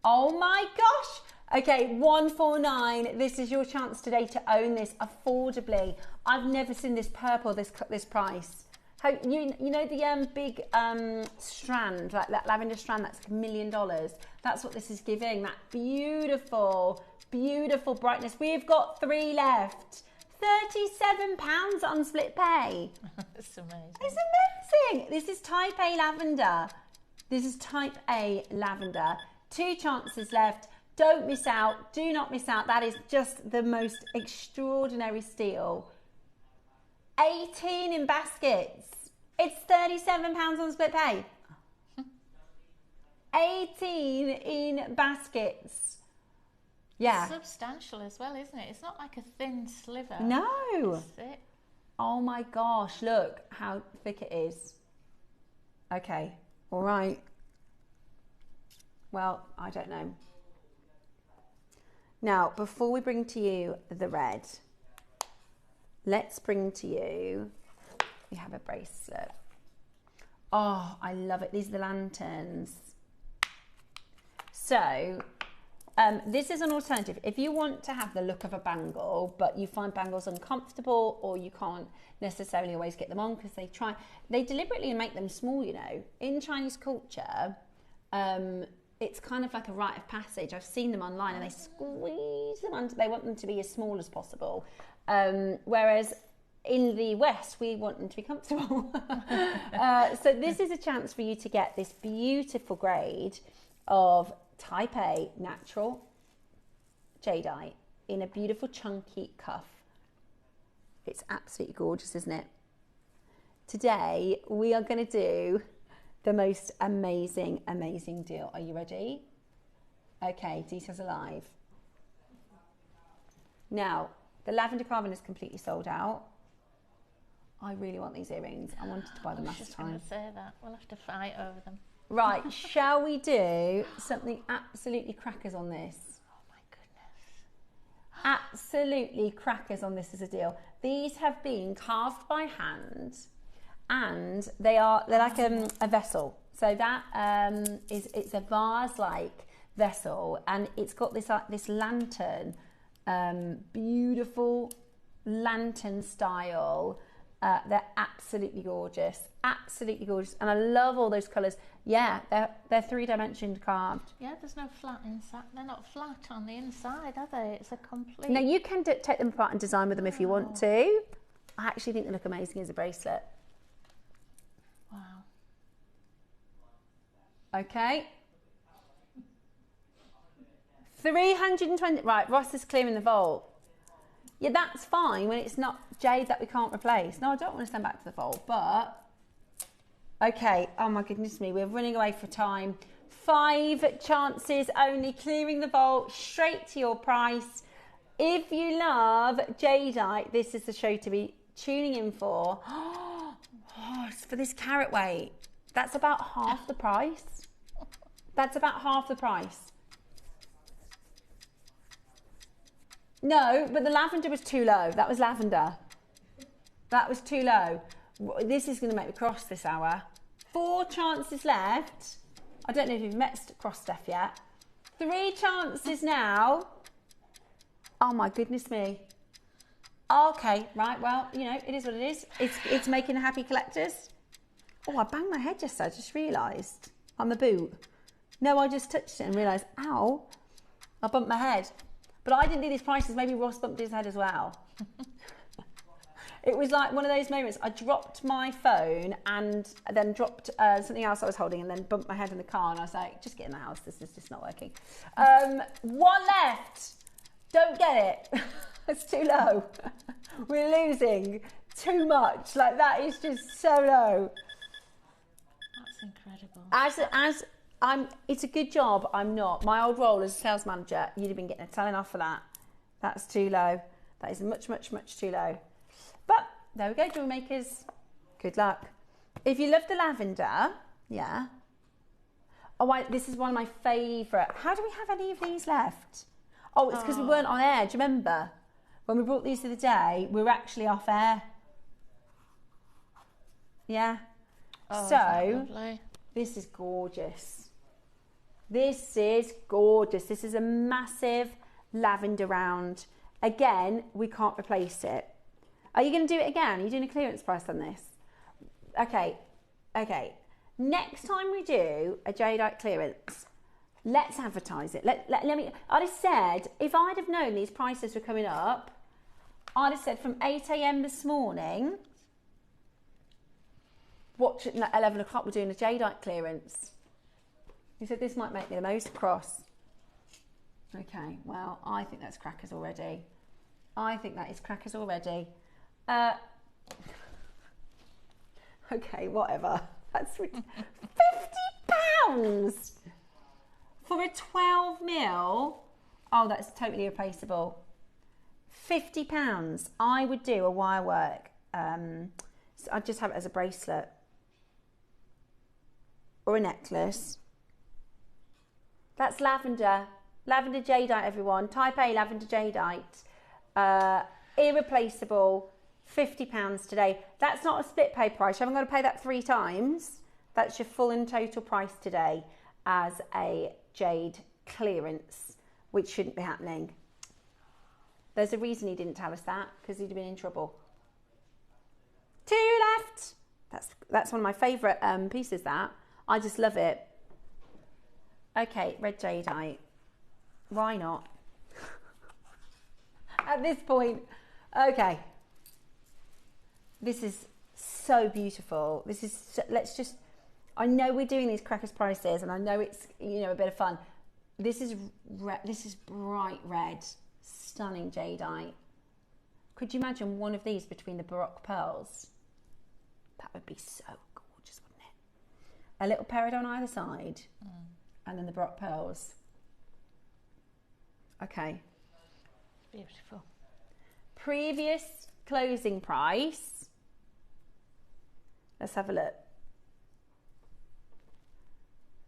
Oh my gosh. Okay, 149. This is your chance today to own this affordably. I've never seen this purple, this price. You know the big strand, like that lavender strand, that's like $1 million. That's what this is giving. That beautiful, beautiful brightness. We've got 3 left. £37 on split pay. It's amazing. It's amazing. This is type A lavender. This is type A lavender. 2 chances left. Don't miss out. Do not miss out. That is just the most extraordinary steal. 18 in baskets. It's £37 on split pay. 18 in baskets. Yeah. It's substantial as well, isn't it? It's not like a thin sliver. No. It's thick. Oh my gosh, look how thick it is. Okay, all right. Well, I don't know. Now, before we bring to you the red, let's bring to you, we have a bracelet. Oh, I love it. These are the lanterns. So, this is an alternative. If you want to have the look of a bangle, but you find bangles uncomfortable, or you can't necessarily always get them on because they deliberately make them small, you know. In Chinese culture, it's kind of like a rite of passage. I've seen them online and they squeeze them under. They want them to be as small as possible. Whereas in the West, we want them to be comfortable. So this is a chance for you to get this beautiful grade of type A natural jadeite in a beautiful chunky cuff. It's absolutely gorgeous, isn't it? Today, we are going to do the most amazing, amazing deal. Are you ready? Okay, details are live. Now, the lavender carving is completely sold out. I really want these earrings. I wanted to buy them last time. I was just going to say that. We'll have to fight over them. Right, shall we do something absolutely crackers on this? Oh my goodness. Absolutely crackers on this as a deal. These have been carved by hand, and they're like a vessel. So that it's a vase-like vessel, and it's got this lantern, beautiful lantern style. They're absolutely gorgeous, and I love all those colours. Yeah, they're three-dimensioned carved. Yeah, there's no flat inside. They're not flat on the inside, are they? It's a complete. Now you can take them apart and design with them if you want to. I actually think they look amazing as a bracelet. Wow. Okay. 320. Right, Ross is clearing the vault. Yeah, that's fine when it's not jade that we can't replace. No, I don't want to send back to the vault, but... Okay, oh my goodness me, we're running away for time. 5 chances only, clearing the vault, straight to your price. If you love jadeite, this is the show to be tuning in for. Oh, it's for this carat weight. That's about half the price. That's about half the price. No, but the lavender was too low. That was lavender. That was too low. This is going to make me cross this hour. 4 chances left. I don't know if you've met cross Steph yet. 3 chances now. Oh my goodness me. Okay, right, well, you know, it is what it is. It's making happy collectors. Oh, I banged my head just I just realised. On the boot. No, I just touched it and realised, ow, I bumped my head. But I didn't do these prices, maybe Ross bumped his head as well. It was like one of those moments, I dropped my phone and then dropped something else I was holding and then bumped my head in the car and I was like, just get in the house, this is just not working. 1 left. Don't get it. It's too low. We're losing too much. Like that is just so low. That's incredible. It's a good job I'm not. My old role as a sales manager, you'd have been getting a telling off for that. That's too low. That is much, much, much too low. But there we go, jewelry makers. Good luck. If you love the lavender, yeah. Oh, this is one of my favourite. How do we have any of these left? Oh, it's because we weren't on air. Do you remember? When we brought these the other day, we were actually off air. Yeah. Oh, so, this is gorgeous. This is gorgeous. This is a massive lavender round. Again, we can't replace it. Are you going to do it again? Are you doing a clearance price on this? Okay. Next time we do a jadeite clearance, let's advertise it. Let me. I'd have said, if I'd have known these prices were coming up, I'd have said from 8 a.m. this morning, watch it at 11 o'clock, we're doing a jadeite clearance. He said this might make me the most cross. Okay, well, I think that's crackers already. I think that is crackers already. Okay, whatever. That's £50 for a 12 mil. Oh, that's totally replaceable. £50. I would do a wire work. So I'd just have it as a bracelet or a necklace. That's lavender. Lavender jadeite, everyone. Type A lavender jadeite. Irreplaceable. £50 today. That's not a split pay price. You haven't got to pay that 3 times. That's your full and total price today as a jade clearance, which shouldn't be happening. There's a reason he didn't tell us that, because he'd have been in trouble. 2 left. That's one of my favourite pieces, that. I just love it. Okay, red jadeite. Why not? At this point, okay. This is so beautiful. This is so, I know we're doing these crackers prices and I know it's, you know, a bit of fun. This is bright red, stunning jadeite. Could you imagine one of these between the Baroque pearls? That would be so gorgeous, wouldn't it? A little peridot on either side and then the Baroque pearls. Okay. Beautiful. Previous closing price. Let's have a look.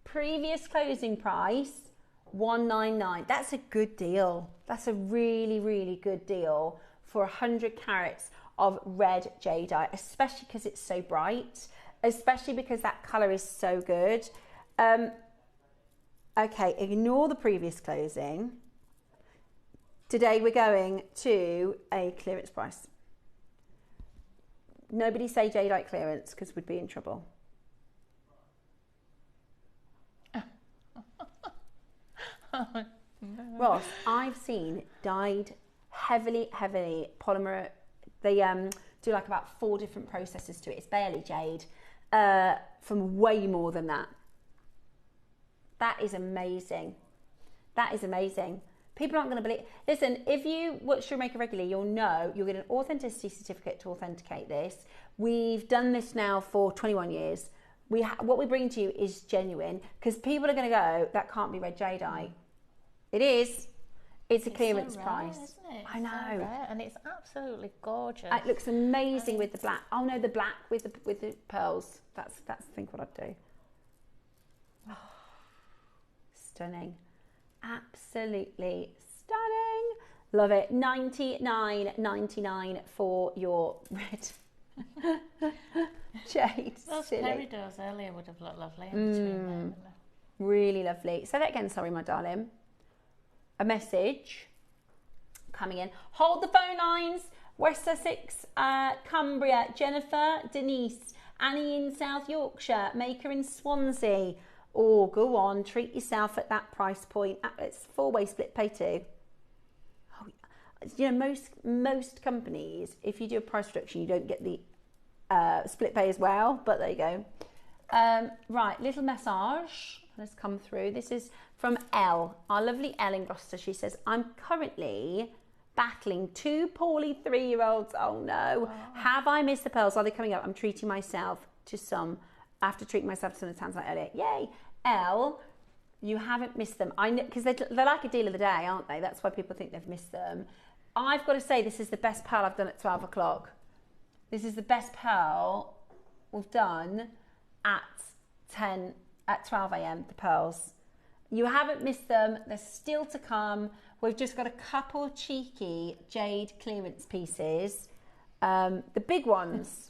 Previous closing price, $199. That's a good deal. That's a really, really good deal for 100 carats of red jadeite, especially because it's so bright, especially because that colour is so good. Okay, ignore the previous closing. Today we're going to a clearance price. Nobody say jadeite clearance because we'd be in trouble. Oh, no. Ross, I've seen dyed heavily polymer. They do like about 4 different processes to it. It's barely jade, from way more than that. That is amazing. That is amazing. People aren't going to believe. Listen, if you watch JewelleryMaker regularly, you'll know you'll get an authenticity certificate to authenticate this. We've done this now for 21 years. What we bring to you is genuine, because people are going to go, that can't be red jadeite. It is. It's a clearance so rare, price. Isn't it? I know. So rare, and it's absolutely gorgeous. It looks amazing with the black. Oh no, the black with the pearls. That's I think what I'd do. Oh, stunning. Absolutely stunning. Love it. $99.99 for your red jade. Those silly. peridors earlier would have looked lovely in between them. Really lovely. Say that again, sorry, my darling. A message coming in. Hold the phone lines. West Sussex, Cumbria, Jennifer, Denise, Annie in South Yorkshire, Maker in Swansea. Oh, go on, treat yourself at that price point. It's 4-way split pay too. Oh, you know, most companies, if you do a price reduction, you don't get the split pay as well, but there you go. Right, little massage has come through. This is from Elle, our lovely Elle in Gloucester. She says, I'm currently battling 2 poorly 3-year-olds. Oh no. Have I missed the pearls? Are they coming up? I'm treating myself to some. After treating myself to some of the Tanzanite earlier. Yay. Elle, you haven't missed them. I know, because they're like a deal of the day, aren't they? That's why people think they've missed them. I've got to say, this is the best pearl I've done at 12 o'clock. This is the best pearl we've done at 12 a.m, the pearls. You haven't missed them. They're still to come. We've just got a couple cheeky jade clearance pieces. The big ones.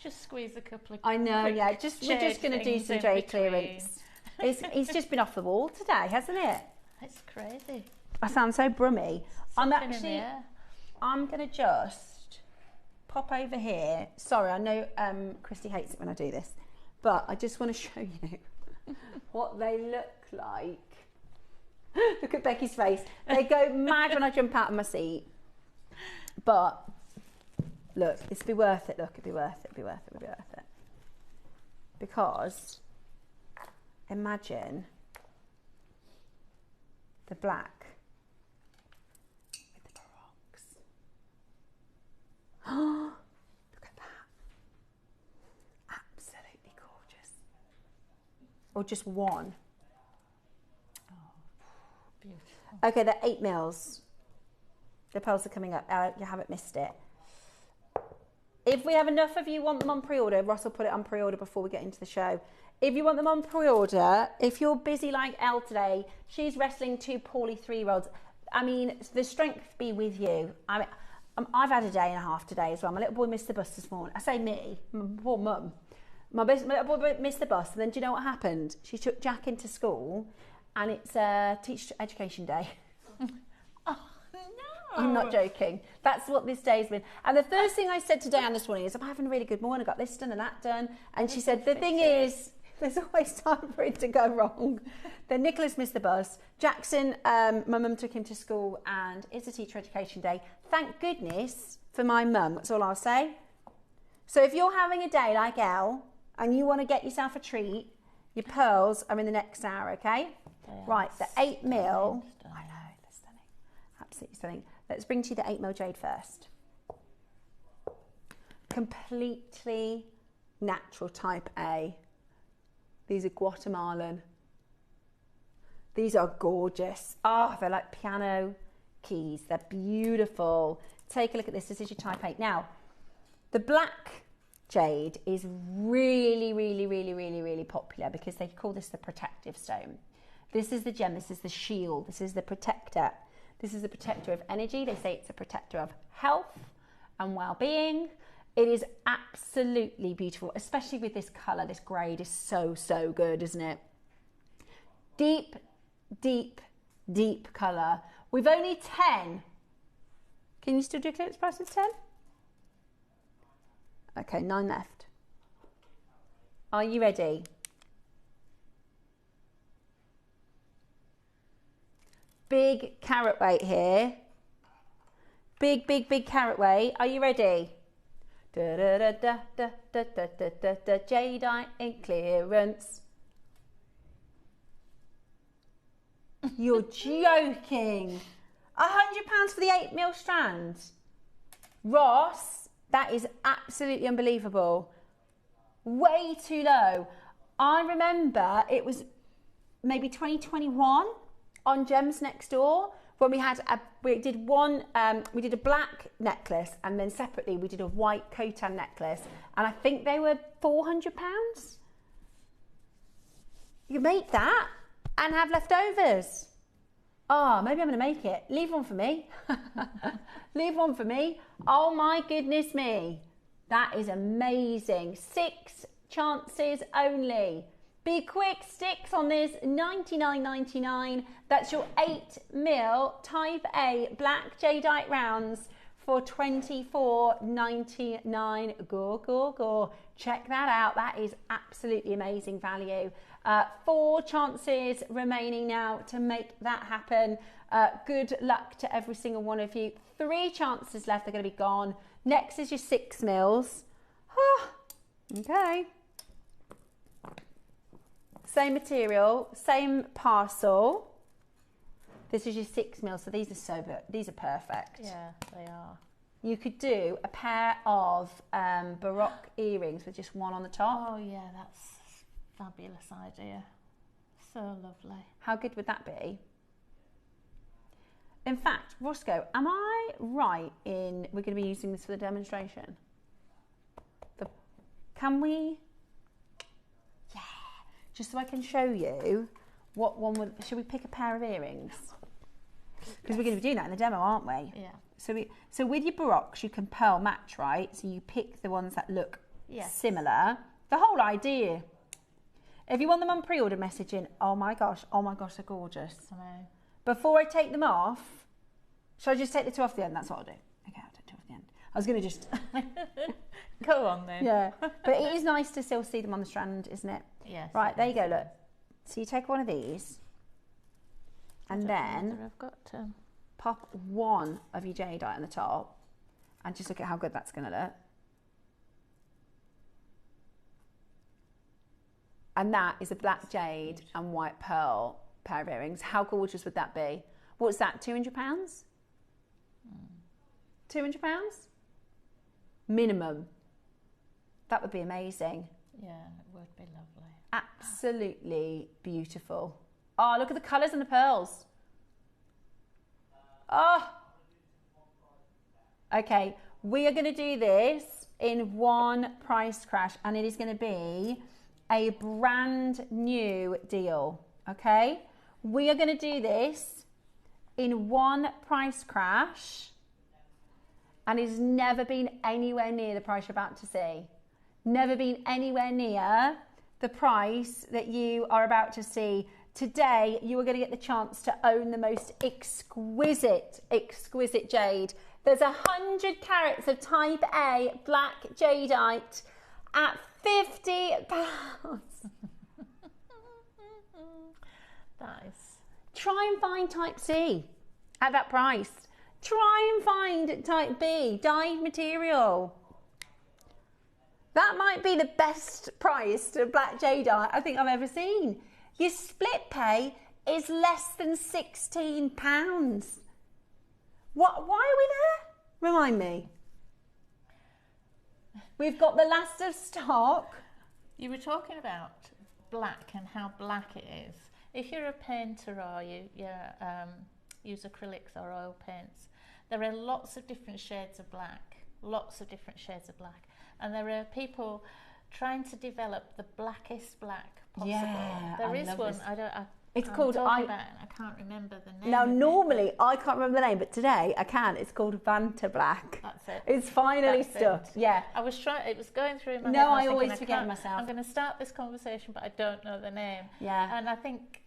Just squeeze a couple of. I know, yeah. We're just going to do some jade clearance. It's just been off the wall today, hasn't it? It's crazy. I sound so brummy. Something in the air. I'm going to just pop over here. Sorry, I know Christy hates it when I do this, but I just want to show you what they look like. Look at Becky's face. They go mad when I jump out of my seat. But look, it'll be worth it. Look, it'll be worth it. It'll be worth it. It'll be worth it. Because imagine the black with the baroques. Oh, look at that. Absolutely gorgeous. Or just one. Beautiful. Okay, they're 8 mils. The pearls are coming up. You haven't missed it. If we have enough of you want them on pre-order, Ross will put it on pre-order before we get into the show. If you want them on pre-order, if you're busy like Elle today, she's wrestling 2 poorly 3-year-olds. I mean, the strength be with you. I mean, I've had a day and a half today as well. My little boy missed the bus this morning. I say me, my poor mum. My little boy missed the bus, and then do you know what happened? She took Jack into school, and it's Teacher Education Day. Oh, no. I'm not joking. That's what this day's been. And the first thing I said to Diane this morning is, I'm having a really good morning. I got this done and that done. And she said, the thing is, there's always time for it to go wrong. Then Nicholas missed the bus. Jackson, my mum took him to school, and it's a Teacher Education Day. Thank goodness for my mum. That's all I'll say. So if you're having a day like Elle and you want to get yourself a treat, your pearls are in the next hour, okay? Right, the 8 mil. I know, they're stunning. Absolutely stunning. Let's bring to you the 8 mil jade first. Completely natural type A. These are Guatemalan. These are gorgeous. Oh, they're like piano keys. They're beautiful. Take a look at this. This is your type 8. Now, the black jade is really popular because they call this the protective stone. This is the gem. This is the shield. This is the protector. This is the protector of energy. They say it's a protector of health and well-being. It is absolutely beautiful, especially with this colour. This grade is so good, isn't it? Deep colour. We've only 10. Can you still do a clearance price with 10? Okay, 9 left. Are you ready? Big carat weight here. Big carat weight. Are you ready? Jadeite in clearance. You're joking. £100 for the 8mm strand. Ross, that is absolutely unbelievable. Way too low. I remember it was maybe 2021 on Gems Next Door when we did a black necklace and then separately we did a white Khotan necklace, and I think they were £400. You make that and have leftovers. Oh, maybe I'm going to make it. Leave one for me. Leave one for me. Oh my goodness me. That is amazing. 6 chances only. Be quick, sticks on this, $99.99. That's your 8mm type A black jadeite rounds for $24.99. Go. Check that out. That is absolutely amazing value. 4 chances remaining now to make that happen. Good luck to every single one of you. 3 chances left. They're going to be gone. Next is your 6mm. Okay. Same material, same parcel. This is your 6mm, so these are perfect. Yeah, they are. You could do a pair of Baroque earrings with just one on the top. Oh yeah, that's a fabulous idea. So lovely. How good would that be? In fact, Roscoe, am I right in we're going to be using this for the demonstration? Can we? Yeah. Just so I can show you what one would. Should we pick a pair of earrings? Because we're going to be doing that in the demo, aren't we? Yeah. So with your Baroques, you can pearl match, right? So you pick the ones that look similar. The whole idea. If you want them on pre-order messaging, oh my gosh, they're gorgeous. I know. Before I take them off, shall I just take the 2 off the end? That's what I'll do. Okay, I'll take 2 off the end. I was going to just... Go on then. Yeah, but it is nice to still see them on the strand, isn't it? Yes. Right, there you go, look. So you take one of these, and then I've got to pop one of your jadeite on the top, and just look at how good that's going to look. And that is a black jade and white pearl pair of earrings. How gorgeous would that be? What's that, £200? £200? Minimum. That would be amazing. Yeah, it would be lovely. Absolutely beautiful. Oh, look at the colours and the pearls. Oh. Okay, we are going to do this in one price crash, and it is going to be a brand new deal, okay? We are going to do this in one price crash, and it's never been anywhere near the price you're about to see. Never been anywhere near the price that you are about to see. Today, you are going to get the chance to own the most exquisite jade. There's 100 carats of type A black jadeite at £50. Nice. Try and find type C at that price. Try and find type B, dyed material. That might be the best price to black jadeite I think I've ever seen. Your split pay is less than £16. What? Why are we there? Remind me. We've got the last of stock. You were talking about black and how black it is. if you're a painter or you use acrylics or oil paints, there are lots of different shades of black, and there are people trying to develop the blackest black possible. Yeah, there is one. It's I'm called. talking about it and I can't remember the name. Now, of it, normally I can't remember the name, but today I can. It's called Vanta Black. That's it. It's finally stuck. Yeah. I was trying. It was going through my head. No, and I was always thinking, forget myself. I'm going to start this conversation, but I don't know the name. Yeah. And I think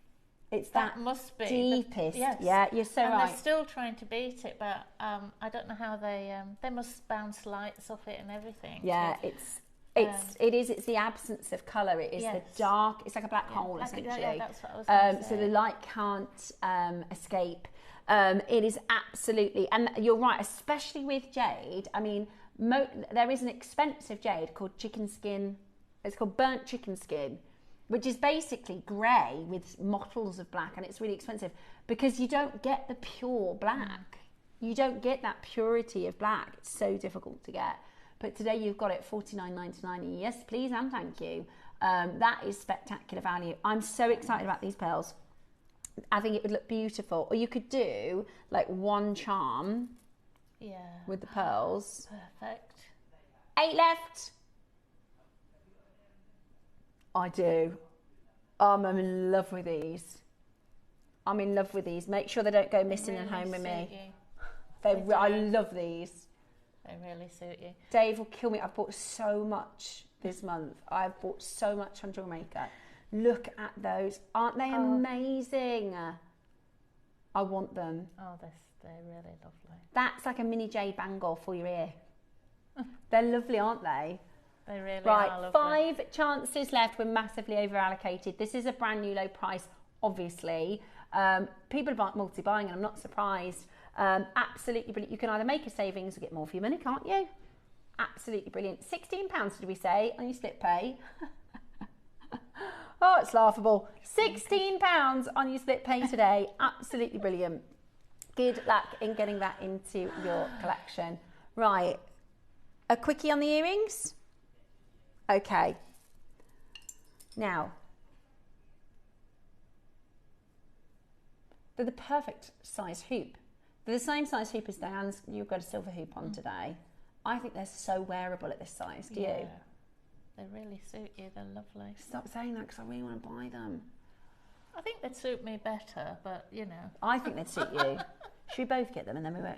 it's that must be deepest. Yes. Yeah, you're so and right. They're still trying to beat it, but I don't know how they must bounce lights off it and everything. Yeah, it's the absence of colour. It is the dark. It's like a black hole, essentially. Yeah, that's what I was going to say. So the light can't escape. It is absolutely, and you're right, especially with jade. I mean, there is an expensive jade called chicken skin. It's called burnt chicken skin, which is basically grey with mottles of black, and it's really expensive because you don't get the pure black. You don't get that purity of black. It's so difficult to get. But today you've got it $49.99. Yes, please and thank you. That is spectacular value. I'm so excited about these pearls. I think it would look beautiful. Or you could do like one charm with the pearls. Perfect. 8 left. I do. I'm in love with these. I'm in love with these. Make sure they don't go missing at home with me. I love these. They really suit you. Dave will kill me. I've bought so much this month. I've bought so much on JewelleryMaker. Look at those. Aren't they amazing? I want them. Oh, they're really lovely. That's like a mini jade bangle for your ear. They're lovely, aren't they? They really right, are lovely. 5 chances left. We're massively over allocated. This is a brand new low price, obviously. People are multi-buying and I'm not surprised. Absolutely brilliant. You can either make a savings or get more for your money, can't you? Absolutely brilliant. £16 did we say on your split pay? Oh, it's laughable. £16 on your split pay today. Absolutely brilliant. Good luck in getting that into your collection. Right, a quickie on the earrings. Okay. Now, they're the perfect size hoop. They're the same size hoop as Diane's. You've got a silver hoop on today. I think they're so wearable at this size. Do you? They really suit you. They're lovely. Stop saying that because I really want to buy them. I think they'd suit me better, but you know. I think they'd suit you. Should we both get them and then we won't?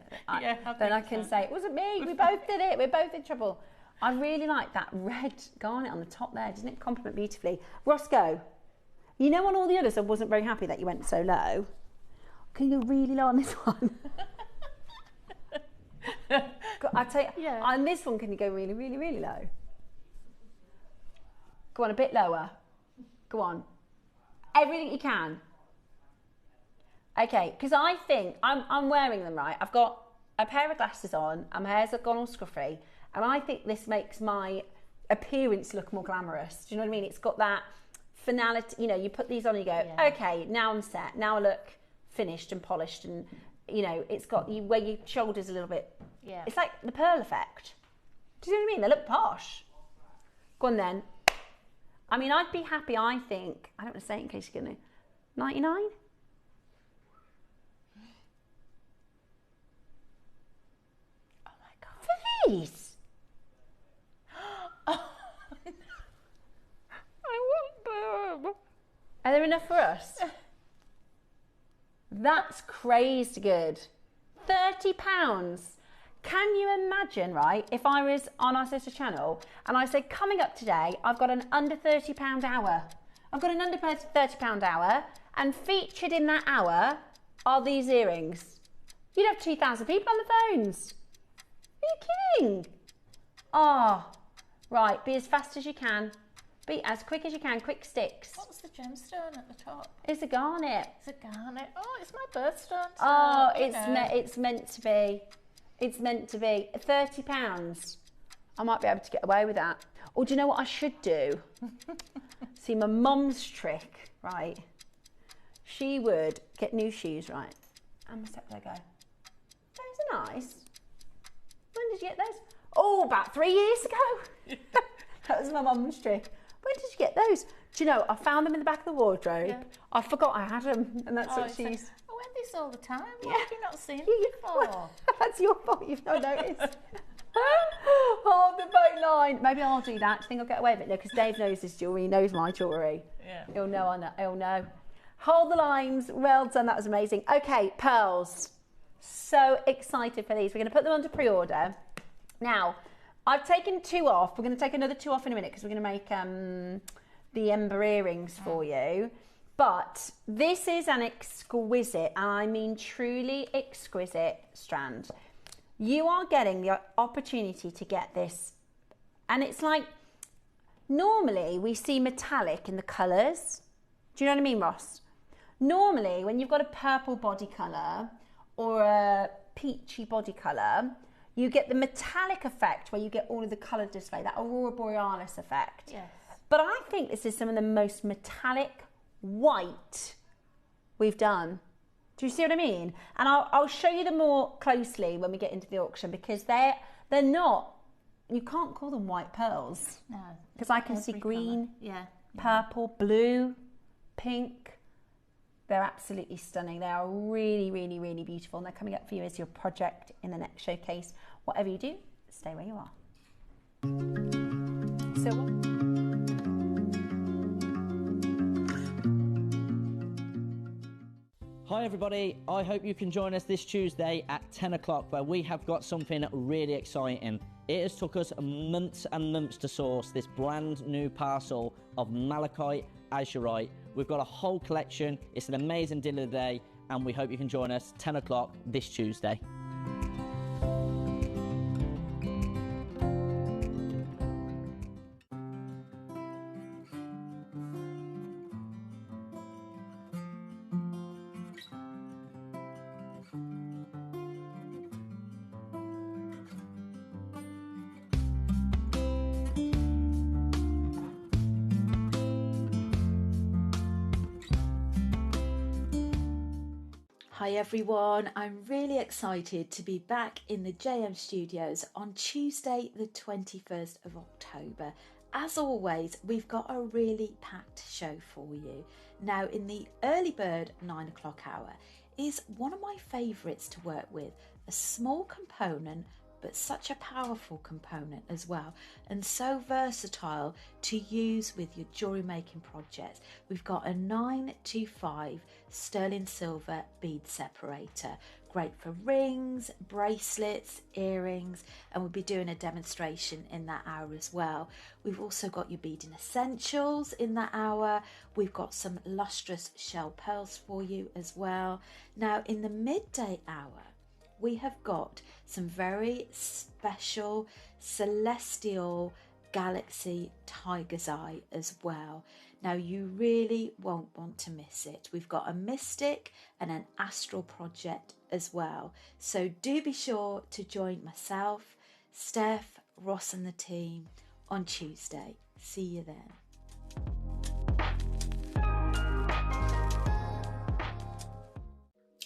Then I can say it wasn't me. We both did it. We're both in trouble. I really like that red garnet on the top there. Doesn't it complement beautifully? Roscoe, you know on all the others I wasn't very happy that you went so low. Can you go really low on this one? I tell you, on this one, can you go really, really, really low? Go on, a bit lower. Go on. Everything you can. Okay, because I think I'm wearing them, right? I've got a pair of glasses on and my hair's gone all scruffy, and I think this makes my appearance look more glamorous. Do you know what I mean? It's got that finality. You know, you put these on and you go, okay, now I'm set. Now I look finished and polished, and you know, it's got you where your shoulders a little bit. Yeah. It's like the pearl effect. Do you know what I mean? They look posh. Go on then. I mean, I'd be happy. I think I don't want to say it in case you're gonna 99. Oh my god. For these. Oh, I want them. Are there enough for us? That's crazy good. £30. Can you imagine, right, if I was on our sister channel and I said, coming up today, I've got an under £30 hour. I've got an under £30 hour, and featured in that hour are these earrings. You'd have 2,000 people on the phones. Are you kidding? Oh, right, be as fast as you can. Be as quick as you can, quick sticks. What's the gemstone at the top? It's a garnet. It's a garnet. Oh, it's my birthstone. So, oh, it's meant to be. It's meant to be. £30. I might be able to get away with that. Or do you know what I should do? See, my mum's trick, right? She would get new shoes, right? And my stepdad go, those are nice. When did you get those? Oh, about 3 years ago. That was my mum's trick. When did you get those? Do you know, I found them in the back of the wardrobe. Yeah. I forgot I had them, and that's what it's she's... like, I wear this all the time. Why have you not seen them before? That's your fault, you've not noticed. Hold the boat line. Maybe I'll do that. Do you think I'll get away with it? No, because Dave knows his jewellery. He knows my jewellery. Yeah. He'll know. He'll know. Hold the lines. Well done. That was amazing. Okay, pearls. So excited for these. We're going to put them under pre-order. Now, I've taken 2 off. We're going to take another 2 off in a minute because we're going to make the ember earrings for you. But this is an exquisite, and I mean truly exquisite strand. You are getting the opportunity to get this, and it's like, normally we see metallic in the colours. Do you know what I mean, Ross? Normally, when you've got a purple body colour or a peachy body colour, you get the metallic effect where you get all of the colour display, that Aurora Borealis effect. Yes. But I think this is some of the most metallic white we've done. Do you see what I mean? And I'll show you them more closely when we get into the auction, because they're not, you can't call them white pearls. No. Because I can see green, yeah, purple, blue, pink. They're absolutely stunning. They are really, really, really beautiful. And they're coming up for you as your project in the next showcase. Whatever you do, stay where you are. So Hi everybody, I hope you can join us this Tuesday at 10 o'clock where we have got something really exciting. It has took us months and months to source this brand new parcel of malachite azurite. We've got a whole collection, it's an amazing deal of the day, and we hope you can join us 10 o'clock this Tuesday. Hi everyone, I'm really excited to be back in the JM studios on Tuesday the 21st of October. As always, we've got a really packed show for you. Now in the early bird 9 o'clock hour is one of my favourites to work with, a small component but such a powerful component as well, and so versatile to use with your jewellery making projects. We've got a 925 sterling silver bead separator, great for rings, bracelets, earrings, and we'll be doing a demonstration in that hour as well. We've also got your beading essentials in that hour. We've got some lustrous shell pearls for you as well. Now in the midday hour, we have got some very special celestial galaxy tiger's eye as well. Now you really won't want to miss it. We've got a mystic and an astral project as well. So do be sure to join myself, Steph, Ross and the team on Tuesday. See you then.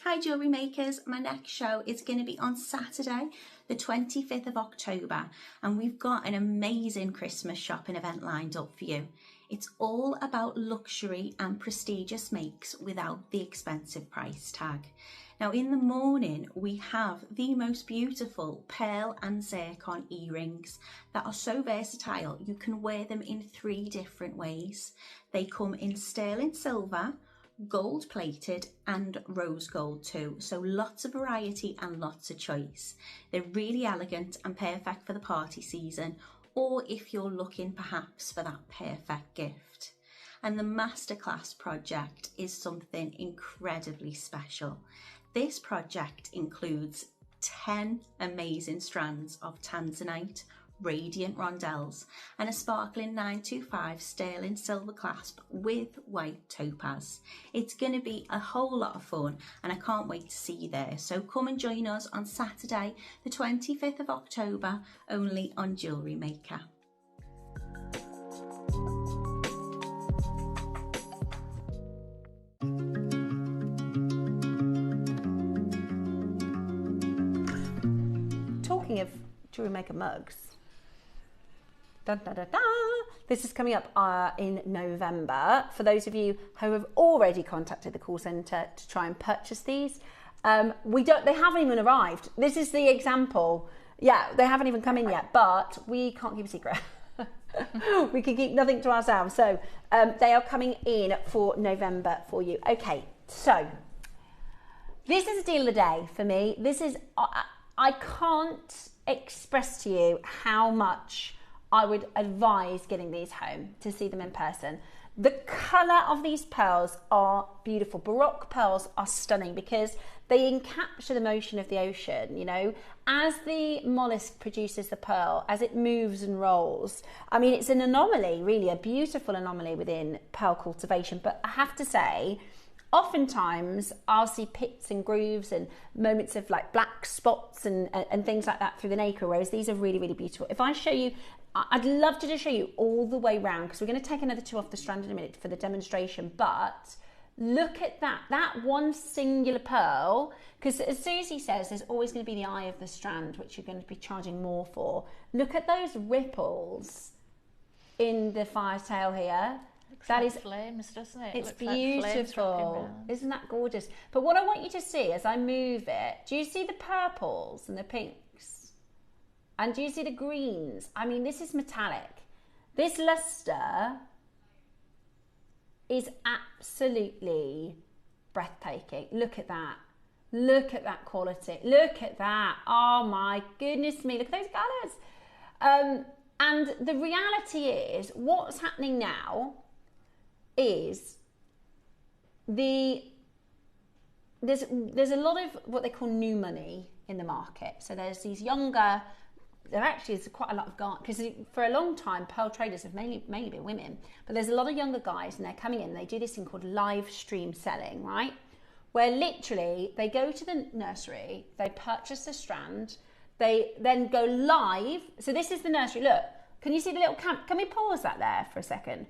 Hi jewellery makers, my next show is going to be on Saturday the 25th of October, and we've got an amazing Christmas shopping event lined up for you. It's all about luxury and prestigious makes without the expensive price tag. Now in the morning we have the most beautiful pearl and zircon earrings that are so versatile you can wear them in 3 different ways. They come in sterling silver, gold plated and rose gold too, so lots of variety and lots of choice. They're really elegant and perfect for the party season, or if you're looking perhaps for that perfect gift. And the masterclass project is something incredibly special. This project includes 10 amazing strands of tanzanite radiant rondelles and a sparkling 925 sterling silver clasp with white topaz. It's going to be a whole lot of fun and I can't wait to see you there. So come and join us on Saturday the 25th of October only on JewelleryMaker. Talking of JewelleryMaker mugs, dun, dun, dun, dun. This is coming up in November. For those of you who have already contacted the call centre to try and purchase these, they haven't even arrived. This is the example. Yeah, they haven't even come in yet, but we can't keep a secret. We can keep nothing to ourselves. So they are coming in for November for you. Okay, so this is a deal of the day for me. This is, I can't express to you how much I would advise getting these home to see them in person. The colour of these pearls are beautiful. Baroque pearls are stunning because they encapture the motion of the ocean, you know. As the mollusk produces the pearl, as it moves and rolls, I mean, it's an anomaly, really, a beautiful anomaly within pearl cultivation. But I have to say, oftentimes I'll see pits and grooves and moments of like black spots and things like that through the nacre, whereas these are really, really beautiful. If I show you, I'd love to just show you all the way round because we're going to take another 2 off the strand in a minute for the demonstration, but look at that one singular pearl, because as Susie says, there's always going to be the eye of the strand, which you're going to be charging more for. Look at those ripples in the fire tail here. That is flames, doesn't it? It's Looks beautiful. Like Isn't that gorgeous? But what I want you to see as I move it, do you see the purples and the pinks? And do you see the greens? I mean, this is metallic. This luster is absolutely breathtaking. Look at that. Look at that quality. Look at that. Oh my goodness me. Look at those colours. And the reality is, what's happening now is there's a lot of what they call new money in the market. So there's these younger, there actually is quite a lot of guys, because for a long time pearl traders have mainly been women, but there's a lot of younger guys and they're coming in, they do this thing called live stream selling, right? Where literally they go to the nursery, they purchase a strand, they then go live. So this is the nursery. Look, can you see the little can we pause that there for a second?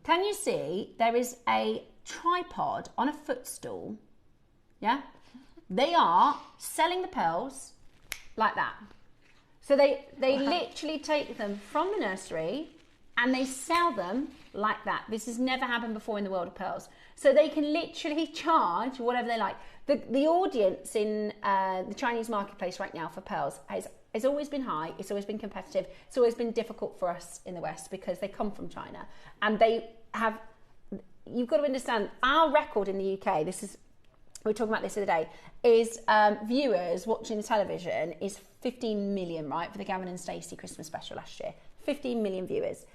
Can you see there is a tripod on a footstool? Yeah? They are selling the pearls like that. So they literally take them from the nursery and they sell them like that. This has never happened before in the world of pearls. So they can literally charge whatever they like. The audience in the Chinese marketplace right now for pearls has always been high. It's always been competitive. It's always been difficult for us in the West because they come from China. And they have, you've got to understand, our record in the UK, we were talking about this the other day, is viewers watching the television is 15 million, right, for the Gavin and Stacey Christmas special last year. 15 million viewers.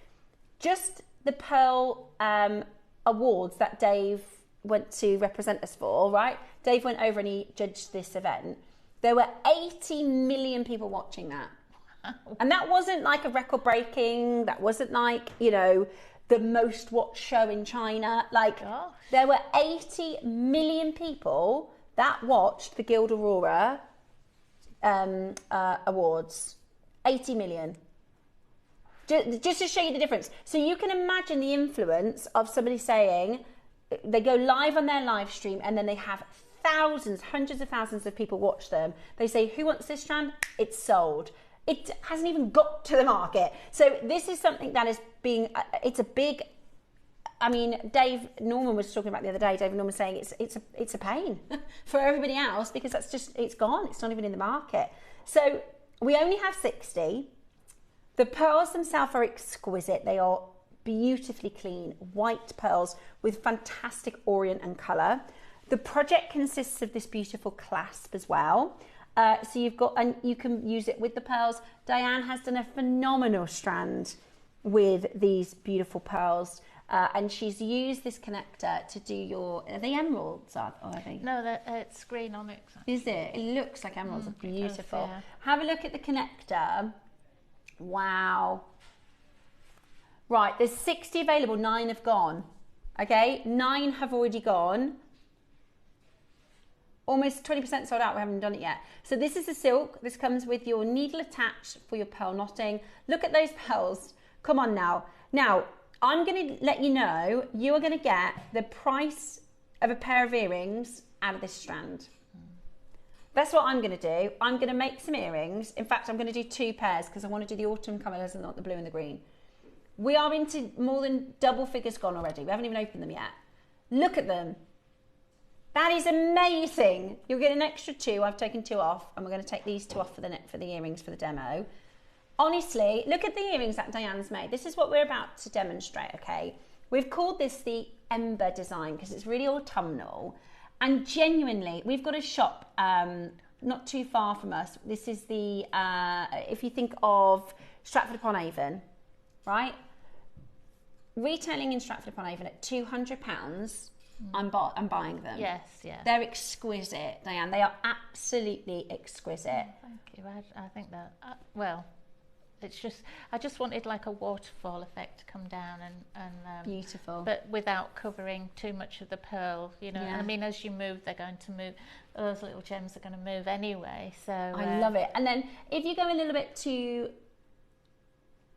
Just the Pearl Awards that Dave went to represent us for, right? Dave went over and he judged this event. There were 80 million people watching that. And that wasn't like a record breaking, that wasn't like, you know, the most watched show in China. Like, there were 80 million people that watched the Guild Aurora Awards. 80 million. Just to show you the difference. So you can imagine the influence of somebody saying, they go live on their live stream and then they have thousands, hundreds of thousands of people watch them. They say, who wants this strand? It's sold. It hasn't even got to the market. So this is something that is being, it's a big, I mean, Dave Norman was talking about the other day, David Norman saying it's a pain for everybody else because that's just, it's gone. It's not even in the market. So we only have 60. The pearls themselves are exquisite. They are beautifully clean, white pearls with fantastic orient and colour. The project consists of this beautiful clasp as well. So you've got, and you can use it with the pearls. Diane has done a phenomenal strand with these beautiful pearls. And she's used this connector to do are they emeralds? Or are they? No, it's green onyx. Is it? It looks like emeralds. Are beautiful. Does, yeah. Have a look at the connector. Wow. Right, there's 60 available, 9 have gone. Okay, 9 have already gone. Almost 20% sold out, we haven't done it yet. So this is the silk. This comes with your needle attached for your pearl knotting. Look at those pearls. Come on now. Now, I'm going to let you know, you are going to get the price of a pair of earrings out of this strand. That's what I'm going to do. I'm going to make some earrings. In fact, I'm going to do 2 pairs because I want to do the autumn colours and not the blue and the green. We are into more than double figures gone already. We haven't even opened them yet. Look at them. That is amazing. You'll get an extra 2. I've taken 2 off, and we're going to take these 2 off for the earrings for the demo. Honestly, look at the earrings that Diane's made. This is what we're about to demonstrate, okay? We've called this the Ember design because it's really autumnal. And genuinely, we've got a shop not too far from us. This is the, if you think of Stratford-upon-Avon, right? Retailing in Stratford-upon-Avon at £200, I'm buying them. Yes, yeah. They're exquisite, Diane. They are absolutely exquisite. Thank you. I think that, well, it's just, I just wanted like a waterfall effect to come down and beautiful. But without covering too much of the pearl, you know. Yeah. I mean, as you move, they're going to move. Those little gems are going to move anyway. So I love it. And then if you go a little bit to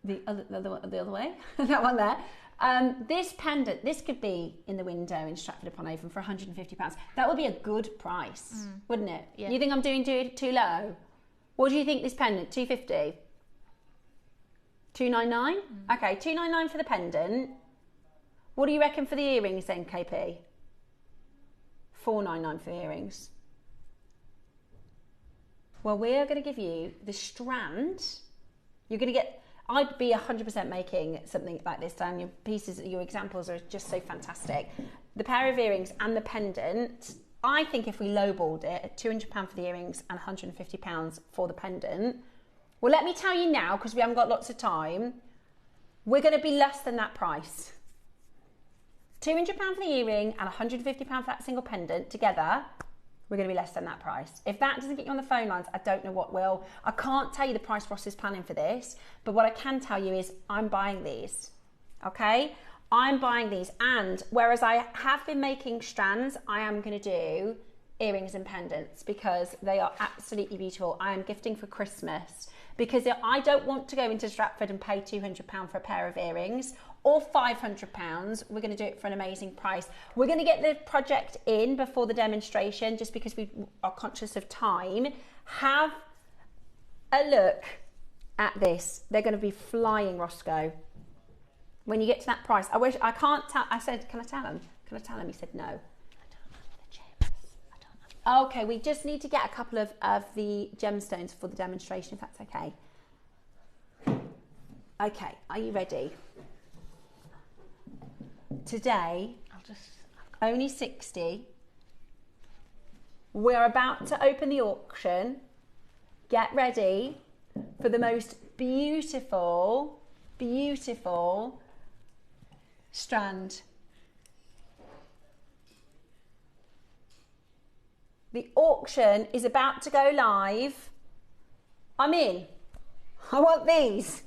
the other way, that one there. This pendant, this could be in the window in Stratford-upon-Avon for £150. That would be a good price, wouldn't it? Yeah. You think I'm doing too low? What do you think this pendant? 250? 299? Okay, 299 for the pendant. What do you reckon for the earrings then, KP? 499 for the earrings. Well, we are going to give you the strand. You're going to get, I'd be 100% making something like this, Dan. Your pieces, your examples are just so fantastic. The pair of earrings and the pendant, I think if we lowballed it at £200 for the earrings and £150 for the pendant, well, let me tell you now, because we haven't got lots of time, we're going to be less than that price. £200 for the earring and £150 for that single pendant together, we're going to be less than that price. If that doesn't get you on the phone lines, I don't know what will. I can't tell you the price Ross is planning for this, but what I can tell you is I'm buying these, okay? I'm buying these, and whereas I have been making strands, I am going to do earrings and pendants because they are absolutely beautiful. I am gifting for Christmas because I don't want to go into Stratford and pay £200 for a pair of earrings or £500. We're going to do it for an amazing price. We're going to get the project in before the demonstration just because we are conscious of time. Have a look at this. They're going to be flying, Roscoe. When you get to that price, I can't tell. I said, can I tell him? Can I tell him? He said no. Okay, we just need to get a couple of the gemstones for the demonstration, if that's okay. Okay, are you ready? Today, only 60. We're about to open the auction. Get ready for the most beautiful, beautiful strand. The auction is about to go live. I'm in. I want these.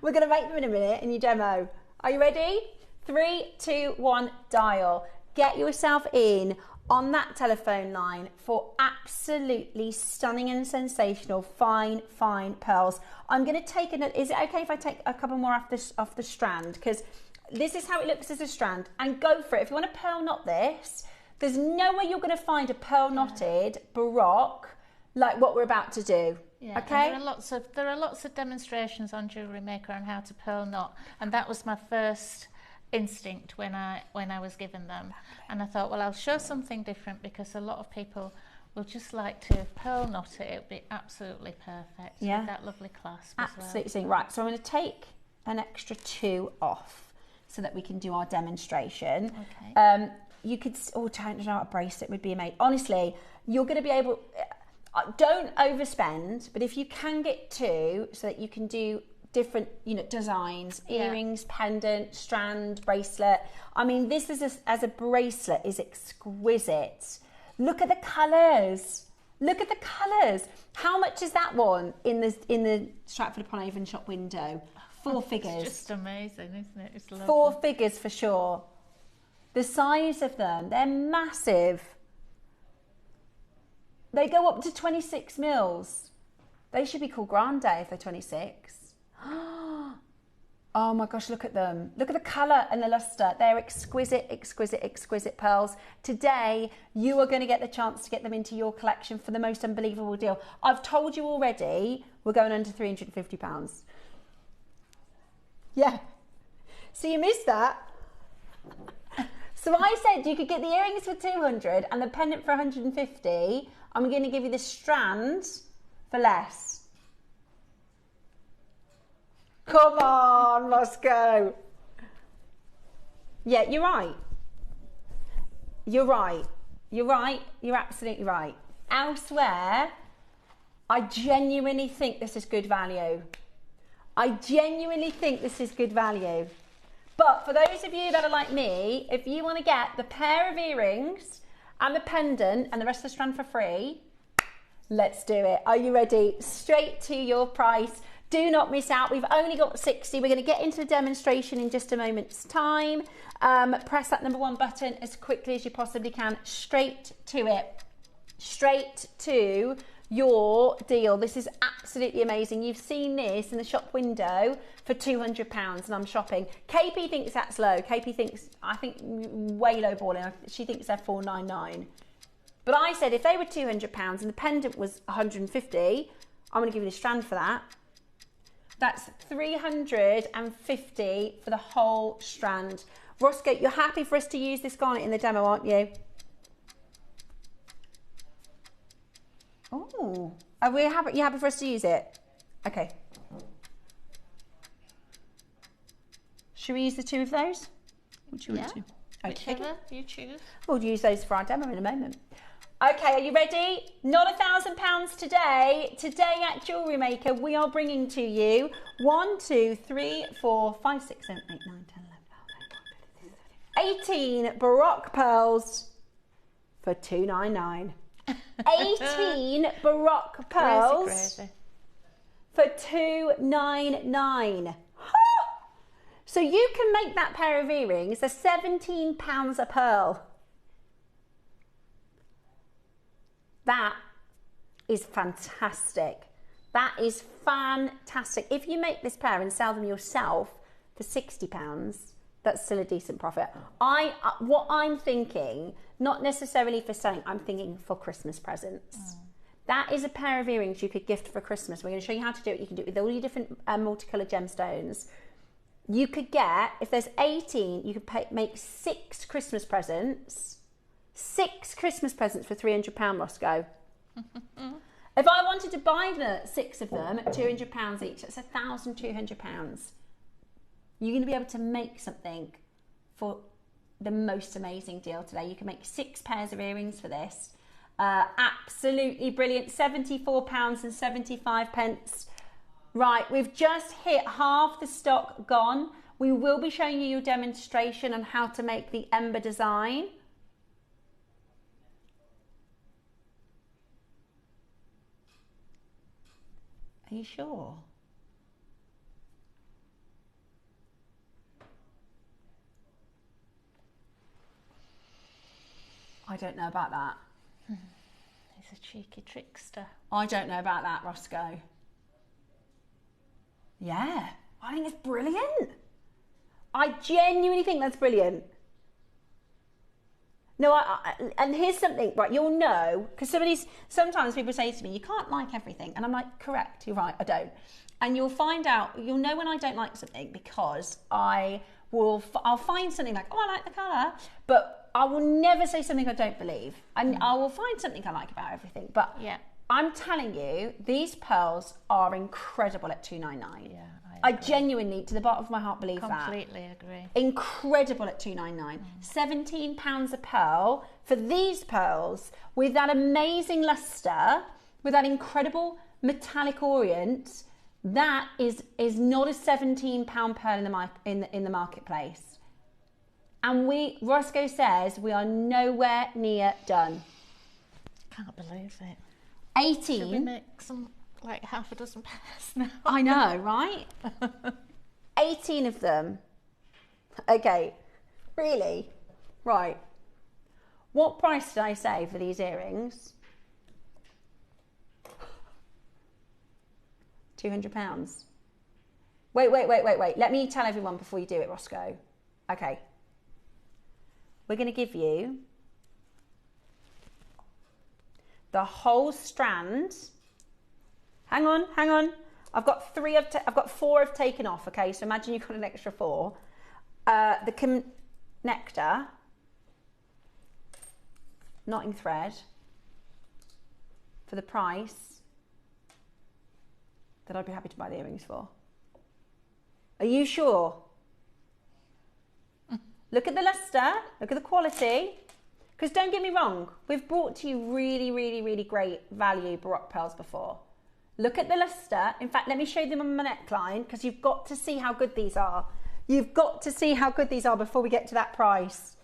We're going to make them in a minute in your demo. Are you ready? 3, 2, 1, dial. Get yourself in on that telephone line for absolutely stunning and sensational fine pearls. I'm going to take is it okay if I take a couple more off the strand? Because this is how it looks as a strand. And go for it. If you want to pearl knot this, there's no way you're going to find a pearl knotted Baroque like what we're about to do. Yeah, okay. There are lots of demonstrations on JewelleryMaker on how to pearl knot, and that was my first instinct when I was given them. And I thought, well, I'll show something different because a lot of people will just like to pearl knot it. It'll be absolutely perfect. Yeah. With that lovely clasp. Absolutely. As well. Right. So I'm going to take an extra 2 off so that we can do our demonstration. Okay. You could, turn out a bracelet would be amazing. Honestly, you're going to be able, don't overspend, but if you can get 2 so that you can do different, designs, earrings, pendant, strand, bracelet. I mean, this is as a bracelet is exquisite. Look at the colours. Look at the colours. How much is that one in the Stratford-upon-Avon shop window? 4 figures. It's just amazing, isn't it? It's lovely. 4 figures for sure. The size of them, they're massive. They go up to 26 mils. They should be called Grande if they're 26. Oh my gosh, look at them. Look at the colour and the lustre. They're exquisite, exquisite, exquisite pearls. Today, you are going to get the chance to get them into your collection for the most unbelievable deal. I've told you already, we're going under £350. Yeah. So you missed that. So I said you could get the earrings for 200 and the pendant for 150. I'm going to give you the strand for less. Come on, Moscow. Yeah, you're right. You're right. You're right. You're absolutely right. Elsewhere, I genuinely think this is good value. I genuinely think this is good value. But for those of you that are like me, if you want to get the pair of earrings and the pendant and the rest of the strand for free, let's do it. Are you ready? Straight to your price. Do not miss out. We've only got 60. We're going to get into the demonstration in just a moment's time. Press that number 1 button as quickly as you possibly can. Straight to it. Straight to your deal. This is absolutely amazing. You've seen this in the shop window for £200 and I'm shopping. KP thinks that's low. KP thinks, I think, way low balling. She thinks they're £499. But I said if they were £200 and the pendant was 150, I'm going to give you the strand for that. That's 350 for the whole strand. Roscoe, you're happy for us to use this garnet in the demo, aren't you? Oh, are we happy? You happy for us to use it? Okay. Should we use the 2 of those? What do you want to? Okay. Whichever you choose. We'll use those for our demo in a moment. Okay, are you ready? Not £1,000 today. Today at Jewellery Maker, we are bringing to you 1, 2, 3, 4, 5, 6, 7, 8, 9, 10, 11, 12, 18 Baroque pearls for £299. 18 Baroque pearls crazy. for £299. So you can make that pair of earrings. They're £17 a pearl. That is fantastic. That is fantastic. If you make this pair and sell them yourself for £60, that's still a decent profit. What I'm thinking, not necessarily for selling, I'm thinking for Christmas presents. That is a pair of earrings you could gift for Christmas. We're going to show you how to do it. You can do it with all your different multicoloured gemstones. You could get, if there's 18, you could make 6 Christmas presents. 6 Christmas presents for £300, Roscoe. If I wanted to buy the 6 of them at £200 each, that's £1,200. You're going to be able to make something for the most amazing deal today. You can make 6 pairs of earrings for this. Absolutely brilliant. £74.75. Right, we've just hit half the stock gone. We will be showing you your demonstration on how to make the ember design. Are you sure? I don't know about that. He's a cheeky trickster. I don't know about that, Roscoe. Yeah, I think it's brilliant. I genuinely think that's brilliant. No, and here's something, right, you'll know, because sometimes people say to me, you can't like everything. And I'm like, correct, you're right, I don't. And you'll find out, you'll know when I don't like something because I'll find something like, oh, I like the colour, but I will never say something I don't believe. And I will find something I like about everything. But yeah. I'm telling you, these pearls are incredible at $299. Yeah, I genuinely, to the bottom of my heart, believe that. Completely agree. Incredible at $299. £17 a pearl for these pearls with that amazing lustre, with that incredible metallic orient. That is not a £17 pearl in the marketplace. And Roscoe says we are nowhere near done. Can't believe it. 18. Should we make some, like, half a dozen pairs now? I know, right? 18 of them. Okay, really? Right. What price did I say for these earrings? £200. Wait. Let me tell everyone before you do it, Roscoe. Okay. We're going to give you the whole strand. Hang on. I've got 4 I've taken off, okay? So imagine you've got an extra 4. the connector, knotting thread, for the price that I'd be happy to buy the earrings for. Are you sure? Look at the luster, look at the quality. Because don't get me wrong, we've brought to you really, really, really great value Baroque pearls before. Look at the luster. In fact, let me show them on my neckline, because you've got to see how good these are. You've got to see how good these are before we get to that price.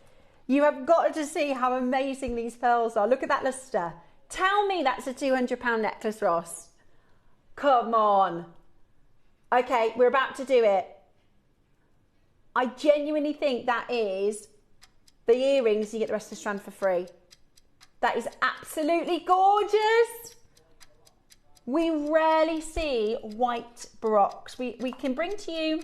You have got to see how amazing these pearls are. Look at that luster. Tell me that's a £200 necklace, Ross. Come on. Okay, we're about to do it. I genuinely think that is the earrings. You get the rest of the strand for free. That is absolutely gorgeous. We rarely see white Baroques. We can bring to you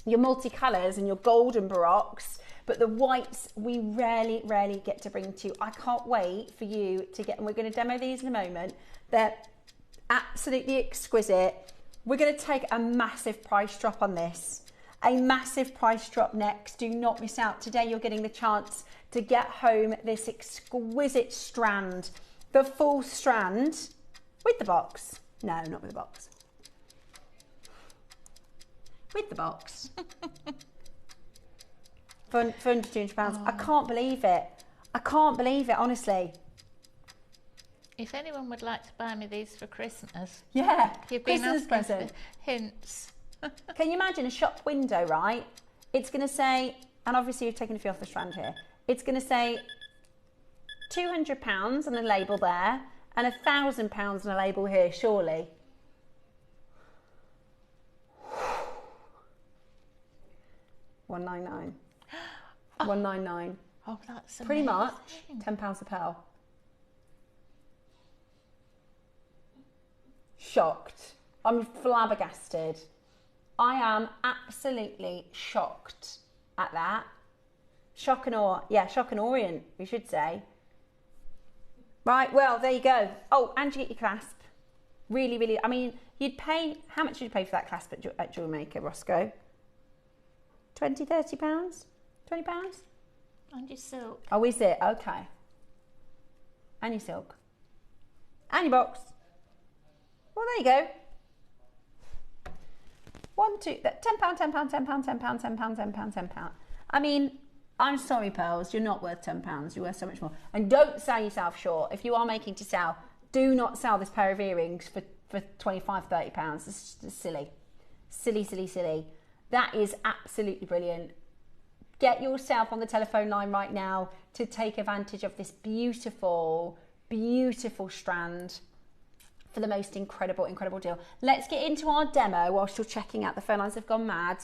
your multicolours and your golden Baroques, but the whites we rarely get to bring to you. I can't wait for you to get, and we're going to demo these in a moment. They're absolutely exquisite. We're going to take a massive price drop on this. A massive price drop next. Do not miss out. Today you're getting the chance to get home this exquisite strand, the full strand with the box. No, not with the box. With the box. for under £200. I can't believe it. I can't believe it, honestly. If anyone would like to buy me these for Christmas, yeah, you've been Christmas asking present. for hints. Can you imagine a shop window, right? It's going to say, and obviously you've taken a few off the strand here, it's going to say £200 on a label there and £1,000 on a label here, surely. £199. £199. Oh, that's amazing. Pretty much £10 a pearl. Shocked. I'm flabbergasted. I am absolutely shocked at that. Shock and awe. Yeah, shock and orient, we should say. Right, well, there you go. Oh, and you get your clasp. Really, really, I mean, you'd pay, how much did you pay for that clasp at JewelleryMaker, Roscoe? 20, 30 pounds? 20 pounds? And your silk. Oh, is it? Okay. And your silk. And your box. Well, there you go. £10, £10, £10, £10, £10, £10, £10, £10. I mean, I'm sorry, pearls, you're not worth £10. You're worth so much more. And don't sell yourself short. If you are making to sell, do not sell this pair of earrings for £25, £30. It's just silly. Silly, silly, silly. That is absolutely brilliant. Get yourself on the telephone line right now to take advantage of this beautiful, beautiful strand for the most incredible, incredible deal. Let's get into our demo whilst you're checking out. The phone lines have gone mad.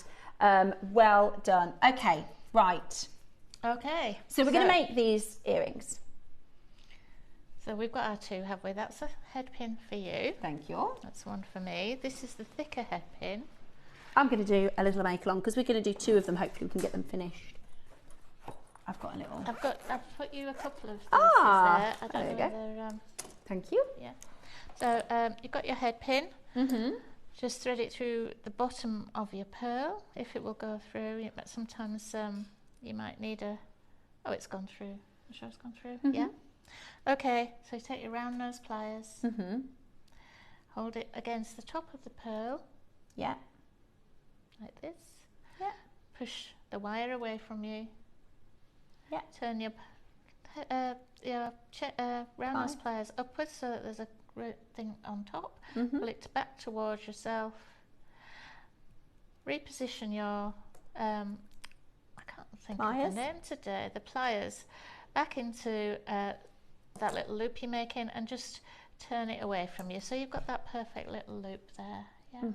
Well done. Okay, right. Okay. So we're going to make these earrings. So we've got our two, have we? That's a head pin for you. Thank you. That's one for me. This is the thicker head pin. I'm going to do a little make along because we're going to do two of them. Hopefully we can get them finished. I've got a little. I've put you a couple of pieces there. I don't there know you go. whether, Thank you. Yeah. So you've got your head pin. Just thread it through the bottom of your pearl if it will go through. But sometimes you might need a. Oh, it's gone through. I'm sure it's gone through. Yeah. Okay. So you take your round nose pliers. Hold it against the top of the pearl. Yeah. Like this. Yeah. Push the wire away from you. Yeah. Turn your round nose pliers upwards so that there's a thing on top. Pull it back towards yourself. Reposition your I can't think of the name today. The pliers back into that little loop you're making and just turn it away from you. So you've got that perfect little loop there. Yeah.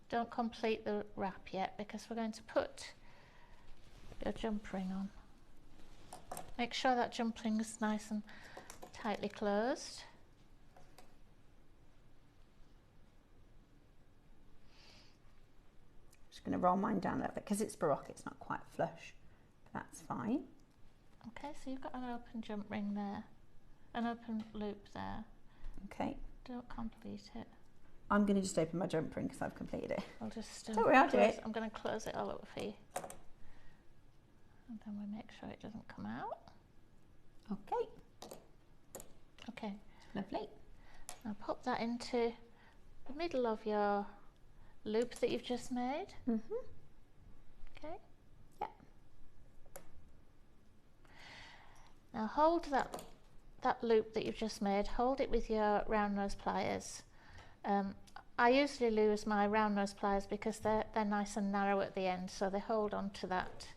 Don't complete the wrap yet because we're going to put your jump ring on. Make sure that jump ring is nice and tightly closed. Just going to roll mine down a little bit because it's Baroque, it's not quite flush. But that's fine. Okay, so you've got an open jump ring there, an open loop there. Okay. Don't complete it. I'm going to just open my jump ring because I've completed it. I'll just Don't worry, I'll do it. I'm going to close it all up for you. And then we make sure it doesn't come out. Okay. Okay. Lovely. Now pop that into the middle of your loop that you've just made. Okay. Yeah. Now hold that loop that you've just made, hold it with your round nose pliers. I usually use my round nose pliers because they're nice and narrow at the end, so they hold on to that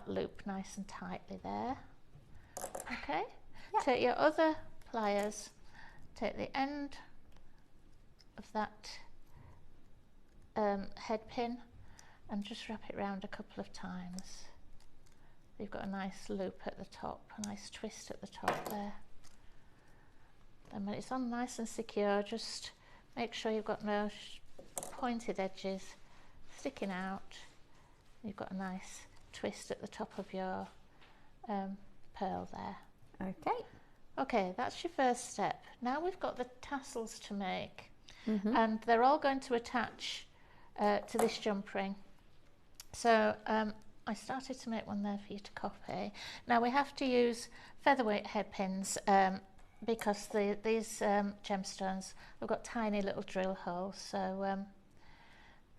loop nice and tightly there. Okay. Yep. Take your other pliers, take the end of that head pin and just wrap it round a couple of times. You've got a nice loop at the top, a nice twist at the top there. And when it's on nice and secure, just make sure you've got no pointed edges sticking out. You've got a nice twist at the top of your pearl there. Okay. Okay, that's your first step. Now we've got the tassels to make, and they're all going to attach to this jump ring. So I started to make one there for you to copy. Now we have to use featherweight head pins because these gemstones have got tiny little drill holes. So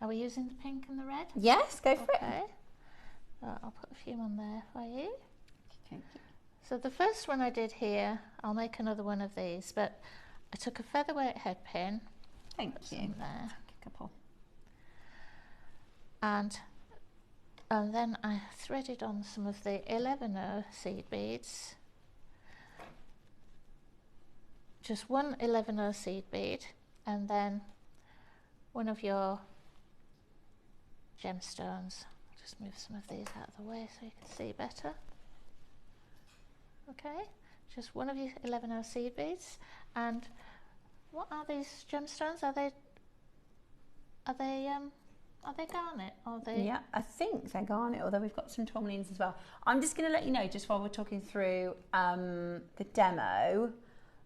are we using the pink and the red? Yes, go for it. Okay. I'll put a few on there for you. Thank you. So the first one I did here, I'll make another one of these, but I took a featherweight head pin. Thank you. There. A couple. And then I threaded on some of the 11-0 seed beads. Just one 11-0 seed bead, and then one of your gemstones. Just move some of these out of the way so you can see better. Okay, just one of your 11-0 seed beads. And what are these gemstones? Are they garnet? Or they... Yeah, I think they're garnet, although we've got some tourmalines as well. I'm just going to let you know, just while we're talking through the demo,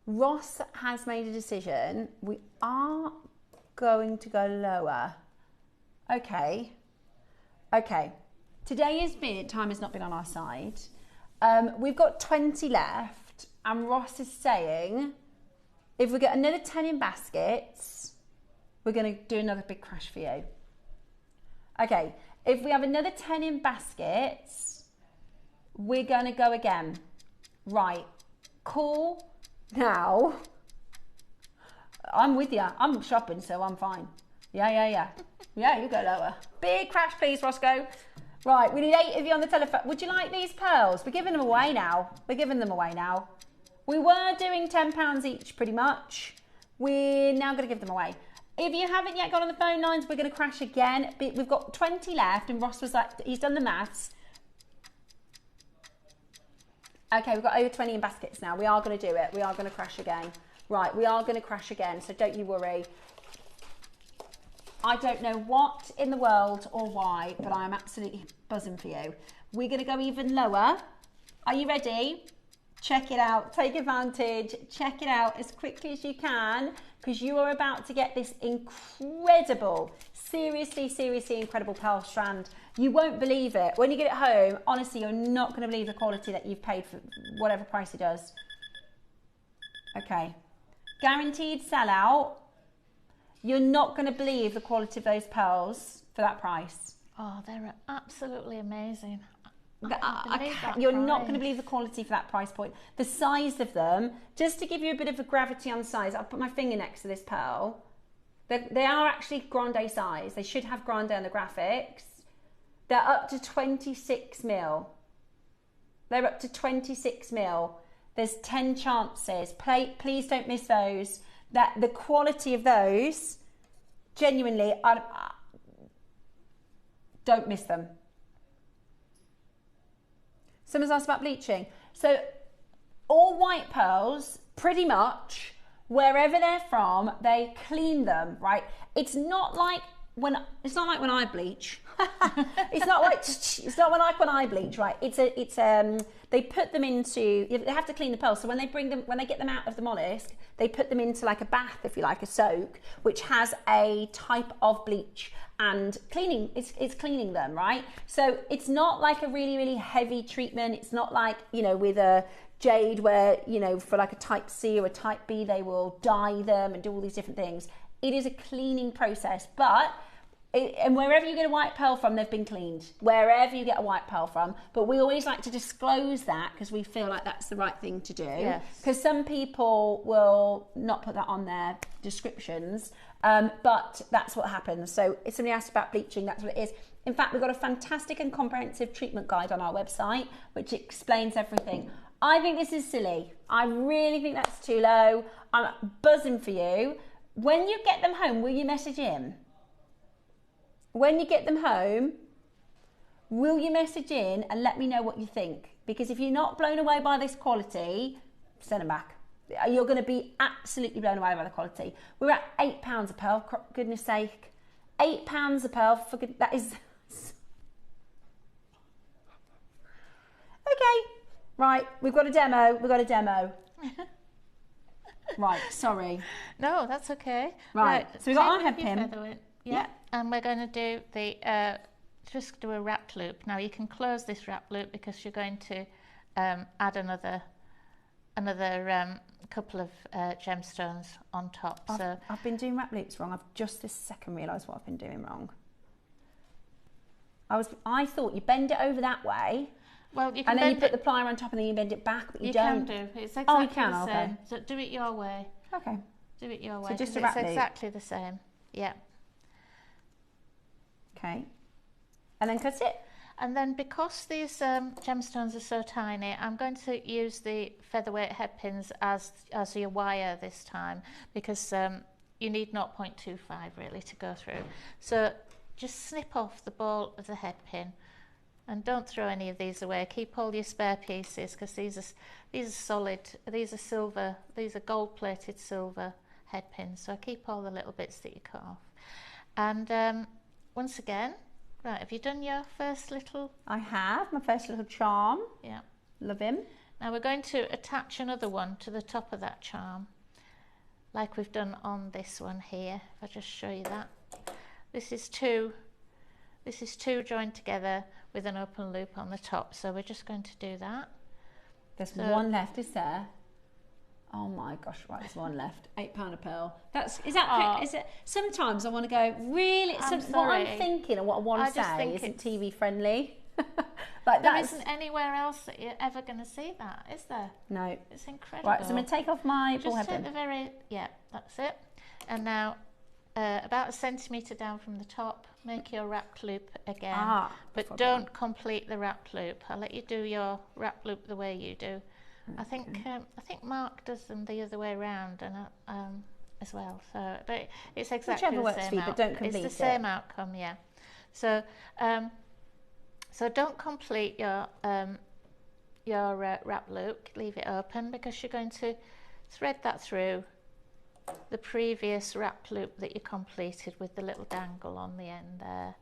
Ross has made a decision. We are going to go lower. Okay. Time has not been on our side. We've got 20 left, and Ross is saying if we get another 10 in baskets, we're going to do another big crash for you. Okay, if we have another 10 in baskets, we're going to go again. Right, cool. Now, I'm with you. I'm shopping, so I'm fine. Yeah. Yeah, you go lower. Big crash, please, Roscoe. Right, we need 8 of you on the telephone. Would you like these pearls? We're giving them away now. We were doing £10 each, pretty much. We're now going to give them away. If you haven't yet got on the phone lines, we're going to crash again. We've got 20 left, and Ross was like, he's done the maths. Okay, we've got over 20 in baskets now. We are going to do it. We are going to crash again. Right, we are going to crash again, so don't you worry. I don't know what in the world or why, but I'm absolutely buzzing for you. We're going to go even lower. Are you ready? Check it out. Take advantage. Check it out as quickly as you can, because you are about to get this incredible, seriously incredible pearl strand. You won't believe it. When you get it home, honestly, you're not going to believe the quality that you've paid for whatever price it does. Okay. Guaranteed sellout. You're not going to believe the quality of those pearls for that price. Oh, they're absolutely amazing. You're not going to believe the quality for that price point. The size of them, just to give you a bit of a gravity on size, I'll put my finger next to this pearl. They are actually grande size. They should have grande on the graphics. They're up to 26 mil. They're up to 26 mil. There's 10 chances. Please don't miss those. The quality of those, genuinely, don't miss them. Someone's asked about bleaching. So all white pearls, pretty much, wherever they're from, they clean them, right? It's not like when I bleach. It's not like when I bleach, right? They put them into, they have to clean the pearls. So when they get them out of the mollusk, they put them into like a bath, if you like, a soak, which has a type of bleach and cleaning, it's cleaning them, right? So it's not like a really, really heavy treatment. It's not like, with a jade where, for like a type C or a type B, they will dye them and do all these different things. It is a cleaning process, and wherever you get a white pearl from, they've been cleaned. Wherever you get a white pearl from. But we always like to disclose that because we feel like that's the right thing to do. Yes. Because some people will not put that on their descriptions, but that's what happens. So if somebody asked about bleaching, that's what it is. In fact, we've got a fantastic and comprehensive treatment guide on our website, which explains everything. I think this is silly. I really think that's too low. I'm buzzing for you. When you get them home, will you message him? When you get them home, will you message in and let me know what you think? Because if you're not blown away by this quality, send them back. You're going to be absolutely blown away by the quality. We're at £8 a pearl, for goodness sake. £8 a pearl, that is... Okay, right, we've got a demo. Right, sorry. No, that's okay. Right, so we've got our head pin. Yeah, and we're going to do just do a wrapped loop. Now you can close this wrap loop because you're going to add another couple of gemstones on top. I've been doing wrap loops wrong. I've just this second realised what I've been doing wrong. I thought you bend it over that way. Well, you can and then you put the plier on top and then you bend it back, but you don't. You can do. It's exactly you can, the same. okay. So do it your way. Okay. Do it your way. So just a 'cause wrap it's loop. exactly the same. Yeah. Okay. And then cut it. And then because these gemstones are so tiny, I'm going to use the featherweight head pins as your wire this time because you need 0.25 really to go through. So just snip off the ball of the head pin and don't throw any of these away. Keep all your spare pieces because these are solid, these are silver, these are gold plated silver head pins. So keep all the little bits that you cut off. And once again, right, have you done your first little? I have, my first little charm. Yeah. Love him. Now we're going to attach another one to the top of that charm, like we've done on this one here. If I just show you that. This is two joined together with an open loop on the top. So we're just going to do that. There's one left, is there? Oh my gosh, right, there's one left. £8 a pearl. Is it? Sometimes I want to go, really? What I'm thinking and what I want to say isn't TV friendly. There isn't anywhere else that you're ever going to see that, is there? No. It's incredible. Right, so I'm going to take off my ball head pin. Yeah, that's it. And now, about 1 centimetre down from the top, make your wrapped loop again. But don't complete the wrapped loop. I'll let you do your wrapped loop the way you do. I think Mark does them the other way around, and as well. So, but it's exactly Whichever the works same for you, but don't complete It's the same outcome, yeah. So, so don't complete your wrap loop. Leave it open because you're going to thread that through the previous wrap loop that you completed with the little dangle on the end there.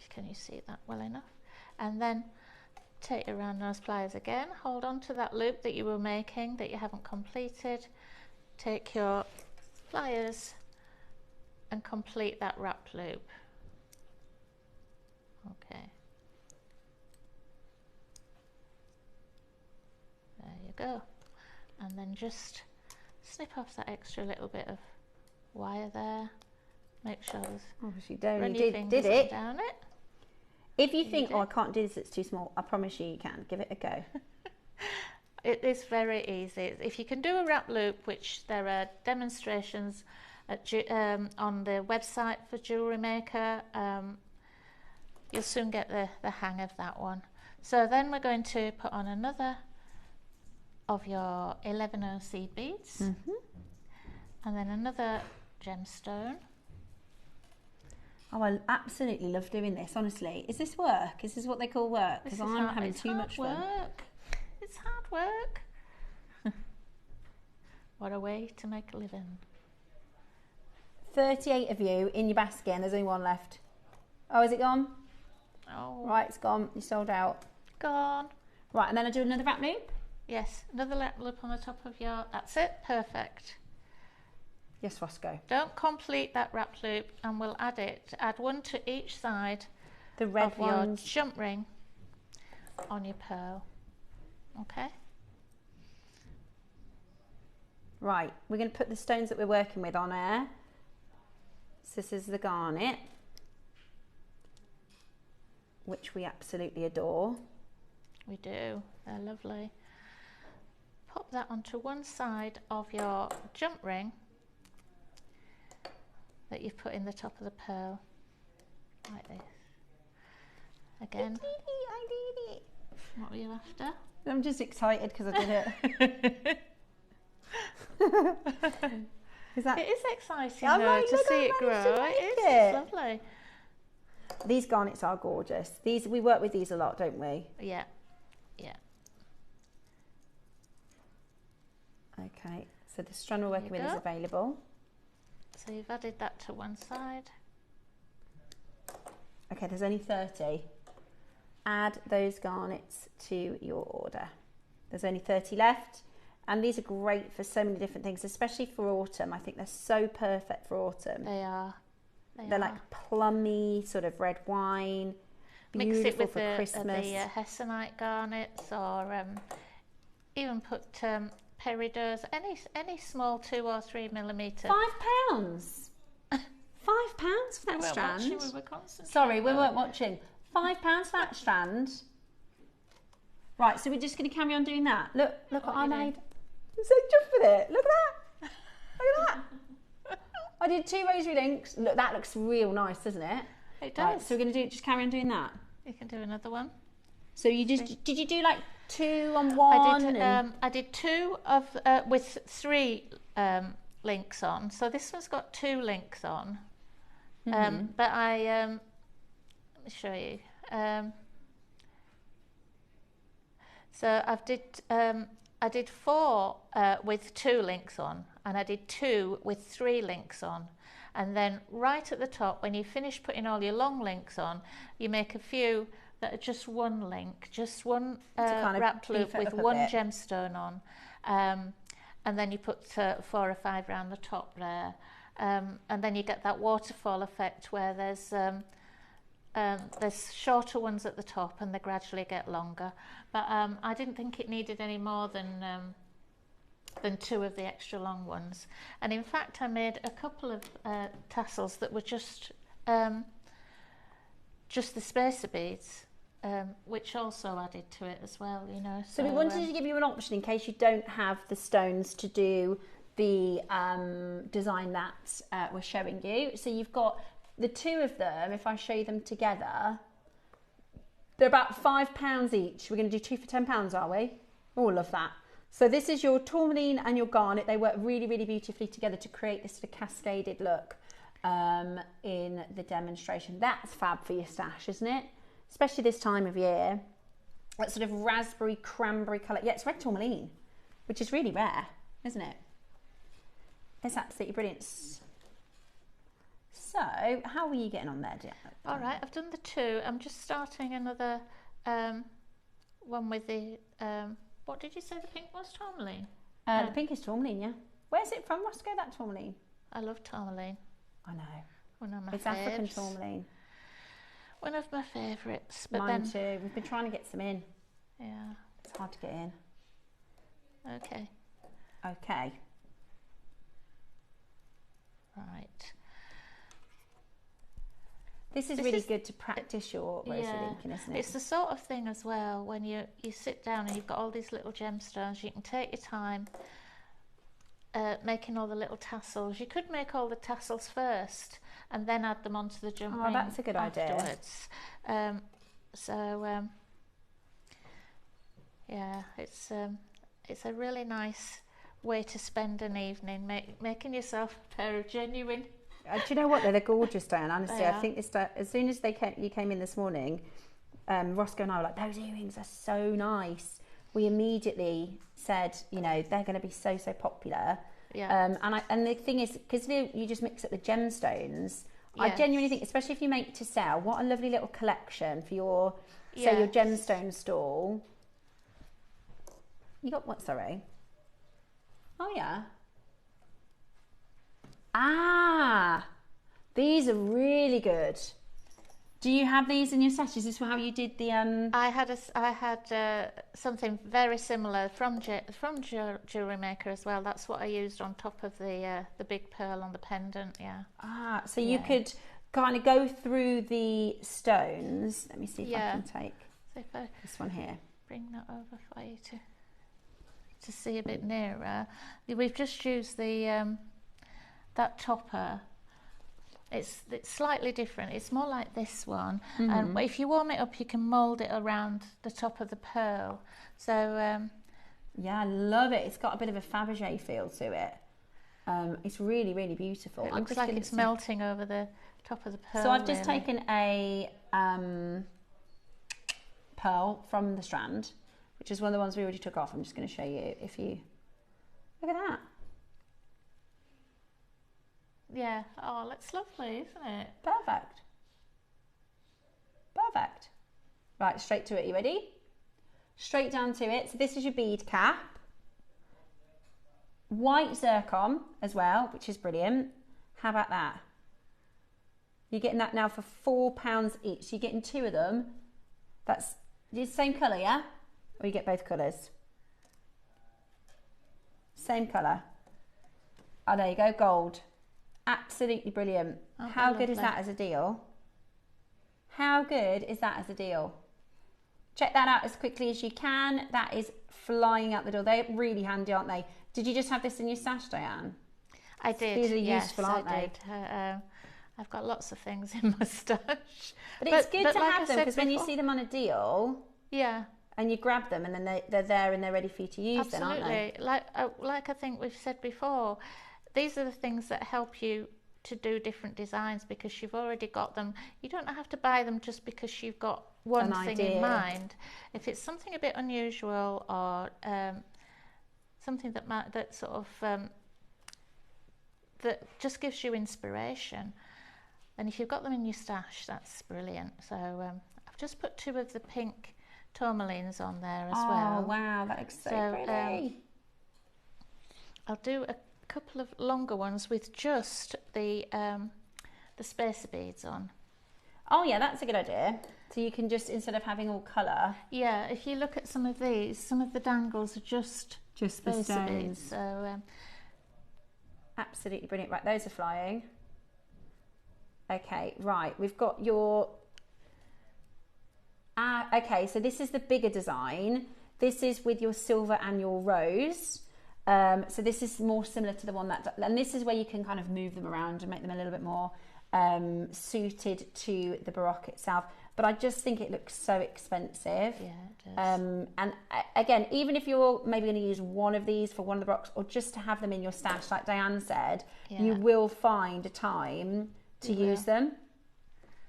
Can you see that well enough? And then take your round nose pliers again, hold on to that loop that you were making that you haven't completed, take your pliers and complete that wrap loop. Okay. There you go. And then just snip off that extra little bit of wire there. Make sure there's... Obviously, don't. Run You your did fingers it. down it. If you think, I can't do this, it's too small, I promise you can. Give it a go. It is very easy. If you can do a wrap loop, which there are demonstrations on the website for JewelleryMaker, you'll soon get the hang of that one. So then we're going to put on another of your 11 seed beads, and then another gemstone. Oh, I absolutely love doing this, honestly. Is this work? Is this what they call work? Because I'm having too much fun. It's hard work. What a way to make a living. 38 of you in your basket and there's only one left. Oh, is it gone? Oh. Right, it's gone. You sold out. Gone. Right, and then I do another wrap loop? Yes, another wrap loop on the top of your... That's it, perfect. Yes, Roscoe. Don't complete that wrap loop, and we'll add it. Add one to each side the red of ones. your jump ring on your pearl. Okay? Right, we're going to put the stones that we're working with on air. So this is the garnet, which we absolutely adore. We do, they're lovely. Pop that onto one side of your jump ring that you've put in the top of the pearl, like this. Again. I did it. What were you after? I'm just excited because I did it. Is that... It is exciting I though, might to look, see I it grow. managed to It make is, it. it's lovely. These garnets are gorgeous. These, we work with these a lot, don't we? Yeah, yeah. Okay, so the strand we're working with is available. So you've added that to one side. Okay, there's only 30. Add those garnets to your order. There's only 30 left. And these are great for so many different things, especially for autumn. I think they're so perfect for autumn. They are. They're like plummy, sort of red wine. Mix it with for Christmas. the hessonite garnets, or even put peridot, any small 2 or 3 millimetre. £5. £5 for that strand. We were concentrating. Sorry, we weren't watching. £5 for that strand. Right, so we're just going to carry on doing that. Look what I made. I'm so chuffed with it. Look at that. Look at that. I did 2 rosary links. Look, that looks real nice, doesn't it? It does. Right, so we're going to just carry on doing that. You can do another one. So you just did you do like 2 on one? I did 2 of with 3 links on. So this one's got 2 links on. But I let me show you. So I did 4 with 2 links on, and I did 2 with 3 links on. And then right at the top, when you finish putting all your long links on, you make a few that are just 1 link, just one wrap loop with 1 gemstone on. And then you put 4 or 5 around the top there. And then you get that waterfall effect where there's shorter ones at the top and they gradually get longer. But I didn't think it needed any more than 2 of the extra long ones. And in fact, I made a couple of tassels that were just the spacer beads, which also added to it as well, you know. So we wanted to give you an option in case you don't have the stones to do the design that we're showing you. So you've got the 2 of them. If I show you them together, they're about £5 each. We're going to do 2 for £10, are we? Oh, love that. So this is your tourmaline and your garnet. They work really, really beautifully together to create this sort of cascaded look in the demonstration. That's fab for your stash, isn't it? Especially this time of year. That sort of raspberry cranberry colour. Yeah, it's red tourmaline, which is really rare, isn't it? It's absolutely brilliant. So, how are you getting on there, dear? All right, I've done the 2. I'm just starting another one with the, what did you say the pink was? Tourmaline? The pink is tourmaline, yeah. Where's it from, Roscoe, that tourmaline? I love tourmaline. I know. One of my It's faves. African tourmaline. One of my favourites. But Mine then, too. We've been trying to get some in. Yeah. It's hard to get in. Okay. Okay. Right. This is really good to practice your rosary linking, isn't it? It's the sort of thing as well, when you sit down and you've got all these little gemstones, you can take your time making all the little tassels. You could make all the tassels first and then add them onto the jump ring. Oh, that's a good idea. Afterwards. Yeah, it's a really nice way to spend an evening, making yourself a pair of genuine. Do you know what? They're gorgeous, Diane. Honestly, They I are. think this. As soon as you came in this morning, Roscoe and I were like, "Those earrings are so nice." We immediately said, you know, they're going to be so popular. Yeah. And the thing is, because you just mix up the gemstones, I genuinely think, especially if you make to sell, what a lovely little collection for your, say, your gemstone stall. You got what, sorry? Oh, yeah. Ah, these are really good. Do you have these in your stash? Is this how you did the? I had something very similar from JewelleryMaker as well. That's what I used on top of the big pearl on the pendant. Yeah. Ah, so you could kind of go through the stones. Let me see if I can take this one here. Bring that over for you to see a bit nearer. We've just used the that topper. It's slightly different. It's more like this one. But if you warm it up, you can mould it around the top of the pearl. So yeah, I love it. It's got a bit of a Fabergé feel to it. It's really, really beautiful. It looks like it's melting over the top of the pearl. So I've just taken a pearl from the strand, which is one of the ones we already took off. I'm just going to show you. If you look at that. Yeah, oh, that's lovely, isn't it? Perfect. Perfect. Right, straight to it. You ready? Straight down to it. So this is your bead cap. White zircon as well, which is brilliant. How about that? You're getting that now for £4 each. You're getting 2 of them. That's the same colour, yeah? Or you get both colours? Same colour. Oh, there you go, gold. Absolutely brilliant. Oh, how good is that as a deal? How good is that as a deal? Check that out as quickly as you can. That is flying out the door. They're really handy, aren't they? Did you just have this in your stash, Diane? I did. These are useful, aren't they? I've got lots of things in my stash. But it's good to have them because when you see them on a deal, and you grab them and then they're there and they're ready for you to use. Then, aren't they? Like I think we've said before, these are the things that help you to do different designs because you've already got them. You don't have to buy them just because you've got one thing in mind. If it's something a bit unusual or something that sort of that just gives you inspiration, and if you've got them in your stash, that's brilliant. So I've just put 2 of the pink tourmalines on there as well. Oh wow, that looks so pretty. I'll do a couple of longer ones with just the spacer beads on. Oh yeah, that's a good idea. So you can just, instead of having all colour. Yeah, if you look at some of these, some of the dangles are just the stones. Beads, so absolutely brilliant. Right, those are flying. Okay, right, we've got your okay, so this is the bigger design. This is with your silver and your rose. So this is more similar to the one and this is where you can kind of move them around and make them a little bit more suited to the Baroque itself. But I just think it looks so expensive. Yeah, it does. And again, even if you're maybe going to use one of these for one of the Baroques or just to have them in your stash, like Diane said, you will find a time to use them.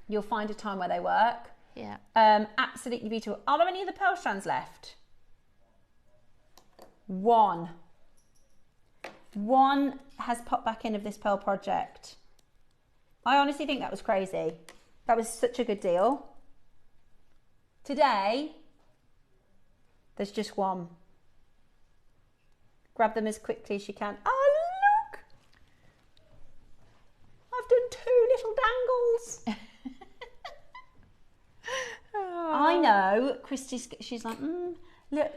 You'll find a time where they work. Yeah. Absolutely beautiful. Are there any of the pearl strands left? One has popped back in of this pearl project. I honestly think that was crazy. That was such a good deal. Today, there's just one. Grab them as quickly as you can. Oh, look! I've done 2 little dangles. I know. Christy's, she's like, look,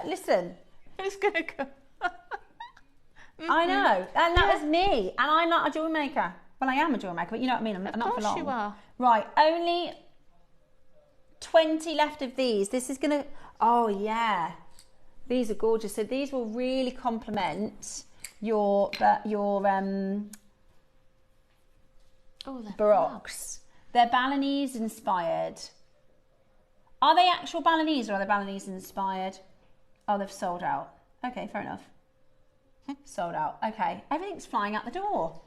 listen. Who's going to go? I know, and that was me, and I'm not a jewellery maker. Well, I am a jewellery maker, but you know what I mean, I'm not for long. Of course you are. Right, only 20 left of these. This is gonna, oh yeah, these are gorgeous. So these will really complement your Baroques. They're Balinese inspired. Are they actual Balinese or are they Balinese inspired? Oh, they've sold out. Okay, fair enough. Sold out. Okay, everything's flying out the door.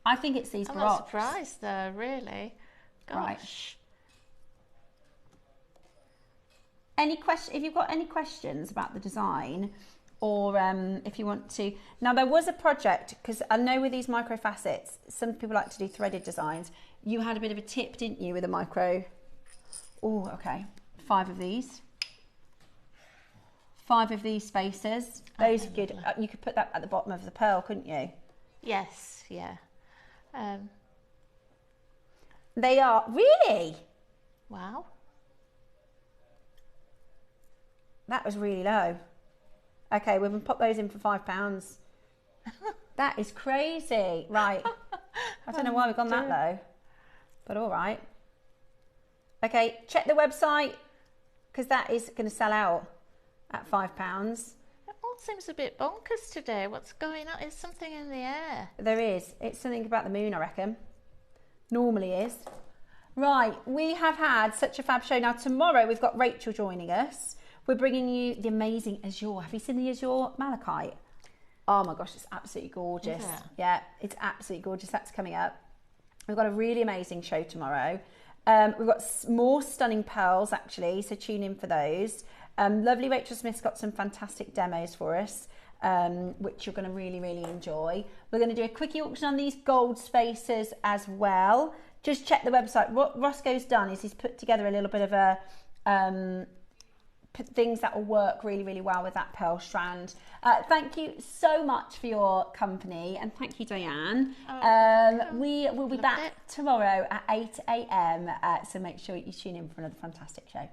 I think it's these I'm Baroques. not surprised though, really. Gosh. Right. Any question? If you've got any questions about the design, or if you want to. Now there was a project, because I know with these micro facets, some people like to do threaded designs. You had a bit of a tip, didn't you, with a micro? Oh, okay. 5 of these. 5 of these spacers. Those are good. You could put that at the bottom of the pearl, couldn't you? Yes, yeah. They are, really? Wow. That was really low. Okay, we're going to pop those in for £5. That is crazy. Right. I don't know why we've gone that low, but all right. Okay, check the website, because that is going to sell out at £5. It all seems a bit bonkers today. What's going on? Is something in the air? There is. It's something about the moon, I reckon. Normally is. Right, we have had such a fab show. Now, tomorrow we've got Rachel joining us. We're bringing you the amazing azure. Have you seen the azure malachite? Oh my gosh, it's absolutely gorgeous. Yeah, it's absolutely gorgeous. That's coming up. We've got a really amazing show tomorrow. We've got more stunning pearls, actually, so tune in for those. Lovely Rachel Smith's got some fantastic demos for us, which you're going to really, really enjoy. We're going to do a quickie auction on these gold spacers as well. Just check the website. What Roscoe's done is he's put together a little bit of a things that will work really, really well with that pearl strand. Thank you so much for your company, and thank you, Diane. We will be back tomorrow at 8 a.m, so make sure you tune in for another fantastic show.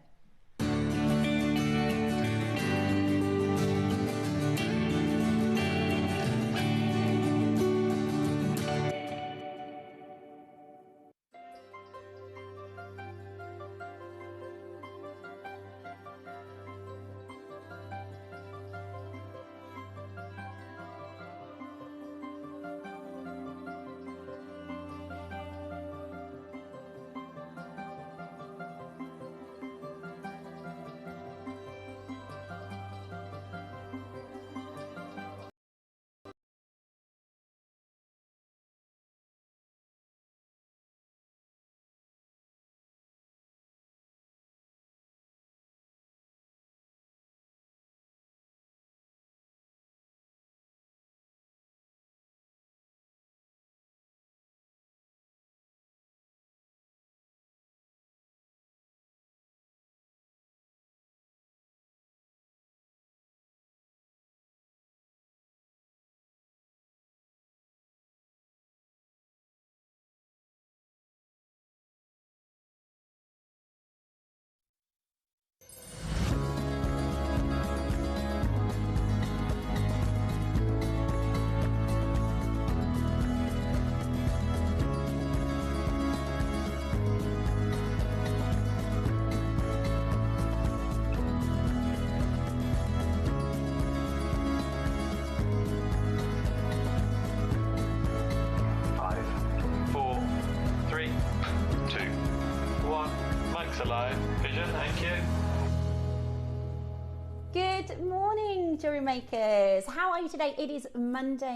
Good morning, jewellery makers. How are you today? It is Monday.